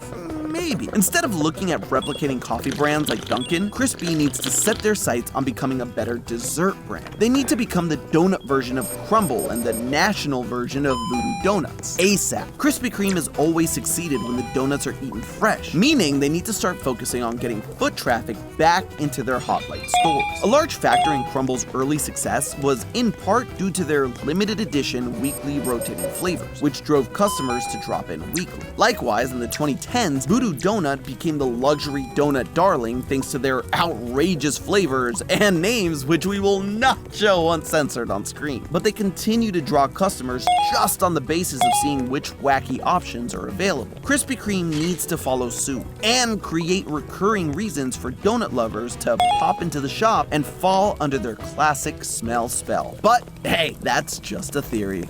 Maybe. Instead of looking at replicating coffee brands like Dunkin', Crispy needs to set their sights on becoming a better dessert brand. They need to become the donut version of Crumble and the national version of Voodoo Donuts, ASAP. Krispy Kreme has always succeeded when the donuts are eaten fresh, meaning they need to start focusing on getting foot traffic back into their Hot Light stores. A large factor in Crumble's early success was in part due to their limited edition weekly rotating flavors, which drove customers to drop in weekly. Likewise, in the 2010s, Voodoo Donut became the luxury donut darling thanks to their outrageous flavors and names, which we will not show uncensored on screen. But they continue to draw customers just on the basis of seeing which wacky options are available. Krispy Kreme needs to follow suit and create recurring reasons for donut lovers to pop into the shop and fall under their classic smell spell. But hey, that's just a theory.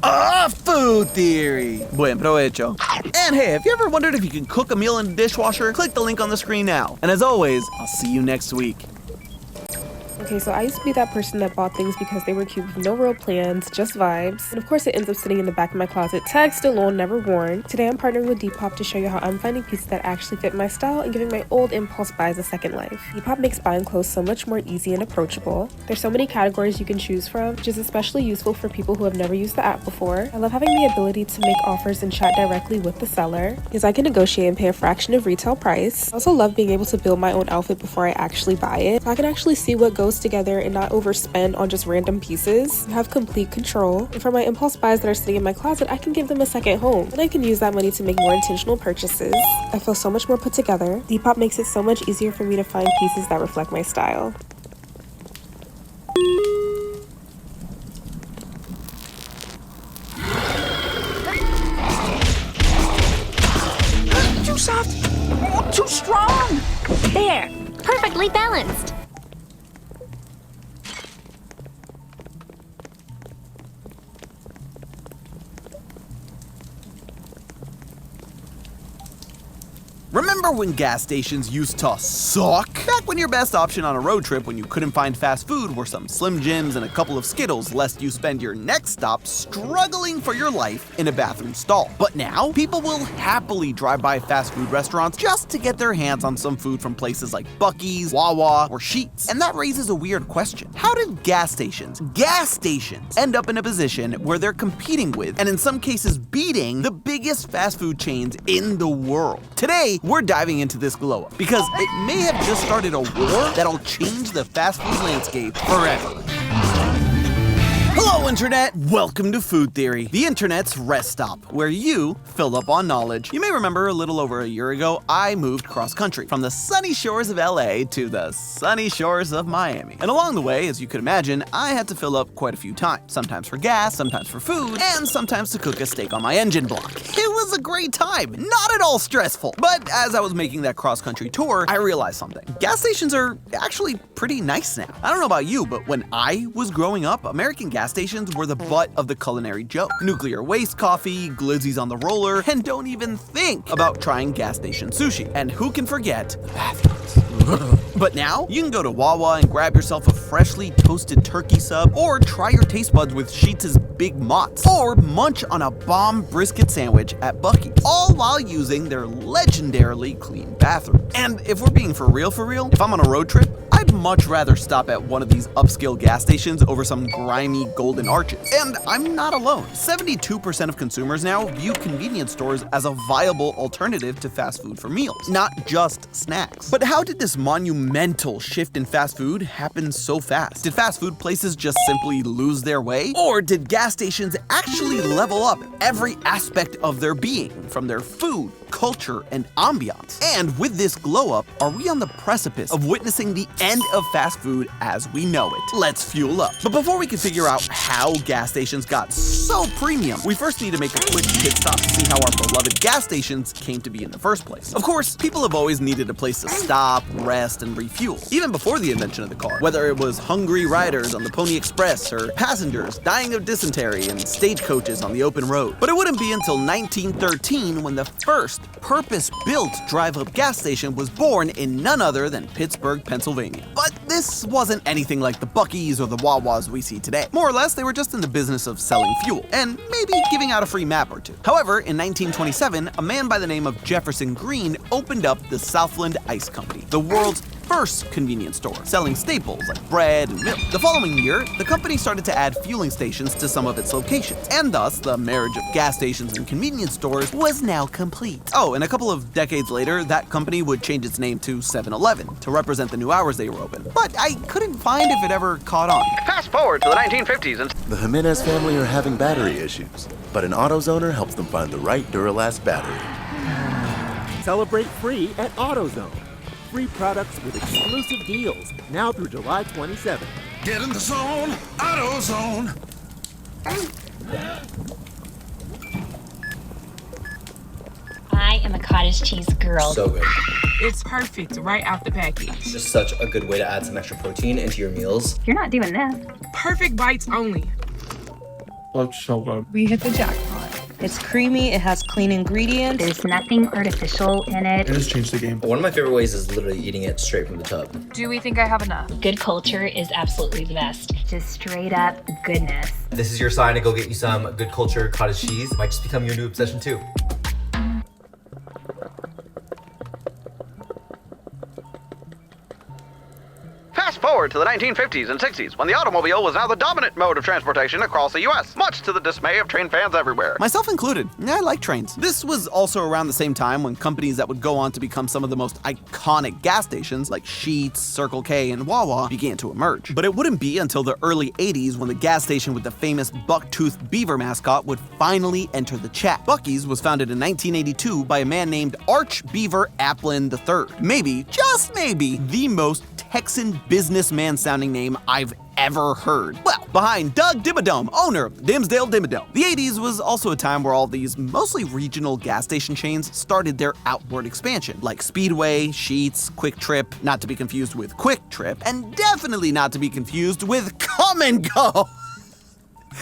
Food theory! Buen provecho. And hey, have you ever wondered if you can cook a meal in a dishwasher? Click the link on the screen now. And as always, I'll see you next week. Okay, so I used to be that person that bought things because they were cute with no real plans, just vibes. And of course it ends up sitting in the back of my closet, tagged still on, never worn. Today I'm partnering with Depop to show you how I'm finding pieces that actually fit my style and giving my old impulse buys a second life. Depop makes buying clothes so much more easy and approachable. There's so many categories you can choose from, which is especially useful for people who have never used the app before. I love having the ability to make offers and chat directly with the seller, because I can negotiate and pay a fraction of retail price. I also love being able to build my own outfit before I actually buy it, so I can actually see what goes together and not overspend on just random pieces. I have complete control. And for my impulse buys that are sitting in my closet, I can give them a second home, and I can use that money to make more intentional purchases. I feel so much more put together. Depop makes it so much easier for me to find pieces that reflect my style. Too soft, too strong. There, perfectly balanced. Remember when gas stations used to suck? Back when your best option on a road trip when you couldn't find fast food were some Slim Jims and a couple of Skittles, lest you spend your next stop struggling for your life in a bathroom stall. But now, people will happily drive by fast food restaurants just to get their hands on some food from places like Buc-ee's, Wawa, or Sheetz. And that raises a weird question. How did gas stations, end up in a position where they're competing with, and in some cases beating, the biggest fast food chains in the world? Today, we're diving into this glow up because it may have just started a war that'll change the fast food landscape forever. Hello, Internet! Welcome to Food Theory, the Internet's rest stop, where you fill up on knowledge. You may remember a little over a year ago, I moved cross-country from the sunny shores of LA to the sunny shores of Miami. And along the way, as you could imagine, I had to fill up quite a few times. Sometimes for gas, sometimes for food, and sometimes to cook a steak on my engine block. It was a great time, not at all stressful. But as I was making that cross-country tour, I realized something. Gas stations are actually pretty nice now. I don't know about you, but when I was growing up, American gas stations were the butt of the culinary joke. Nuclear waste coffee, glizzies on the roller, and don't even think about trying gas station sushi. And who can forget the bathrooms? But now, you can go to Wawa and grab yourself a freshly toasted turkey sub, or try your taste buds with Sheetz' Big Mott's, or munch on a bomb brisket sandwich at Buc-ee's, all while using their legendarily clean bathroom. And if we're being for real, if I'm on a road trip, I'd much rather stop at one of these upscale gas stations over some grimy golden arches. And I'm not alone. 72% of consumers now view convenience stores as a viable alternative to fast food for meals, not just snacks. But how did this monumental shift in fast food happen so fast? Did fast food places just simply lose their way? Or did gas stations actually level up every aspect of their being, from their food, culture, and ambiance? And with this glow up, are we on the precipice of witnessing the end end of fast food as we know it. Let's fuel up. But before we can figure out how gas stations got so premium, we first need to make a quick pit stop to see how our beloved gas stations came to be in the first place. Of course, people have always needed a place to stop, rest, and refuel, even before the invention of the car. Whether it was hungry riders on the Pony Express or passengers dying of dysentery in stagecoaches on the open road. But it wouldn't be until 1913 when the first purpose-built drive-up gas station was born in none other than Pittsburgh, Pennsylvania. But this wasn't anything like the Buc-ee's or the Wawas we see today. More or less, they were just in the business of selling fuel, and maybe giving out a free map or two. However, in 1927, a man by the name of Jefferson Green opened up the Southland Ice Company, the world's first convenience store, selling staples like bread and milk. The following year, the company started to add fueling stations to some of its locations, and thus the marriage of gas stations and convenience stores was now complete. Oh, and a couple of decades later, that company would change its name to 7-Eleven to represent the new hours they were open. But I couldn't find if it ever caught on. Fast forward to the 1950s and the Jimenez family are having battery issues, but an AutoZoner helps them find the right Duralast battery. Celebrate free at AutoZone. Free products with exclusive deals now through July 27th. Get in the zone, AutoZone. I am a cottage cheese girl. So good. It's perfect right out the package. It's just such a good way to add some extra protein into your meals. You're not doing this. Perfect bites only. Looks so good. We hit the jackpot. It's creamy, it has clean ingredients. There's nothing artificial in it. It has changed the game. One of my favorite ways is literally eating it straight from the tub. Do we think I have enough? Good culture is absolutely the best. Just straight up goodness. This is your sign to go get you some Good Culture cottage cheese. It might just become your new obsession too. fast forward to the 1950s and 60s when the automobile was now the dominant mode of transportation across the US, much to the dismay of train fans everywhere. Myself included. Yeah, I like trains. This was also around the same time when companies that would go on to become some of the most iconic gas stations like Sheetz, Circle K, and Wawa began to emerge. But it wouldn't be until the early 80s when the gas station with the famous buck-toothed beaver mascot would finally enter the chat. Buc-ee's was founded in 1982 by a man named Arch Beaver Applin III. Maybe, just maybe, the most Texan businessman-sounding name I've ever heard. Well, behind Doug Dimmadome, owner of Dimsdale Dimmadome. The 80s was also a time where all these mostly regional gas station chains started their outward expansion, like Speedway, Sheetz, Quick Trip, not to be confused with Quick Trip, and definitely not to be confused with Come and Go.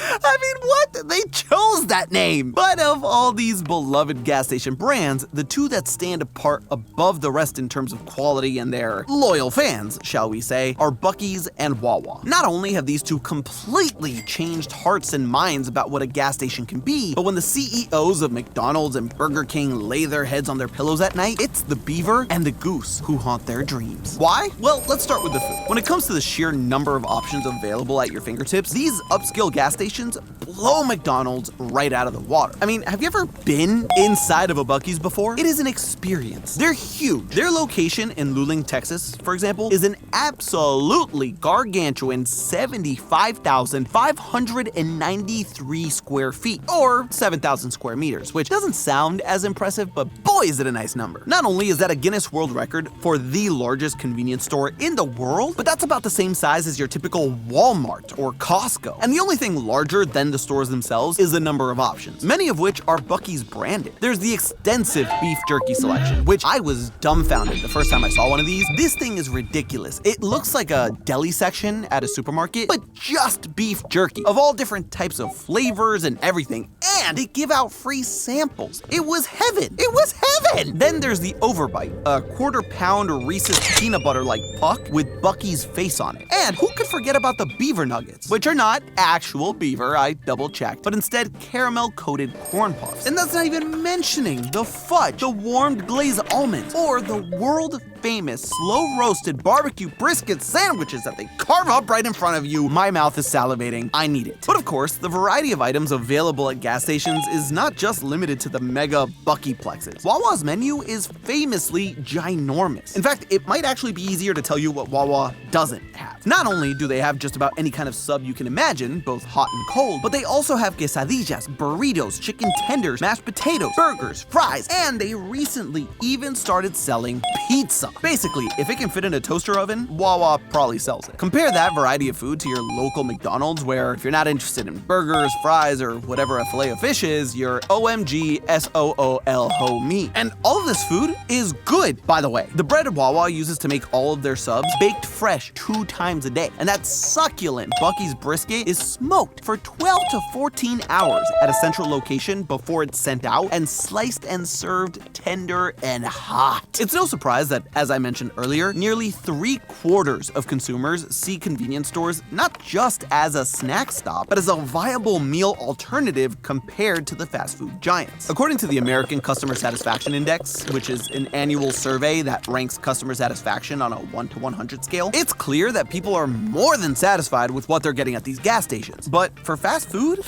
I mean, what? They chose that name. But of all these beloved gas station brands, the two that stand apart above the rest in terms of quality and their loyal fans, shall we say, are Buc-ee's and Wawa. Not only have these two completely changed hearts and minds about what a gas station can be, but when the CEOs of McDonald's and Burger King lay their heads on their pillows at night, it's the beaver and the goose who haunt their dreams. Why? Well, let's start with the food. When it comes to the sheer number of options available at your fingertips, these upscale gas stations blow McDonald's right out of the water. I mean, have you ever been inside of a Buc-ee's before? It is an experience. They're huge. Their location in Luling, Texas, for example, is an absolutely gargantuan 75,593 square feet, or 7,000 square meters, which doesn't sound as impressive, but boy, is it a nice number. Not only is that a Guinness World Record for the largest convenience store in the world, but that's about the same size as your typical Walmart or Costco. And the only thing larger than the stores themselves is the number of options, many of which are Buc-ee's branded. There's the extensive beef jerky selection, which I was dumbfounded the first time I saw one of these. This thing is ridiculous. It looks like a deli section at a supermarket, but just beef jerky of all different types of flavors and everything. And they give out free samples. It was heaven. It was heaven. Then there's the Overbite, a quarter-pound Reese's peanut butter-like puck with Buc-ee's face on it. And who could forget about the beaver nuggets, which are not actual beaver, I double-checked, but instead caramel-coated corn puffs. And that's not even mentioning the fudge, the warmed glazed almonds, or the world-famous slow-roasted barbecue brisket sandwiches that they carve up right in front of you. My mouth is salivating. I need it. But of course, the variety of items available at gas stations is not just limited to the mega Buc-ee-plexes. Wawa's menu is famously ginormous. In fact, it might actually be easier to tell you what Wawa doesn't have. Not only do they have just about any kind of sub you can imagine, both hot and cold, but they also have quesadillas, burritos, chicken tenders, mashed potatoes, burgers, fries, and they recently even started selling pizza. awesome. Basically, if it can fit in a toaster oven, Wawa probably sells it. Compare that variety of food to your local McDonald's, where if you're not interested in burgers, fries, or whatever a filet of fish is, you're OMG SOOL ho me. And all of this food is good, by the way. The bread Wawa uses to make all of their subs baked fresh 2 times a day. And that succulent Buc-ee's brisket is smoked for 12 to 14 hours at a central location before it's sent out and sliced and served tender and hot. It's no surprise that, as I mentioned earlier, nearly 3/4 of consumers see convenience stores not just as a snack stop, but as a viable meal alternative compared to the fast food giants. According to the American Customer Satisfaction Index, which is an annual survey that ranks customer satisfaction on a 1 to 100 scale, it's clear that people are more than satisfied with what they're getting at these gas stations. But for fast food,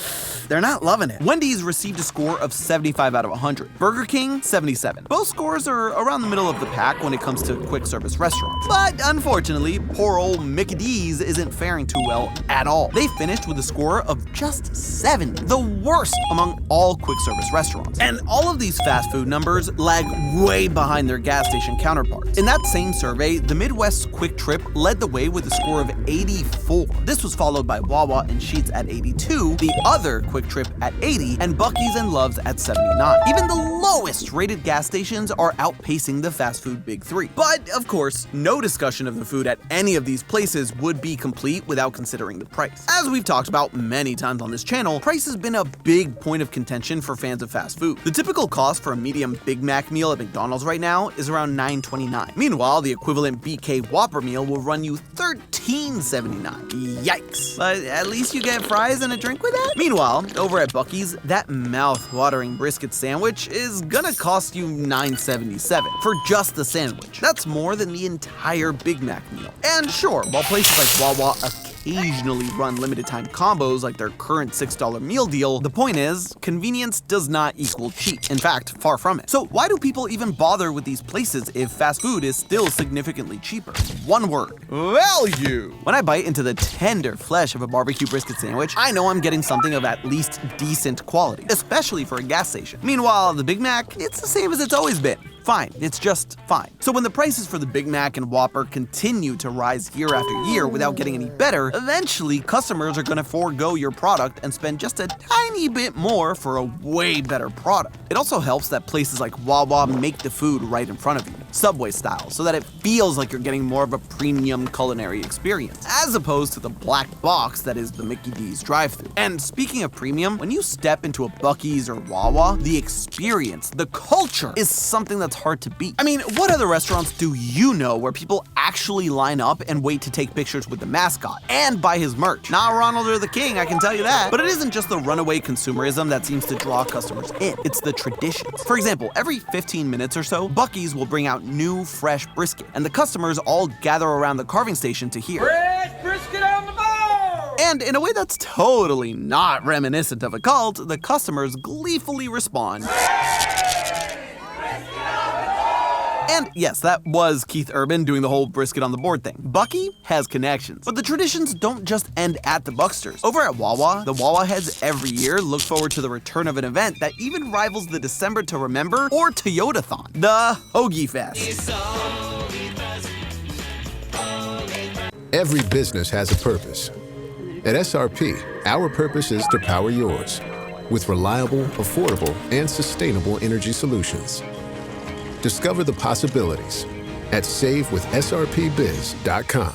they're not loving it. Wendy's received a score of 75 out of 100. Burger King, 77. Both scores are around the middle of the pack when it comes to quick service restaurants. But unfortunately, poor old Mickey D's isn't faring too well at all. They finished with a score of just 70, the worst among all quick service restaurants. And all of these fast food numbers lag way behind their gas station counterparts. In that same survey, the Midwest's Quick Trip led the way with a score of 84. This was followed by Wawa and Sheetz at 82, the other Quick Trip at 80, and Buc-ee's and Love's at 79. Even the lowest rated gas stations are outpacing the fast food big three. But of course, no discussion of the food at any of these places would be complete without considering the price. As we've talked about many times on this channel, price has been a big point of contention for fans of fast food. The typical cost for a medium Big Mac meal at McDonald's right now is around $9.29. Meanwhile, the equivalent BK Whopper meal will run you $13.79. Yikes. But at least you get fries and a drink with that? Meanwhile, over at Buc-ee's, that mouth-watering brisket sandwich is gonna cost you $9.77 for just the sandwich. That's more than the entire Big Mac meal. And sure, while places like Wawa occasionally run limited time combos like their current $6 meal deal, the point is, convenience does not equal cheap. In fact, far from it. So why do people even bother with these places if fast food is still significantly cheaper? One word: value! When I bite into the tender flesh of a barbecue brisket sandwich, I know I'm getting something of at least decent quality, especially for a gas station. Meanwhile, the Big Mac, it's the same as it's always been. Fine, it's just fine. So when the prices for the Big Mac and Whopper continue to rise year after year without getting any better, eventually customers are gonna forego your product and spend just a tiny bit more for a way better product. It also helps that places like Wawa make the food right in front of you, Subway style, so that it feels like you're getting more of a premium culinary experience, as opposed to the black box that is the Mickey D's drive-thru. And speaking of premium, when you step into a Buc-ee's or Wawa, the experience, the culture is something that's hard to beat. I mean, what other restaurants do you know where people actually line up and wait to take pictures with the mascot and buy his merch? Not Ronald or the King, I can tell you that. But it isn't just the runaway consumerism that seems to draw customers in, it's the traditions. For example, every 15 minutes or so, Buc-ee's will bring out new, fresh brisket, and the customers all gather around the carving station to hear. Fresh brisket on the bone! And in a way that's totally not reminiscent of a cult, the customers gleefully respond. And yes, that was Keith Urban doing the whole brisket on the board thing. Buc-ee has connections, but the traditions don't just end at the Bucksters. Over at Wawa, the Wawa heads every year look forward to the return of an event that even rivals the December to Remember or Toyotathon, the Hoagie Fest. Every business has a purpose. At SRP, our purpose is to power yours with reliable, affordable, and sustainable energy solutions. Discover the possibilities at savewithsrpbiz.com.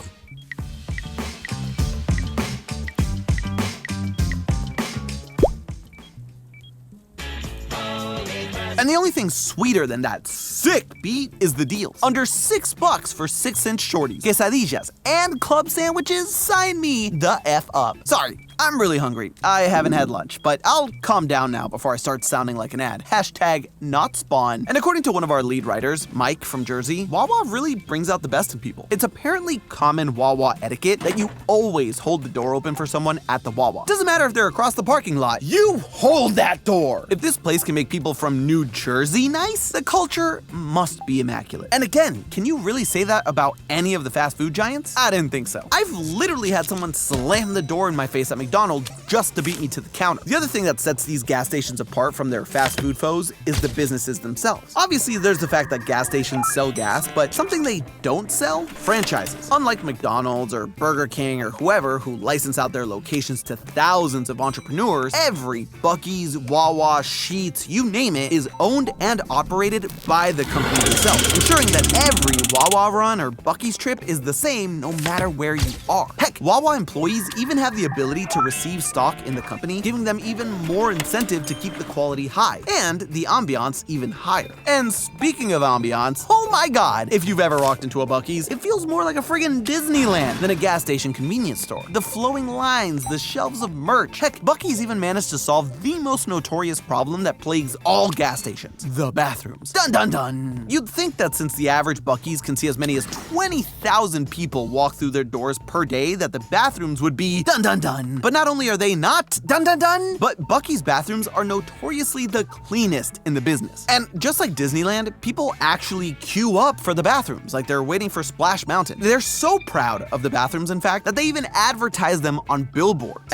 And the only thing sweeter than that sick beat is the deals. Under $6 for 6-inch shorties, quesadillas, and club sandwiches, sign me the F up. Sorry, I'm really hungry. I haven't had lunch, but I'll calm down now before I start sounding like an ad. Hashtag not spawn. And according to one of our lead writers, Mike from Jersey, Wawa really brings out the best in people. It's apparently common Wawa etiquette that you always hold the door open for someone at the Wawa. Doesn't matter if they're across the parking lot, you hold that door. If this place can make people from New Jersey nice, the culture must be immaculate. And again, can you really say that about any of the fast food giants? I didn't think so. I've literally had someone slam the door in my face at McDonald's just to beat me to the counter. The other thing that sets these gas stations apart from their fast food foes is the businesses themselves. Obviously, there's the fact that gas stations sell gas, but something they don't sell? Franchises. Unlike McDonald's or Burger King or whoever who license out their locations to thousands of entrepreneurs, every Buc-ee's, Wawa, Sheetz, you name it, is owned and operated by the company themselves, ensuring that every Wawa run or Buc-ee's trip is the same no matter where you are. Heck, Wawa employees even have the ability to receive stock in the company, giving them even more incentive to keep the quality high, and the ambiance even higher. And speaking of ambiance, oh my god, if you've ever walked into a Buc-ee's, it feels more like a friggin' Disneyland than a gas station convenience store. The flowing lines, the shelves of merch. Heck, Buc-ee's even managed to solve the most notorious problem that plagues all gas stations: the bathrooms. Dun dun dun! You'd think that since the average Buc-ee's can see as many as 20,000 people walk through their doors per day, that the bathrooms would be dun dun dun. But not only are they not dun dun dun, but Buc-ee's bathrooms are notoriously the cleanest in the business. And just like Disneyland, people actually queue up for the bathrooms like they're waiting for Splash Mountain. They're so proud of the bathrooms, in fact, that they even advertise them on billboards. And